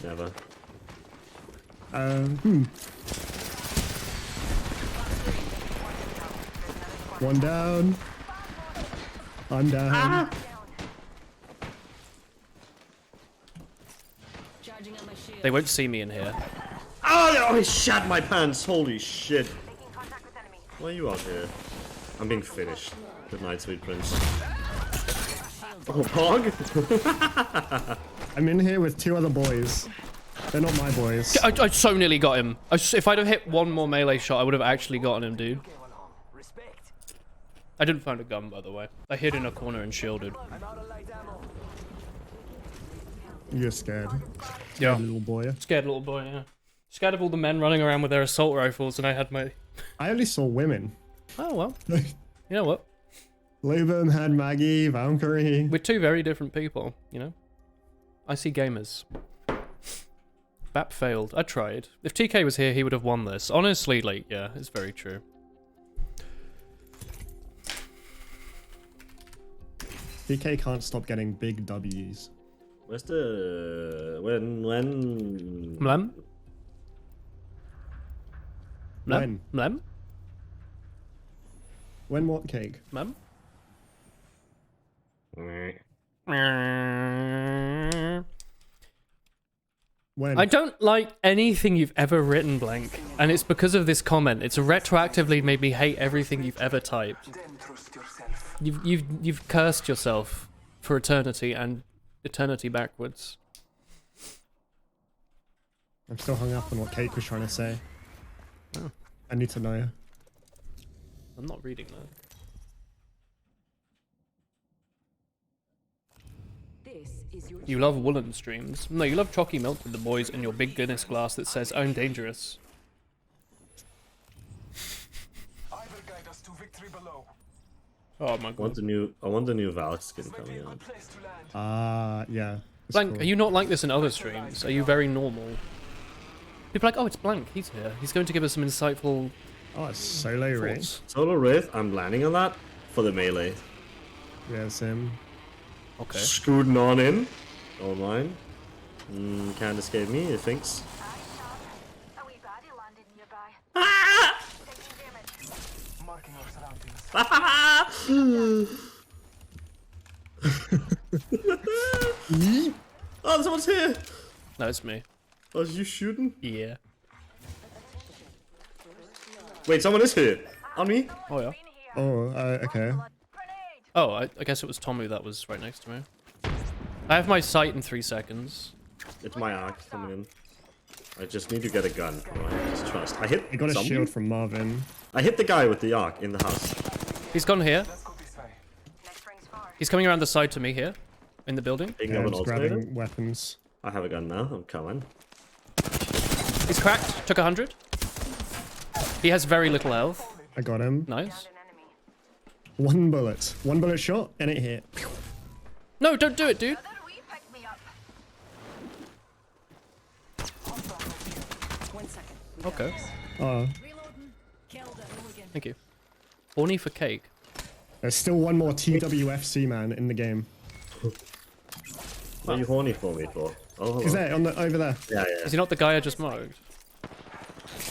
Never. One down. I'm down. They won't see me in here. Oh, he shat my pants! Holy shit! Why are you out here? I'm being finished. Good night, sweet prince. Oh, Pog? I'm in here with 2 other boys. They're not my boys. I so nearly got him. If I'd have hit one more melee shot, I would have actually gotten him, dude. I didn't find a gun, by the way. I hid in a corner and shielded. You're scared. Yeah. Little boy. Scared little boy, yeah. Scared of all the men running around with their assault rifles, and I had my... I only saw women. Oh, well. You know what? Lubum had Maggie, Valkyrie. We're 2 very different people, you know? I see gamers. Bap failed. I tried. If TK was here, he would have won this. Honestly, like, yeah, it's very true. DK can't stop getting big W's. Where's the... When... Mlem? When? Mlem? When what cake? Mlem? When? I don't like anything you've ever written, Blank. And it's because of this comment. It's retroactively made me hate everything you've ever typed. You've cursed yourself for eternity and eternity backwards. I'm still hung up on what Cake was trying to say. Oh. I need to know. I'm not reading that. You love woolen streams. No, you love chalky milk with the boys and your big Guinness glass that says "I'm dangerous." Oh my god. I want the new Valk skin coming out. Yeah. Blank, cool. are you not like this in other streams? Are you very normal? People are like, oh, it's Blank. He's here. He's going to give us some insightful. Oh, it's Solo Wraith. thoughts. Solo Wraith, I'm landing on that for the melee. Yeah, same. Okay. Scooting on in. Don't mind. Can't escape me, it thinks. Oh, someone's here! No, it's me. Oh, is you shooting? Yeah. Wait, someone is here! On me? Oh, yeah. Oh, okay. Oh, I guess it was Tommy that was right next to me. I have my sight in 3 seconds. It's my arc coming in. I just need to get a gun. Right, just trust. I hit I got a someone? shield from Marvin. I hit the guy with the arc in the house. He's gone here. He's coming around the side to me here. In the building. Picking Yeah, up I'm an just alternator. grabbing weapons. I have a gun now, I'm coming. He's cracked. Took 100. He has very little health. I got him. Nice. 1 bullet. 1 bullet shot, and it hit. No, don't do it, dude. Okay. Oh. Thank you. Horny for cake. There's still 1 more TWFC man in the game. What are you horny for me for? Oh, hold He's on. there, on the, over there. Yeah, yeah. Is he not the guy I just marked?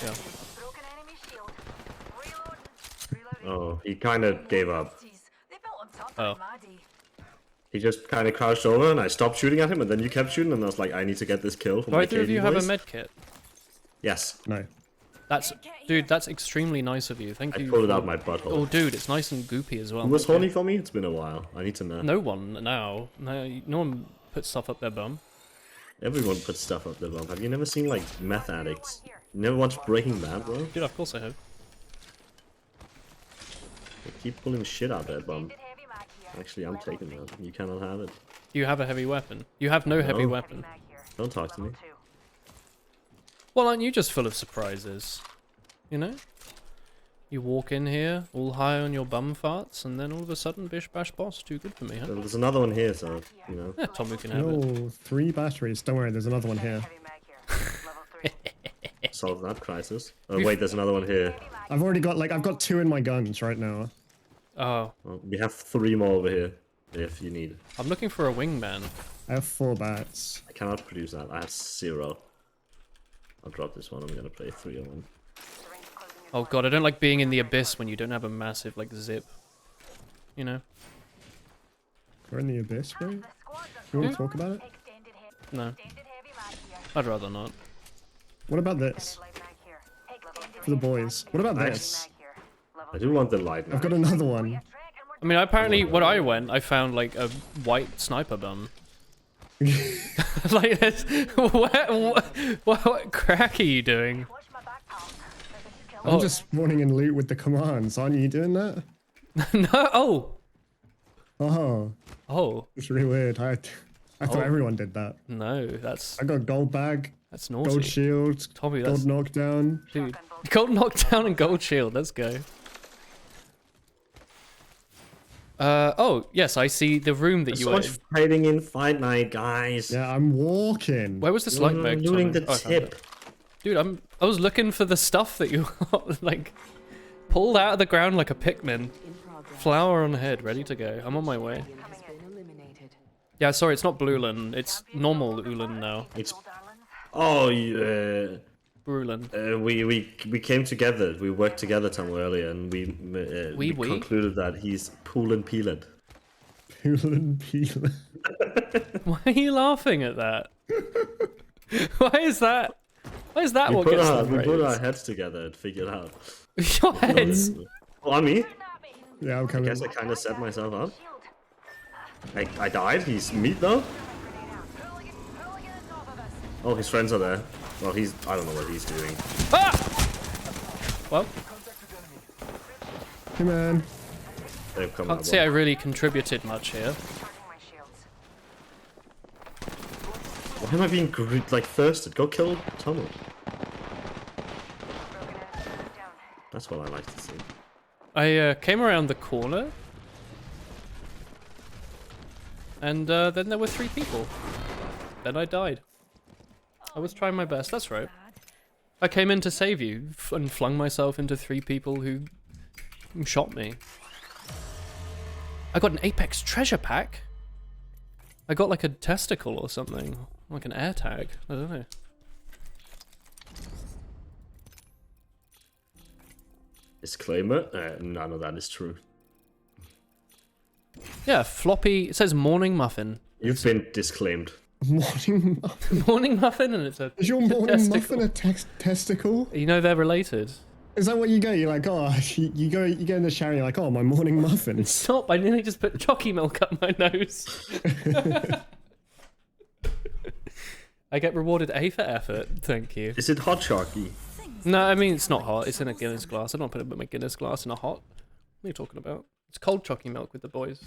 Yeah. Oh, he kind of gave up. Oh. He just kind of crouched over and I stopped shooting at him and then you kept shooting and I was like, I need to get this kill for Do my either of KD you have a boys. med kit? Yes. No. That's, dude, that's extremely nice of you. Thank you. I pulled it for- out my butthole. Oh, dude, it's nice and goopy as well. Who was Thank horny you. for me? It's been a while. I need to know. No one now. No one puts stuff up their bum. Everyone puts stuff up their bum. Have you never seen like meth addicts? You never watched Breaking Bad, bro? Dude, of course I have. They keep pulling shit out their bum. Actually, I'm taking that. You cannot have it. You have a heavy weapon. You have no heavy weapon. Don't talk to me. Well, aren't you just full of surprises? You know? You walk in here, all high on your bum farts, and then all of a sudden, bish bash boss, too good for me, huh? Well, there's another one here, so, you know. Yeah, Tomu can have it. No, 3 batteries. Don't worry, there's another one here. Solve that crisis. Oh, wait, there's another one here. I've already got, like, I've got 2 in my guns right now. Oh. Well, we have 3 more over here, if you need. I'm looking for a wingman. I have 4 bats. I cannot produce that. I have 0. I'll drop this one. I'm gonna play 3 of them. Oh god, I don't like being in the abyss when you don't have a massive, like, zip. You know? We're in the abyss, bro? You want to talk about it? No. I'd rather not. What about this? For the boys. What about this? I do want the light. I've got another one. I mean, apparently, when I went, I found, like, a white sniper bum. Like this. What crack are you doing? I'm just spawning in loot with the commands. Aren't you doing that? No. Oh. Oh. Oh. It's really weird. I thought everyone did that. No, that's. I got gold bag. That's naughty. Gold shield. Tommy, gold that's knockdown. Dude, gold knockdown and gold shield. Let's go. Oh yes, I see the room that you were in. So much fighting in Fight Night, guys. Yeah, I'm walking. Where was this light bag? Looting the Oh, I found tip. it. Dude, I was looking for the stuff that you like pulled out of the ground like a Pikmin. Flower on head, ready to go. I'm on my way. Yeah, sorry, it's not Blueland. It's normal Ulan now. It's oh Brulin. We came together. We worked together somewhere earlier, and we concluded that he's Poolin Peeland. Poolin Peeland. Why are you laughing at that? Why is that? Why is that We what put gets our, the we put our praise? heads together and figured out. Your heads? Oh, on me? Yeah, I'm I coming. guess I kind of set myself up. I died. He's meat though. Oh, his friends are there. Well, I don't know what he's doing. Ah! Well, Hey man. They've come can't out. say I really contributed much here. Why am I being like thirsted? Go kill Tommy. That's what I like to see. I came around the corner, and then there were 3 people. Then I died. I was trying my best. That's right. I came in to save you and flung myself into 3 people who shot me. I got an Apex treasure pack. I got like a testicle or something, like an air tag. I don't know. Disclaimer: none of that is true. Yeah, floppy. It says morning muffin. You've been disclaimed. Morning muffin. Morning muffin, and it's a. Is your morning muffin a testicle? You know they're related. Is that what you get? You're like, oh, you go in the shower. You're like, oh, my morning muffin. Stop! I nearly just put jockey milk up my nose. I get rewarded A for effort. Thank you. Is it hot chalky? No, I mean it's not hot. It's in a Guinness glass. I don't put my Guinness glass in a hot. What are you talking about? It's cold jockey milk with the boys.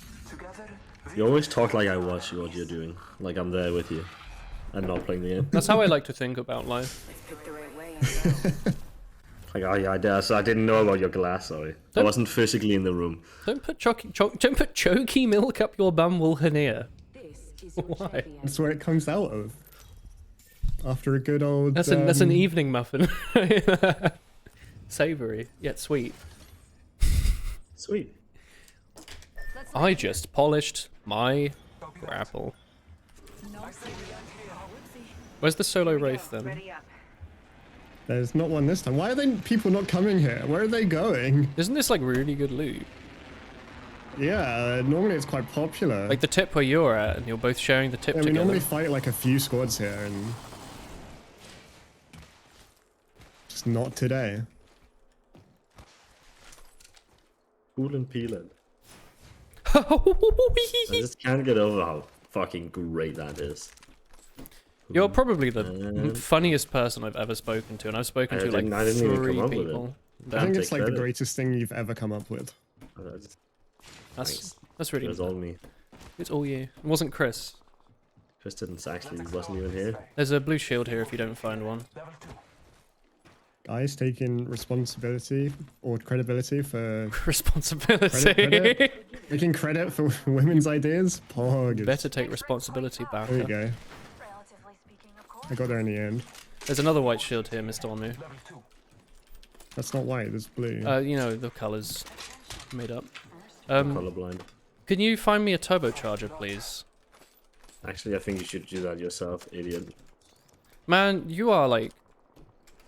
You always talk like I watch what you're doing, like I'm there with you, and not playing the game. That's how I like to think about life. Like I didn't know about your glass. Sorry, I wasn't physically in the room. Don't put choky milk up your bum, Wilhania. Why? That's where it comes out of. After a good old. That's an evening muffin. Savory yet sweet. Sweet. I just polished my grapple. Where's the solo wraith then? There's not one this time. Why are people not coming here? Where are they going? Isn't this like really good loot? Yeah, normally it's quite popular. Like the tip where you're at, and you're both sharing the tip Yeah, we together. normally fight like a few squads here and It's not today. Cool peeling. I just can't get over how fucking great that is. You're probably the funniest person I've ever spoken to, and I've spoken to like I didn't even 3 come up with it. people. I think it's like the greatest thing you've ever come up with. That's really. It was all me. It's all you. It wasn't Chris. Chris didn't actually, wasn't even here. There's a blue shield here if you don't find one. Guys taking responsibility or credibility for responsibility. Credit. Taking credit for women's ideas. Pog. Better take responsibility back. There you go. I got there in the end. There's another white shield here, Mr. Onu. That's not white. That's blue. You know the colors made up. Colorblind. Can you find me a turbocharger, please? Actually, I think you should do that yourself, idiot. Man, you are like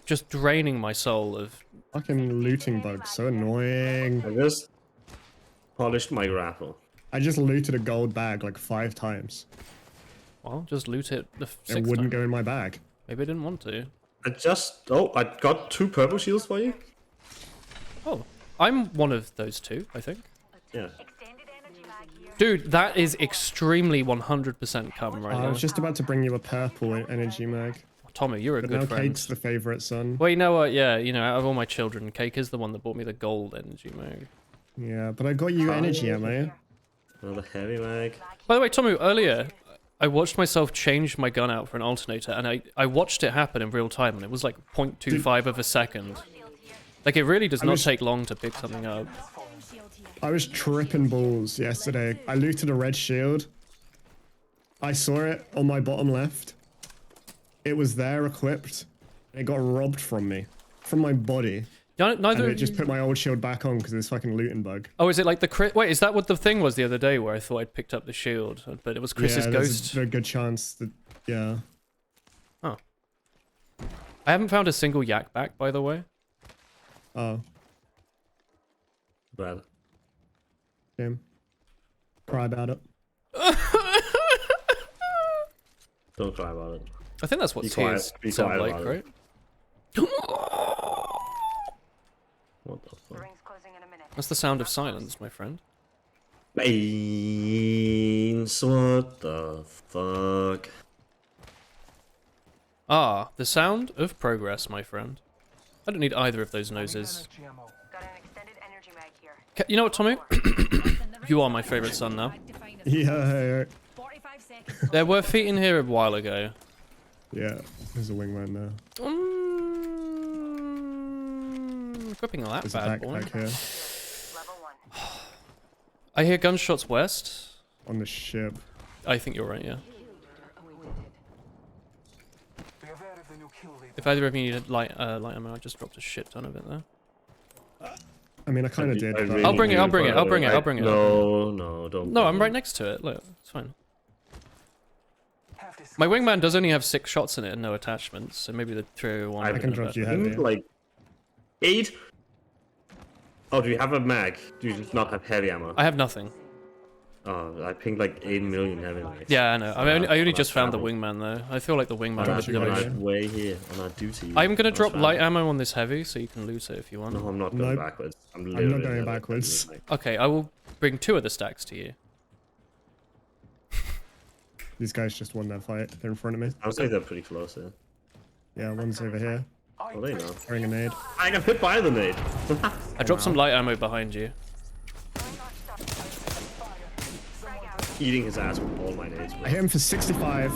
just draining my soul of fucking looting bugs. So annoying. I just polished my grapple. I just looted a gold bag like 5 times. Well, just loot it the 6th It wouldn't time. go in my bag. Maybe I didn't want to. I got 2 purple shields for you. Oh, I'm one of those 2, I think. Yeah. Dude, that is extremely 100% cum right now. I was just about to bring you a purple energy mag. Tommy, you're a but good now friend. Cake's the favorite son. Well, you know what? Yeah, you know, out of all my children, Cake is the one that bought me the gold energy mag. Yeah, but I got you energy ammo. Another heavy mag. By the way, Tommy, earlier I watched myself change my gun out for an alternator, and I watched it happen in real time, and it was like 0.25 of a second. Like, it really does not take long to pick something up. I was tripping balls yesterday. I looted a red shield. I saw it on my bottom left. It was there equipped. It got robbed from me. From my body. Neither. And it just put my old shield back on because of this fucking looting bug. Oh, is it like the crit? Wait, is that what the thing was the other day where I thought I'd picked up the shield, but it was Chris's there's ghost? a very good chance that, yeah. Oh. I haven't found a single yak back, by the way. Oh. Bad. Damn. Cry about it. Don't cry about it. I think that's what tears sound like, right? What the fuck? That's the sound of silence, my friend. Beans, what the fuck? Ah, the sound of progress, my friend. I don't need either of those noses. You know what, Tommy? You are my favorite son now. Yeah. There were feet in here a while ago. Yeah, there's a wingman there. Equipping that There's bad a boy. backpack here. I hear gunshots west. On the ship. I think you're right, yeah. If either of you needed light ammo, I just dropped a shit ton of it there. I mean, I kind of did. Really I'll bring it, I'll bring it, I'll bring it, I- I'll bring it. No, don't. No, I'm right next to it. Look, it's fine. My wingman does only have 6 shots in it and no attachments, so maybe the 301. I can drop you heavy. Like 8. Oh, do you have a mag? Do you just not have heavy ammo? I have nothing. Oh, I pinged like 8 million heavy mags. Yeah, I know. I mean, I only On just our found the travel. wingman though. I feel like the wingman On would be our the way here, on our duty. I'm gonna on drop our light travel. ammo on this heavy, so you can loot it if you want. No, I'm not going Nope. backwards. I'm not literally going never backwards. going Okay, I will bring 2 of the stacks to you. These guys just won that fight. They're in front of me. I would say they're pretty close here. Yeah, one's over here. Oh, they know. Throwing a nade. I got hit by the nade. I dropped some light ammo behind you. Eating his ass with all my nades. I hit him for 65.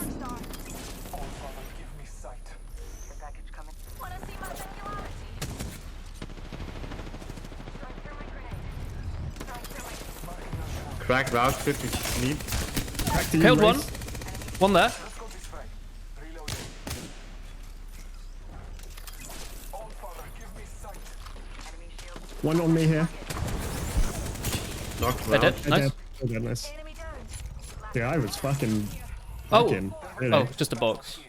Crack route 50 sleep. Back to you, Killed one. Race. One there. One on me here. Knocked They're round. dead. Nice. Oh, goodness. Yeah, I was fucking... Oh. fucking, really. Oh, just a box.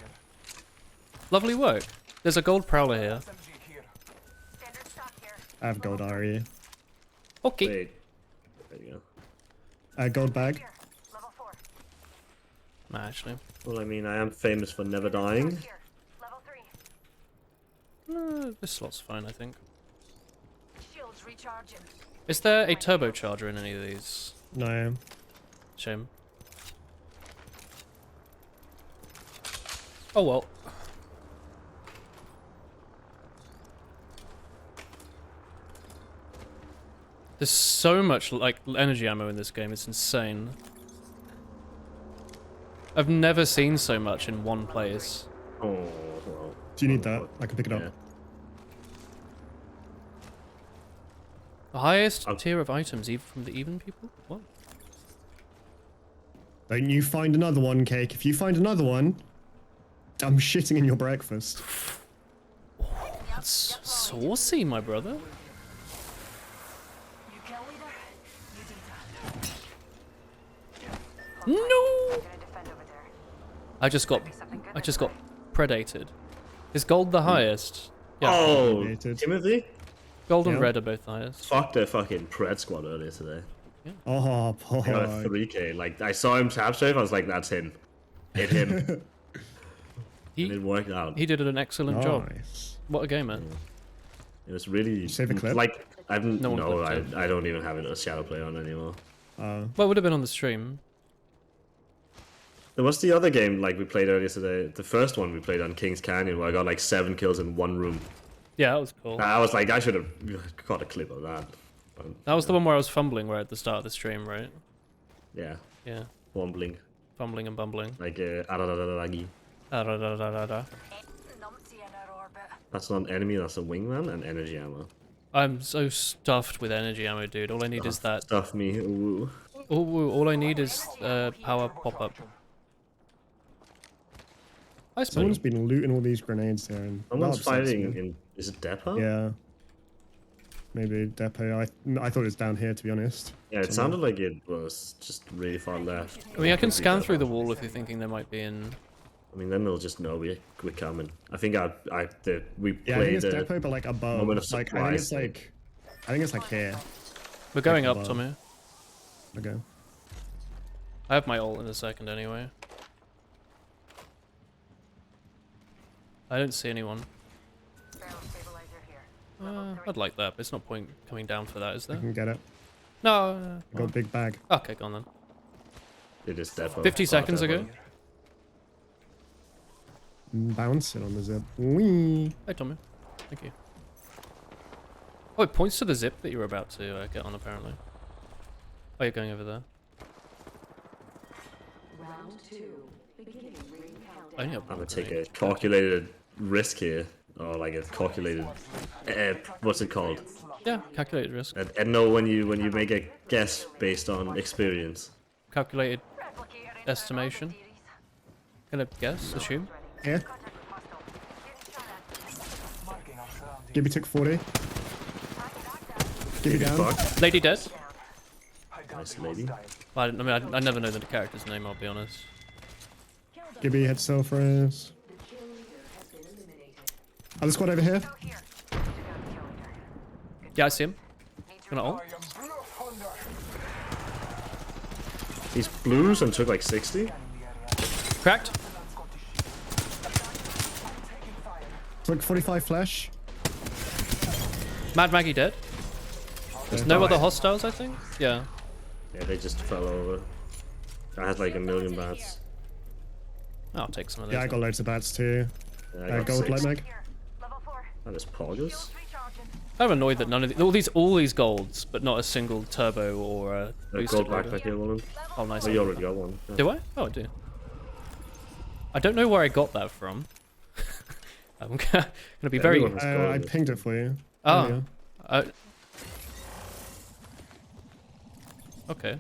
Lovely work. There's a gold prowler here. I have gold RE. Okay. Wait. There you go. Gold bag. Nah, actually. Well, I mean, I am famous for never dying. This slot's fine, I think. Shields recharging. Is there a turbocharger in any of these? No. Shame. Oh well. There's so much like energy ammo in this game, it's insane. I've never seen so much in one place. Oh, well. Do you need that? I can pick it up. Yeah. The highest tier of items, even from the even people? What? Don't you find another one, Cake. If you find another one, I'm shitting in your breakfast. That's saucy, my brother. No! I just got predated. Is gold the highest? Yeah. Oh, Timothy? Gold and Yeah. red are both the highest. Fuck the fucking Pred squad earlier today. Oh, I got a 3k. Like, I saw him tap strafe, I was like, that's him. Hit him. And it worked out. He did an excellent job. What a game, man. It was really... save a clip? Like, I don't clipped it. I don't even have it as Shadow Play on anymore. Well, it would have been on the stream. There was the other game, like, we played earlier today. The first one we played on King's Canyon, where I got, like, 7 kills in one room. Yeah, that was cool. I was like, I should have got a clip of that. But, That was the one where I was fumbling right at the start of the stream, right? yeah. Yeah. Bumbling. Fumbling and bumbling. Like, Aradadadagi. Da-da-da-da-da-da. That's not an enemy, that's a wingman and energy ammo. I'm so stuffed with energy ammo, dude. All I need is that. Stuff me, ooh. All I need is power pop-up. I suppose. Someone's been looting all these grenades here. And Someone's that upsets fighting me. in... Is it Depot? Yeah. Maybe depot. I thought it was down here, to be honest. Yeah, it sounded like it was just really far left. I mean, I can scan through the wall if you're thinking there might be in... I mean, then they'll just know we're coming. I think we Yeah, I think played it's depot, but like above. moment of Like I think it's surprise. like, I think it's like here. We're going Like up, above. Tommy. Okay. I have my ult in a second anyway. I don't see anyone. I'd like that, but it's not point coming down for that, is I there? can get it. No. Got a big bag. Okay, go on then. It is Depot. 50 seconds ago. Bouncing on the zip. Whee! Hey, Tommy. Thank you. Oh, it points to the zip that you were about to get on, apparently. Oh, you're going over there. I'm gonna take a calculated risk here, or like a calculated, what's it called? Yeah, calculated risk. I know when you make a guess based on experience. Calculated estimation. Gonna guess, assume. Here. Gibby took 40. Gibby down. Fuck. Lady dead. Nice lady. I never know the character's name, I'll be honest. Gibby had self-res. Other squad over here. Yeah, I see him. Gonna ult. He's blues and took like 60. Cracked. Took 45 flash. Mad Maggie dead. There's no other hostiles, I think? Yeah. Yeah, they just fell over. I had like 1 million bats. I'll take some of those. Yeah, I got loads of bats too. Yeah, I got Gold 6. light mag. That is Poggers. I'm annoyed that none of all these golds, but not a single turbo or a boosted Gold loader. backpack here, Willen. Oh, nice. Oh, you already got one. Yeah. Do I? Oh, I do. I don't know where I got that from. I'm gonna be very. Everyone has gold. I pinged it for you. Oh. earlier. Okay.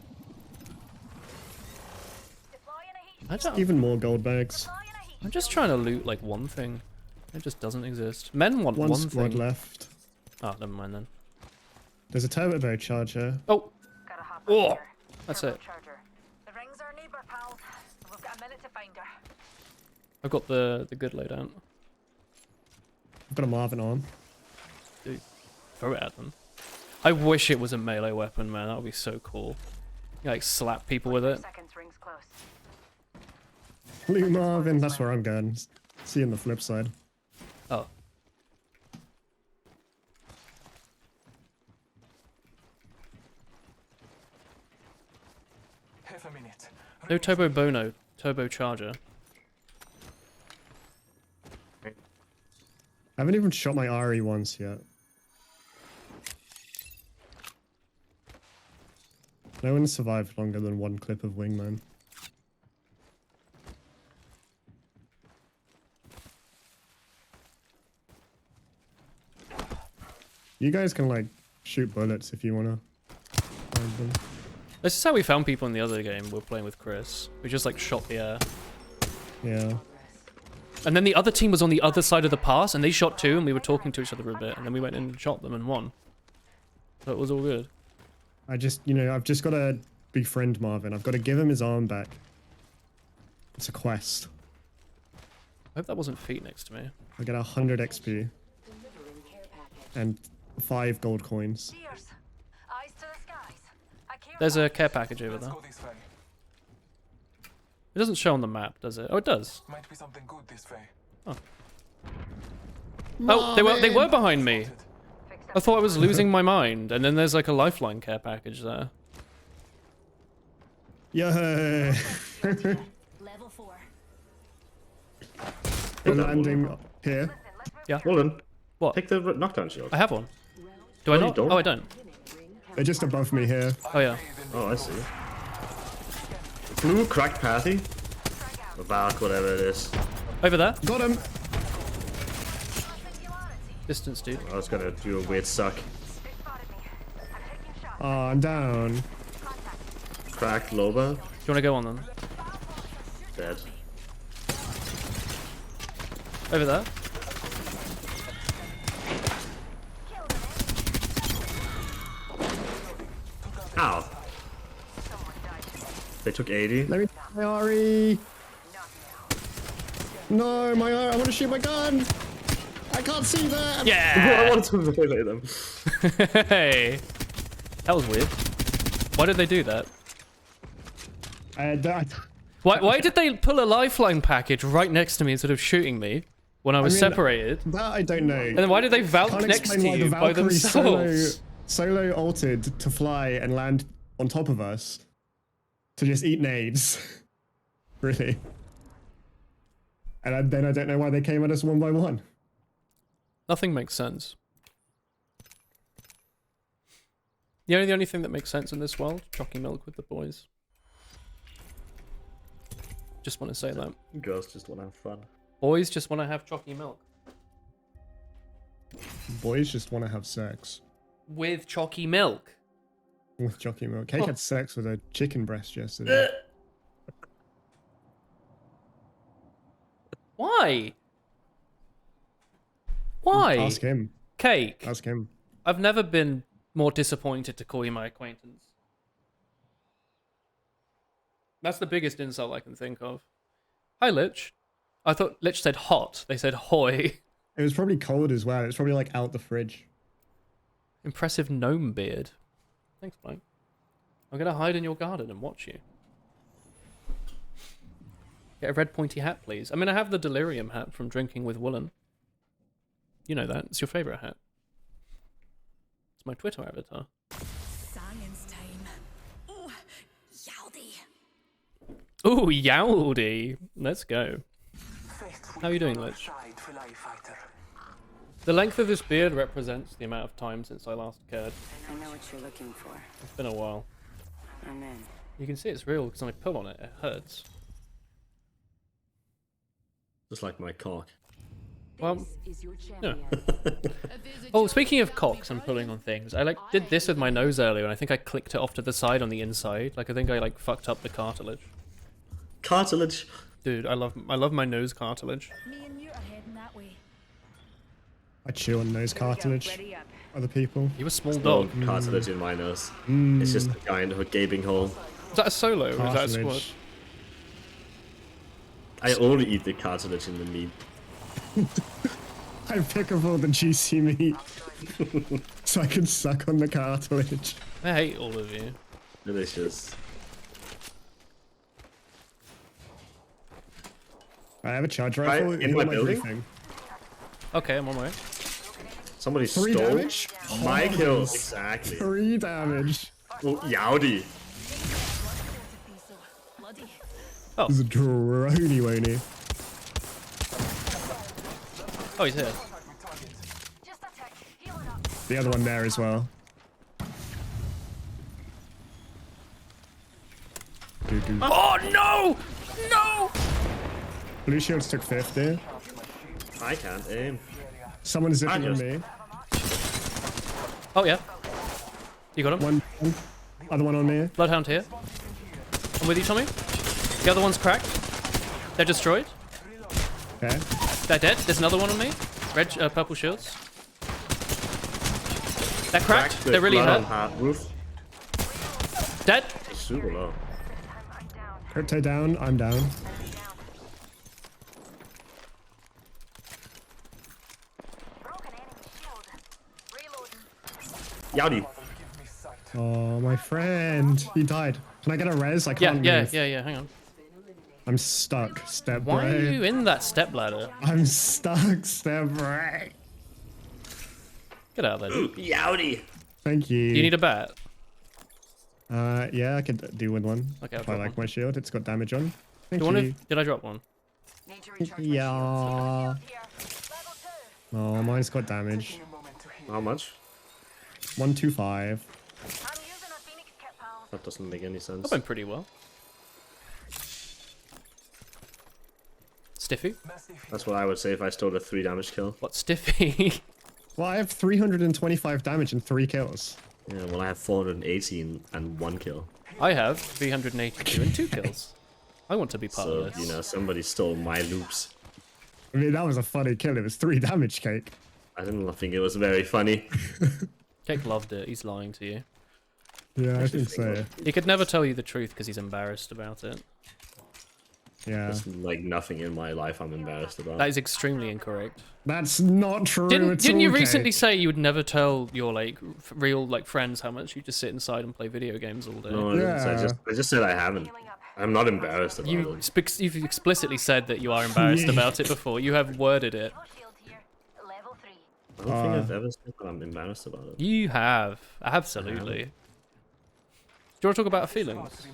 Even more gold bags. I'm just trying to loot like one thing. It just doesn't exist. Men want One one squad thing. left. Oh, never mind then. There's a turbo charger. Oh. Oh. That's it. The rings are neighbor, pals. We've got a minute to find her. I've got the good loadout. I've got a Marvin arm. Dude, throw it at them. I wish it was a melee weapon, man. That would be so cool. You, like slap people with it. Blue Marvin, that's where I'm going. See you on the flip side. Oh. No Turbo Bono, Turbo Charger. I haven't even shot my RE once yet. No one survived longer than one clip of Wingman. You guys can like shoot bullets if you wanna find them. This is how we found people in the other game we were playing with Chris. We just like shot the air. Yeah. And then the other team was on the other side of the pass and they shot too and we were talking to each other a bit and then we went in and shot them and won. So it was all good. I just, you know, I've just got to befriend Marvin. I've got to give him his arm back. It's a quest. I hope that wasn't feet next to me. I get 100 XP. And 5 gold coins. There's a care package over there. It doesn't show on the map, does it? Oh, it does. Might be something good this way. Oh. Oh, they were behind me. I thought I was losing my mind, and then there's like a lifeline care package there. Yay! Level 4. We're landing here. Yeah. Roland. What? Take the knockdown shield. I have one. Do I No, you not? don't. Oh, I don't. They're just above me here. Oh, yeah. Oh, I see. Blue cracked patty? Or Valk, whatever it is. Over there. Got him! Distance, dude. I was gonna do a weird suck. Oh, I'm down. Cracked Loba. Do you want to go on them? Dead. Over there. Ow. They took 80. Let me my RE. No, my RE. I want to shoot my gun. I can't see that. Yeah. I wanted to melee them. Hey. That was weird. Why did they do that? Why did they pull a lifeline package right next to me instead of shooting me when I was separated? That I don't know. And then why did they Valk Can't next explain to why you the by Valkyrie themselves? Solo ulted to fly and land on top of us to just eat nades. Really. And then I don't know why they came at us one by one. Nothing makes sense. The only thing that makes sense in this world, chalky milk with the boys. Just want to say that. Girls just want to have fun. Boys just want to have chalky milk. Boys just want to have sex. With chalky milk. With chalky milk. Cake had sex with a chicken breast yesterday. Why? Why? Ask him. Cake. Ask him. I've never been more disappointed to call you my acquaintance. That's the biggest insult I can think of. Hi, Lich. I thought Lich said hot. They said hoy. It was probably cold as well. It was probably like out the fridge. Impressive gnome beard. Thanks, Mike. I'm gonna hide in your garden and watch you. Get a red pointy hat, please. I mean, I have the delirium hat from Drinking with Woolen. You know that. It's your favorite hat. It's my Twitter avatar. Science time. Ooh, Yaldi. Ooh, Yowdy. Let's go. How are you doing, Lich? The length of this beard represents the amount of time since I last cared. I know what you're looking for. It's been a while. I'm in. You can see it's real because when I pull on it, it hurts. Just like my cock. Well, no. Oh, speaking of cocks and pulling on things, I did this with my nose earlier, and I think I clicked it off to the side on the inside. I think I fucked up the cartilage. Cartilage. Dude, I love my nose cartilage. Me and you are heading that way. I chew on nose cartilage. Other people. You a small No dog. cartilage in my nose. It's just a kind of a gaping hole. Is that a solo or is that a squad? I only eat the cartilage in the meat. I pick up all the juicy meat so I can suck on the cartilage. I hate all of you. Delicious. I have a charge rifle in my building. Briefing. Okay, I'm on my way. Somebody 3 stole damage? my kill. Exactly. 3 damage. Oh, Yowdy. bloody. Oh. There's a droney wony. Oh, he's here. The other one there as well. Oh no! No! Blue shields took 50. I can't aim. Someone's zipping on me. Oh yeah. You got him? One. Other one on me. Bloodhound here. I'm with you, Tommy. The other one's cracked. They're destroyed. Okay. They're dead. There's another one on me. Red, purple shields. They're cracked. They're really hurt. Roof. Dead. Super low. Crypto down. I'm down. Yowdy. Oh, my friend. He died. Can I get a res? I can't move. Yeah. Hang on. I'm stuck. Step Why right. are you in that step ladder? I'm stuck. Step right. Get out of there. Yowdy. Thank you. Do you need a bat? Yeah, I could do with one. Okay, I'll if I drop like one. my shield. It's got damage on. Thank Do you you. want to? Did I drop one? Yeah. Oh, mine's got damage. How much? 125. That doesn't make any sense. That went pretty well. Stiffy? That's what I would say if I stole a 3 damage kill. What, Stiffy? Well, I have 325 damage and 3 kills. Yeah, well I have 418 and 1 kill. I have 382 and 2 kills. I want to be part So, of this. you know, somebody stole my loops. I mean, that was a funny kill. It was 3 damage, Cake. I didn't think it was very funny. Cake loved it. He's lying to you. Yeah, I think so. He could never tell you the truth because he's embarrassed about it. Yeah. There's like nothing in my life I'm embarrassed about. That is extremely incorrect. That's not true. Didn't you recently say you would never tell your like real like friends how much you just sit inside and play video games all day? No, I didn't say. I just said I haven't. I'm not embarrassed about it. You've explicitly said that you are embarrassed about it before. You have worded it. I don't think I've ever said that I'm embarrassed about it. You have. Absolutely. Do you want to talk about feelings?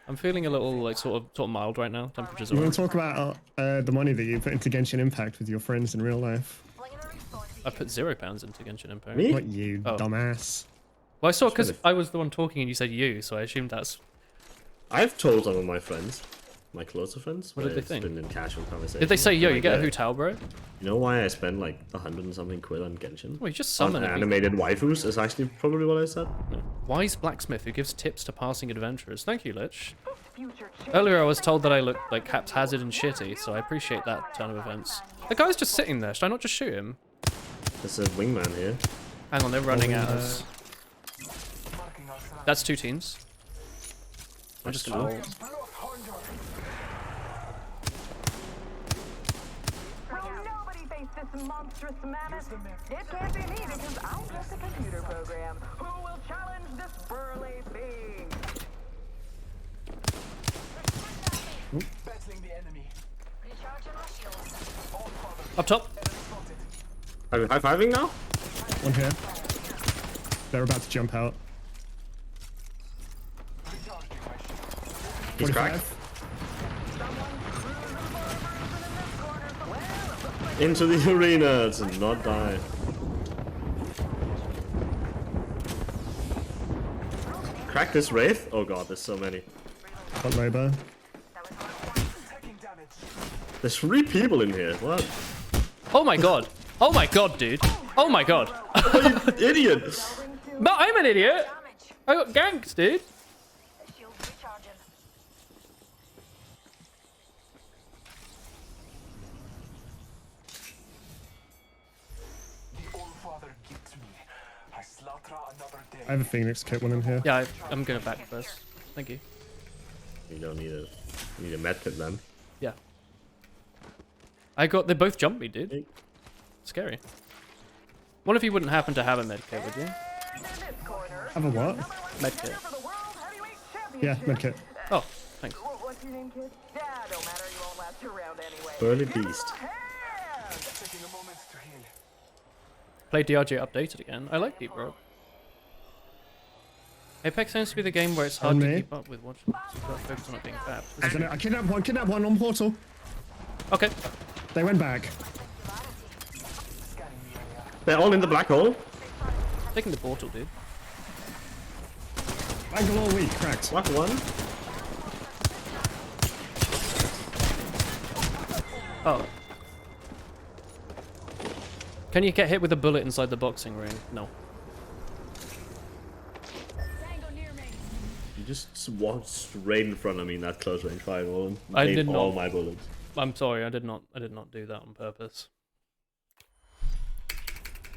I'm feeling a little like sort of mild right now. Temperatures are. You want to talk about the money that you put into Genshin Impact with your friends in real life? I put £0 into Genshin Impact. Me? Not you, dumbass. Well, I saw because I was the one talking and you said you, so I assumed that's. I've told some of my friends, my closer friends. What did they think? Been in casual conversation. Did they say, "Yo, you get a hotel, bro"? You know why I spend like 100 and something quid on Genshin? Well, you just summon animated waifus is actually probably what I said. No. Wise blacksmith who gives tips to passing adventurers. Thank you, Lich. Earlier I was told that I look like haphazard and shitty, so I appreciate that turn of events. The guy's just sitting there. Should I not just shoot him? There's a wingman here. Hang on, they're running at us. That's 2 teams. I'm just gonna hold. This monstrous mammoth. It can't be me because I'm just a computer program. Who will challenge this burly thing? Battling the enemy. Up top. Are we high-fiving now? One here. They're about to jump out. He's cracked. Into the arena to not die. Crack this wraith? Oh god, there's so many. Got Loba. There's 3 people in here. What? Oh my god. Oh my god, dude. Oh my god. Oh, you idiot. No, I'm an idiot. I got ganked, dude. I have a Phoenix kit one in here. Yeah, I'm gonna back first. Thank you. You don't need a medkit then. Yeah. They both jumped me, dude. Scary. What if you wouldn't happen to have a medkit, would you? Have a what? Medkit. Yeah, medkit. Oh, thanks. Burly beast. Play DRG updated again. I like Deep Rock. Apex seems to be the game where it's hard to keep up with watching. You've got to focus on it being fapped. I kidnapped one on portal. Okay. They went back. They're all in the black hole. Taking the portal, dude. Bangalore weak, cracked. Black one. Oh. Can you get hit with a bullet inside the boxing ring? No. You just walked straight in front of me in that close range fireball and I made did not. all my bullets. I'm sorry, I did not do that on purpose.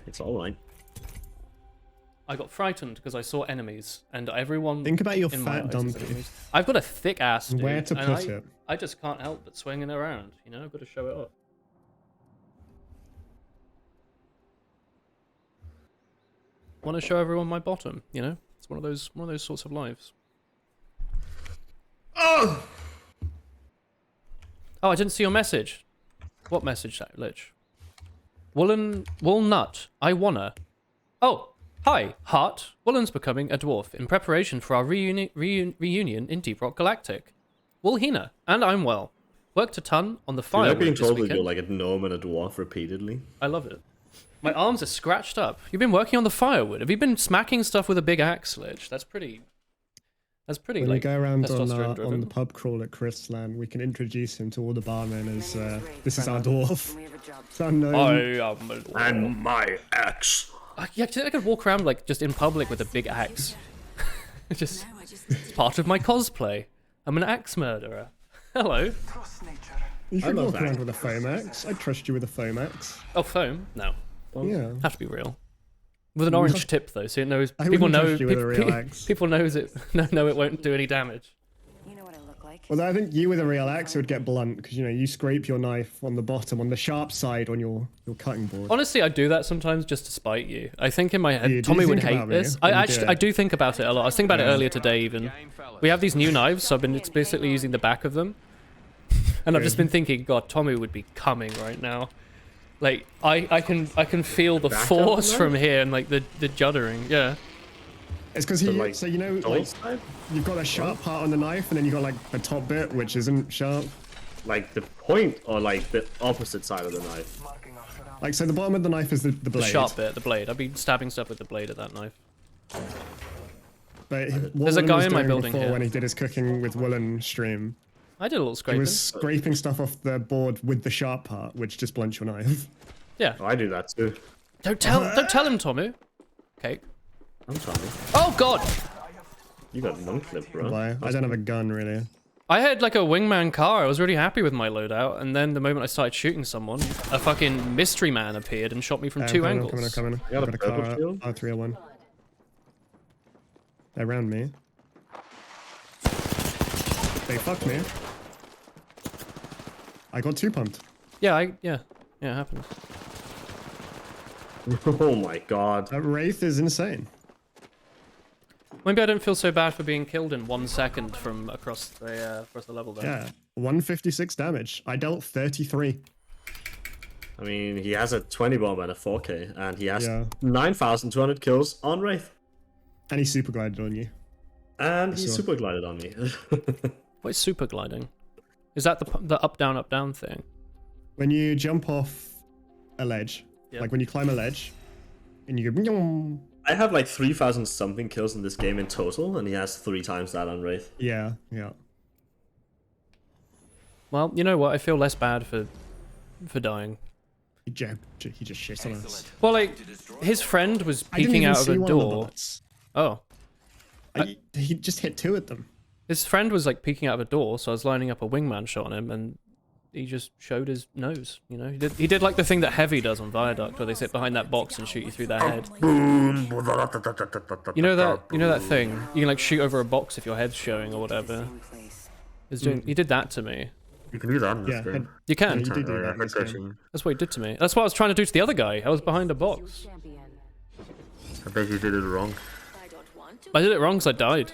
It's alright. I got frightened because I saw enemies, and everyone. Think about your in my fat eyes is dumpy. enemies. I've got a thick ass, dude, Where to and put it? I just can't help but swinging around. You know, I've got to show it off. Want to show everyone my bottom? You know, it's one of those sorts of lives. Oh! Oh, I didn't see your message. What message, Lich? Walnut. I wanna. Oh, hi, Heart. Woolen's becoming a dwarf in preparation for our reunion in Deep Rock Galactic. Woolhina, and I'm well. Worked a ton on the You're firewood not being this told that weekend. you're like a gnome and a dwarf repeatedly. I love it. My arms are scratched up. You've been working on the firewood. Have you been smacking stuff with a big axe, Lich? That's pretty. That's pretty. When like, we go around testosterone on driven. the pub crawl at Chrisland, we can introduce him to all the barmen as this is our dwarf. It's unknown. I am a dwarf. And my axe. Yeah, I could walk around like just in public with a big axe. Just it's part of my cosplay. I'm an axe murderer. Hello. You I should love walk that. around with a foam axe. I'd trust you with a foam axe. Oh, foam? No. Yeah. Have to be real. With an orange tip though, so it knows. I People wouldn't know. trust you with a real axe. People knows it. No, it won't do any damage. Although I think you with a real axe would get blunt because you know you scrape your knife on the bottom, on the sharp side on your cutting board. Honestly, I do that sometimes just to spite you. I think in my head, Do you Tommy would think hate about me this. when you do I it? do think about it a lot. I was thinking about it Yeah. earlier today even. We have these new knives, so I've been explicitly using the back of them. And I've just been thinking, God, Tommy would be coming right now. Like, I can feel the Back of force the from here and like the juddering, yeah. It's because so you know like side? you've got a sharp part on the knife and then you've got like the top bit which isn't sharp. Like the point or like the opposite side of the knife? Like so the bottom of the knife is the The blade. sharp bit, the blade. I've been stabbing stuff with the blade of that knife. But There's a what guy was in my doing building before here. when he did his cooking with Woolen stream. I did a little He scraping. was scraping stuff off the board with the sharp part, which just blunts your knife. Yeah. Oh, I do that too. Don't tell him, Tommy. Okay. I'm Tommy. Oh God! You got one clip, bro. Why? I don't have a gun really. I had like a wingman car. I was really happy with my loadout, and then the moment I started shooting someone, a fucking mystery man appeared and shot me from two angles. I'm coming. You got I've a got a car purple up. shield? R301. They're around me. They fucked me. I got two pumped. Yeah, it happened. Oh my God. That Wraith is insane. Maybe I don't feel so bad for being killed in 1 second from across the level there. Yeah, 156 damage. I dealt 33. I mean, he has a 20 bomb and a 4K, and he has Yeah. 9,200 kills on Wraith. And he super glided on you. And he saw. super glided on me. What is super gliding? Is that the up down thing? When you jump off a ledge, Yep. like when you climb a ledge, and you go. "Meow." I have like 3,000 something kills in this game in total, and he has 3 times that on Wraith. Yeah. Well, you know what? I feel less bad for dying. He just shit on us. Well, like his friend was I didn't peeking even out of see a one of the door. bullets. Oh. He just hit 2 at them. His friend was like peeking out of a door, so I was lining up a wingman shot on him, and he just showed his nose. You know, he did like the thing that Heavy does on Viaduct, where they sit behind that box and shoot you through their head. You know that thing? You can like shoot over a box if your head's showing or whatever. He did that to me. You can do that in this Yeah, game. You can. you do that in this game. That's what he did to me. That's what I was trying to do to the other guy. I was behind a box. I bet you did it wrong. I did it wrong because I died.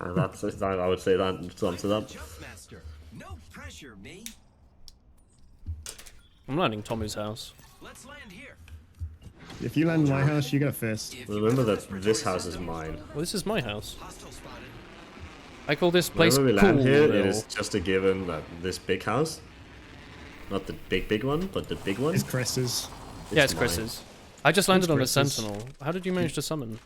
I would say that sums it up. Jumpmaster, no pressure, me. I'm landing Tommy's house. Let's land here. If you land in my house, you get a fist. Remember that this house is mine. Well, this is my house. I call this place Whenever we land here, it Coolville. is just a given that this big house, not the big one, but the big one. It's Chris's. Yeah, it's mine. Chris's. I just landed on a Chris's. sentinel. How did you manage to summon?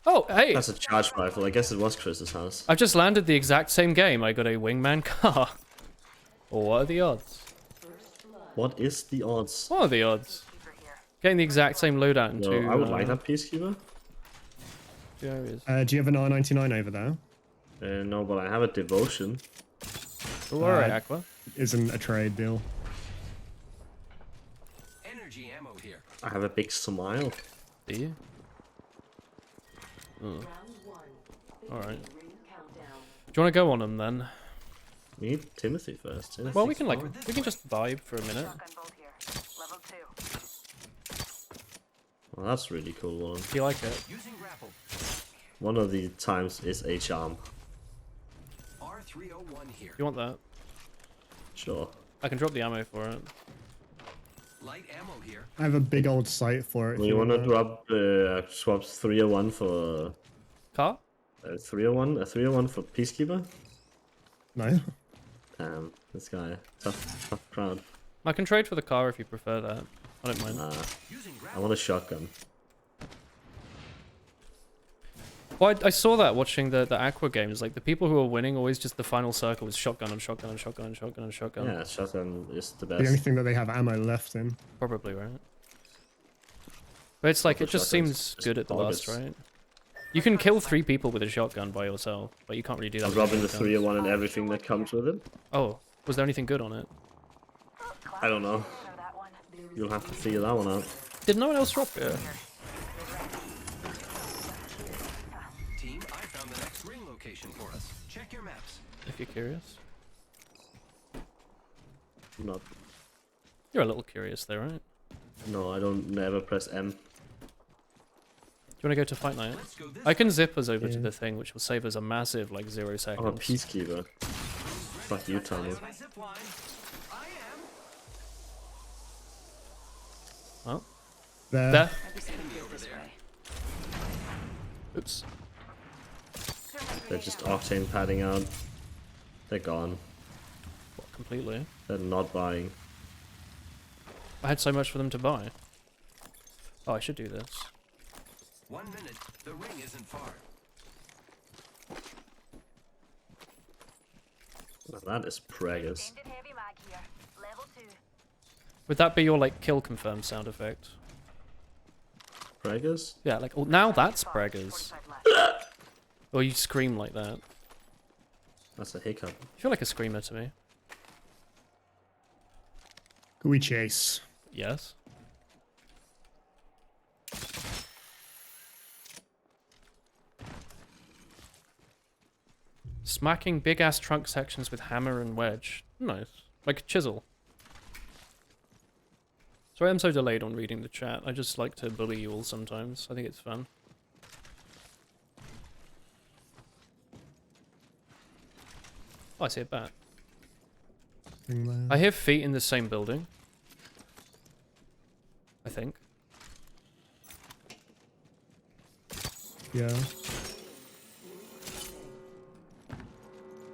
Oh, hey! That's a charge rifle. I guess it was Chris's house. I've just landed the exact same game. I got a wingman car. Or what are the odds? What is the odds? What are the odds? Getting the exact same loadout in No, two, I would like that Peacekeeper. two areas. Do you have an R99 over there? No, but I have a devotion. Oh, alright, Aqua. Isn't a trade deal. Energy ammo here. I have a big smile. Do you? Oh. Alright. Do you want to go on them then? We need Timothy first. Yeah. Well, we can just vibe for a minute. Well, that's really cool one. Do you like it? One of the times is a charm. R301 here. You want that? Sure. I can drop the ammo for it. Light ammo here. I have a big old site for it. You wanna drop swap 301 for car? 301, a 301 for Peacekeeper? No. Damn, this guy, tough crowd. I can trade for the car if you prefer that. I don't mind. I want a shotgun. Well, I saw that watching the Aqua games. Like the people who are winning always just the final circle is shotgun and shotgun and shotgun and shotgun and shotgun. Yeah, shotgun is the The only best. thing that they have ammo left in. Probably right. But it's like it just shotguns, seems just good at the last, targets. right? You can kill 3 people with a shotgun by yourself, but you can't really do that. I'm with dropping the shotguns. 301 and everything that comes with it. Oh, was there anything good on it? I don't know. You'll have to figure that one out. Did no one else drop it? Team, I found the next ring location for us. Check your maps. If you're curious. Not. You're a little curious there, right? No, I don't never press M. Do you want to go to Fight Night? I can zip us over to the thing, which will save us a massive, like, 0 seconds. I'm a Peacekeeper. Fuck you, Tommy. Well. There. Oops. They're just octane padding out. They're gone. What, completely? They're not buying. I had so much for them to buy. Oh, I should do this. 1 minute. The ring isn't far. Now that is preggers. Would that be your, like, kill confirm sound effect? Preggers? Yeah, like, oh, now that's preggers. Or you scream like that. That's a hiccup. You feel like a screamer to me. Who we chase? Yes. Smacking big-ass trunk sections with hammer and wedge. Nice. Like a chisel. Sorry I'm so delayed on reading the chat. I just like to bully you all sometimes. I think it's fun. Oh, I see a bat. I hear feet in the same building. I think. Yeah.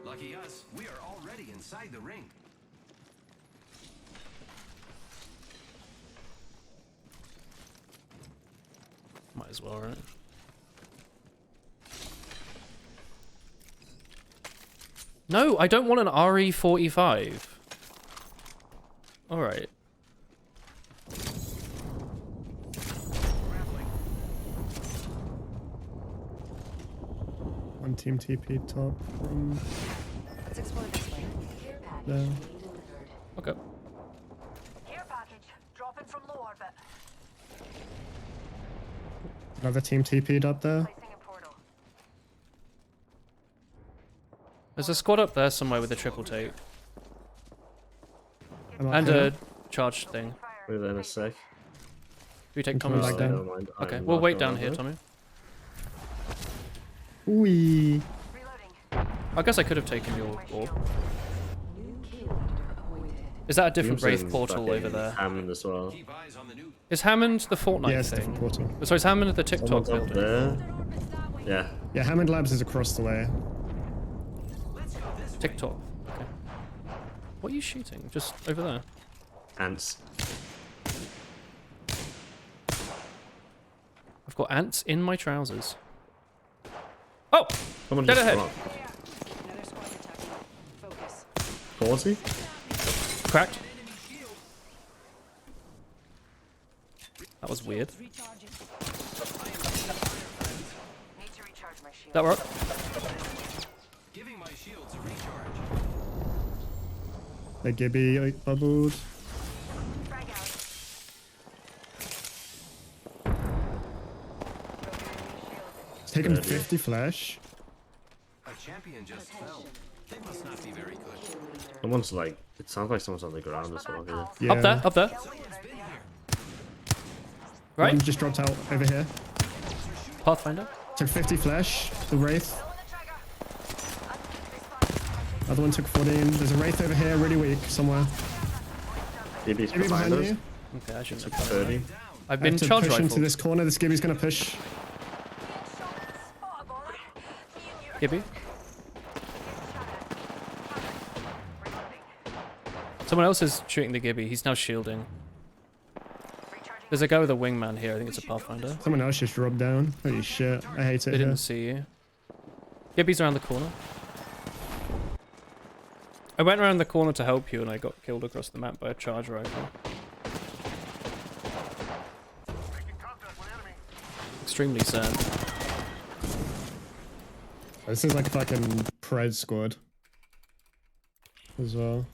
Lucky us, we are already inside the ring. Might as well, right? No, I don't want an RE45. Alright. One team TP top from Let's explore this way. there. Okay. Care package dropping from low orbit. Another team TP'd up there. There's a squad up there somewhere with a triple take. I'm up And here. a charge thing. Wait in a sec. Do we take I'm coming Tommy's back thing? down. Never mind. Okay, I'm we'll not wait going down here, over. Tommy. Wee. I guess I could have taken your orb. Is that a different Doomsday Wraith and portal fucking over there? Hammond as well. Is Hammond the Fortnite Yeah, it's a thing? different portal. Oh, sorry, is Hammond the TikTok Someone's up building? there. Yeah. Yeah, Hammond Labs is across the way. TikTok. Okay. What are you shooting? Just over there. Ants. I've got ants in my trousers. Oh! Someone Dead just ahead. dropped. Another squad attacking. Focus. 40? Cracked. That was weird. That work? Giving my shields a recharge. The Gibby bubbled. It's taken 50 flash. A champion just fell. They must not be very good. Someone's like, it sounds like someone's on the ground as well here. Yeah. Up there, up there. Right? One just dropped out over here. Pathfinder. Took 50 flash. The Wraith. Other one took 14. There's a Wraith over here, really weak, somewhere. Gibby's Gibby behind behind us. you. Okay, I shouldn't Took have done that. 30. I've I been have to charge push into rifled. this corner. This Gibby's gonna push. Gibby. Someone else is shooting the Gibby. He's now shielding. There's a guy with a wingman here. I think it's a Pathfinder. Someone else just dropped down. Holy shit. I hate it They here. didn't see you. Gibby's around the corner. I went around the corner to help you and I got killed across the map by a charge rifle. Extremely sad. This is like a fucking Pred squad. As well.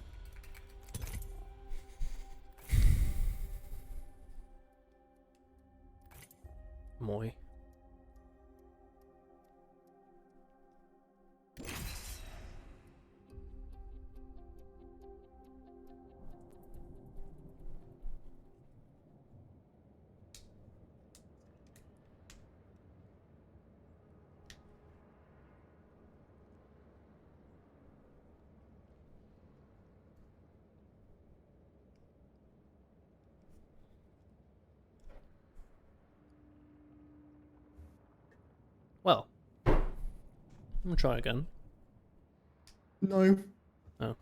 Moi. Well, I'm gonna try again. No. Oh.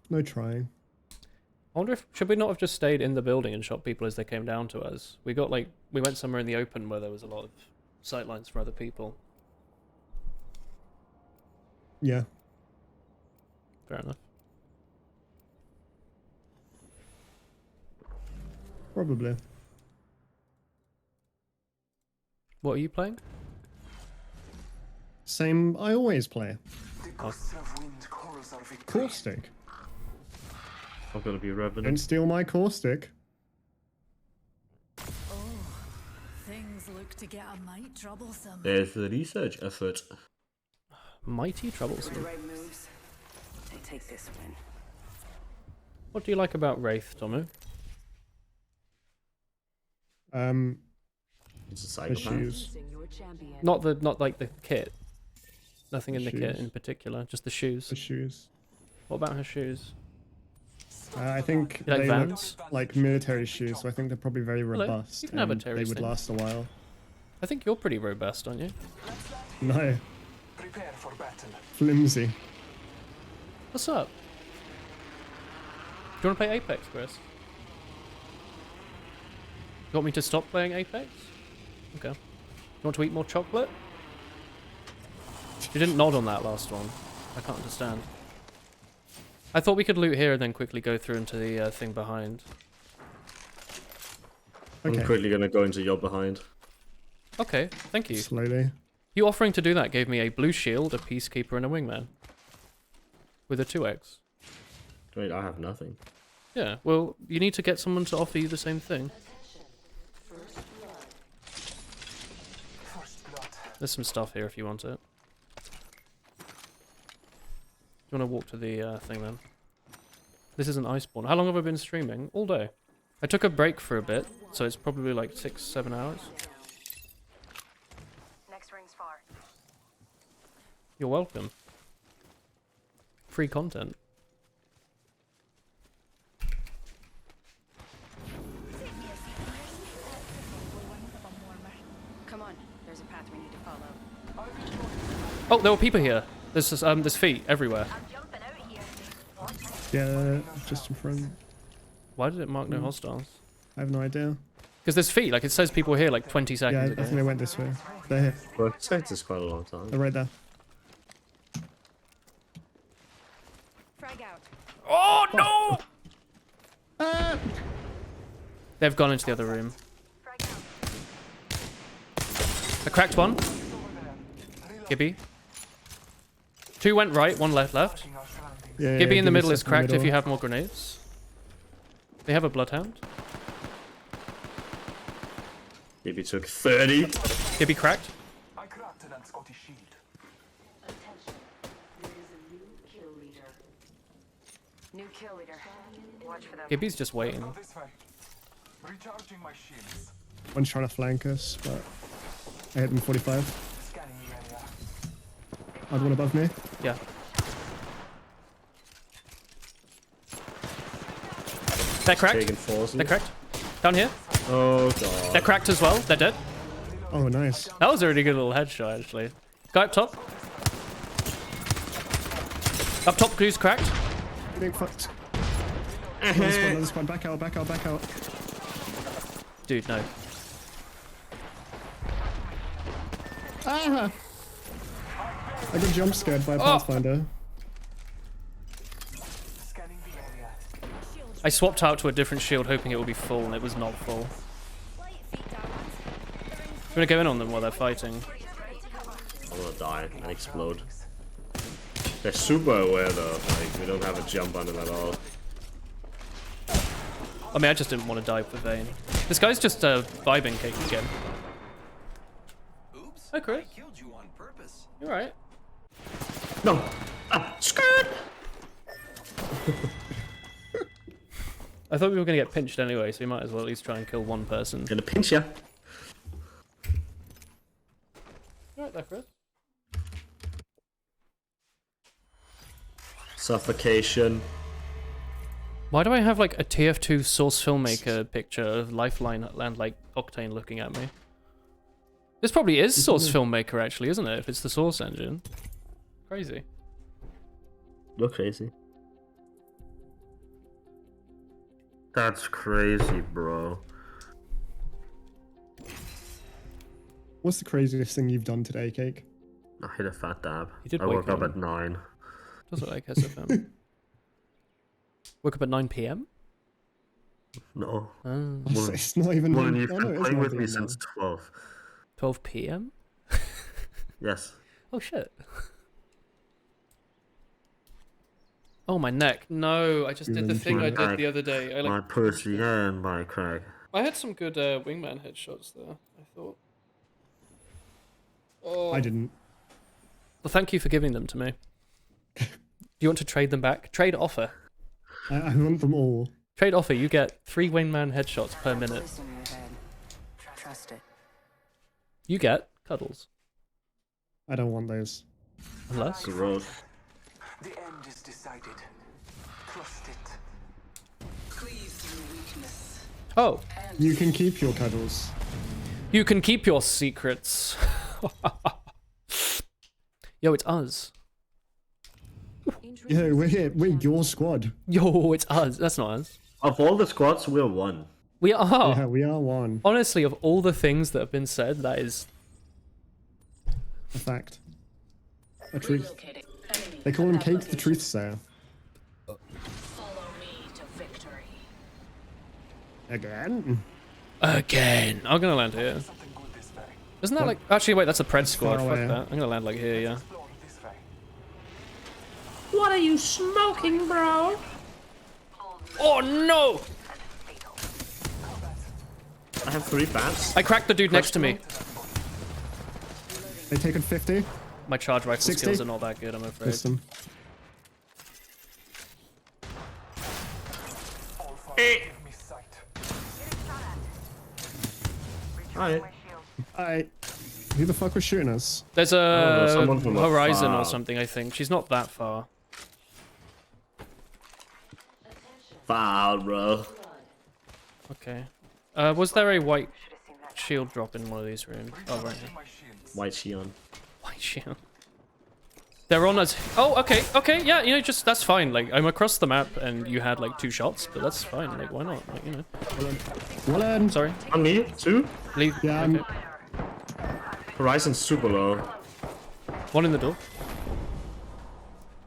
No trying. I wonder if should we not have just stayed in the building and shot people as they came down to us? We went somewhere in the open where there was a lot of sightlines for other people. Yeah. Fair enough. Probably. What are you playing? Same I always play. Oh. Caustic. I'm gonna be Revenant. Don't steal my caustic. Things look to get a mite troublesome. There's the research effort. Mighty troublesome. The right moves. They take this win. What do you like about Wraith, Tomu? It's a The psychopath. shoes. Not like the kit. Nothing in the kit Shoes. in particular, just the shoes. The shoes. What about her shoes? I think You like they Vans? look like military shoes, so I think they're probably very Hello. robust. You can have a and Terry they would Sting. last a while. I think you're pretty robust, aren't you? No. Prepare for battle. Flimsy. What's up? Do you want to play Apex, Chris? You want me to stop playing Apex? Okay. You want to eat more chocolate? You didn't nod on that last one. I can't understand. I thought we could loot here and then quickly go through into the thing behind. Okay. I'm quickly gonna go into your behind. Okay, thank you. Slowly. You offering to do that gave me a blue shield, a peacekeeper, and a wingman. With a 2x. Wait, I have nothing. Yeah, well, you need to get someone to offer you the same thing. There's some stuff here if you want it. You want to walk to the thing then? This isn't Iceborne. How long have I been streaming? All day. I took a break for a bit, so it's probably like 6-7 hours. Next ring's far. You're welcome. Free content. Oh, there were people here. There's feet everywhere. Yeah, just in front. Why did it mark no hostiles? I have no idea. Because there's feet. Like it says people here like 20 Yeah, seconds I ago. think they went this way. They're here. Well, it takes us quite a long time. They're right there. Frag out. Oh no! They've gone into the other room. I cracked one. Gibby. 2 went right, 1 left. Yeah, Gibby in the middle Gibby's is cracked if middle. you have more grenades. They have a bloodhound. Gibby took 30. Gibby cracked. I cracked an Scottish shield. New kill leader. Watch for them. Gibby's just waiting. This way. Recharging my shields. One's trying to flank us, but I hit him 45. Scanning the area. Other one above me. Yeah. They're cracked. Taking forces. They're cracked. Down here. Oh god. They're cracked as well. They're dead. Oh, nice. That was a really good little headshot, actually. Guy up top. Up top, Glue's cracked. Getting fucked. Another squad. Back out, back out, back out. Dude, no. Ah! I got jump scared by a Pathfinder. Scanning the area. I swapped out to a different shield hoping it would be full, and it was not full. I'm gonna go in on them while they're fighting. I'm gonna die and explode. They're super aware though, like we don't have a jump on them at all. I mean, I just didn't want to die for Vayne. This guy's just vibing cake again. Oops. Hi, Chris. I killed you on purpose. You're right. No! Ah, skirt! I thought we were gonna get pinched anyway, so we might as well at least try and kill one person. Gonna pinch ya. You're right there, Chris. Suffocation. Why do I have like a TF2 source filmmaker picture of Lifeline and like Octane looking at me? This probably is source filmmaker actually, isn't it? If it's the source engine. Crazy. You're crazy. That's crazy, bro. What's the craziest thing you've done today, Cake? I hit a fat dab. You did I woke wake up up. at 9. Does look like SFM. Woke up at 9 PM? No. Oh. It's not even. Well, oh, you've no, been it is playing 9 with me PM since 12. 12 PM? Yes. Oh shit. Oh, my neck. No, I just did the thing I did the other day. I, My like, pussy and my crack. I had some good wingman headshots there, I thought. Oh. I didn't. Well, thank you for giving them to me. Do you want to trade them back? Trade offer. I want them all. Trade offer, you get 3 wingman headshots per minute. Voice in your head. Trust it. You get cuddles. I don't want those. Unless. Gross. The end is decided. Trust it. Cleave through weakness. Oh. You can keep your cuddles. You can keep your secrets. Yo, it's us. Yeah, we're here. We're your squad. Yo, it's us. That's not us. Of all the squads, we're one. We are. Yeah, we are one. Honestly, of all the things that have been said, that is A fact. A truth. They call him Cake the Truth Sayer. Follow me to victory. Again? Again. I'm gonna land here. Isn't that like... Actually, wait, that's a Pred squad. far Fuck away. that. I'm gonna land like here, yeah. What are you smoking, bro? Oh, no! I have 3 bats. I cracked the dude next to me. They taken 50. My charge rifle 60? skills are not that good, I'm afraid. Missed them. Hi. Who the fuck was shooting us? There's know, a someone from Horizon afar. or something, I think. She's not that far. Foul, bro. Okay. Was there a white shield drop in one of these rooms? Oh, right here. White Shion. White shield. They're on us. Oh, okay, okay, yeah, you know, just that's fine. Like, I'm across the map, and you had like 2 shots, but that's fine. Like, why not? Like, you know. Well, sorry. On me, 2? Leave. Yeah, okay. Horizon's super low. 1 in the door.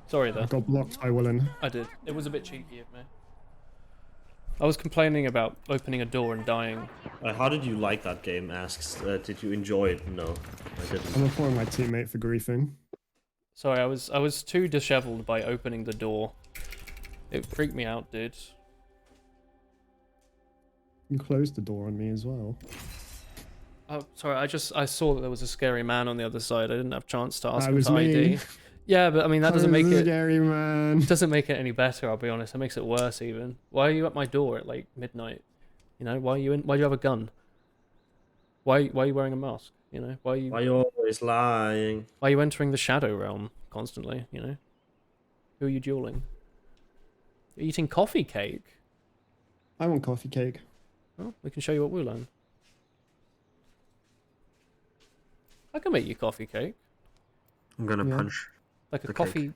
Sorry there. Got blocked by Willen. I did. It was a bit cheeky of me. I was complaining about opening a door and dying. How did you like that game? Asks. Did you enjoy it? No, I didn't. I'm reporting my teammate for griefing. Sorry, I was too disheveled by opening the door. It freaked me out, dude. You closed the door on me as well. Oh, sorry. I saw that there was a scary man on the other side. I didn't have a chance to ask That him was to me. ID. Yeah, but I mean that doesn't make it. Scary man. Doesn't make it any better. I'll be honest. It makes it worse even. Why are you at my door at like midnight? You know, why are you in? Why do you have a gun? Why are you wearing a mask? You know, why are you? Why you always lying? Why are you entering the shadow realm constantly? You know, who are you dueling? You're eating coffee cake. I want coffee cake. Oh, we can show you what we learn. I can make you coffee cake. I'm gonna punch. Like a the coffee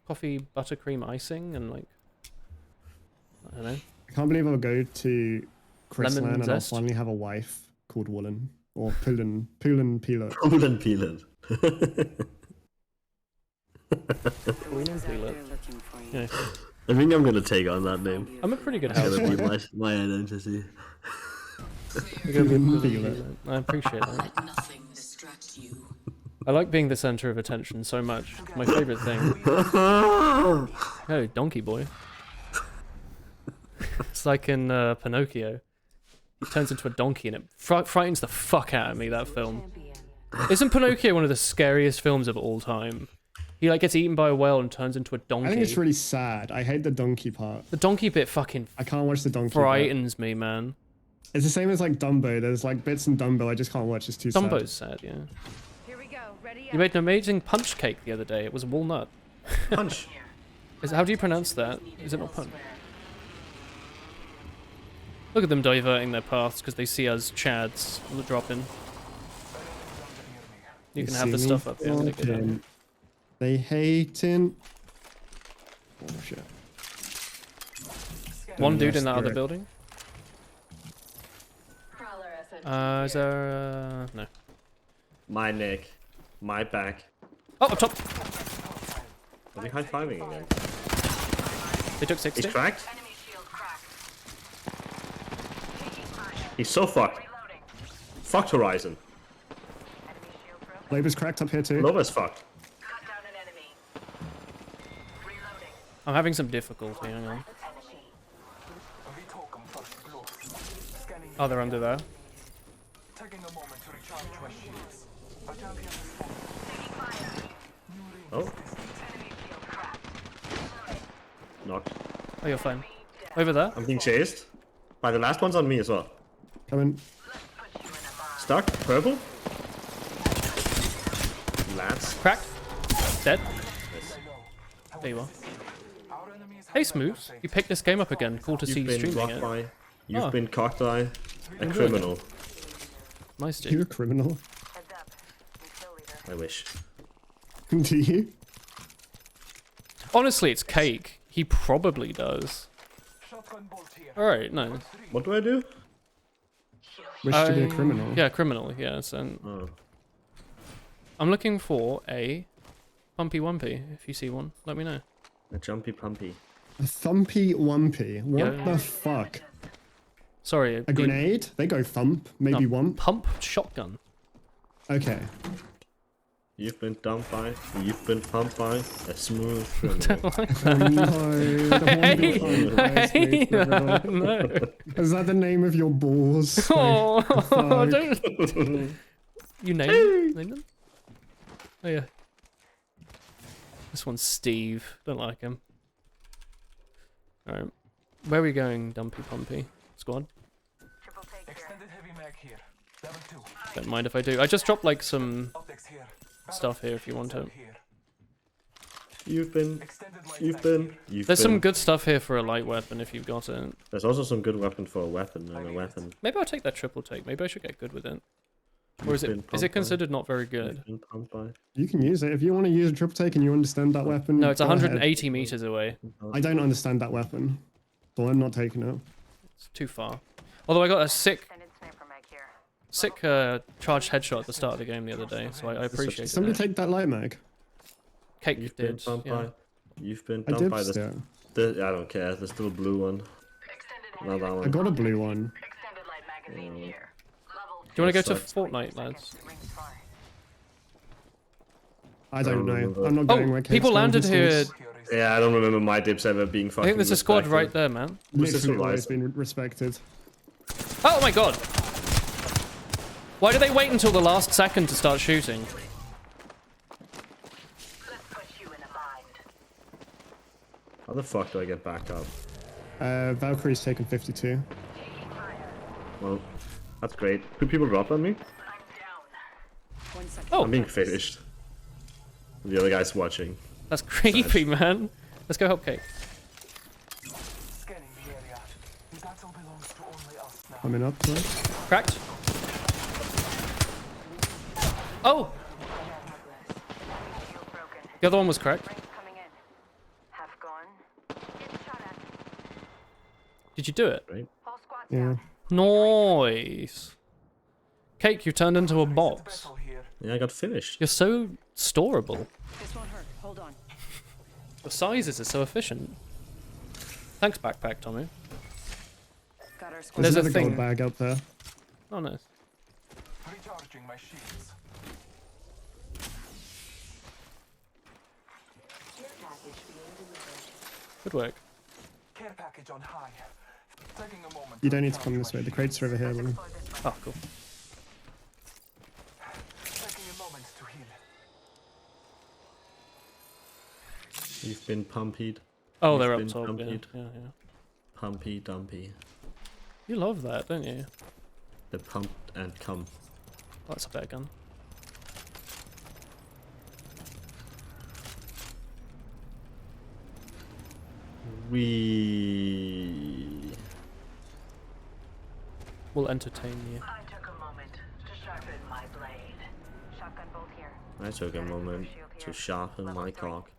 buttercream icing and like, I don't know. I can't believe I'll go to Chrisland Lemon and I'll zest. finally have a wife called Woolen. Or Poolen Peeler. Poolen Peeler. Yeah. I think I'm gonna take on that name. I'm a pretty good It's gonna be housewife. my identity. You're gonna be I appreciate that. I like being the center of attention so much. My favorite thing. Oh, donkey boy. It's like in Pinocchio. He turns into a donkey and it frightens the fuck out of me, that film. Isn't Pinocchio one of the scariest films of all time? He like gets eaten by a whale and turns into a donkey. I think it's really sad. I hate the donkey part. The donkey bit fucking I can't watch the donkey part. frightens me, man. It's the same as like Dumbo. There's like bits in Dumbo I just can't watch. It's too sad. Dumbo's sad, yeah. Here we go. Ready You made an amazing punch cake the other day. It was walnut. Punch. How do you pronounce that? Is it not punch? Look at them diverting their paths because they see us chads on the drop-in. You can have the stuff up here. I'm gonna get it. They hating. Oh shit. One dude in that other building. Is there no. My neck. My back. Oh, up top! Are we high-fiving again? They took 60. He's cracked. He's so fucked. Fucked Horizon. Labor's cracked up here too. Loba's fucked. I'm having some difficulty, hang on. Oh, they're under there. Oh. Knocked. Oh, you're fine. Over there. I'm being chased. By the last one's on me as well. Coming. Stuck. Purple. Lads. Cracked. Dead. There you are. Hey, Smooths. You picked this game up again. Cool to see you streaming rocked it. by. You've Oh. been cocked by a Enjoy. criminal. Nice, dude. You're a criminal. I wish. Do you? Honestly, it's cake. He probably does. Alright, no. What do I do? Wish to be a criminal. Yeah, criminal, yes. And Oh. I'm looking for a Pumpy Wumpy. If you see one, let me know. A jumpy pumpy. A thumpy wumpy. What Yeah. the fuck? Sorry. A grenade? They go thump. Maybe wump. Pump shotgun. Okay. You've been dumped by. You've been pumped by a smooth criminal. Hey, no. Is that the name of your balls? Oh, Fuck. don't. You name them? Oh yeah. This one's Steve. Don't like him. Alright. Where are we going, Dumpy Pumpy? Squad? Extended heavy mag here. Level 2. Don't mind if I do. I just dropped like some stuff here if you want it. You've been. There's some good stuff here for a light weapon if you've got it. There's also some good weapon for a weapon and a weapon. Maybe I'll take that triple take. Maybe I should get good with it. Or is it considered not very good? You can use it if you want to use a triple take and you understand that weapon. No, it's go ahead. 180 meters away. I don't understand that weapon, so I'm not taking it. It's too far. Although I got a sick charged headshot at the start of the game the other day, so I appreciate it. Somebody take that light mag. Cake did. Yeah. You've been I dumped by did, this. I don't care. There's still a blue one. Not that one. I got a blue one. Do you want to go to Fortnite, lads? I don't know. I'm not going where Kate's people going landed these here. days. Yeah, I don't remember my dips ever being fucking I think there's a squad respected. right there, man. Literally always been respected. Oh my god! Why do they wait until the last second to start shooting? How the fuck do I get back up? Valkyrie's taken 52. Well, that's great. Could people drop on me? Oh, I'm being finished. The other guy's watching. That's creepy, man. Let's go help Kate. Coming up, right? Cracked. Oh! The other one was cracked. Did you do it? Right. Yeah. Nice. Cake, you turned into a box. Yeah, I got finished. You're so storable. This won't hurt. Hold on. The sizes are so efficient. Thanks, backpack, Tommy. Got our squad. There's a another thing. gold bag up there. Oh, nice. Recharging my shields. Good work. Care package on high. Taking a moment. You don't need to come this way. The crates are over here, William. Oh, cool. Taking a moment to heal. You've been pumpied. Oh, You've they're up been top. Yeah, pumpied. yeah. Pumpy dumpy. You love that, don't you? The pump and come. Oh, that's a better gun. We'll entertain you. I took a moment to sharpen my blade. Shotgun bolt here. I took a moment to sharpen my cock.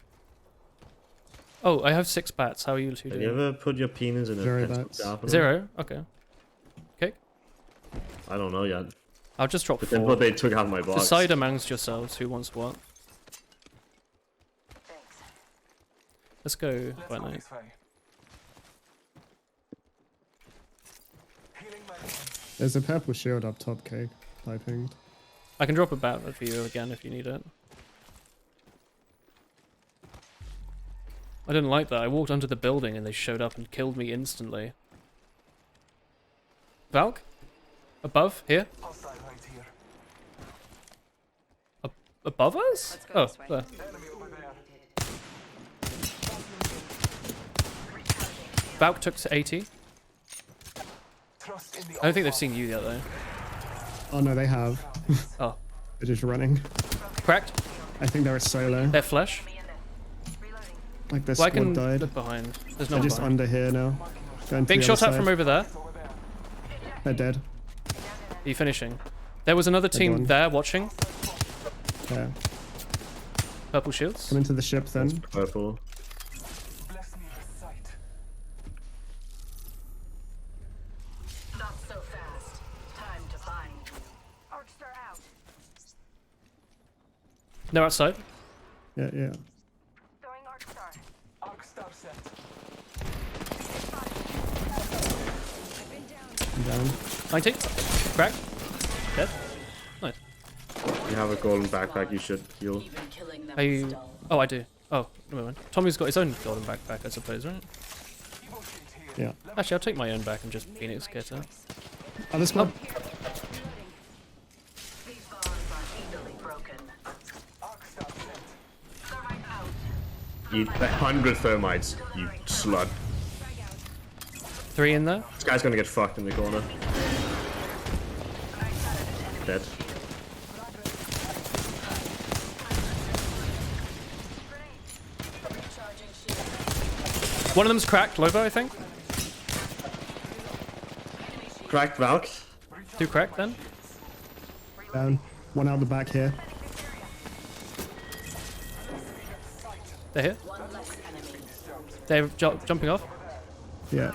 Oh, I have 6 bats. How are you two Have doing? you ever put your penis in a Zero pencil bats. sharpener? 0? Okay. Okay. I don't know yet. I'll just drop But then 4. what they took out of my box. Decide amongst yourselves who wants what. Let's go by night. There's a purple shield up top, Cake. I pinged. I can drop a bat for you again if you need it. I didn't like that. I walked under the building and they showed up and killed me instantly. Valk? Above? Here? Above us? Oh, there. Valk took to 80. I don't think they've seen you yet though. Oh no, they have. Oh. They're just running. Cracked. I think they're a solo. They're flesh. Like their Well, I squad can died. look behind. There's no They're one just behind. under here now. Going to Being the shot other at from side. over there. They're dead. Are you finishing? There was another They're team gone. there watching. Yeah. Purple shields. Come into the ship then. Purple. Not so fast. Time to bind you. Arcstar out. No, outside. Yeah, yeah. Throwing Arcstar. Arcstar set. I'm down. 90. Crack. Dead. Nice. You have a golden backpack, you should heal. Are you... Oh, I do. Oh, never mind. Tommy's got his own golden backpack, I suppose, right? Yeah. Actually, I'll take my own back and just Phoenix get her. Other squad. These bonds are easily broken. Eat 100 thermites, you slut. 3 in there. This guy's gonna get fucked in the corner. Dead. One of them's cracked, Lobo, I think. Cracked Valk. 2 cracked then. Down. One out the back here. They're here. They're jumping off. Yeah.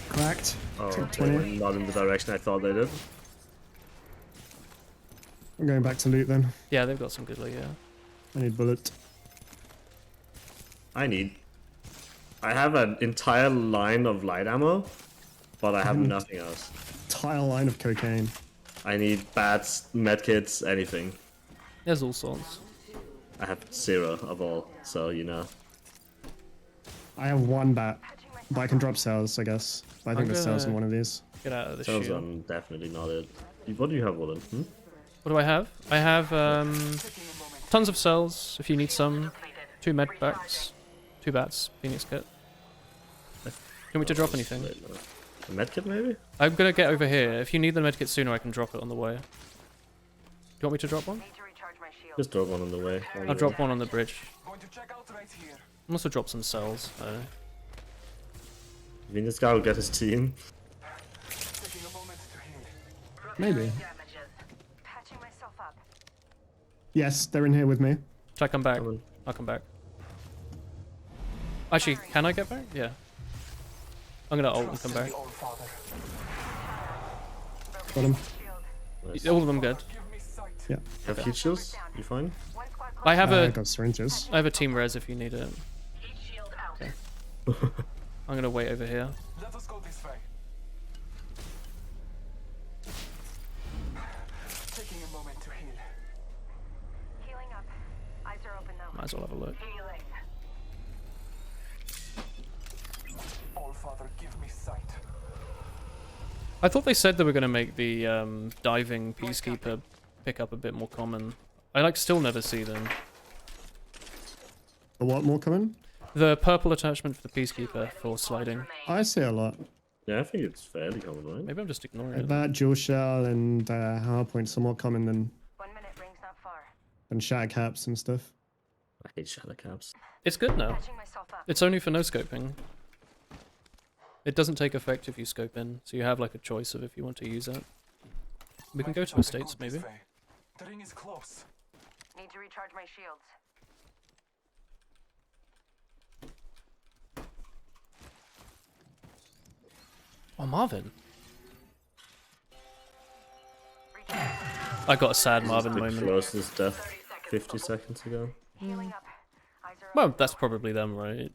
Cracked. Oh, Took okay. 20. Not in the direction I thought they did. I'm going back to loot then. Yeah, they've got some good loot, yeah. I need bullet. I have an entire line of light ammo, but I have nothing else. Entire line of cocaine. I need bats, medkits, anything. There's all sorts. I have 0 of all, so you know. I have 1 bat, but I can drop cells, I guess. I think there's cells in gonna one of these. Get out of the Cells shield. are definitely not it. What do you have, Woolen? What do I have? I have tons of cells, if you need some. 2 med packs. 2 bats, Phoenix kit. Do you want me to drop anything? A medkit, maybe? I'm gonna get over here. If you need the medkit sooner, I can drop it on the way. Do you want me to drop one? Just drop one on the way. I'll drop one on the bridge. I'll also drop some cells. I mean, this guy will get his team. Maybe. Yes, they're in here with me. Should I come back? I'll come back. Actually, can I get back? Yeah. I'm gonna ult and come back. Got him. Nice. All of them good. Yeah. You have heat shields? You fine? I have I got syringes. I have a team res if you need it. Okay. I'm gonna wait over here. Let us go this way. Taking a moment to heal. Healing up. Eyes are open now. Might as well have a look. Healing. All Father, give me sight. I thought they said they were gonna make the diving peacekeeper pickup a bit more common. I like still never see them. The what more coming? The purple attachment for the peacekeeper for sliding. I see a lot. Yeah, I think it's fairly common, right? Maybe I'm just ignoring Like it. that, dual shell, and hardpoint are more common than 1 minute rings not far. shatter caps and stuff. I hate shadow caps. It's good now. Patching myself up. It's only for no scoping. It doesn't take effect if you scope in, so you have like a choice of if you want to use it. We can go to estates maybe. The ring is close. Need to recharge my shields. Oh, Marvin. I got a sad Marvin The moment. closest death 50 seconds ago. Healing up. Eyes are Well, that's probably them, right?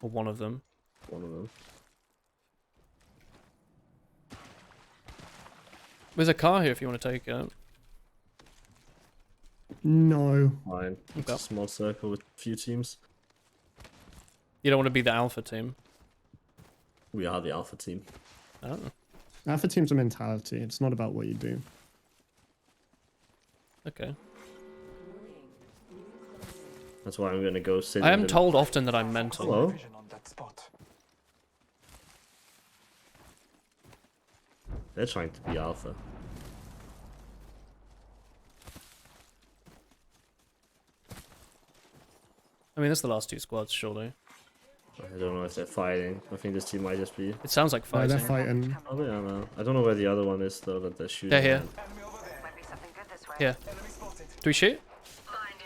Or one of them. One of them. There's a car here if you want to take it. No. Fine. It's Okay. a small circle with few teams. You don't want to be the alpha team. We are the alpha team. Oh. Alpha team's a mentality. It's not about what you do. Okay. That's why I'm gonna go sit. I in am the- told often that I'm mental. Hello. Vision on that spot. They're trying to be alpha. I mean, it's the last 2 squads, surely. I don't know if they're fighting. I think this team might just be. It sounds like No, fighting. they're fighting. Oh, yeah, no. I don't know where the other one is though that they're shooting. They're here. at. might be something good this way. Here. Do we shoot?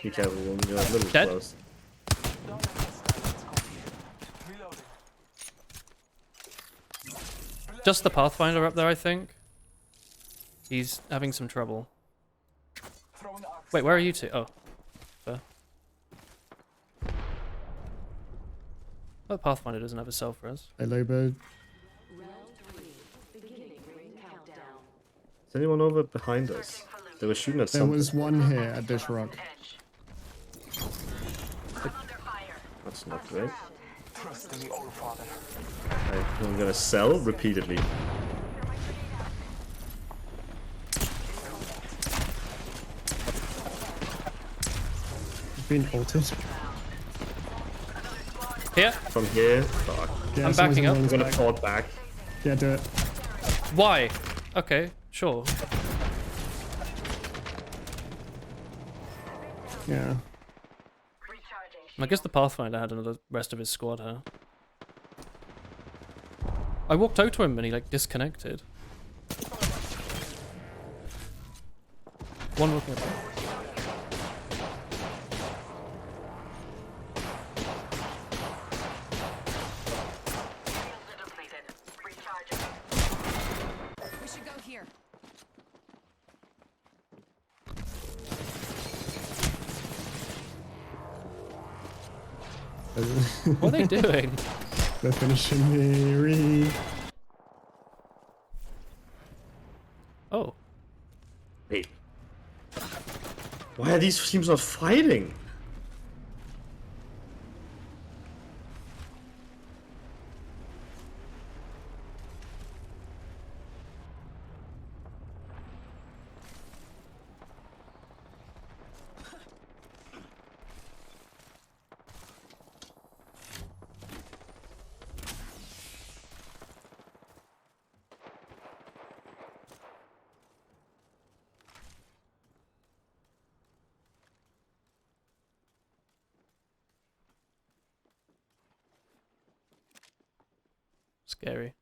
Be careful, woman. You're a little Dead? close. Reloading. Just the Pathfinder up there, I think. He's having some trouble. Throw an axe. Wait, where are you two? Oh. Fair. Oh, Pathfinder doesn't have a self res. Hey, Lobo. Is anyone over behind us? They were shooting at There something. was one here at this rock. That's not great. Trust in the All Father. I'm gonna sell repeatedly. Been halted. Here. From here. Fuck. Yeah, I'm someone's backing in up. I'm one's gonna back. port back. Yeah, do it. Why? Okay, sure. Yeah. I guess the Pathfinder had another rest of his squad here. I walked out to him and he like disconnected. One looking up. We should go here. What are they doing? They're finishing me. Oh. Wait. Why are these teams not fighting? Scary.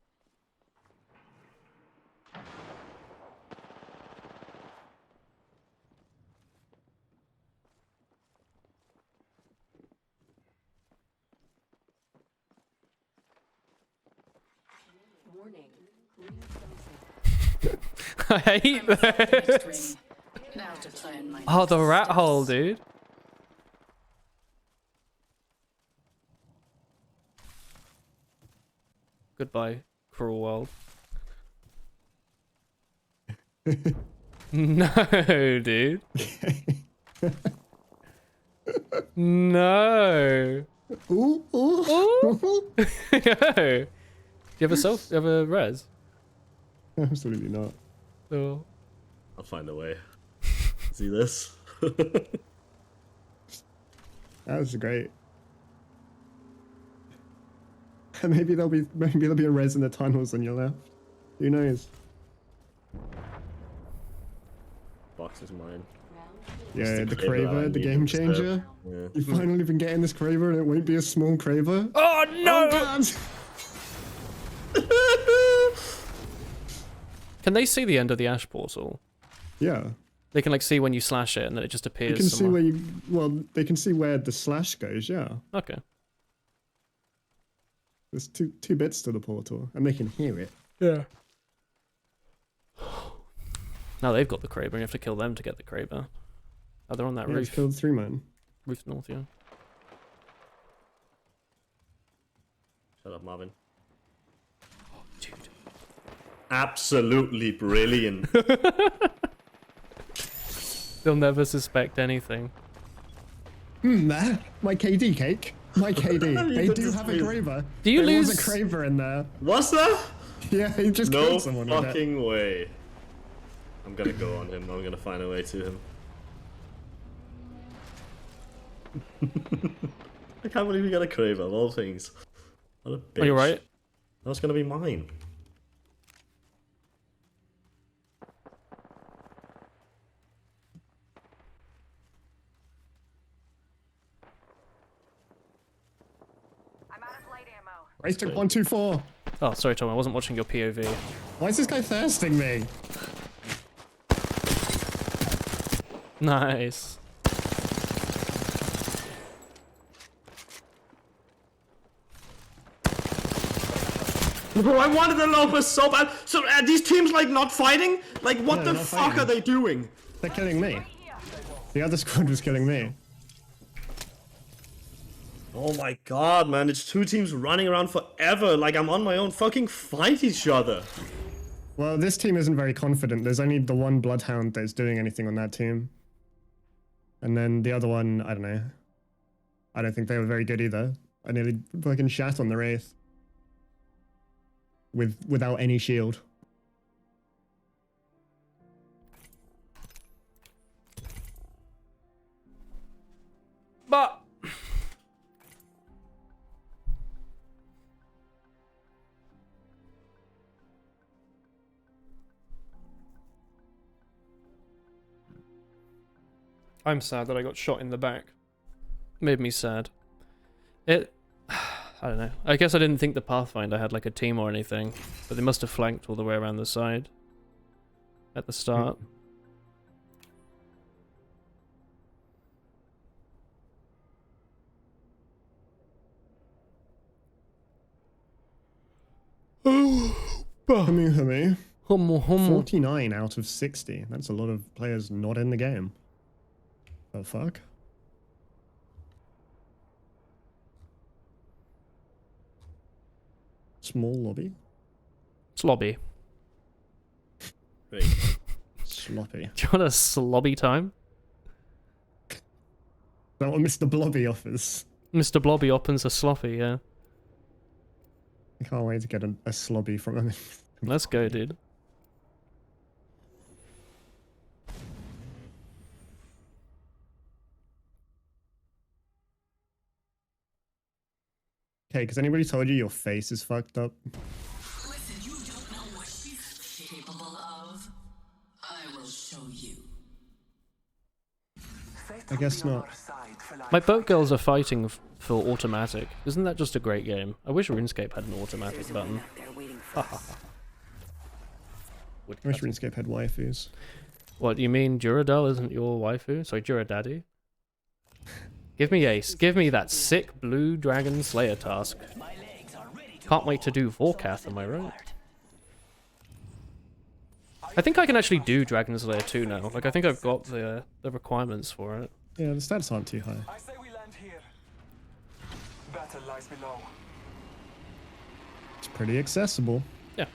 Warning. I hate this. Now to plan my Oh, the rat hole, dude. Goodbye, cruel world. No, dude. No. Ooh, ooh. Yo. Do you have a self? You have a res? Absolutely not. Oh. I'll find a way. See this? That was great. Maybe there'll be a res in the tunnels on your left. Who knows? Box is mine. Yeah, It's the Kraber I Kraber, the needed game instead. changer. Yeah. You've finally been getting this Kraber and it won't be a small Kraber. Oh no! Oh, God. Can they see the end of the ash portal? Yeah. They can like see when you slash it and then it just appears They can see somewhere. where you. Well, they can see where the slash goes. Yeah. Okay. There's two bits to the portal, and they can hear it. Yeah. Now they've got the Kraber, and you have to kill them to get the Kraber. Oh, they're on that Yeah, it's roof. killed 3 man. Roof north, yeah. Shut up, Marvin. Dude. Absolutely brilliant. They'll never suspect anything. There, my KD cake. My KD. They do have a please. Kraber. Do you there lose? was a Kraber in there. Was there? Yeah, he just No killed someone with it. fucking way. I'm gonna go on him. I'm gonna find a way to him. I can't believe we got a Kraber of all things. What a bitch. Are you right? That was gonna be mine. Race to 124. Oh, sorry, Tom. I wasn't watching your POV. Why is this guy thirsting me? Nice. Bro, I wanted the Lopez so bad. So are these teams like not fighting? Like what Yeah, the they're not fuck fighting. are they doing? They're killing me. The other squad was killing me. Oh my god, man, it's two teams running around forever. Like I'm on my own. Fucking fight each other. Well, this team isn't very confident. There's only the one Bloodhound that's doing anything on that team. And then the other one, I don't know. I don't think they were very good either. I nearly fucking shat on the Wraith. Without any shield. But I'm sad that I got shot in the back. Made me sad. I don't know. I guess I didn't think the Pathfinder had like a team or anything, but they must have flanked all the way around the side at the start. Hummy. Hummo, hummo. 49 out of 60. That's a lot of players not in the game. The fuck? Small lobby. Slobby. Wait. Sloppy. Do you want a slobby time? Is that what Mr. Blobby offers? Mr. Blobby opens a sloppy, yeah. I can't wait to get a slobby from him. Let's go, dude. Okay, because anybody told you your face is fucked up? Listen, you don't know what she's capable of. I will show you. I guess not. My boat girls are fighting for automatic. Isn't that just a great game? I wish RuneScape had an automatic button. I wish RuneScape had waifus. What, you mean Duradel isn't your waifu? Sorry, Duradaddy? Give me Ace. Give me that sick blue dragon slayer task. Can't wait to do Vorkath, am I right? I think I can actually do Dragon Slayer 2 now. Like, I think I've got the requirements for it. Yeah, the stats aren't too high. I say we land here. Battle lies below. It's pretty accessible. Yeah.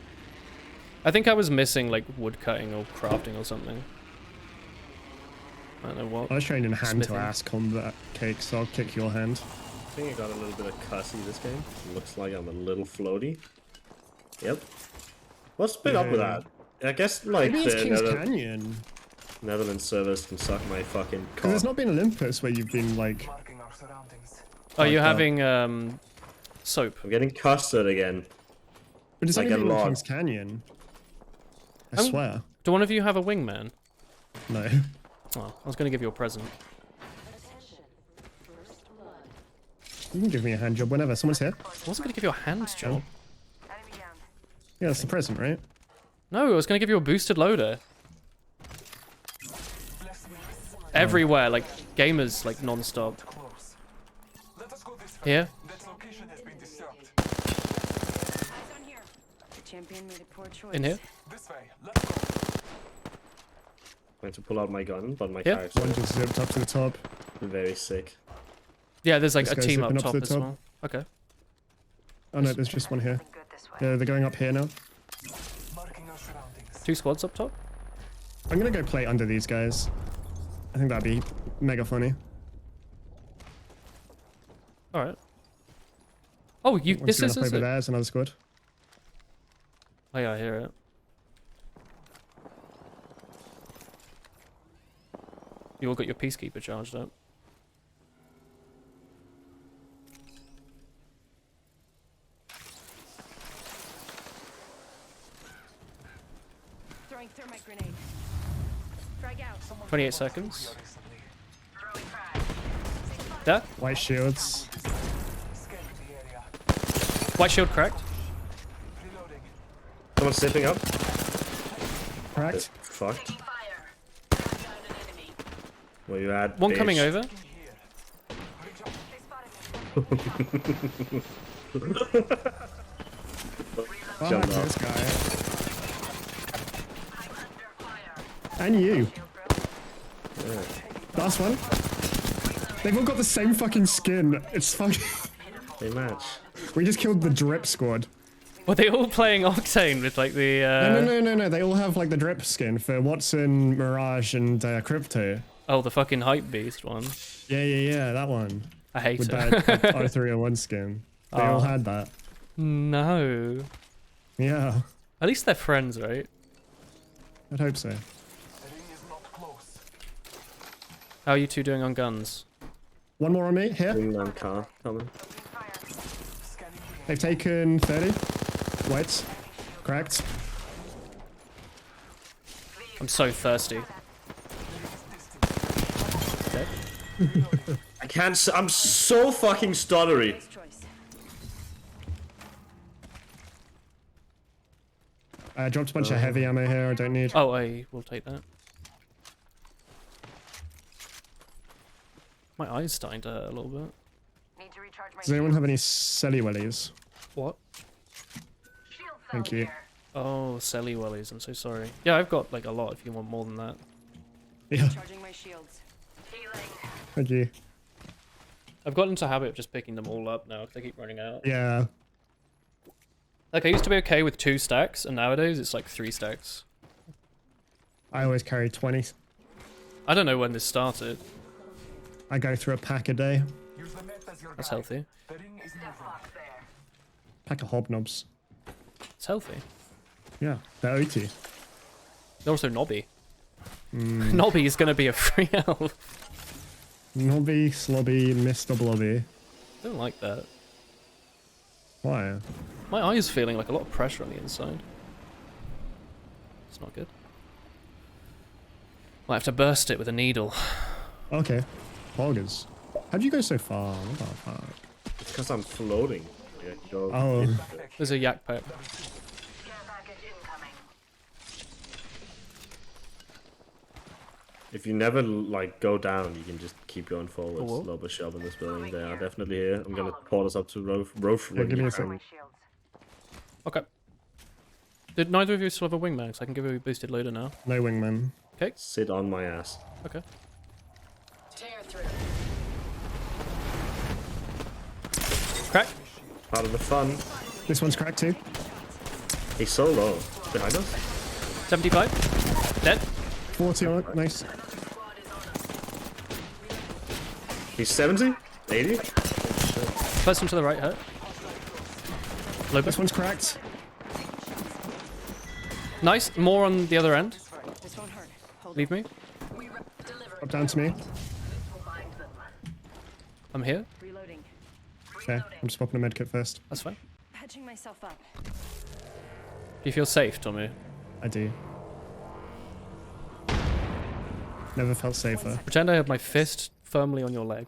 I think I was missing, like, wood cutting or crafting or something. I don't know what. I was trained in hand Smithing. to ass combat, Cake, so I'll kick your hand. I think I got a little bit of cussy this game. Looks like I'm a little floaty. Yep. What's been up with that? I guess, like, Maybe it's the King's Canyon. Netherlands servers can suck my fucking Because cock. there's not been Olympus where you've been, like... Oh, you're fucked up. having, soap. I'm getting custard again. But it's like only a been in lot. King's Canyon. I swear. Do one of you have a wingman? No. Oh, I was going to give you a present. You can give me a hand job whenever. Someone's here. I wasn't going to give you a hand job. Yeah, that's the present, right? No, I was going to give you a boosted loader. Everywhere, like, gamers, like, non-stop. Here? Champion made a poor choice. In here? Going to pull out my gun, but my Yeah. character One just zipped up to the top. is very sick. Yeah, there's, like, This a guy's team up zipping up to top the as top. well. Okay. Oh no, there's just one here. Yeah, they're going up here now. 2 squads up top? I'm gonna go play under these guys. I think that'd be mega funny. Alright. Oh, you. Once This you're is gonna play it. over there's another squad. Oh yeah, I hear it. You all got your Peacekeeper charged up. Throwing thermite grenade. Frag out. 28 seconds. There. White shields. White shield cracked. Someone's stepping up. Cracked. Fucked. Where you at? One bitch? coming over. Behind Jump up. this guy. And you. Last one. They've all got the same fucking skin. It's fucking... They match. We just killed the drip squad. Were they all playing Octane with like the No. They all have like the drip skin for Watson, Mirage, and Crypto. Oh, the fucking hype beast one. Yeah, that one. I hate With it. that R301 skin. They all had that. No. Yeah, At least they're friends, right? I'd hope so. How are you two doing on guns? One more on me, here. Wingman car coming. They've taken 30. Whites. Cracked. I'm so thirsty. Dead? I can't. I'm so fucking stuttery. I dropped a bunch of heavy ammo here. I don't need. Oh, I will take that. My eye's starting to hurt a little bit. Does anyone have any Celly wellies? What? Thank you. Oh, Selly Wellies, I'm so sorry. Yeah, I've got like a lot if you want more than that. Yeah. Charging my shields. Thank you. I've gotten into the habit of just picking them all up now because they keep running out. Yeah. Like, I used to be okay with 2 stacks, and nowadays it's like 3 stacks. I always carry 20. I don't know when this started. I go through a pack a day. That's healthy. Pack of hobnobs. It's healthy. Yeah, they're OT. They're also knobby. Knobby is going to be a free elf. Knobby, slobby, Mr. Blobby. I don't like that. Why? My eye is feeling like a lot of pressure on the inside. It's not good. Might have to burst it with a needle. Okay. Poggers. How'd you go so far? What the fuck? It's because I'm floating. Yeah, go Oh. There's a yak pack. If you never like go down, you can just keep going forwards. Oh, Lob a shove in this building. They are definitely here. I'm gonna port us up to Rof. Yeah, give me a second. Okay. Did neither of you still have a wingman? Because I can give you a boosted loader now. No wingman. Okay. Sit on my ass. Okay. Crack. Part of the fun. This one's cracked too. He's so low. Behind us. 75. Dead. 40 on it. Nice. He's 70? 80? Person to the right hurt. Low This one's cracked. Nice. More on the other end. Leave me. Up down to me. I'm here. Okay, I'm just popping a medkit first. That's fine. Patching myself up. Do you feel safe, Tommy? I do. Never felt safer. Pretend I have my fist firmly on your leg.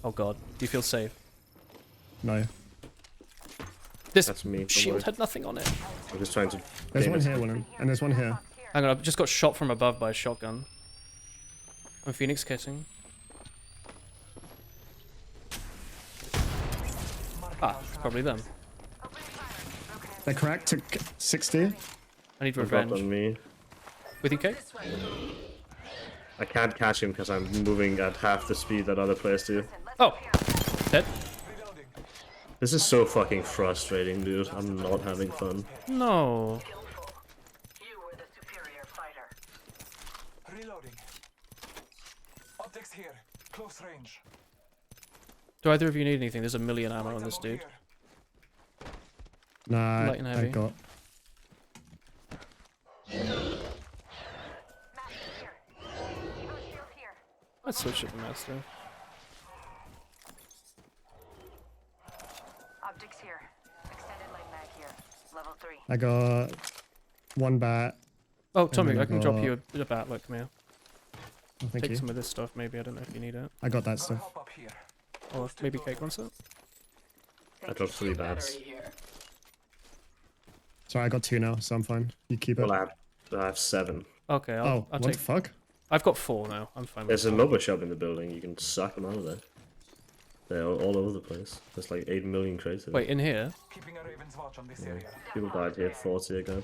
Oh god. Do you feel safe? No. This That's me. shield had nothing on it. I'm just trying to. There's gain one it. here, William, and there's one here. Hang on, I've just got shot from above by a shotgun. I'm Phoenix kitting. Ah, probably them. They're cracked to 60. I need One dropped revenge. on me. With you, Kate? I can't catch him because I'm moving at half the speed that other players do. Oh! Dead? This is so fucking frustrating, dude. I'm not having fun. No. Reloading. Optics here. Close range. Do either of you need anything? There's a million ammo on this dude. Nah, Light and I heavy. got. Let's switch it to master. Optics here. Extended light mag here. Level 3. I got one bat. Oh, Tommy, then I I can drop got- you a bat. Look, come here. Oh, thank Take you. some of this stuff, maybe. I don't know if you need it. I got that stuff. Or if maybe Kate wants it. I dropped 3 bats. Sorry, I got 2 now, so I'm fine. You keep it. Well, I have 7. Okay, I'll Oh, I'll what take... the fuck? I've got 4 now. I'm fine with There's a that. Lobo shop in the building. You can suck them out of there. They're all over the place. There's like 8 million crates. Wait, in here? Keeping a Raven's watch on this Yeah. area. People died here 40 ago.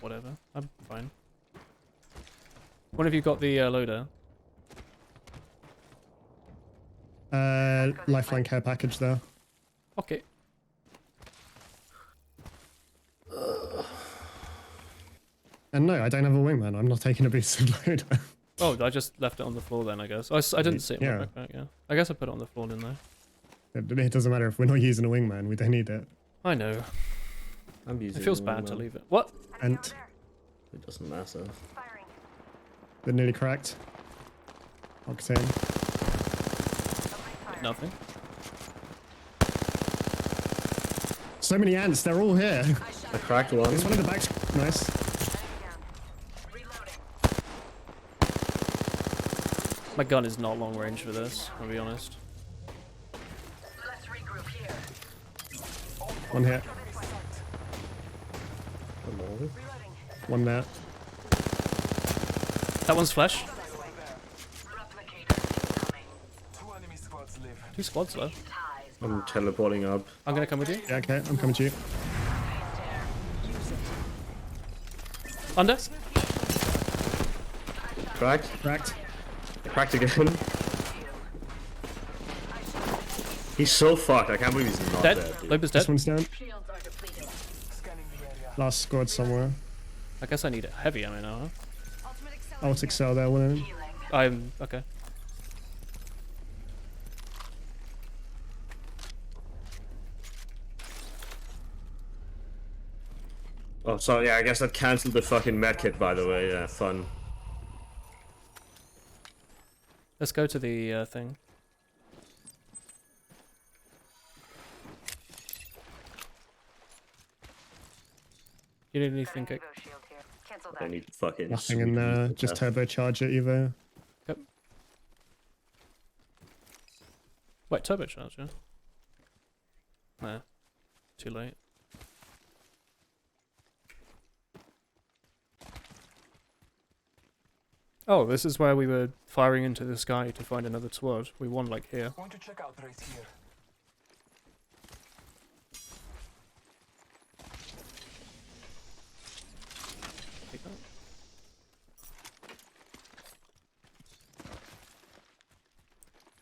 Whatever. I'm fine. When have you got the loader? Lifeline care package there. Okay. And no, I don't have a wingman. I'm not taking a boosted loader. Oh, I just left it on the floor then, I guess. I didn't see it in my Yeah. backpack, yeah. I guess I put it on the floor, didn't I? It doesn't matter if we're not using a wingman. We don't need it. I know. I'm using It feels the bad to wingman. leave it. What? And It doesn't matter. they're nearly cracked. Octane. Nothing. So many ants. They're all here. I cracked one. There's one in the back. Nice. My gun is not long range for this, I'll be honest. One here. One there. That one's flesh. 2 enemy squads live. 2 squads left. I'm teleporting up. I'm gonna come with you. Yeah, okay, I'm coming to you. Under. Cracked. Cracked. Cracked again. He's so fucked. I can't believe he's not Dead. dead. Dude. Loop is dead. This one's down. Last squad somewhere. I guess I need a heavy ammo now, huh? Alt Excel there, one of them. I'm okay. Oh, sorry. Yeah, I guess that cancelled the fucking medkit. By the way, yeah, fun. Let's go to the thing. You didn't even think it. I need fucking. Nothing in there. Just turbocharge it, Evo. Yep. Wait, turbocharge, yeah? Nah. Too late. Oh, this is where we were firing into the sky to find another squad. We won like here. Going to check out right here. Take that.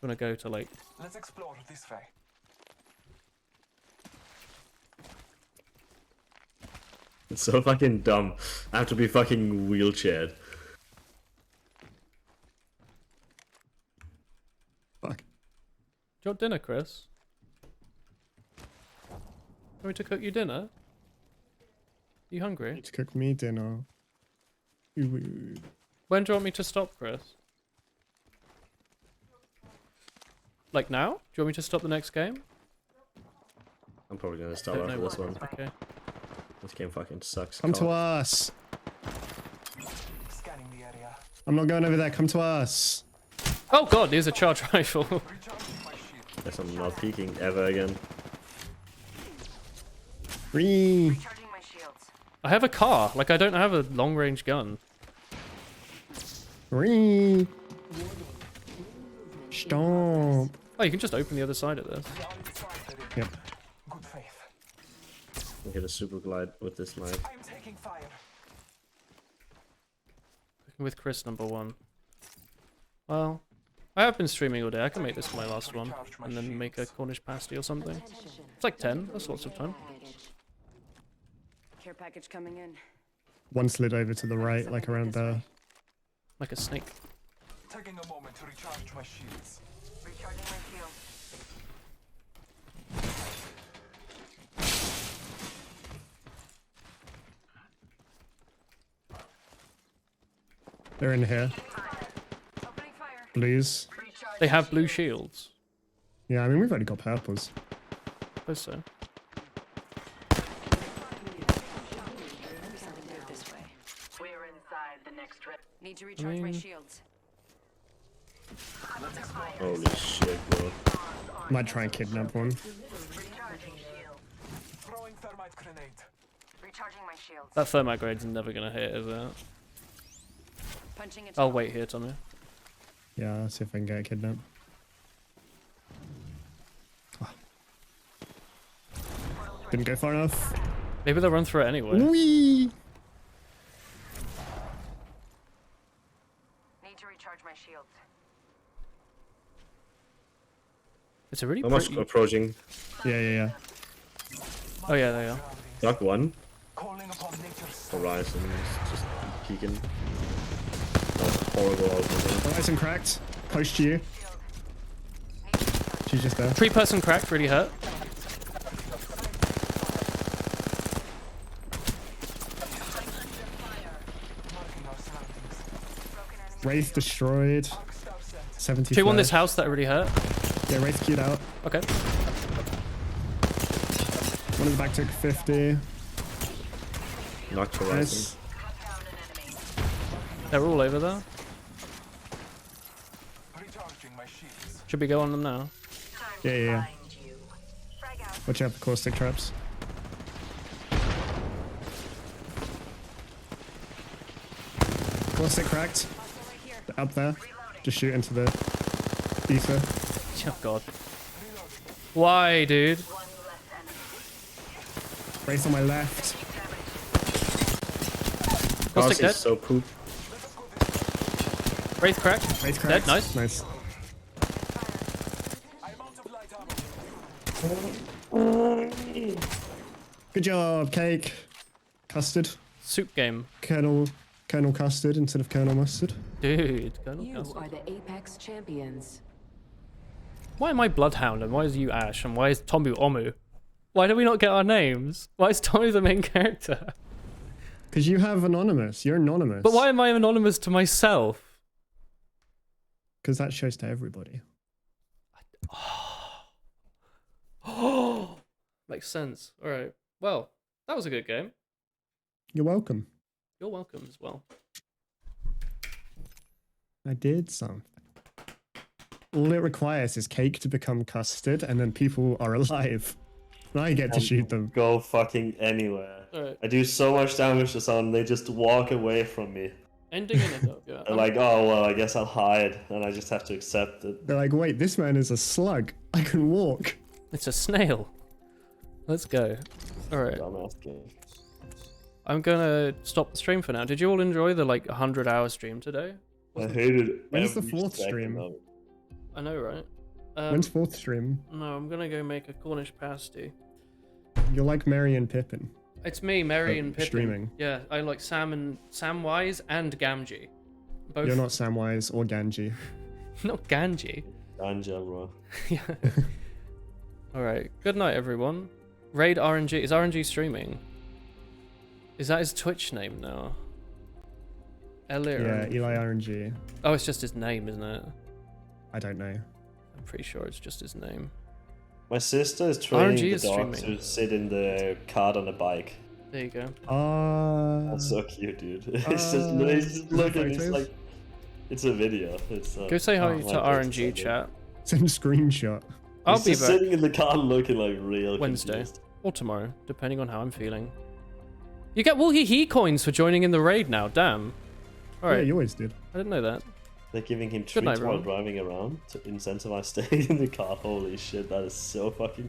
I'm gonna go to like. Let's explore this way. It's so fucking dumb. I have to be fucking wheelchaired. Fuck. Do you want dinner, Chris? Want me to cook you dinner? You hungry? Need to cook me dinner. Ooh. When do you want me to stop, Chris? Like now? Do you want me to stop the next game? I'm probably gonna start Don't after know. this one. Okay. This game fucking sucks. Come to God. us. Scanning the area. I'm not going over there. Come to us. Oh god, there's a charge rifle. Guess I'm not peeking ever again. Free. I have a car. Like, I don't have a long-range gun. Free. Stomp. Oh, you can just open the other side of this. Yep. Good faith. I hit a super glide with this knife. I'm taking fire. With Chris #1. Well, I have been streaming all day. I can make this my last one. And then make a Cornish pasty or something. It's like 10. That's lots of time. Care package coming in. One slid over to the right, like around there. Like a snake. Taking a moment to recharge my shields. Recharging my shield. They're in here. Blues. They have blue shields. Yeah, I mean, we've already got purples. I suppose so. We're inside the next rip. Need to recharge my shields. Holy shit, bro. Might try and kidnap one. Recharging shield. Throwing thermite grenade. Recharging my shields. That thermite grade's never gonna hit, is it? Punching it. I'll wait here, Tommy. Yeah, I'll see if I can get a kidnap. Ah. Didn't go far enough. Maybe they'll run through it anyway. Whee! Need to recharge my shields. It's a really Almost pretty... approaching. Yeah. Oh yeah, there you are. Duck one. Calling upon nature's Horizon is just peeking. That was horrible. Horizon cracked. Close to you. She's just there. 3-person cracked, really hurt. Wraith destroyed. 70. 2 on this house that really hurt. Yeah, Wraith queued out. Okay. One in the back took 50. Knocked Horizon. Nice. They're all over there. recharging my shields. Should we go on them now? Yeah. Watch out for caustic traps. Caustic cracked. Up there. Just shoot into the ether. Oh god. Why, dude? Wraith on my left. Caustic Darcy's dead. so poop. Wraith cracked. Wraith Dead, cracked. nice. Nice. Good job, Cake. Custard. Soup game. Colonel Custard instead of Colonel Mustard. Dude, Colonel You Custard. are the Apex champions. Why am I Bloodhound and why is you Ash and why is Tomu Omu? Why do we not get our names? Why is Tomu the main character? Because you have Anonymous. You're Anonymous. But why am I anonymous to myself? Because that shows to everybody. Oh, makes sense. All right. Well, that was a good game. You're welcome. You're welcome as well. I did something. All it requires is Cake to become Custard, and then people are alive. And I get to shoot them. Go fucking anywhere. Alright. I do so much damage to someone, they just walk away from me. Ending in it up, yeah. They're like, oh, well, I guess I'll hide, and I just have to accept it. They're like, wait, this man is a slug. I can walk. It's a snail. Let's go. Alright. I'm gonna stop the stream for now. Did you all enjoy the 100-hour stream today? I hated When's the every fourth second stream? of it. I know, right? When's fourth stream? No, I'm gonna go make a Cornish pasty. You're like Merry and Pippin. It's me, Mary and Pippin. Streaming. Yeah, I like Samwise and Gamgee. Both. You're not Samwise or Ganji. Not Ganji. Ganja, bro. Yeah. Alright, good night everyone. Raid RNG. Is RNG streaming? Is that his Twitch name now? Elliot. Yeah, Eli RNG. Oh, it's just his name, isn't it? I don't know. I'm pretty sure it's just his name. My sister is training RNG the is dog streaming. to sit in the cart on a bike. There you go. That's so cute, dude. It's just looking. It's like, it's a video. It's Go say hi to RNG chat. Send a screenshot. I'll He's be just back sitting in the car looking like real Wednesday confused. or tomorrow, depending on how I'm feeling. You get Woohee coins for joining in the raid now. Damn. All right. Yeah, you always did. I didn't know that. They're giving him Good night, treats while everyone. driving around to incentivize staying in the car. Holy shit, that is so fucking